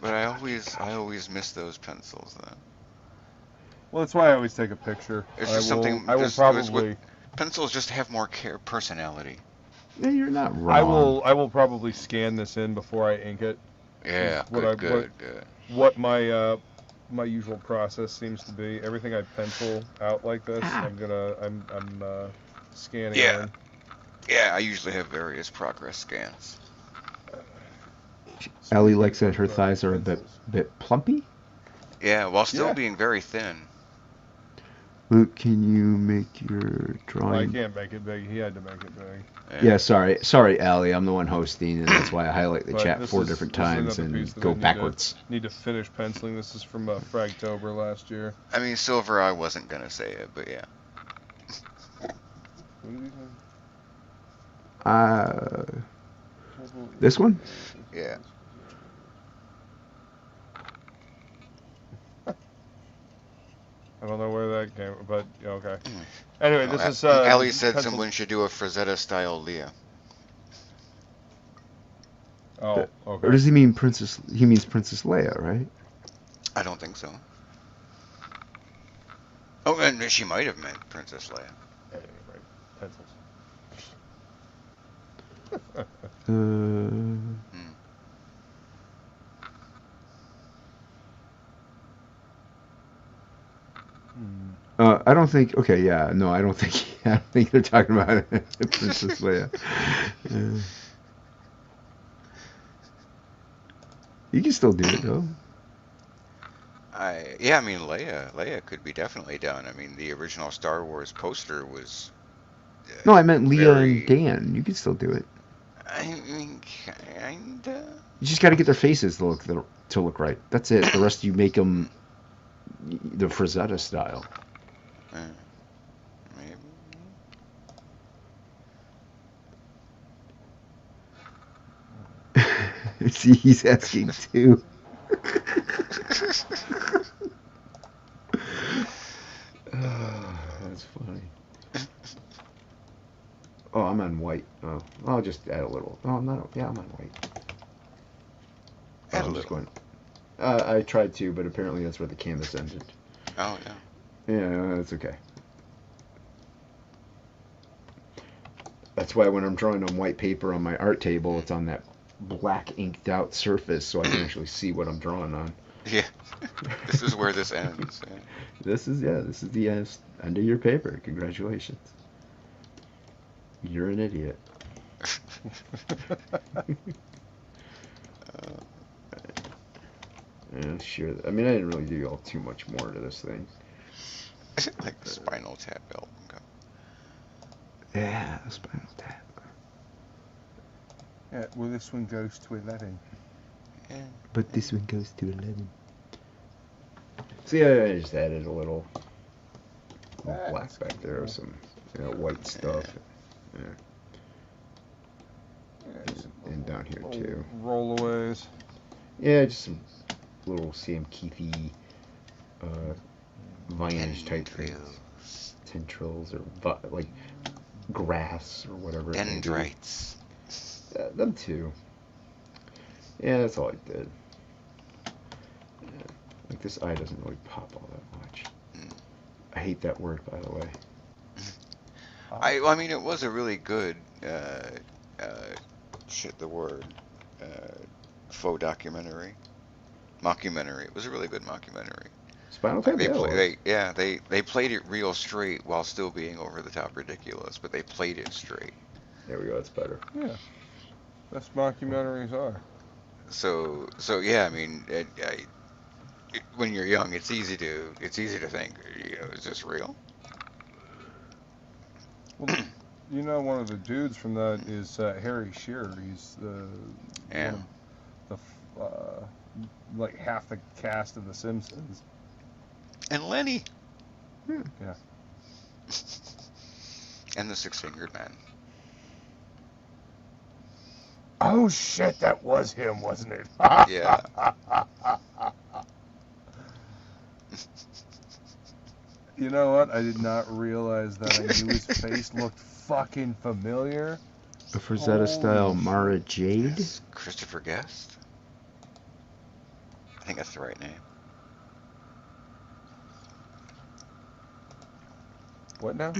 But I always miss those pencils though. Well, that's why I always take a picture. It's just something. I will probably. Pencils just have more personality. Yeah, you're not wrong. I will probably scan this in before I ink it. Yeah, good. What my usual process seems to be. Everything I pencil out like this, I'm scanning in. Yeah, I usually have various progress scans. Ellie likes that her thighs are a bit plumpy. Yeah, while still being very thin. Luke, can you make your drawing? Well, I can't make it big. He had to make it big. Yeah, sorry, Allie. I'm the one hosting, and that's why I highlight the chat 4 different times and go backwards. Need to finish penciling. This is from Fragtober last year. I mean, Silver, I wasn't gonna say it, but yeah. This one? Yeah. I don't know where that came, but okay. Anyway, this is. Allie said someone should do a Frazetta style Leah. Oh, okay. Or does he mean Princess? He means Princess Leia, right? I don't think so. Oh, and she might have meant Princess Leia. Anyway, pencils. I don't think. Okay, yeah, no, I don't think. I don't think they're talking about Princess Leia. You can still do it though. I mean, Leia could be definitely done. I mean, the original Star Wars poster was. No, I meant Leah and Dan. You can still do it. I mean, kinda. You just got to get their faces to look right. That's it. The rest you make them the Frazetta style. Maybe. See, he's asking too. That's funny. Oh, I'm on white. Oh, I'll just add a little. Oh, I'm not. Yeah, I'm on white. Add a I'm little. just going. I tried to, but apparently that's where the canvas ended. Oh yeah. Yeah, that's okay. That's why when I'm drawing on white paper on my art table, it's on that black inked out surface, so I can actually see what I'm drawing on. Yeah. This is where this ends. Yeah. This is the end of your paper. Congratulations. You're an idiot. Yeah, sure. I mean, I didn't really do all too much more to this thing. Like the Spinal Tap album. Yeah, the Spinal Tap. Yeah, well, this one goes to 11. Yeah. But this one goes to 11. So yeah, I just added a little black back there with some white stuff. Yeah. And down here too. Rollaways. Yeah, just some little Sam Keithy vinage type things. Tendrils or like grass or whatever. Dendrites. Them too. Yeah, that's all I did. Yeah. Like this eye doesn't really pop all that much. I hate that word, by the way. I mean, it was a really good faux documentary. Mockumentary. It was a really good mockumentary. Spinal Tap? They played it real straight while still being over the top ridiculous, but they played it straight. There we go, that's better. Yeah. Best mockumentaries are. So yeah, I mean, when you're young, it's easy to think, is this real? Well, one of the dudes from that is Harry Shearer. He's like half the cast of The Simpsons. And Lenny. Yeah. And the Six-Fingered Man. Oh shit, that was him, wasn't it? Yeah. You know what? I did not realize that. I knew his face looked fucking familiar. A Frazetta style Mara Jade? Yes. Christopher Guest? I think that's the right name. What now?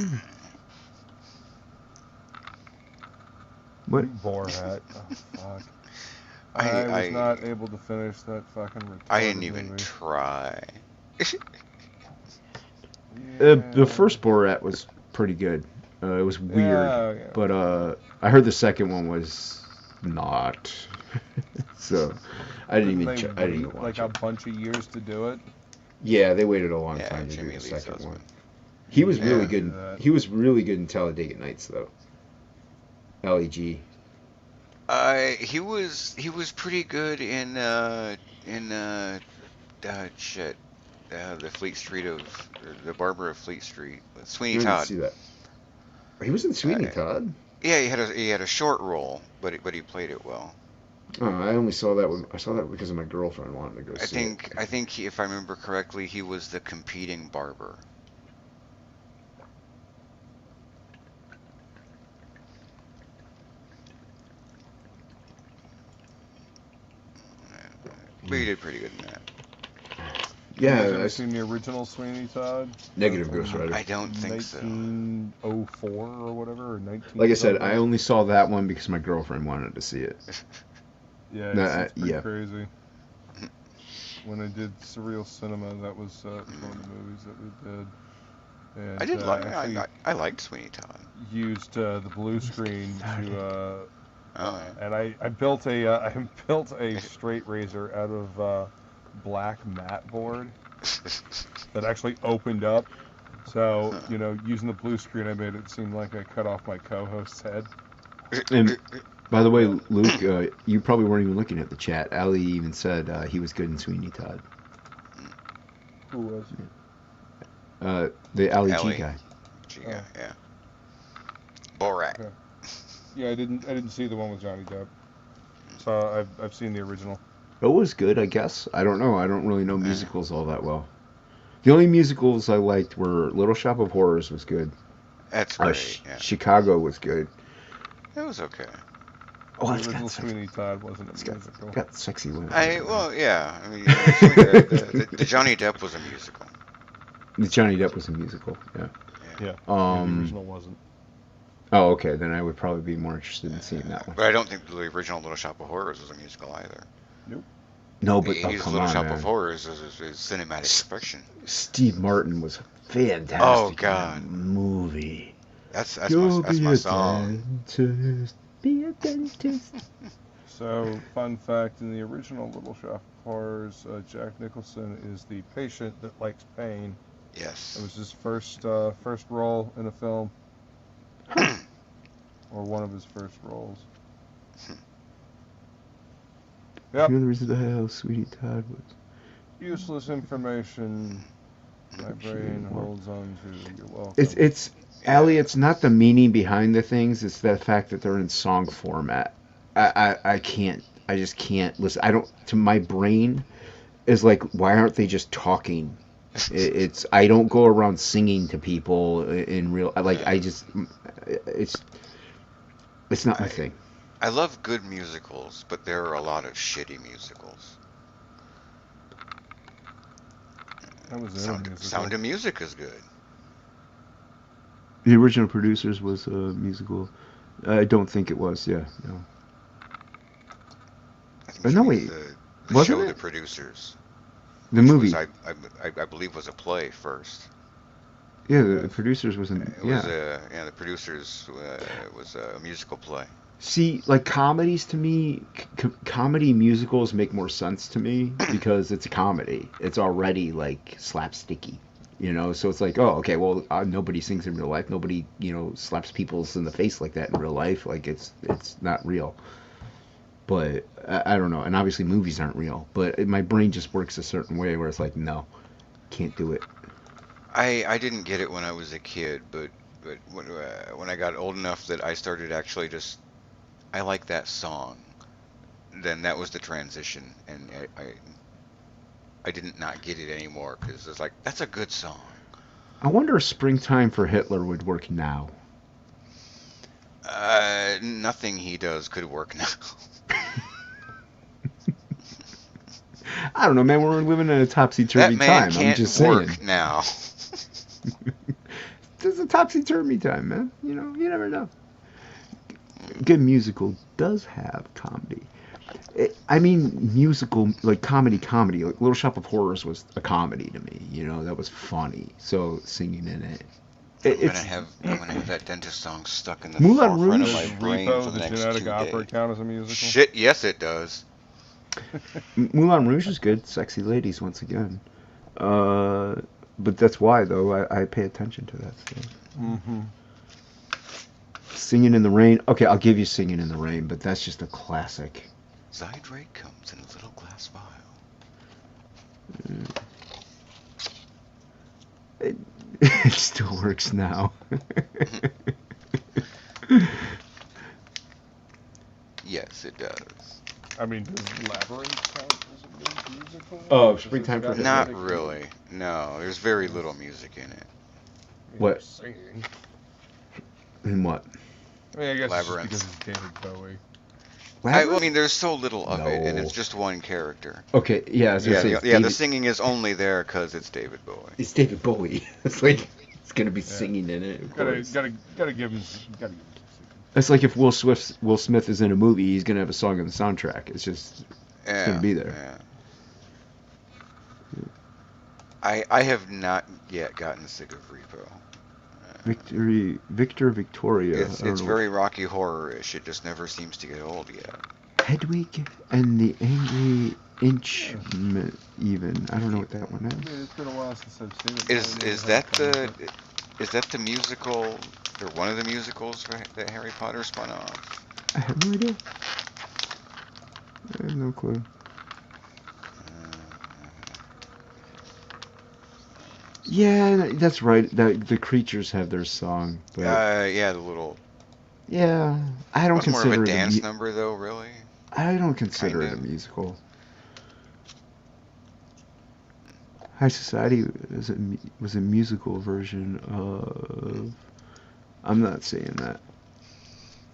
What? Borat. Oh, fuck. I was not able to finish that fucking retarded I didn't even movie. try. The first Borat was pretty good. It was weird, but I heard the second one was not. So I didn't even watch like it. a bunch of years to do it. Yeah, they waited a long time to do the second one. He was really good. He was really good in Talladega Nights, though. LEG. He was pretty good in the Fleet Street of the Barber of Fleet Street, Sweeney Todd. See that? He was in Sweeney Todd. Yeah, he had a short role, but he played it well. Oh, I only saw that. I saw that because of my girlfriend wanting to go see it. I think if I remember correctly, he was the competing barber. But he did pretty good in that. Yeah, have you ever seen the original Sweeney Todd? Negative Ghost Rider. I don't think so. 1904 or whatever, or 19. Like I said, I only saw that one because my girlfriend wanted to see it. Yeah, it's pretty crazy. When I did Surreal Cinema, that was one of the movies that we did. And, I did like. I liked Sweeney Todd. Used the blue screen to. And I built a straight razor out of black mat board that actually opened up. So using the blue screen, I made it seem like I cut off my co-host's head. And by the way, Luke, you probably weren't even looking at the chat. Ali even said he was good in Sweeney Todd. Who was? The Ali G guy. Yeah. Borat. Okay. Yeah, I didn't see the one with Johnny Depp. So I've seen the original. It was good, I guess. I don't know. I don't really know musicals all that well. The only musicals I liked were Little Shop of Horrors was good. That's great. Chicago was good. It was okay. Oh, the original Sweeney Todd wasn't a musical. Got sexy women. Yeah. I mean, the Johnny Depp was a musical. The Johnny Depp was a musical. Yeah. Yeah. The original wasn't. Oh, okay. Then I would probably be more interested in seeing that one. But I don't think the original Little Shop of Horrors was a musical either. Nope. No, but Little Shop of Horrors is cinematic fiction. Steve Martin was fantastic. Oh God. In that movie. That's my song. Be a dentist. So, fun fact: in the original Little Shop of Horrors, Jack Nicholson is the patient that likes pain. Yes. It was his first role in a film. Or one of his first roles. Yep. You're the reason how Sweetie Todd was. Useless information. My brain holds on to. You're welcome. It's Allie. It's not the meaning behind the things. It's the fact that they're in song format. I can't. I just can't listen. I don't. To my brain, is like, why aren't they just talking? It's. I don't go around singing to people in real. Like I just. It's not my thing. I love good musicals, but there are a lot of shitty musicals. That was Sound of Music is good. The original Producers was a musical. I don't think it was. Yeah, no. No, wait. The show, The Producers. The movie. I believe was a play first. Yeah, the Producers was an. The Producers was a musical play. See, like comedies to me, comedy musicals make more sense to me because it's a comedy. It's already like slapsticky, So it's like, oh, okay, well, nobody sings in real life. Nobody, slaps people in the face like that in real life. Like it's not real. But I don't know. And obviously movies aren't real. But my brain just works a certain way where it's like, no, can't do it. I didn't get it when I was a kid, but But when I got old enough that I started actually just, I like that song, then that was the transition, and I didn't not get it anymore because it's like, that's a good song. I wonder if Springtime for Hitler would work now. Nothing he does could work now. I don't know, man. We're living in a topsy-turvy That man time. can't I'm just saying. work now. It's a topsy-turvy time, man. You know, you never know. Good musical does have comedy. I mean, musical, like comedy. Like Little Shop of Horrors was a comedy to me. You know, that was funny. So singing in it. I'm gonna have that dentist song stuck in the Moulin forefront Rouge? of my brain Repo, for the the next genetic 2 opera, days. count as a musical? Shit, yes it does. Moulin Rouge is good. Sexy ladies, once again. But that's why, though, I pay attention to that stuff. Mm-hmm. Singing in the Rain. Okay, I'll give you Singing in the Rain, but that's just a classic. Zydrate comes in a little glass vial. It still works now. Yes, it does. I mean, does Labyrinth count as a musical? Oh, Springtime for Hitler. Not really. No, there's very little music in it. What? Singing. In what? I mean, I guess Labyrinth. it's because it's David Bowie. I mean, there's so little of it, and No. it's just one character. Okay, yeah, I was gonna say it's The David- singing is only there because it's David Bowie. It's David Bowie. It's like it's gonna be singing in it. Of course. Gotta give him. It's like if Will Smith is in a movie, he's gonna have a song on the soundtrack. It's just it's gonna be there. Yeah. I have not yet gotten sick of Repo. Victoria. It's very Rocky Horror-ish. It just never seems to get old yet. Hedwig and the Angry Inchman. Even I don't know what that one is. It's been a while since I've seen it. Is that the musical or one of the musicals that Harry Potter spun off? I have no idea. I have no clue. Yeah, that's right. The creatures have their song. But Yeah, the little. yeah, I don't It's more consider of a it dance number, though. Really. I don't consider it a musical. High Society was a musical version of. I'm not saying that.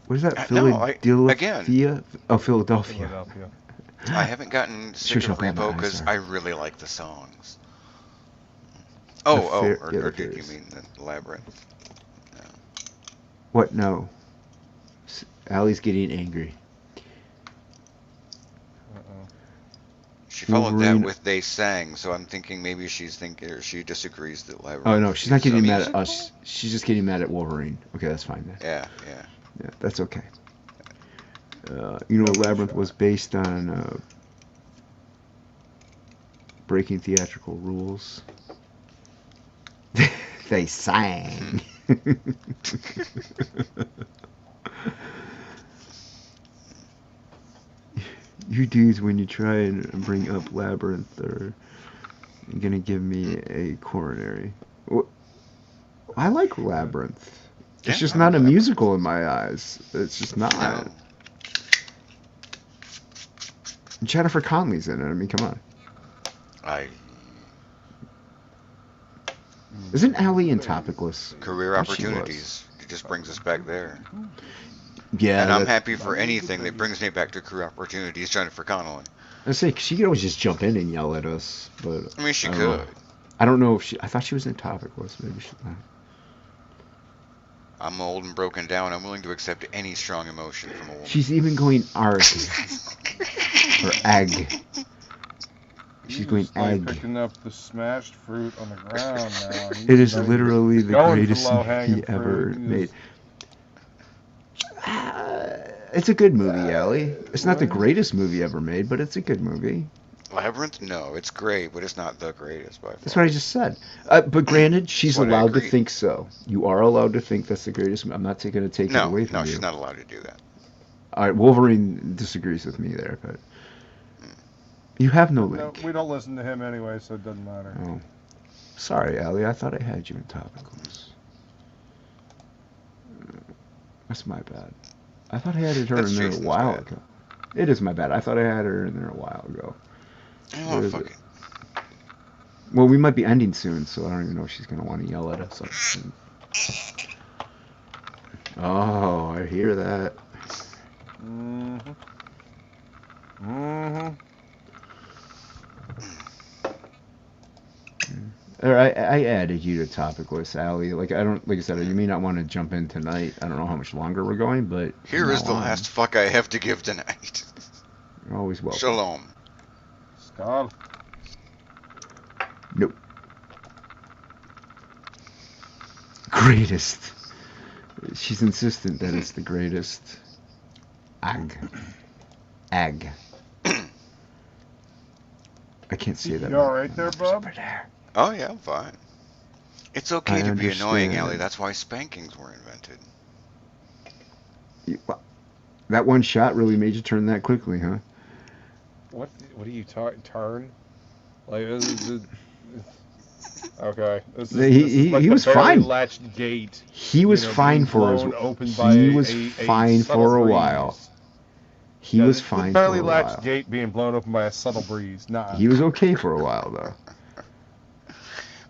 What is that? Philadelphia? Oh, Philadelphia. I haven't gotten sick of Repo sorry. because I really like the songs. The Or did you Fairies. mean the Labyrinth? No. What? No. Allie's getting angry. She followed Wolverine- that with They Sang, so I'm thinking maybe she's thinking, or she disagrees that Labyrinth. Oh no, she's not is a getting mad at musical? us. She's just getting mad at Wolverine. Okay, that's fine then. Yeah. Yeah, that's okay. You know, Labyrinth was based on breaking theatrical rules. They sang. You dudes, when you try and bring up Labyrinth, are gonna give me a coronary. I like Labyrinth. It's just not a musical in my eyes. It's just not. No. Jennifer Connelly's in it. I mean, come on. Isn't Allie in TOPicLESS? Career Oh, she was. opportunities. It just brings us back there. Yeah. And I'm happy for anything that brings me back to career opportunities, Jennifer Connelly. I say she could always just jump in and yell at us, but I mean, she don't could. know. I don't know if she. I thought she was in TOPicLESS. Maybe she's not. I'm old and broken down. I'm willing to accept any strong emotion from a woman. She's even going arg or egg. She's going egg. Picking up the smashed fruit on the ground now. It is literally the going for greatest low-hanging movie ever fruit. made. It's a good movie, Allie. It's not the greatest movie ever made, but it's a good movie. Labyrinth? No, it's great, but it's not the greatest by far. That's what I just said. But granted, she's That's what I allowed to agreed. think so. You are allowed to think that's the greatest. I'm not going to take it away from No, you. she's not allowed to do that. All right, Wolverine disagrees with me there, but you have no No, link. we don't listen to him anyway, so it doesn't matter. Oh, sorry, Allie. I thought I had you in TOPicLESS. That's my bad. I thought I had her That's in there Jason's a while bad. ago. It is my bad. I thought I had her in there a while ago. Oh, fuck it. Well, we might be ending soon, so I don't even know if she's going to want to yell at us. Oh, I hear that. Mm-hmm. Mm-hmm. I added you to TOPicLESS, Allie. Like I said, you may not want to jump in tonight. I don't know how much longer we're going, but Here is the last fuck I have to give tonight. You're always welcome. Shalom. Scott. Nope. Greatest. She's insistent that it's the greatest. Ag. I can't say that. You alright there, bub? Oh yeah, I'm fine. It's okay to be annoying, understand. Allie. That's why spankings were invented. That one shot really made you turn that quickly, huh? What do you turn? Like okay. This is like he was barely fine. Latched gate. He was fine for a while. He was fine for a barely latched while. gate being blown open by a subtle breeze. Nah. He was okay for a while though.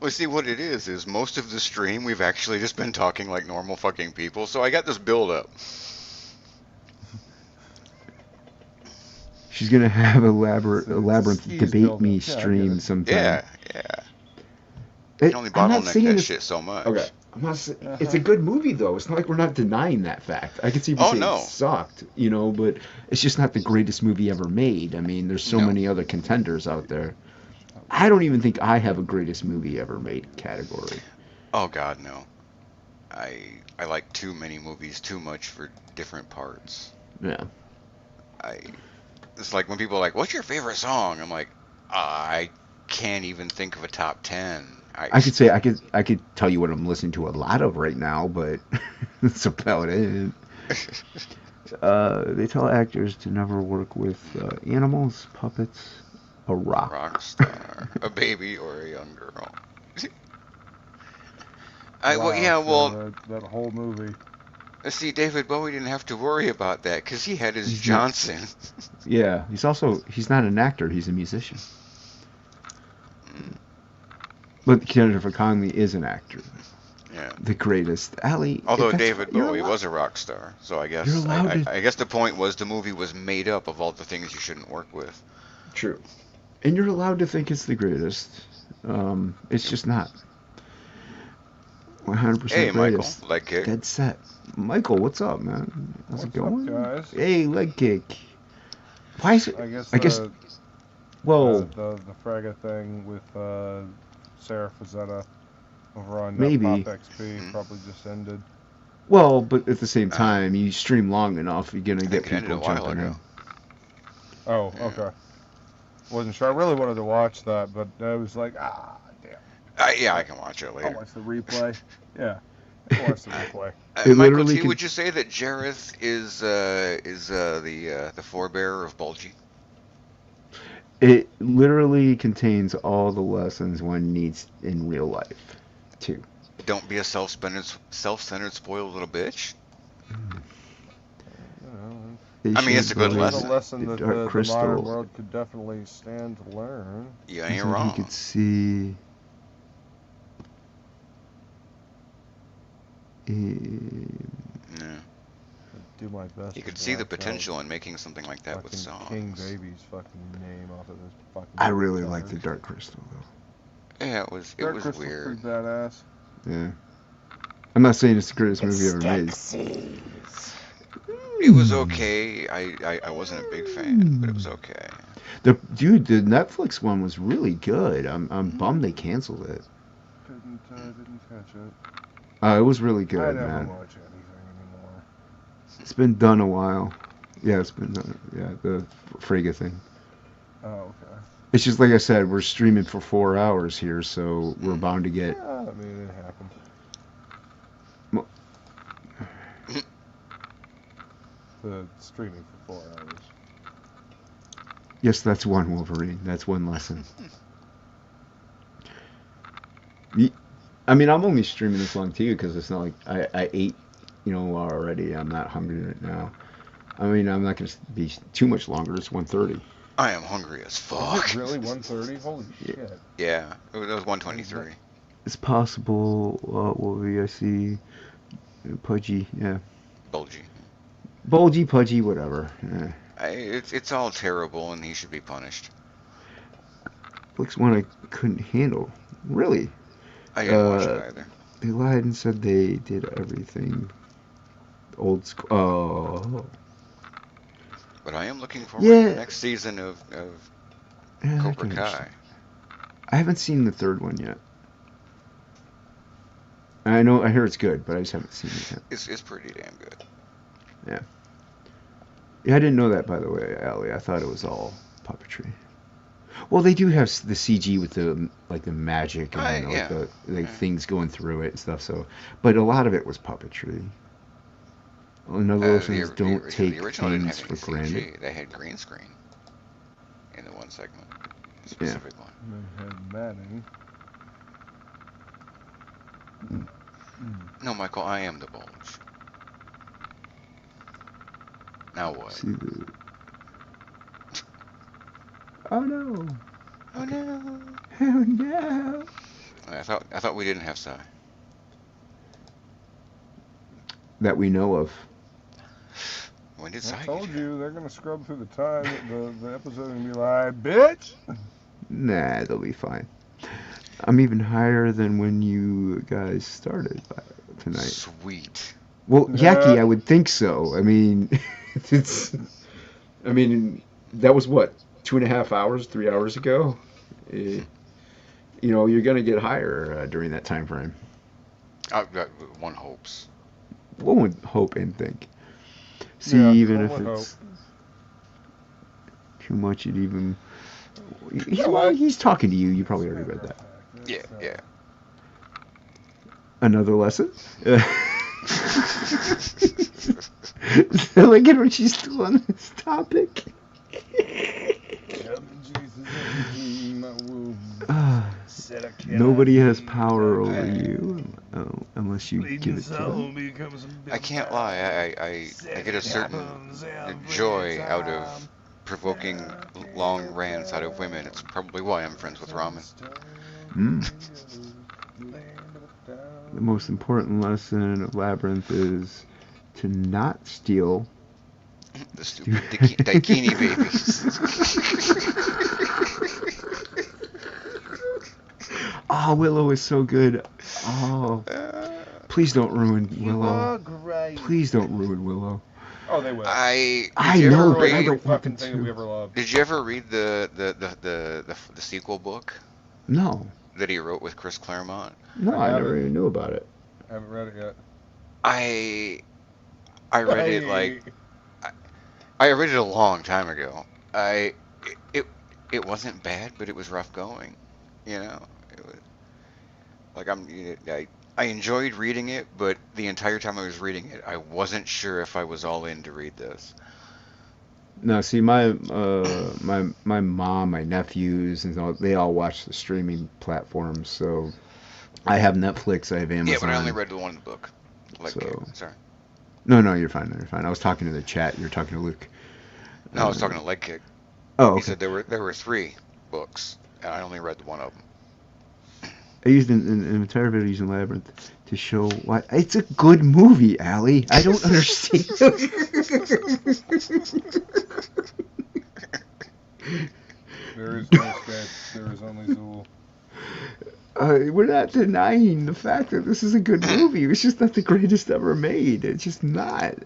Well, see, what it is most of the stream we've actually just been talking like normal fucking people, so I got this build up. She's gonna have a labyrinth debate me stream sometime. Yeah. You can only bottleneck that shit so much. Okay. It's a good movie though. It's not like we're not denying that fact. I can see people saying it sucked, but it's just not the greatest movie ever made. I mean, there's so many other contenders out there. I don't even think I have a greatest movie ever made category. Oh God, no. I like too many movies too much for different parts. Yeah. It's like when people are like, "What's your favorite song?" I'm like, I can't even think of a top 10. I could say I could tell you what I'm listening to a lot of right now, but that's about it. They tell actors to never work with animals, puppets, a rock star, a baby, or a young girl. That whole movie. See, David Bowie didn't have to worry about that because he had his Johnson. Yeah, he's not an actor; he's a musician. But Jennifer Connelly is an actor. Yeah. The greatest. Allie. Although David Bowie was a rock star, so I guess I guess the point was the movie was made up of all the things you shouldn't work with. True. And you're allowed to think it's the greatest. It's just not. 100% Hey, greatest. Michael, leg kick. Dead set. Michael, what's up, man? How's it going? Up, guys? Hey, leg kick. Why is it? I guess. Well. The Fragga thing with Sarah Frazetta over on maybe. Pop XP probably just ended. Well, but at the same time, you stream long enough, you're gonna get people jumping in. Oh, okay. Wasn't sure. I really wanted to watch that, but I was like, damn. Yeah, I can watch it later. I'll watch the replay. Yeah, I'll watch the replay. Michael T, would you say that Jareth is the forebearer of Bulgy? It literally contains all the lessons one needs in real life, too. Don't be a self-centered, spoiled little bitch. I mean, it's a good lesson. It's a lesson that the modern world could definitely stand to learn. You ain't wrong. You could see. Yeah. Do my best. You could see the potential in making something like that with songs. King Baby's fucking name off of this fucking. I really like the Dark Crystal though. Yeah, it was weird. Pretty badass. Yeah. I'm not saying it's the greatest movie ever made. It was okay. I wasn't a big fan, but it was okay. The Netflix one was really good. I'm bummed they canceled it. Didn't catch it. It was really good, I never man. watch anything anymore. It's been done a while. Yeah, it's been done. Yeah, the Frigga thing. Oh, okay. It's just like I said, we're streaming for 4 hours here, so we're bound to get. Yeah, I mean, it happened. The streaming for 4 hours. Yes, that's one Wolverine. That's one lesson. I mean, I'm only streaming this long too because it's not like I ate already. I'm not hungry right now. I mean, I'm not going to be too much longer. It's 1:30. I am hungry as fuck. Is it really 1:30? Holy shit. Yeah, it was 1:23. It's possible. What will I see? Pudgy, yeah. Bulgy, pudgy, whatever. Yeah. It's all terrible, and he should be punished. Looks one I couldn't handle. Really? I didn't watch it either. They lied and said they did everything old school. Oh. But I am looking forward to the next season of Cobra Kai. I haven't seen the third one yet. I hear it's good, but I just haven't seen it yet. It's pretty damn good. Yeah. Yeah, I didn't know that, by the way, Allie. I thought it was all puppetry. Well, they do have the CG with the magic and the things going through it and stuff. So, but a lot of it was puppetry. Another Oceans don't take things for granted. They had green screen in the one segment, a specific one. They had Manning. No, Michael, I am the bulge. Now what? Oh no! Oh no! Oh no! I thought we didn't have Psy. That we know of. When did Psy? I told you they're gonna scrub through the time. The episode and be like, bitch. Nah, they'll be fine. I'm even higher than when you guys started tonight. Sweet. Well, Yaki, I would think so. I mean, that was what, 2.5 hours, 3 hours ago. You're gonna get higher during that time frame. One hopes. One would hope and think. See, even if it's too much, it even. He's talking to you. You probably already read that. Yeah. Another lesson? Look at when she's still on this topic. Nobody has power over you unless you give it to them. I can't lie. I get a certain joy out of provoking long rants out of women. It's probably why I'm friends with Ramen. The most important lesson of Labyrinth is to not steal the stupid Daikini babies. Oh, Willow is so good. Oh, please don't ruin Willow. Please don't ruin Willow. Oh, they will. I know, but I don't want them to. Did you ever read the sequel book? No. That he wrote with Chris Claremont? No, I never even knew about it. I haven't read it yet. I read it I read it a long time ago. It wasn't bad, but it was rough going. It was I enjoyed reading it, but the entire time I was reading it, I wasn't sure if I was all in to read this. No, see, my mom, my nephews, and they all watch the streaming platforms. So I have Netflix, I have Amazon. Yeah, but I only read the one book. Sorry. No, you're fine. You're fine. I was talking to the chat. You're talking to Luke. No, I was talking to Leg Kick. Oh, okay. He said there were 3 books, and I only read one of them. I used an entire video using Labyrinth to show why it's a good movie, Allie. I don't understand. There is no sketch. There is only Zool. We're not denying the fact that this is a good movie. It's just not the greatest ever made. It's just not.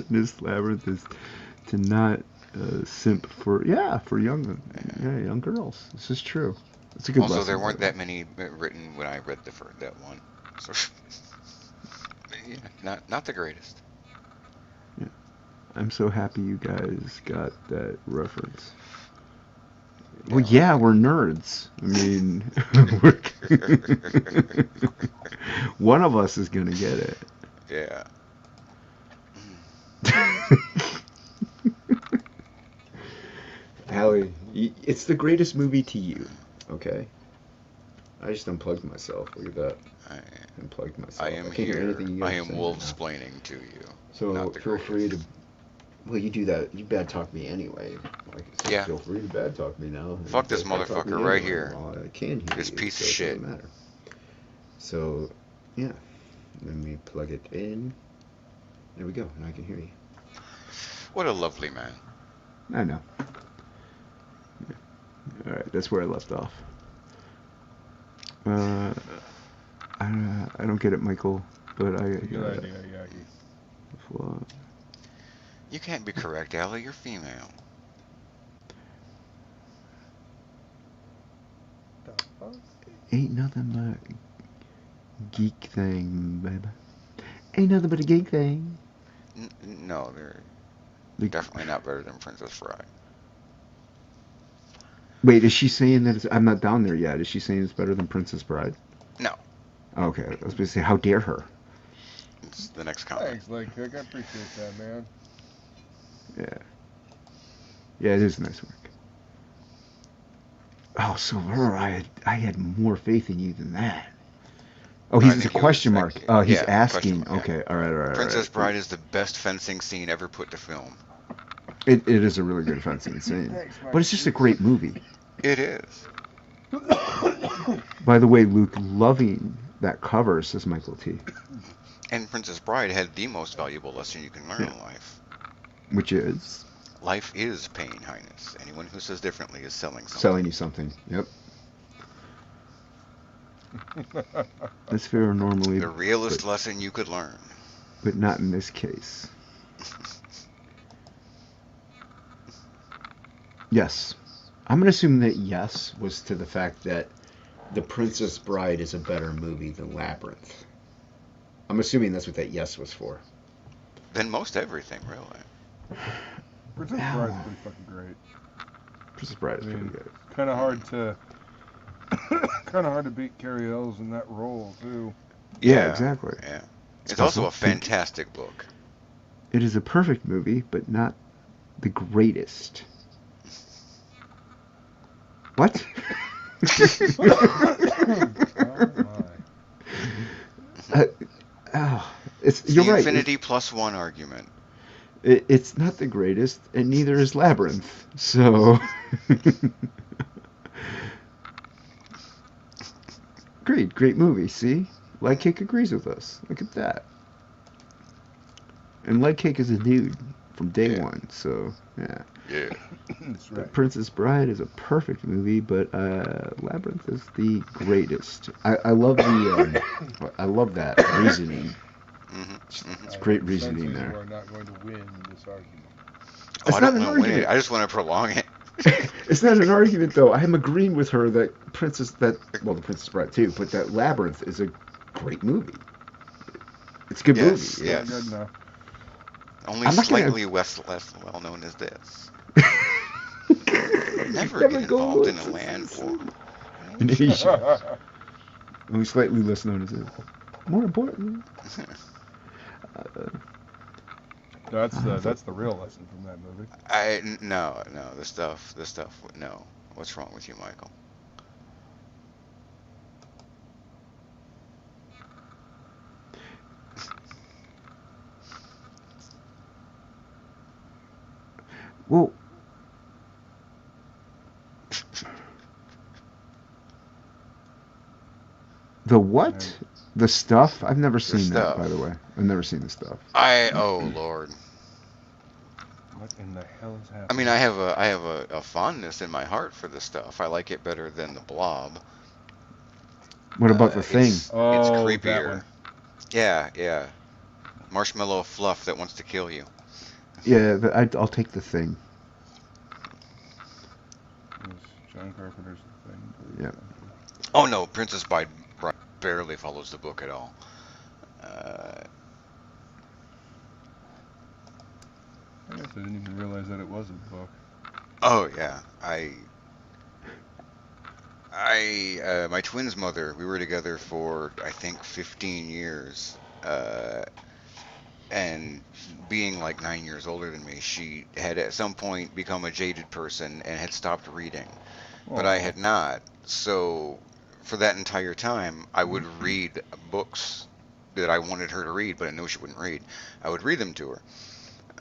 This Labyrinth is to not simp for young girls. This is true. It's a good lesson. Also, there weren't that many written when I read that one. So, not the greatest. Yeah. I'm so happy you guys got that reference. Well, yeah, we're nerds. I mean, one of us is gonna get it. Yeah. Allie, it's the greatest movie to you, okay? I just unplugged myself. Look at that. I Unplugged myself. I am can't hear here. anything you guys I are am saying wolf-splaining to you. So Not the feel free to. greatest. Well, you do that. You bad talk me anyway. Like I said, Yeah. feel free to bad talk me now. Fuck this You bad talk me motherfucker right anyway. here. Well, I can hear This you, piece so of it shit. doesn't matter. So, yeah. Let me plug it in. There we go. Now I can hear you. What a lovely man. I know. All right, that's where I left off. I don't get it, Michael, but I. Good idea, Yagi. Well, You can't be correct, Allie. You're female. ain't nothing but geek thing, baby. Ain't nothing but a geek thing. No, they're definitely not better than Princess Bride. Wait, is she saying that I'm not down there yet? Is she saying it's better than Princess Bride? No. Okay, I was going to say, how dare her? It's the next comment. Thanks, Lake. I appreciate that, man. Yeah. Yeah, it is nice work. Oh, so her, I had more faith in you than that. Oh, he's a question mark. Oh, he's asking. Mark, yeah. Okay, all right. Princess Bride is the best fencing scene ever put to film. It is a really good fencing scene. But it's just a great movie. It is. By the way, Luke, loving that cover, says Michael T. And Princess Bride had the most valuable lesson you can learn in life. Which is? Life is pain, Highness. Anyone who says differently is selling something. Selling you something, yep. That's fair normally. The realest lesson you could learn. But not in this case. Yes. I'm going to assume that yes was to the fact that The Princess Bride is a better movie than Labyrinth. I'm assuming that's what that yes was for. Than most everything, really. Princess Bride's pretty fucking great. Princess Bride is pretty good. Kind of hard to beat Carrie Ells in that role too. Yeah, exactly. Yeah. It's also a fantastic book. It is a perfect movie, but not the greatest. What? You're the right. Infinity plus one argument. It's not the greatest, and neither is Labyrinth. So, great movie. See, Light Cake agrees with us. Look at that. And Light Cake is a dude from day one. So, yeah. Yeah. That's right. Princess Bride is a perfect movie, but Labyrinth is the greatest. I love the I love that reasoning. It's great reasoning there. You are not going to win this argument. It's not an argument. I just want to prolong it. It's not an argument, though. I'm agreeing with her that the Princess Bride too, but that Labyrinth is a great movie. It's a good movie. Yes. Good enough. Only slightly less well known as this. Never get involved in a land war. In Asia. Only slightly less known as this. More importantly. That's the real lesson from that movie. No, the stuff. No. What's wrong with you, Michael? Well, the what? The stuff? I've never seen that, by the way. I've never seen the stuff. Oh Lord. What in the hell is happening? I mean, I have a fondness in my heart for the stuff. I like it better than the Blob. What about the Thing? It's creepier. Yeah. Marshmallow fluff that wants to kill you. Yeah, I'll take the Thing. John Carpenter's The Thing. Yeah. Oh no, Princess Bride barely follows the book at all. I guess I didn't even realize that it was a book. Oh yeah, my twin's mother, we were together for I think 15 years, and being like 9 years older than me, she had at some point become a jaded person and had stopped reading, but I had not. So for that entire time, I would read books that I wanted her to read, but I knew she wouldn't read. I would read them to her.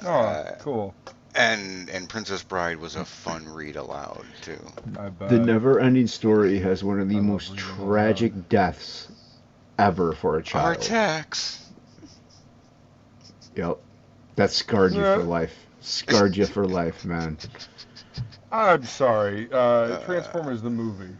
Oh, cool. And Princess Bride was a fun read aloud too. I bet. The Never-Ending Story has one of the most tragic deaths ever for a child. Artax. Yep. That scarred you for life. Scarred you for life, man. I'm sorry. Transformers the movie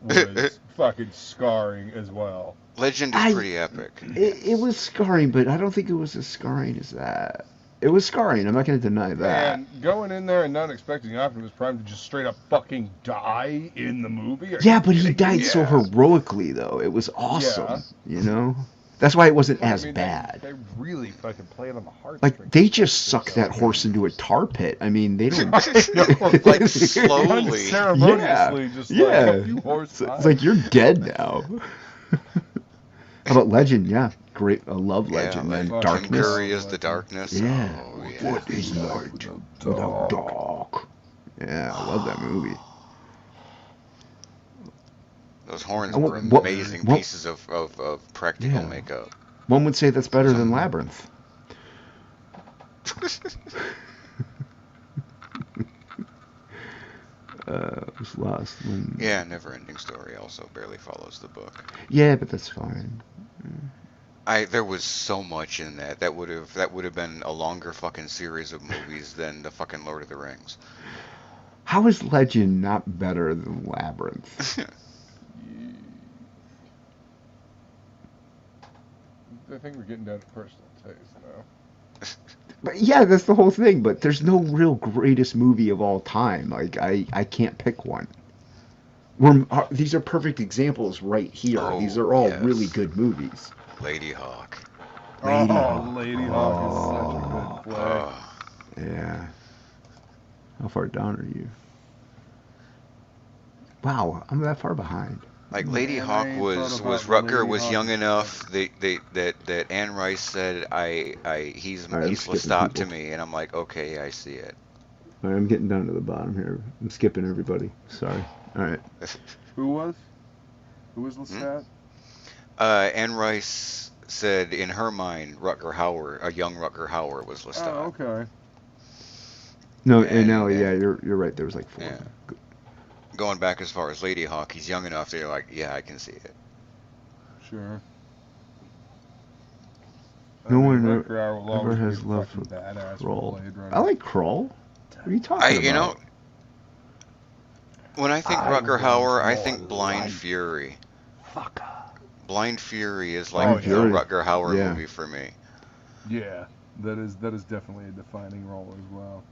was fucking scarring as well. Legend is pretty epic. It was scarring, but I don't think it was as scarring as that. It was scarring. I'm not going to deny that. And going in there and not expecting Optimus Prime to just straight up fucking die in the movie. Yeah, but he died so heroically, though. It was awesome. You know? That's why it wasn't as bad. They really fucking played on the heartstrings. Like, they just sucked that horse into a tar pit. I mean, they don't... like, slowly. Unceremoniously, just like, you horse. It's like, you're dead now. How about Legend? Yeah. Great. I love Legend, man. Darkness. Fury is the darkness. Yeah. Oh, yeah. What is light without dark? Yeah, I love that movie. Those horns were amazing pieces of practical makeup. One would say that's better than Labyrinth. Was lost. Yeah, Never-Ending Story also barely follows the book. Yeah, but that's fine. There was so much in that. That would have been a longer fucking series of movies than the fucking Lord of the Rings. How is Legend not better than Labyrinth? I think we're getting down to personal taste now. But yeah, that's the whole thing. But there's no real greatest movie of all time. Like I can't pick one. These are perfect examples right here. Oh, these are all really good movies. Lady Hawk. Lady Hawk is such a good play. Yeah. How far down are you? Like, I'm that far behind. Like Lady Hawk was Rutger was young enough that Anne Rice said he's Lestat to me, and I'm like, okay, I see it. All right, I'm getting down to the bottom here. I'm skipping everybody. Sorry. All right. Who was Lestat? Anne Rice said in her mind, Rutger Hauer, a young Rutger Hauer was Lestat. Oh, okay. No, yeah, you're right. There was like 4. Yeah. Going back as far as Lady Hawk, he's young enough that you're like, yeah, I can see it. Sure. No one ever has love for Kroll. I like Kroll. What are you talking about? You know, when I think Rutger Hauer, I think Blind Fury. Blind Fury is like the Rutger Hauer movie for me. Yeah, that is definitely a defining role as well.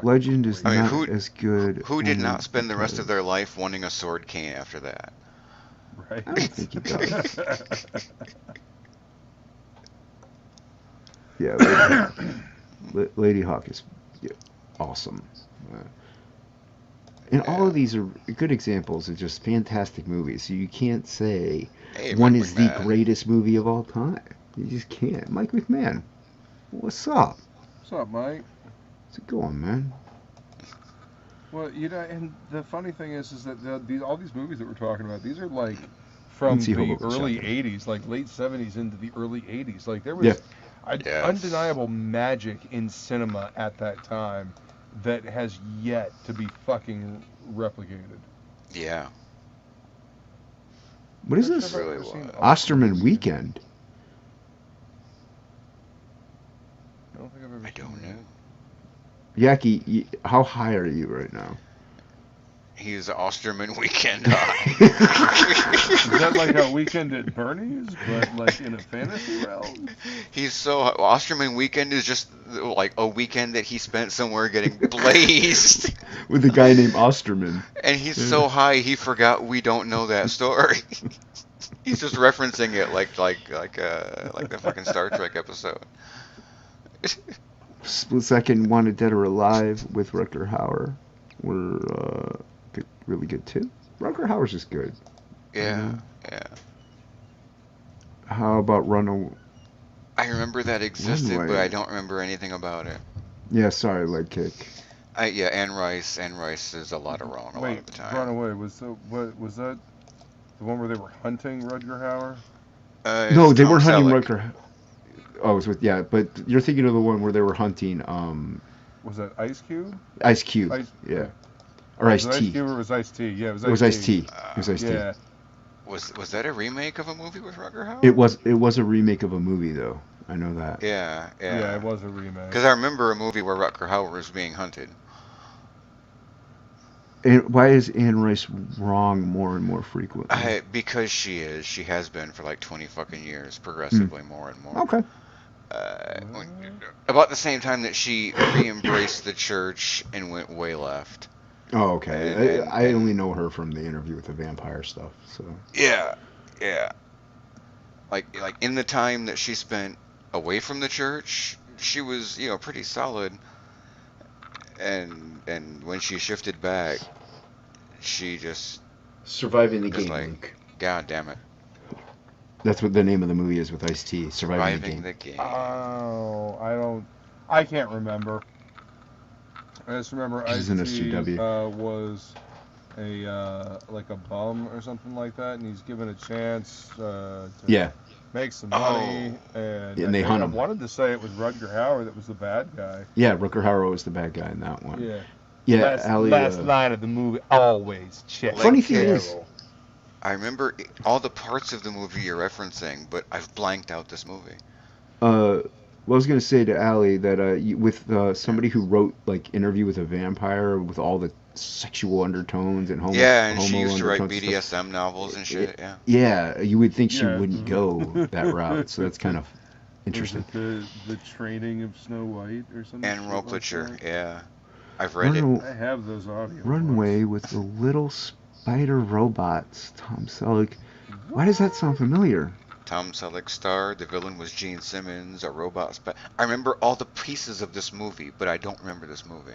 Legend is not as good. Who did not spend the rest of their life wanting a sword cane after that? Right. I don't think he does. Yeah, Lady Hawk is awesome. And all of these are good examples of just fantastic movies. So you can't say one is the greatest movie of all time. You just can't. Mike McMahon, what's up? What's up, Mike? How's it going, man? Well, you know, and the funny thing is that all these movies that we're talking about, these are like from the early 80s, like late 70s into the early 80s. Like there was undeniable magic in cinema at that time that has yet to be fucking replicated. Yeah. What is this? Really Osterman Weekend. I don't know. Yaki, how high are you right now? He's Osterman Weekend high. Is that like a Weekend at Bernie's, but like in a fantasy realm? He's so Osterman Weekend is just like a weekend that he spent somewhere getting blazed with a guy named Osterman. And he's so high he forgot we don't know that story. He's just referencing it like the fucking Star Trek episode. Split Second, Wanted Dead or Alive with Rutger Hauer were really good too. Rutger Hauer's just good. Yeah. How about Runaway? I remember that existed, but I don't remember anything about it. Yeah, sorry, leg kick. Anne Rice is a lot of wrong a lot of the time. Runaway was that? The one where they were hunting Rutger Hauer? No, they Tom weren't hunting Selleck. Rutger. Oh, it was with but you're thinking of the one where they were hunting Was that Ice Cube? Ice Cube. Yeah. Or Ice Was it T. Ice Cube or was Ice T? Yeah, it was Ice T. It was Ice T. It was Ice T. Yeah. Was that a remake of a movie with Rutger Hauer? It was a remake of a movie though. I know that. Yeah. Yeah, it was a remake. Because I remember a movie where Rutger Hauer was being hunted. And why is Anne Rice wrong more and more frequently? Because she is. She has been for like 20 fucking years, progressively more and more. Okay. About the same time that she re-embraced the church and went way left. Oh, okay. I only know her from the Interview with the Vampire stuff. So. Yeah. Like in the time that she spent away from the church, she was pretty solid. And when she shifted back, she just Surviving the game. Like, God damn it. That's what the name of the movie is with Ice-T. Surviving the game. Oh, I can't remember. I just remember Ice-T was like a bum or something like that, and he's given a chance to make some money. And they hunt him. I wanted to say it was Rutger Hauer that was the bad guy. Yeah, Rutger Hauer was the bad guy in that one. Yeah. Yeah, last line of the movie, always check. Funny thing is, I remember all the parts of the movie you're referencing, but I've blanked out this movie. Well, I was going to say to Allie that with somebody who wrote like Interview with a Vampire with all the sexual undertones and homo and she used to write BDSM novels and shit. Yeah, you would think she wouldn't go that route, so that's kind of interesting. The Training of Snow White or something. Anne Roethlischer, yeah, I've read it. I have those audio. Runway with the little spider robots. Tom Selleck. Why does that sound familiar? Tom Selleck starred. The villain was Gene Simmons, a robot. I remember all the pieces of this movie, but I don't remember this movie.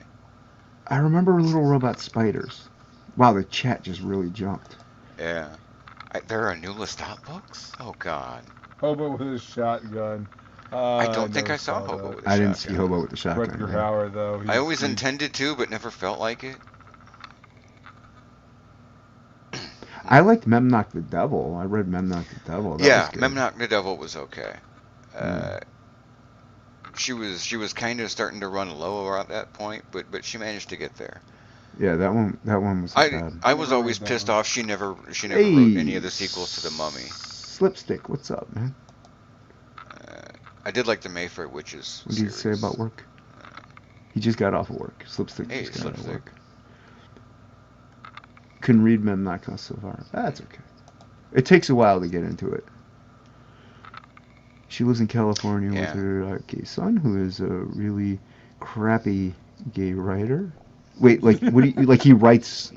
I remember little robot spiders. Wow, the chat just really jumped. Yeah. There are new Lestat books? Oh, God. Hobo with a shotgun. I don't think I saw Hobo with a shotgun. I didn't see Hobo with the shotgun. Rutger Hauer, though. I always intended to, but never felt like it. I liked Memnock the Devil. I read Memnock the Devil. That was good. Memnock the Devil was okay. She was kind of starting to run low at that point, but she managed to get there. Yeah, that one was bad. I was always pissed off she never wrote any of the sequels to The Mummy. Slipstick, what's up, man? I did like the Mayfair Witches. What did you say about work? He just got off of work. Slipstick just got off of work. Couldn't read Memnock so far. That's okay. It takes a while to get into it. She lives in California with her gay son, who is a really crappy gay writer. Wait, like what do you like? He writes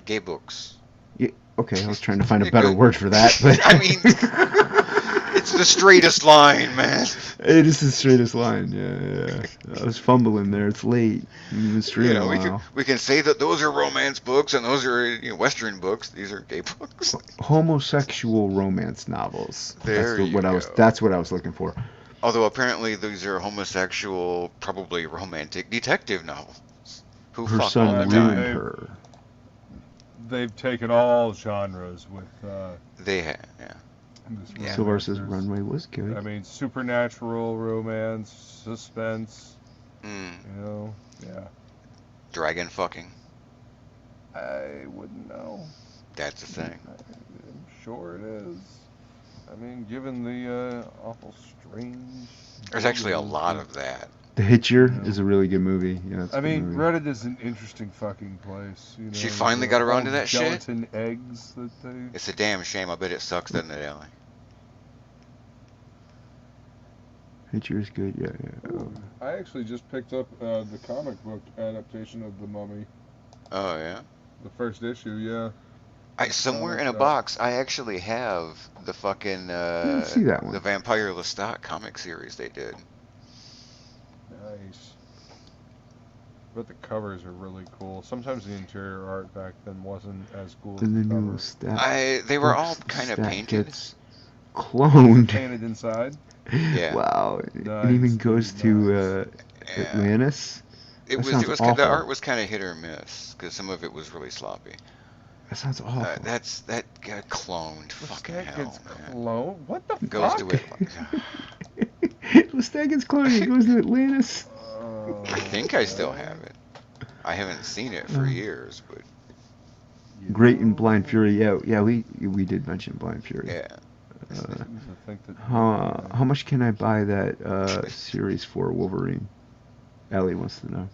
gay books. Yeah, okay, I was trying to find a better word for that, but I mean, it's the straightest line, man. It is the straightest line. Yeah. I was fumbling there. It's late. We can say that those are romance books and those are Western books. These are gay books. Homosexual romance novels. That's what I was looking for. Although apparently these are homosexual, probably romantic detective novels. Who her fuck son all the ruined time. her. They've taken all genres with. They have, yeah. Silver says Runway was good. I mean, supernatural, romance, suspense. Dragon fucking. I wouldn't know. That's the thing. I'm sure it is. I mean, given the awful strange. There's actually a lot of that. The Hitcher is a really good movie. Yeah, I mean, Reddit is an interesting fucking place. She finally got around to that shit? Gelatin eggs that they... It's a damn shame. I bet it sucks, doesn't it, Ellie? Hitcher is good, yeah. Ooh, I actually just picked up the comic book adaptation of The Mummy. Oh, yeah? The first issue, yeah. Somewhere in a box, I actually have the fucking see that one. The Vampire Lestat comic series they did. Nice. But the covers are really cool. Sometimes the interior art back then wasn't as cool. Then as the the new cover. stat. They were all kind of painted. Gets cloned. Painted inside. Yeah. Wow. Nice, It even goes to Atlantis. The art was kind of hit or miss because some of it was really sloppy. That sounds awful. That got cloned. Fucking hell, man. Clone? What the Goes fuck? to it. Lestat gets cloned. He goes to Atlantis. I think I still have it. I haven't seen it for years, but. Great in Blind Fury. Yeah, we did mention Blind Fury. Yeah. How much can I buy that series for Wolverine? Allie wants to know.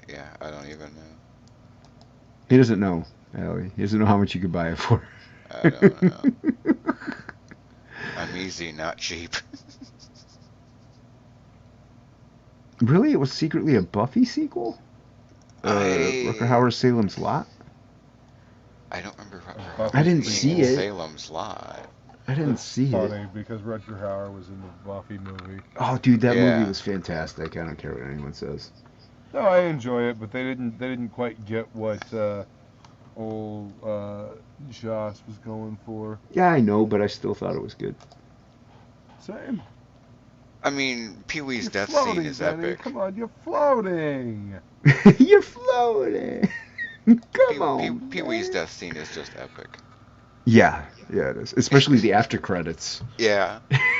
Yeah, I don't even know. He doesn't know, Allie. He doesn't know how much you could buy it for. I don't know. I'm easy, not cheap. Really? It was secretly a Buffy sequel? Rutger Hauer's Salem's Lot? I don't remember I didn't see it. Salem's Lot. I didn't see funny it. because Rutger Hauer was in the Buffy movie. Oh, dude, that movie was fantastic. I don't care what anyone says. No, I enjoy it, but they didn't quite get what old Joss was going for. Yeah, I know, but I still thought it was good. Same. I mean, Pee-wee's death Floating, scene is Benny. epic. Come on, you're floating. You're floating. Come on. Pee-wee's death scene is just epic. Yeah, it is. Especially the after credits. Yeah.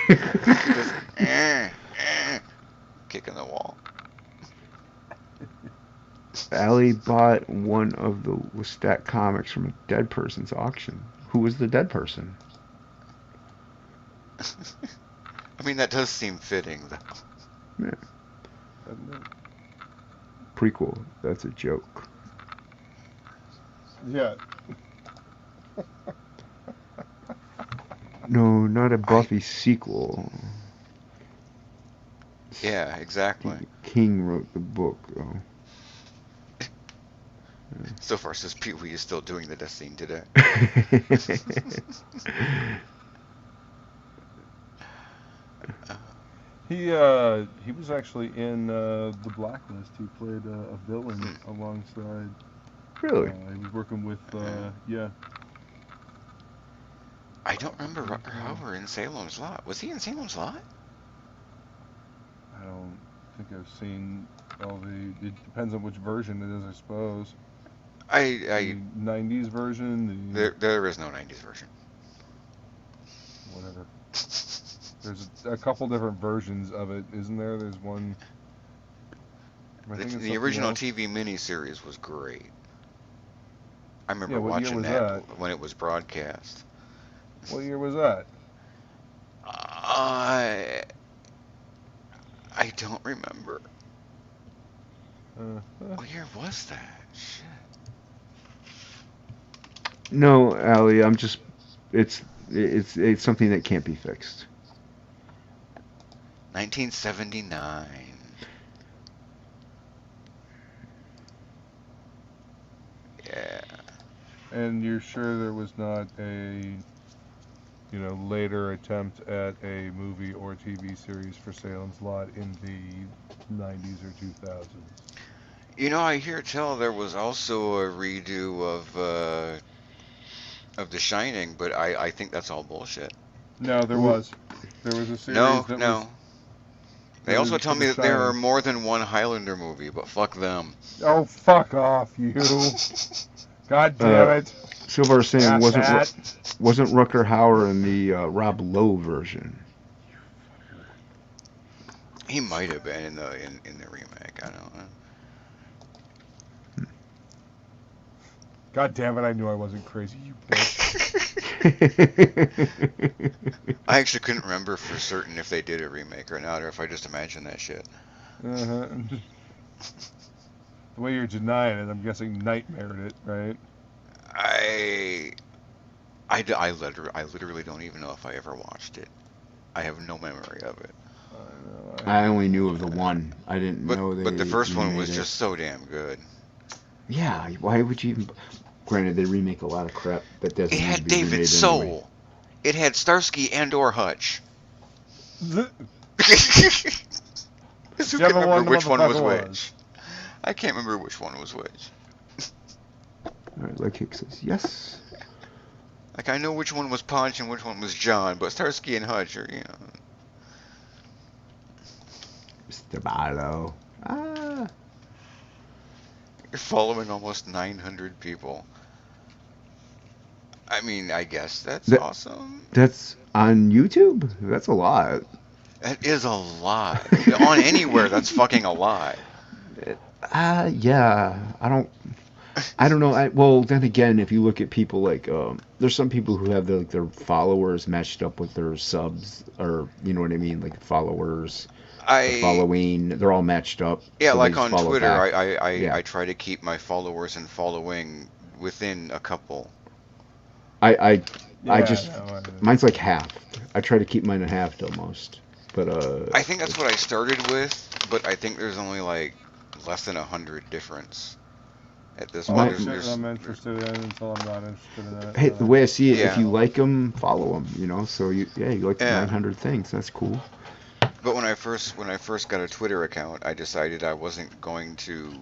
Just, kicking the wall. Allie bought one of the Lestat comics from a dead person's auction. Who was the dead person? I mean, that does seem fitting, though. Yeah. Prequel. That's a joke. Yeah. No, not a Buffy sequel. Yeah, exactly. King wrote the book, though. So far, says Pee-wee is still doing the death scene today. He was actually in the Blacklist. He played a villain alongside. Really? He was working with yeah. I don't remember Rutger Hauer in Salem's Lot. Was he in Salem's Lot? I don't think I've seen all the. It depends on which version it is, I suppose. The 90s version. There is no 90s version. Whatever. There's a couple different versions of it, isn't there? There's one. The original TV miniseries was great. I remember what year watching was that when it was broadcast. What year was that? I don't remember. What year was that? Shit. No, Allie, I'm just. It's something that can't be fixed. 1979. Yeah. And you're sure there was not a, later attempt at a movie or TV series for Salem's Lot in the 90s or 2000s? I hear tell there was also a redo of The Shining, but I think that's all bullshit. No, there was. There was a series No. They also tell me that there are more than one Highlander movie, but fuck them. Oh, fuck off, you. God damn it. Silver saying wasn't Rutger Hauer in the Rob Lowe version? He might have been in the remake. I don't know. God damn it! I knew I wasn't crazy, you bitch. I actually couldn't remember for certain if they did a remake or not, or if I just imagined that shit. The way you're denying it, I'm guessing nightmared it, right? I literally don't even know if I ever watched it. I have no memory of it. I only knew of the one. I didn't know they. But the first one was just so damn good. Yeah, why would you even? Granted, they remake a lot of crap that doesn't. It had David Soul. Anyway. It had Starsky and/or Hutch. Who can remember which one was which? I can't remember which one was which. All right, Leg Kick says yes. Like, I know which one was Punch and which one was John, but Starsky and Hutch are, Mr. Barlow. You're following almost 900 people. I mean, I guess that's That- awesome. That's on YouTube? That's a lot. That is a lot. On anywhere, that's fucking a lot. Yeah. I don't know. Well, then again, if you look at people like, there's some people who have their followers matched up with their subs, or you know what I mean, like followers, following. They're all matched up. Yeah, so they like just on follow Twitter, back. I try to keep my followers and following within a couple. I Yeah, just no, mine's like half. I try to keep mine at half almost, but I think that's what I started with, but I think there's only like less than 100 difference at this All point. the shit that I'm interested in until I'm not interested in it. Hey, the way I see it, if Yeah. you like them, follow them. You know, so you like Yeah. 900 things. That's cool. But when I first got a Twitter account, I decided I wasn't going to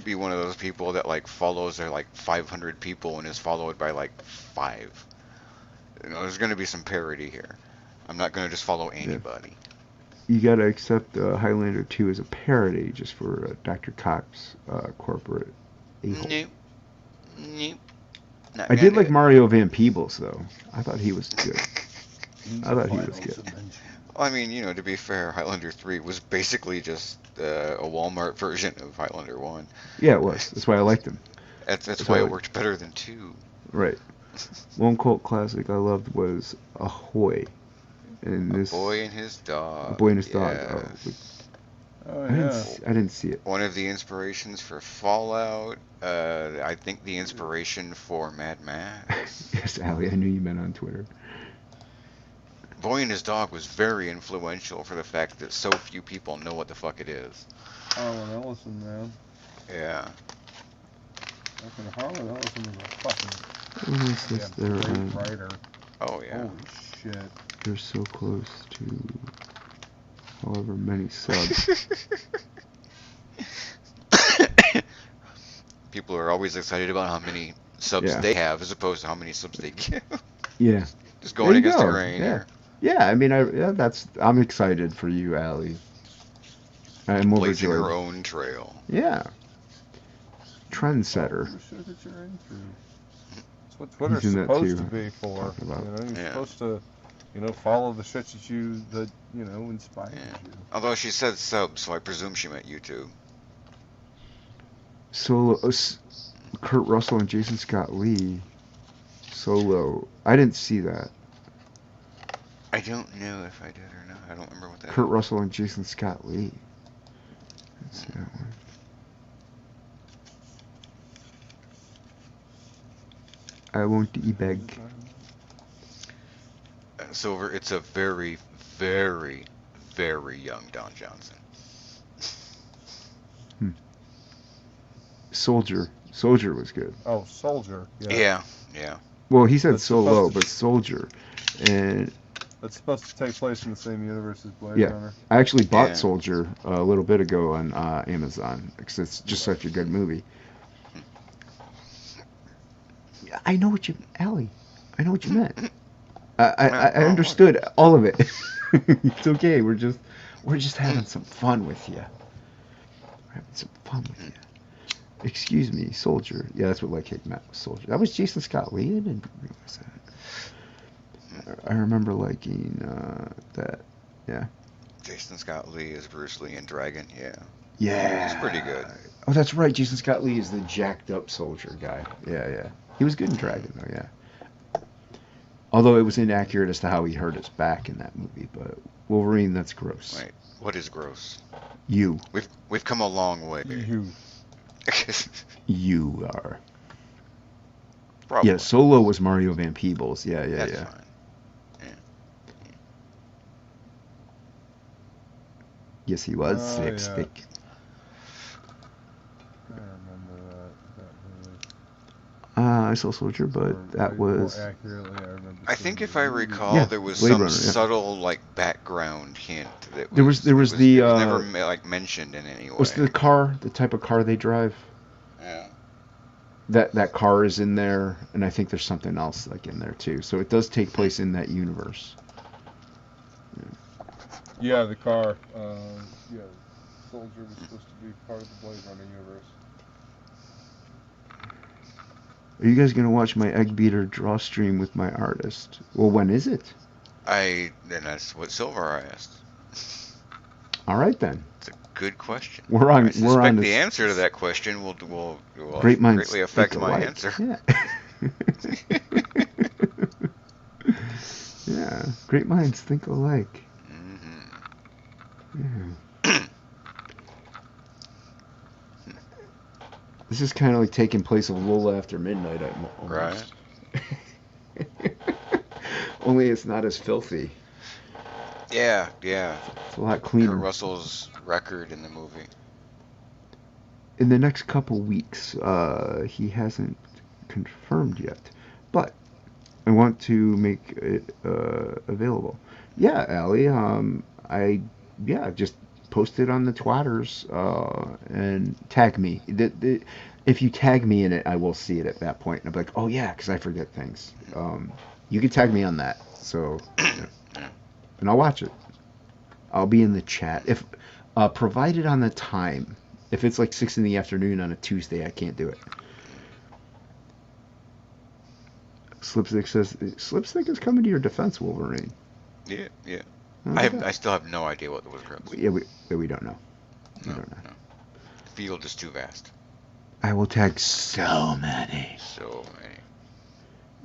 be one of those people that like follows their like 500 people and is followed by like 5. You know, there's going to be some parity here. I'm not going to just follow anybody. You gotta accept Highlander 2 as a parody, just for Dr. Cox corporate a-hole. Nope. Not I gonna did do like it. Mario Van Peebles though. I thought he was good. I thought he was good. I mean, you know, to be fair, Highlander 3 was basically just a Walmart version of Highlander 1. Yeah, it was. That's why I liked him. That's why it worked better than 2. Right. One cult classic I loved was Ahoy. And this Boy and His Dog. A Boy and His Dog. Oh, I didn't see it. One of the inspirations for Fallout. I think the inspiration for Mad Max. Yes, Allie, I knew you meant on Twitter. Boy and His Dog was very influential for the fact that so few people know what the fuck it is. Harlan Ellison, man. Yeah. Fucking Harlan Ellison was a fucking What is this? They're great writer. Oh, yeah. Holy shit. They're so close to however many subs. People are always excited about how many subs they have as opposed to how many subs they give. Yeah. Just going against the go. grain here. Yeah, I mean, I'm excited for you, Allie. I'm Blazing overjoyed. her own trail. Yeah. Trendsetter. The shit that you're into. That's what Twitter's He's in that supposed too, to be for. talking about. You know, you're Yeah. supposed to, follow the shit that inspires you. Although she said subs, so I presume she meant YouTube. Solo. Kurt Russell and Jason Scott Lee. Solo. I didn't see that. I don't know if I did or not. I don't remember what that Kurt Russell and Jason Scott Lee. Let's see that one. I won't beg. Silver, it's a very, very, very young Don Johnson. Soldier. Soldier was good. Oh, Soldier. Yeah. Well, he said That's Solo, supposed to- but Soldier. And That's supposed to take place in the same universe as Blade yeah, Runner. I actually bought Yeah. Soldier a little bit ago on Amazon because it's just such a good movie. I know what you, Allie. I know what you meant. I understood all of it. It's okay. We're just having some fun with you. We're having some fun with you. Excuse me, Soldier. Yeah, that's what Like Hate meant was Soldier. That was Jason Scott Lee. I didn't realize that. I remember liking that. Yeah. Jason Scott Lee is Bruce Lee in Dragon. Yeah. Yeah. He's pretty good. Oh, that's right. Jason Scott Lee is the jacked up soldier guy. Yeah. He was good in Dragon, though, yeah. Although it was inaccurate as to how he hurt his back in that movie, but Wolverine, that's gross. Wait, what is gross? You. We've come a long way. You are. Probably. Yeah, Solo was Mario Van Peebles. Yeah. That's fine. Yes, he was. Oh, Slapstick. I remember that movie. I saw Soldier, but that was. More accurately, I remember. I think if I recall, Yeah, there was Blade some Runner, yeah. subtle like background hint that There was the. it was never like mentioned in any way. What's the car? The type of car they drive? Yeah. That car is in there, and I think there's something else like in there too. So it does take place in that universe. Yeah, the car. Soldier was supposed to be part of the Blade Runner universe. Are you guys going to watch my egg beater draw stream with my artist? Well, when is it? And that's what Silver asked. All right, then. It's a good question. I suspect the answer to that question will greatly affect my answer. Yeah. Yeah, great minds think alike. Yeah. This is kind of like taking place a little after midnight. Almost. Right. Only it's not as filthy. Yeah. It's a lot cleaner. Kurt Russell's record in the movie. In the next couple weeks, he hasn't confirmed yet, but I want to make it available. Yeah, Allie. I just post it on the Twatters and tag me. If you tag me in it, I will see it at that point. And I'll be like, oh yeah, because I forget things. You can tag me on that. So, and I'll watch it. I'll be in the chat. If provided on the time. If it's like 6 p.m. on a Tuesday, I can't do it. Slipstick says, Slipstick is coming to your defense, Wolverine. Yeah. I still have no idea what the Wizard is. Yeah, we don't know. We don't know. No. The field is too vast. I will tag so many. So many.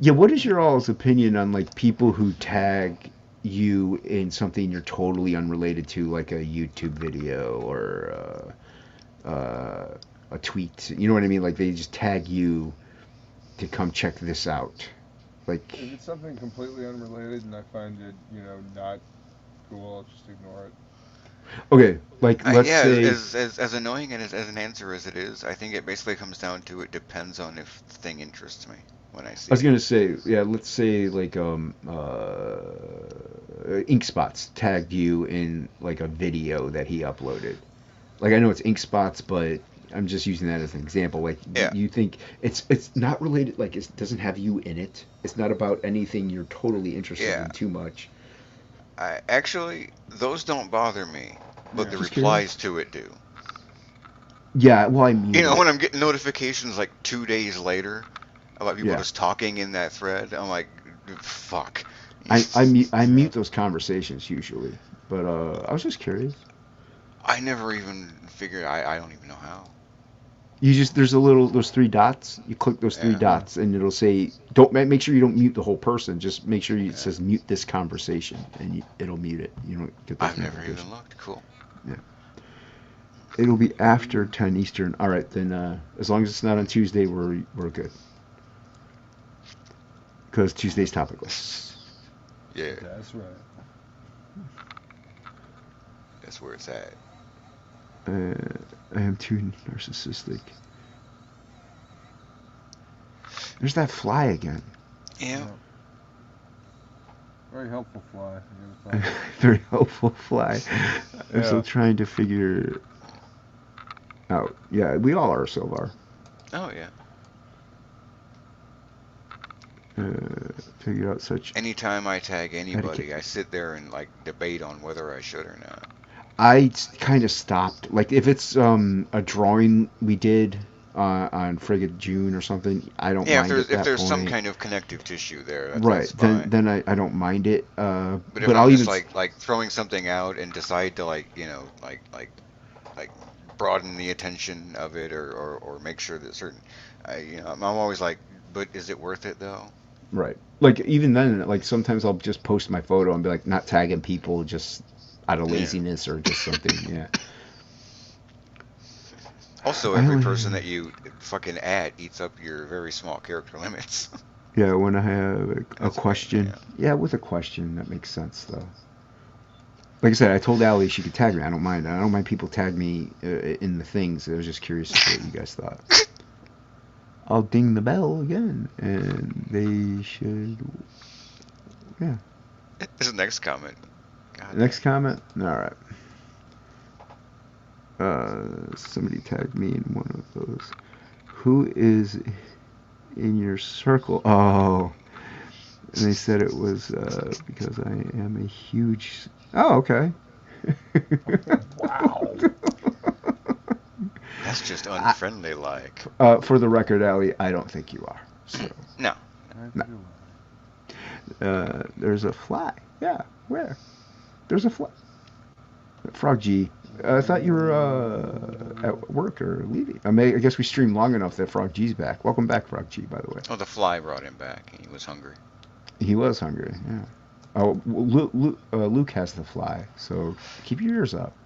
Yeah, what is your all's opinion on like people who tag you in something you're totally unrelated to, like a YouTube video or a tweet? You know what I mean? Like they just tag you to come check this out. Like if it's something completely unrelated and I find it, not cool, I'll just ignore it. Okay, like let's say as annoying and as an answer as it is, I think it basically comes down to it depends on if the thing interests me when I see it. I was gonna say, yeah, let's say like Ink Spots tagged you in like a video that he uploaded. Like I know it's Ink Spots, but I'm just using that as an example. Like you think it's not related, like it doesn't have you in it. It's not about anything you're totally interested in too much. Actually, those don't bother me, but the replies to it do. Yeah, well, I mean, when I'm getting notifications like 2 days later about people just talking in that thread, I'm like, fuck. I mute those conversations usually, but I was just curious. I never even figured. I don't even know how. You just there's those 3 dots. You click those 3 dots, and it'll say don't make sure you don't mute the whole person. Just make sure it says mute this conversation, and it'll mute it. You don't get those. I've never even looked. Cool. Yeah. It'll be after 10 Eastern. All right, then. As long as it's not on Tuesday, we're good. Because Tuesday's topicless. Yeah. That's right. That's where it's at. I am too narcissistic. There's that fly again. Yeah. Very helpful fly. Very helpful fly. I'm still trying to figure out. Yeah, we all are so far. Oh, yeah. Figure out such... Anytime I tag anybody, I sit there and like debate on whether I should or not. I kind of stopped. Like if it's a drawing we did on Frigate June or something, I don't mind it. If there's some kind of connective tissue there, right? That's fine. Then I don't mind it. But if I'm just like throwing something out and decide to like broaden the attention of it or make sure that certain, I'm always like, but is it worth it though? Right. Like even then, like sometimes I'll just post my photo and be like, not tagging people, just out of laziness or just something. Yeah. Also, every person that you fucking add eats up your very small character limits. Yeah, when I have a question. Yeah, with a question, that makes sense, though. Like I said, I told Allie she could tag me. I don't mind. I don't mind people tag me in the things. I was just curious what you guys thought. I'll ding the bell again, and they should... Yeah. This is the next comment. Next comment? Alright. Somebody tagged me in one of those. Who is in your circle? Oh. And they said it was because I am a huge... Oh, okay. Wow. That's just unfriendly like. For the record, Allie, I don't think you are. So. No. There's a fly. Yeah, where? There's a fly. Frog G. I thought you were at work or leaving. I guess we streamed long enough that Frog G's back. Welcome back, Frog G, by the way. Oh, the fly brought him back. He was hungry. He was hungry, yeah. Oh, Luke has the fly, so keep your ears up.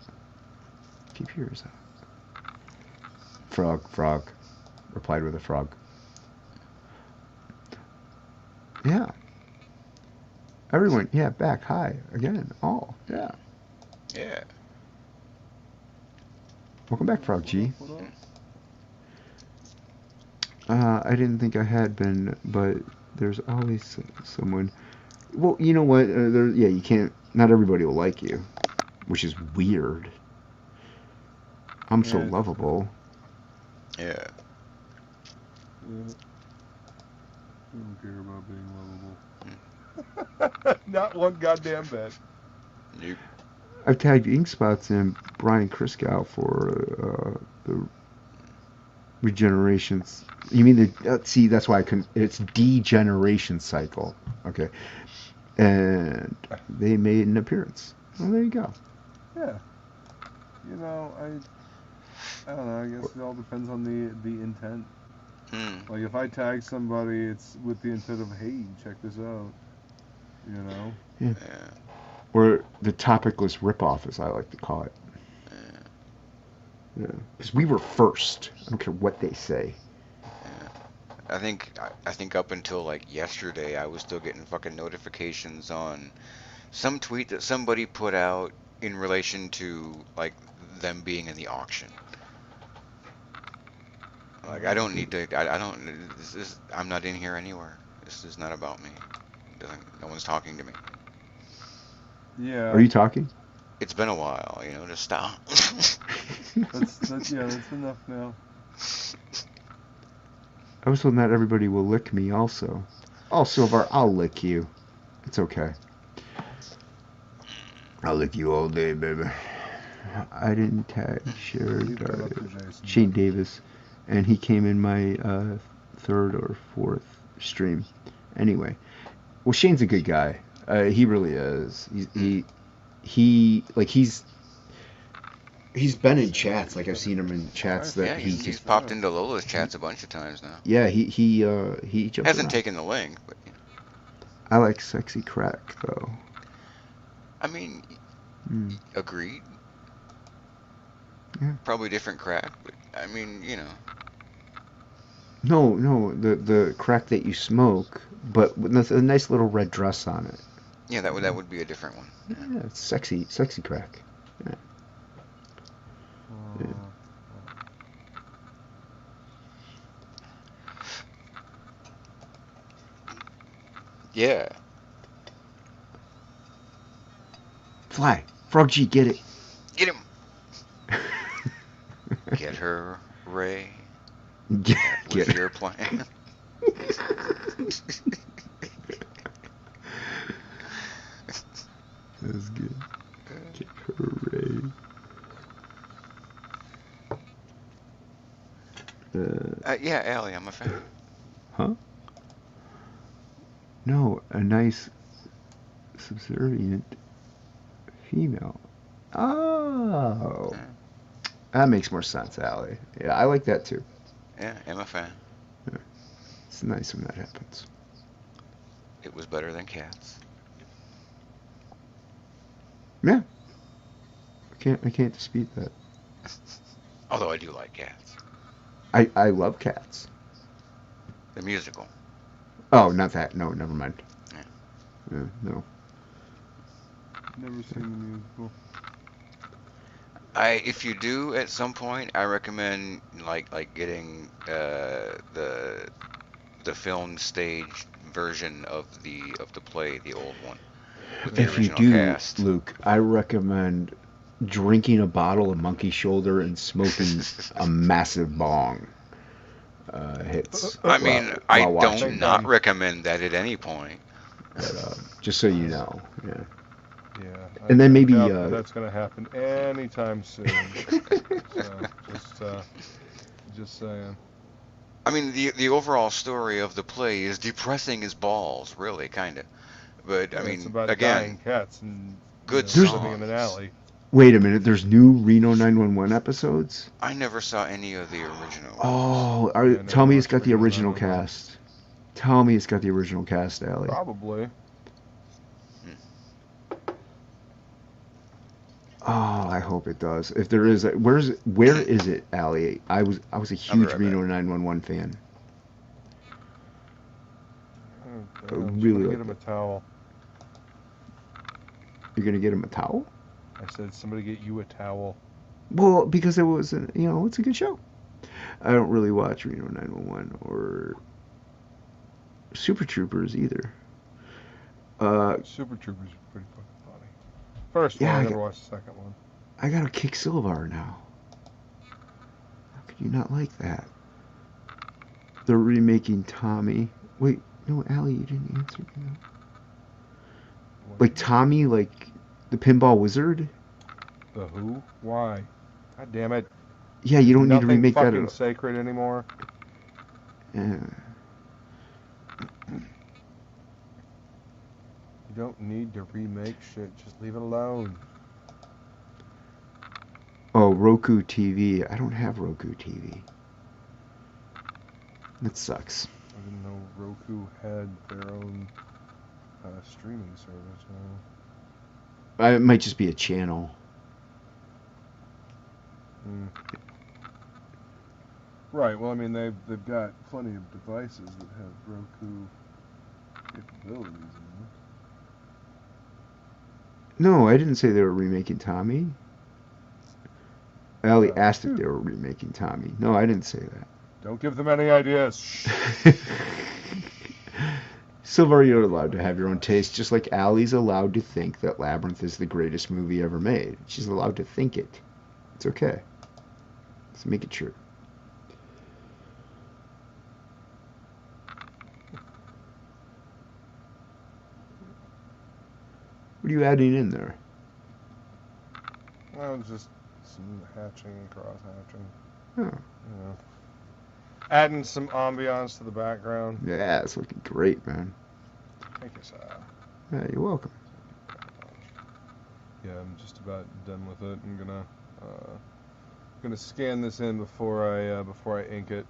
Keep your ears up. Frog. Replied with a frog. Yeah. Everyone, yeah, back. Hi. Again. All. Yeah. Yeah. Welcome back, Frog G. I didn't think I had been, but there's always someone. Well, you know what? Yeah, you can't. Not everybody will like you, which is weird. I'm so lovable. Yeah. I don't care about being lovable. Not one goddamn bit. Nope. I've tagged Inkspots and Brian Kriskow for the regenerations. You mean the see? That's why I couldn't. It's degeneration cycle. Okay, and they made an appearance. Well, there you go. Yeah. You know, I don't know. I guess it all depends on the intent. Like if I tag somebody, it's with the intent of, hey, check this out. You know. Yeah. Or the topicless ripoff, as I like to call it. Yeah. Because we were first. I don't care what they say. I think up until like yesterday, I was still getting fucking notifications on some tweet that somebody put out in relation to like them being in the auction. Like I don't need to. I don't. I'm not in here anywhere. This is not about me. No one's talking to me. Yeah. Are you talking? It's been a while, you know. Just stop. that's enough now. I was told not everybody will lick me. Also, Silvar, I'll lick you. It's okay. I'll lick you all day, baby. I didn't tag Shane Davis, and he came in my third or fourth stream. Anyway, well, Shane's a good guy. He really is. He's been in chats. Like I've seen him in chats that he's popped into Lola's chats a bunch of times now. Yeah, he jumps hasn't around. taken the link, but I like sexy crack though. I mean, agreed. Yeah. Probably different crack, but I mean, you know. No, the crack that you smoke, but with a nice little red dress on it. Yeah, that would be a different one. Yeah, it's sexy crack. Yeah. Yeah. Yeah. Fly, Frog G, get it. Get him. Get her, Ray. Get your plan. That's good. Get her, Ray. Yeah, Allie, I'm a fan. Huh? No, a nice subservient female. Oh. That makes more sense, Allie. Yeah, I like that too. Yeah, I'm a fan. Yeah. It's nice when that happens. It was better than cats. Yeah. I can't dispute that. Although I do like cats. I love cats. The musical. Oh, not that. No, never mind. Yeah. No. Never seen the musical. If you do at some point, I recommend like getting the film stage version of the play, the old one, with the If you original do, cast. Luke, I recommend drinking a bottle of Monkey Shoulder and smoking a massive bong. Hits. I mean, while I watching. don't not recommend that at any point. But, just so you know, yeah. Yeah. And then maybe that's gonna happen anytime soon. So just saying. I mean, the overall story of the play is depressing as balls, really, kind of. But I It's mean, about again, dying cats and good living in an songs. alley. Wait a minute, there's new Reno 911 episodes? I never saw any of the original ones. Oh, Yeah, I tell never me it's watched got the Reno original 911. cast. Tell me it's got the original cast, Allie. Probably. Oh, I hope it does. If there is, where is it, Allie? I was a huge right Reno back. 911 fan. Oh, I damn, really somebody like get him a it. towel. You're gonna get him a towel? I said, somebody get you a towel. Well, because it was, it's a good show. I don't really watch Reno 911 or Super Troopers either. Super Troopers are pretty fucking funny. First Yeah, one, I I never got- watched the second one. I gotta kick Silvar now. How could you not like that? They're remaking Tommy. Wait, no, Allie, you didn't answer. Like Tommy, like the Pinball Wizard? The who? Why? God damn it. Yeah, you don't need to Nothing remake that fucking at all. sacred anymore. Yeah. You don't need to remake shit. Just leave it alone. Oh, Roku TV. I don't have Roku TV. That sucks. I didn't know Roku had their own streaming service now. It might just be a channel. Right. Well, I mean, they've got plenty of devices that have Roku capabilities in them. No, I didn't say they were remaking Tommy. Allie asked if they were remaking Tommy. No, I didn't say that. Don't give them any ideas. Silver, you're allowed to have your own taste, just like Allie's allowed to think that Labyrinth is the greatest movie ever made. She's allowed to think it. It's okay. Let's make it true. What are you adding in there? Well, just some hatching and cross-hatching. Oh. You know. Adding some ambiance to the background. Yeah, it's looking great, man. Thank you, sir. Yeah, you're welcome. Yeah, I'm just about done with it. I'm gonna scan this in before I ink it,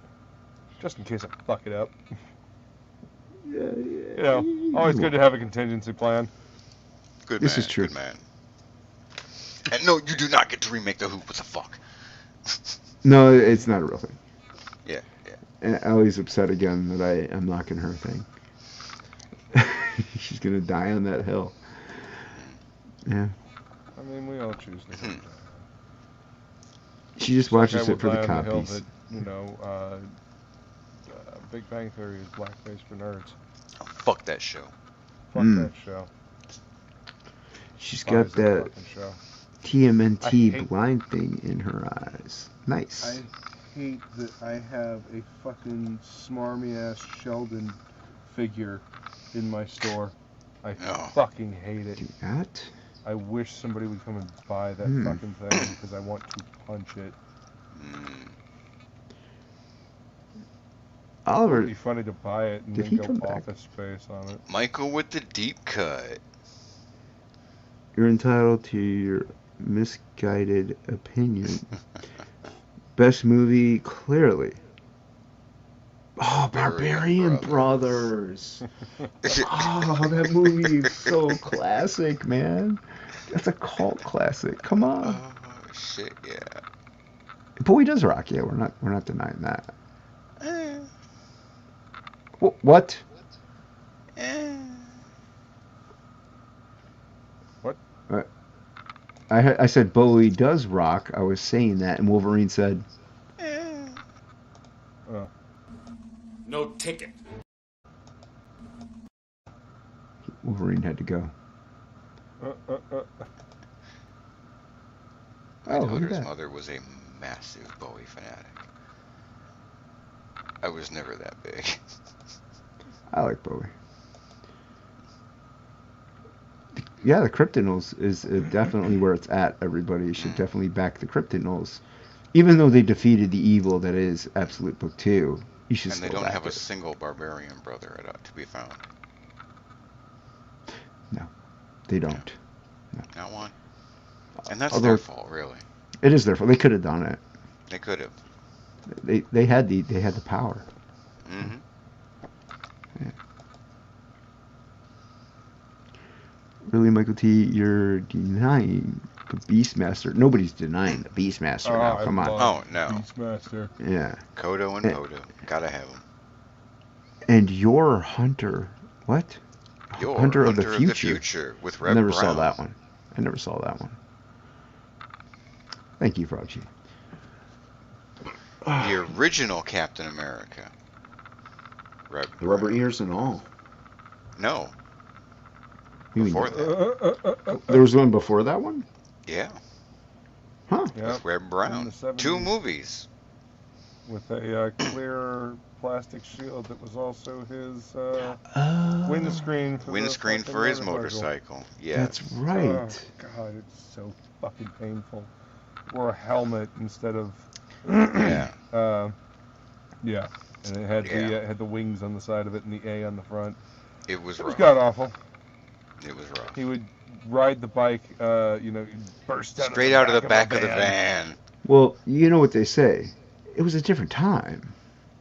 just in case I fuck it up. Yeah. You know, always good to have a contingency plan. Good This man. is true. Good man. And no, you do not get to remake the Who. What the fuck? No, it's not a real thing. Yeah, yeah. And Allie's upset again that I am knocking her thing. She's gonna die on that hill. Yeah. I mean, we all choose to. She just Like I watches it will for the die on copies. hill that, you know, Big Bang Theory is blackface for nerds. Oh, fuck that show. Fuck that show. She's got Buys that that fucking show. TMNT blind thing in her eyes. Nice. I hate that I have a fucking smarmy ass Sheldon figure in my store. I fucking hate it. Do that? I wish somebody would come and buy that fucking thing because I want to punch it. Oliver, It'd be funny to buy it and did then he go come back? Office Space on it. Michael with the deep cut. You're entitled to your misguided opinion. Best movie, clearly. Oh, Barbarian Brothers. Oh, that movie is so classic, man. That's a cult classic. Come on. Oh shit, yeah. Boy Does Rock. Yeah, we're not denying that. What? What? I said Bowie does rock. I was saying that, and Wolverine said, No ticket. Wolverine had to go. My Oh, look at daughter's that. mother was a massive Bowie fanatic. I was never that big. I like Bowie. Yeah, the Kryptonals is definitely where it's at. Everybody should definitely back the Kryptonals. Even though they defeated the evil that is Absolute Book 2, You should And they still don't back have a it. single barbarian brother to be found. No, they don't. No. Not one. And that's Although, their fault, really. It is their fault. They could have done it. They could have. They had the power. Mm-hmm. Yeah. Really, Michael T, you're denying the Beastmaster. Nobody's denying the Beastmaster now. Come on. Oh, no. Beastmaster. Yeah. Kodo and Podo. Gotta have them. And your Hunter. What? Your Hunter of the Future. with Reb Never Brown. saw that one. I never saw that one. Thank you, Froggy. The original Captain America. The rubber ears and all. No. You mean Before that. There was one before that one? Yeah. Huh. Yep. With Reb Brown. 2 movies. With a clear plastic shield that was also his windscreen for his motorcycle. Yeah. That's right. Oh, God, it's so fucking painful. Wore a helmet instead of. Yeah. Yeah. And it had the wings on the side of it and the A on the front. It was rough. It was god awful. It was rough. He would ride the bike, burst out straight out of the back of the van. Well, you know what they say. It was a different time.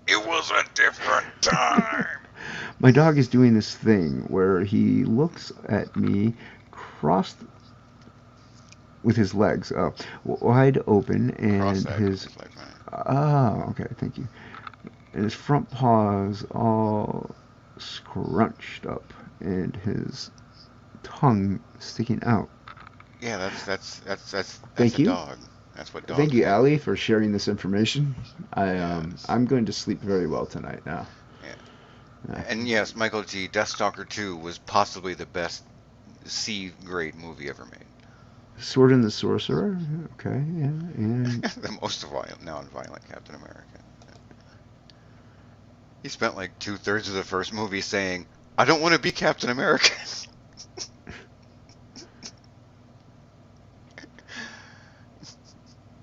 It was a different time. My dog is doing this thing where he looks at me crossed with his legs wide open and his okay, thank you. And his front paws all scrunched up and his tongue sticking out. Yeah, that's Thank a you. dog. That's what dogs Thank you, do. Allie, for sharing this information. I'm going to sleep very well tonight now. Yeah. And yes, Michael G. Deathstalker 2 was possibly the best C-grade movie ever made. Sword and the Sorcerer. Okay, yeah, and The most non-violent Captain America. He spent like 2/3 of the first movie saying, "I don't want to be Captain America."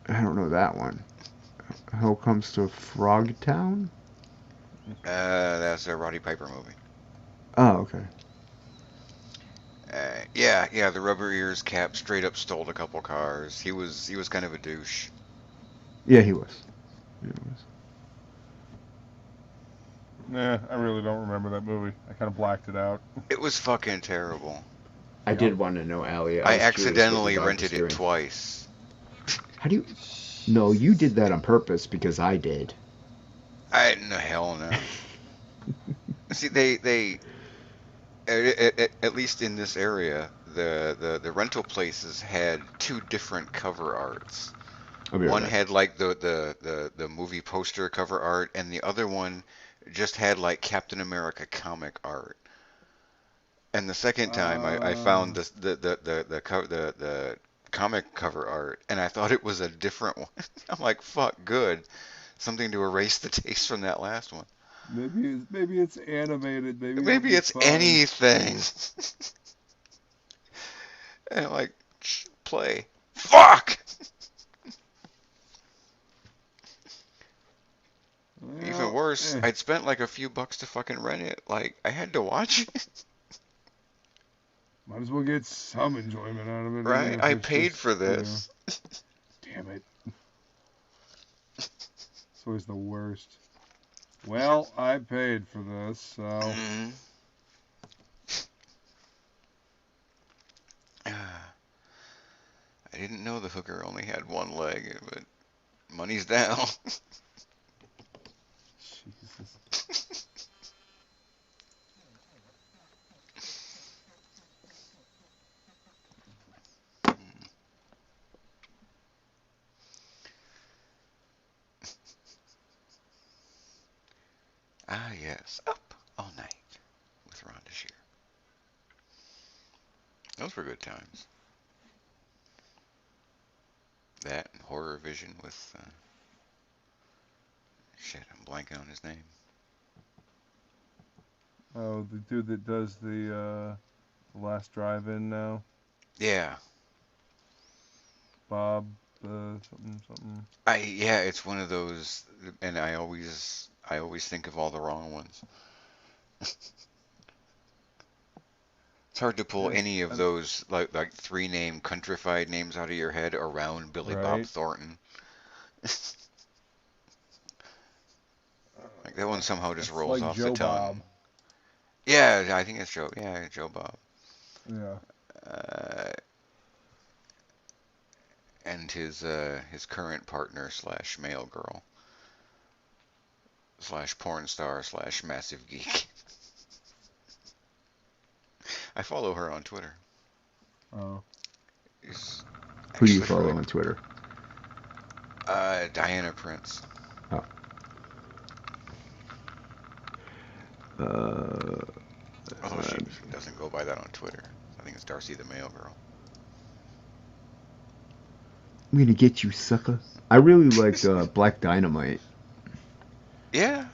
I don't know that one. Hell Comes to Frogtown? That's a Roddy Piper movie. Oh, okay. Yeah, the rubber ears Cap straight up stole a couple cars. He was kind of a douche. Yeah, he was. Nah, I really don't remember that movie. I kind of blacked it out. It was fucking terrible. I did want to know, Allie. I accidentally rented it twice. How do you... No, you did that on purpose because I did. No, hell no. See, they at least in this area, the rental places had 2 different cover arts. One had like the movie poster cover art, and the other one just had like Captain America comic art. And the second time, I found the comic cover art, and I thought it was a different one. I'm like, fuck, good, something to erase the taste from that last one. Maybe it's animated. Maybe it's anything. And I'm like, play. Fuck. Even worse, I'd spent like a few bucks to fucking rent it. Like, I had to watch it. Might as well get some enjoyment out of it. Right? I paid for this. Damn it. It's always the worst. Well, I paid for this, so... Mm-hmm. I didn't know the hooker only had one leg, but money's down. Jesus. Ah, yes. Up All Night with Rhonda Shear. Those were good times. That and Horror Vision with... shit, I'm blanking on his name. Oh, the dude that does the Last Drive-In now? Yeah. Bob, something. Yeah, it's one of those, and I I always think of all the wrong ones. It's hard to pull any of those like 3-name countrified names out of your head around Billy Bob Thornton. Like that one somehow just rolls off the tongue. Bob. Yeah, I think it's Joe. Yeah, Joe Bob. Yeah. And his current partner / male girl / porn star / massive geek. I follow her on Twitter. Oh. Who do you follow on Twitter? Diana Prince. Oh. Although she doesn't go by that on Twitter. I think it's Darcy the Mail Girl. I'm gonna get you, sucker. I really liked Black Dynamite. Yeah.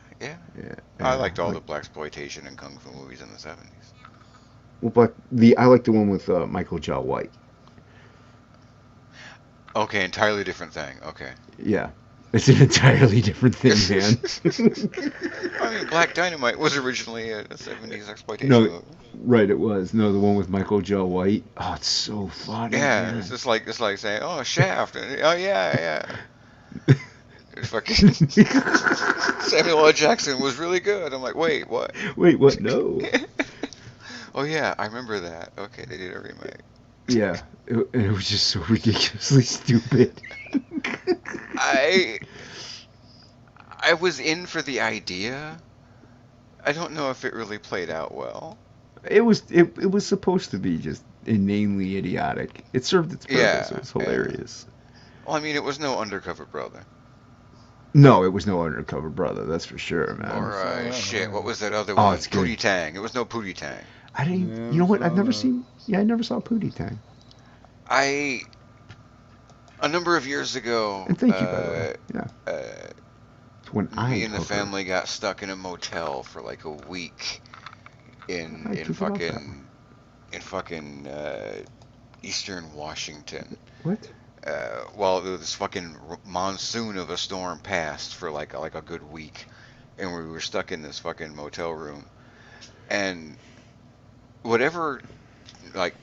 I liked all the blaxploitation and kung fu movies in the 70s. Well, I like the one with Michael Jai White. Okay, entirely different thing. Okay. Yeah, it's an entirely different thing, man. I mean, Black Dynamite was originally a 70s exploitation movie. Right, it was. No, the one with Michael Jai White. Oh, it's so funny. Yeah, man. it's just like saying, "Oh, Shaft." Oh yeah. It's fucking Samuel L. Jackson was really good. I'm like, wait, what? Wait, what? No. Oh yeah, I remember that. Okay, they did a remake. Yeah, it was just so ridiculously stupid. I was in for the idea. I don't know if it really played out well. It was supposed to be just inanely idiotic. It served its purpose. Yeah, it was hilarious. Well, I mean, it was no Undercover Brother. No, it was no Undercover Brother. That's for sure, man. Or shit, what was that other one? Oh, it's good. Pootie Tang. It was no Pootie Tang. I didn't. You know what? I've never seen. Yeah, I never saw Pootie Tang. A number of years ago. And thank you, by the way. Yeah. When me and the family got stuck in a motel for like a week in fucking Eastern Washington. What? Well, this fucking monsoon of a storm passed for like a good week, and we were stuck in this fucking motel room, and whatever like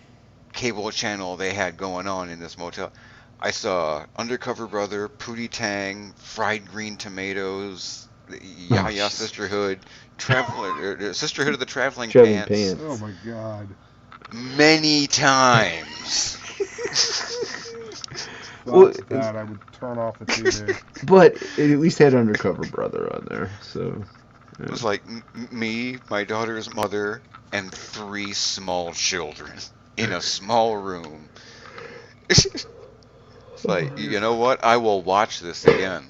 cable channel they had going on in this motel, I saw Undercover Brother, Pootie Tang, Fried Green Tomatoes, Yaya Sisterhood, Sisterhood of the Traveling Pants. Oh my god. Many times. Well, that I would turn off the TV. But it at least had Undercover Brother on there, so. Yeah. It was like me, my daughter's mother, and 3 small children in a small room. It's like, you know what? I will watch this again.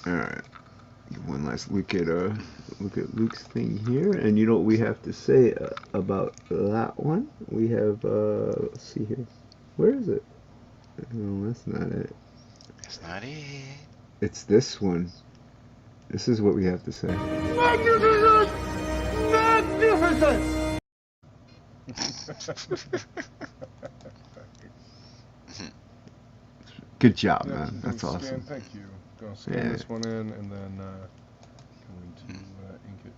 All right. One last look at Luke's thing here, and you know what we have to say about that one? We have let's see here. Where is it? No, that's not it. That's not it. It's this one. This is what we have to say. Magnificent! Magnificent! Good job, man. That's awesome. Thank you. Gonna scan this one in and then going to ink it.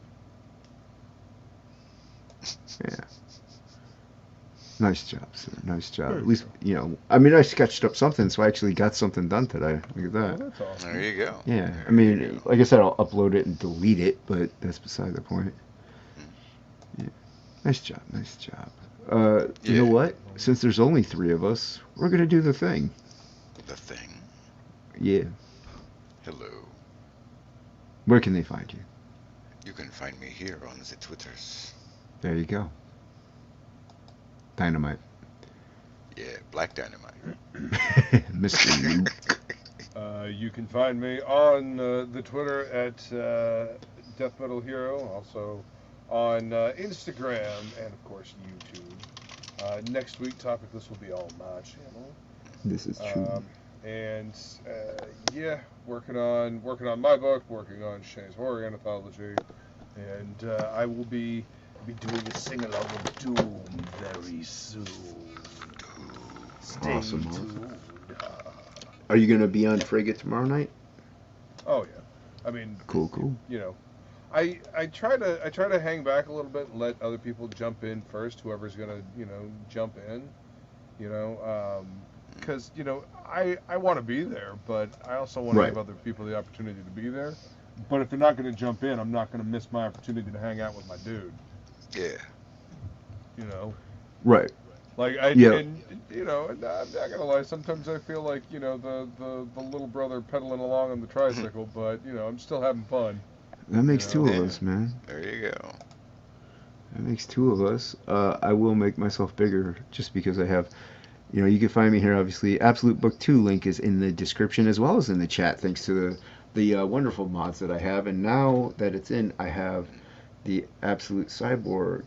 Yeah. Nice job, sir. Nice job. At least, you know, I mean, I sketched up something, so I actually got something done today. Look at that. That's awesome. There you go. Yeah. I mean, like I said, I'll upload it and delete it, but that's beside the point. Yeah. Nice job. Nice job. You know what? Since there's only 3 of us, we're going to do the thing. The thing? Yeah. Hello. Where can they find you? You can find me here on the Twitters. There you go. Dynamite. Yeah, Black Dynamite. Mr. Luke. You can find me on the Twitter at Death Metal Hero, also on Instagram, and of course YouTube. Next week, TOPicLESS will be all my channel. This is true. And yeah, working on my book, working on Shay's Horror Anthology, and I will be doing a sing-along with Doom very soon. Awesome. Are you gonna be on Frigate tomorrow night? Oh yeah. I mean, cool. You know, I try to hang back a little bit and let other people jump in first. Whoever's gonna jump in, because I want to be there, but I also want to give other people the opportunity to be there. But if they're not going to jump in, I'm not going to miss my opportunity to hang out with my dude. Yeah. Right. Like and I'm not gonna lie. Sometimes I feel like the little brother pedaling along on the tricycle, but I'm still having fun. That makes two of us, man. There you go. That makes two of us. I will make myself bigger just because I have. You can find me here. Obviously, Absolute Book 2 link is in the description as well as in the chat. Thanks to the wonderful mods that I have, and now that it's in, I have the Absolute Cyborg.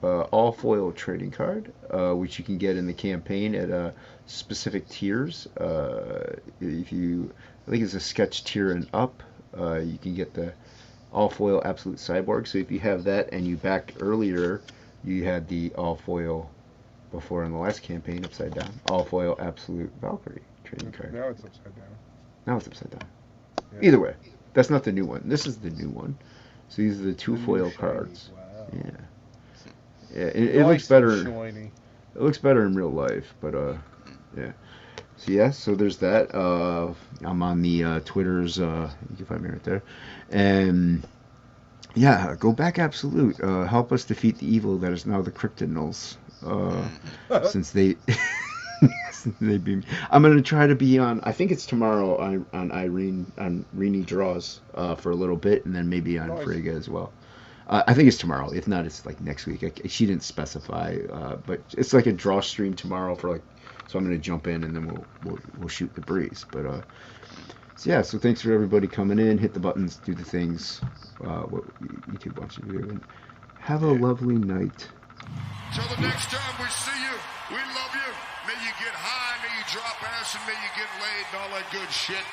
All foil trading card, which you can get in the campaign at specific tiers. If you, I think it's a sketch tier and up, you can get the all foil Absolute Cyborg. So if you have that and you backed earlier, you had the all foil before in the last campaign upside down. All foil Absolute Valkyrie trading card. Now it's upside down. Now it's upside down. Yeah. Either way, that's not the new one. This is the new one. So these are the two foil cards. Wow. Yeah. Yeah, it looks better. It looks better in real life, but yeah. So there's that. I'm on the Twitters. You can find me right there, and yeah, go back Absolute. Help us defeat the evil that is now the Kryptonals. Since they beat me. I'm gonna try to be on. I think it's tomorrow on Rini Draws for a little bit, and then maybe on Frigga as well. I think it's tomorrow. If not, it's like next week. She didn't specify, but it's like a draw stream tomorrow so I'm going to jump in and then we'll shoot the breeze. But so thanks for everybody coming in. Hit the buttons, do the things what YouTube wants you to do, and have a lovely night. Till the next time we see you, we love you. May you get high, may you drop ass, and may you get laid and all that good shit.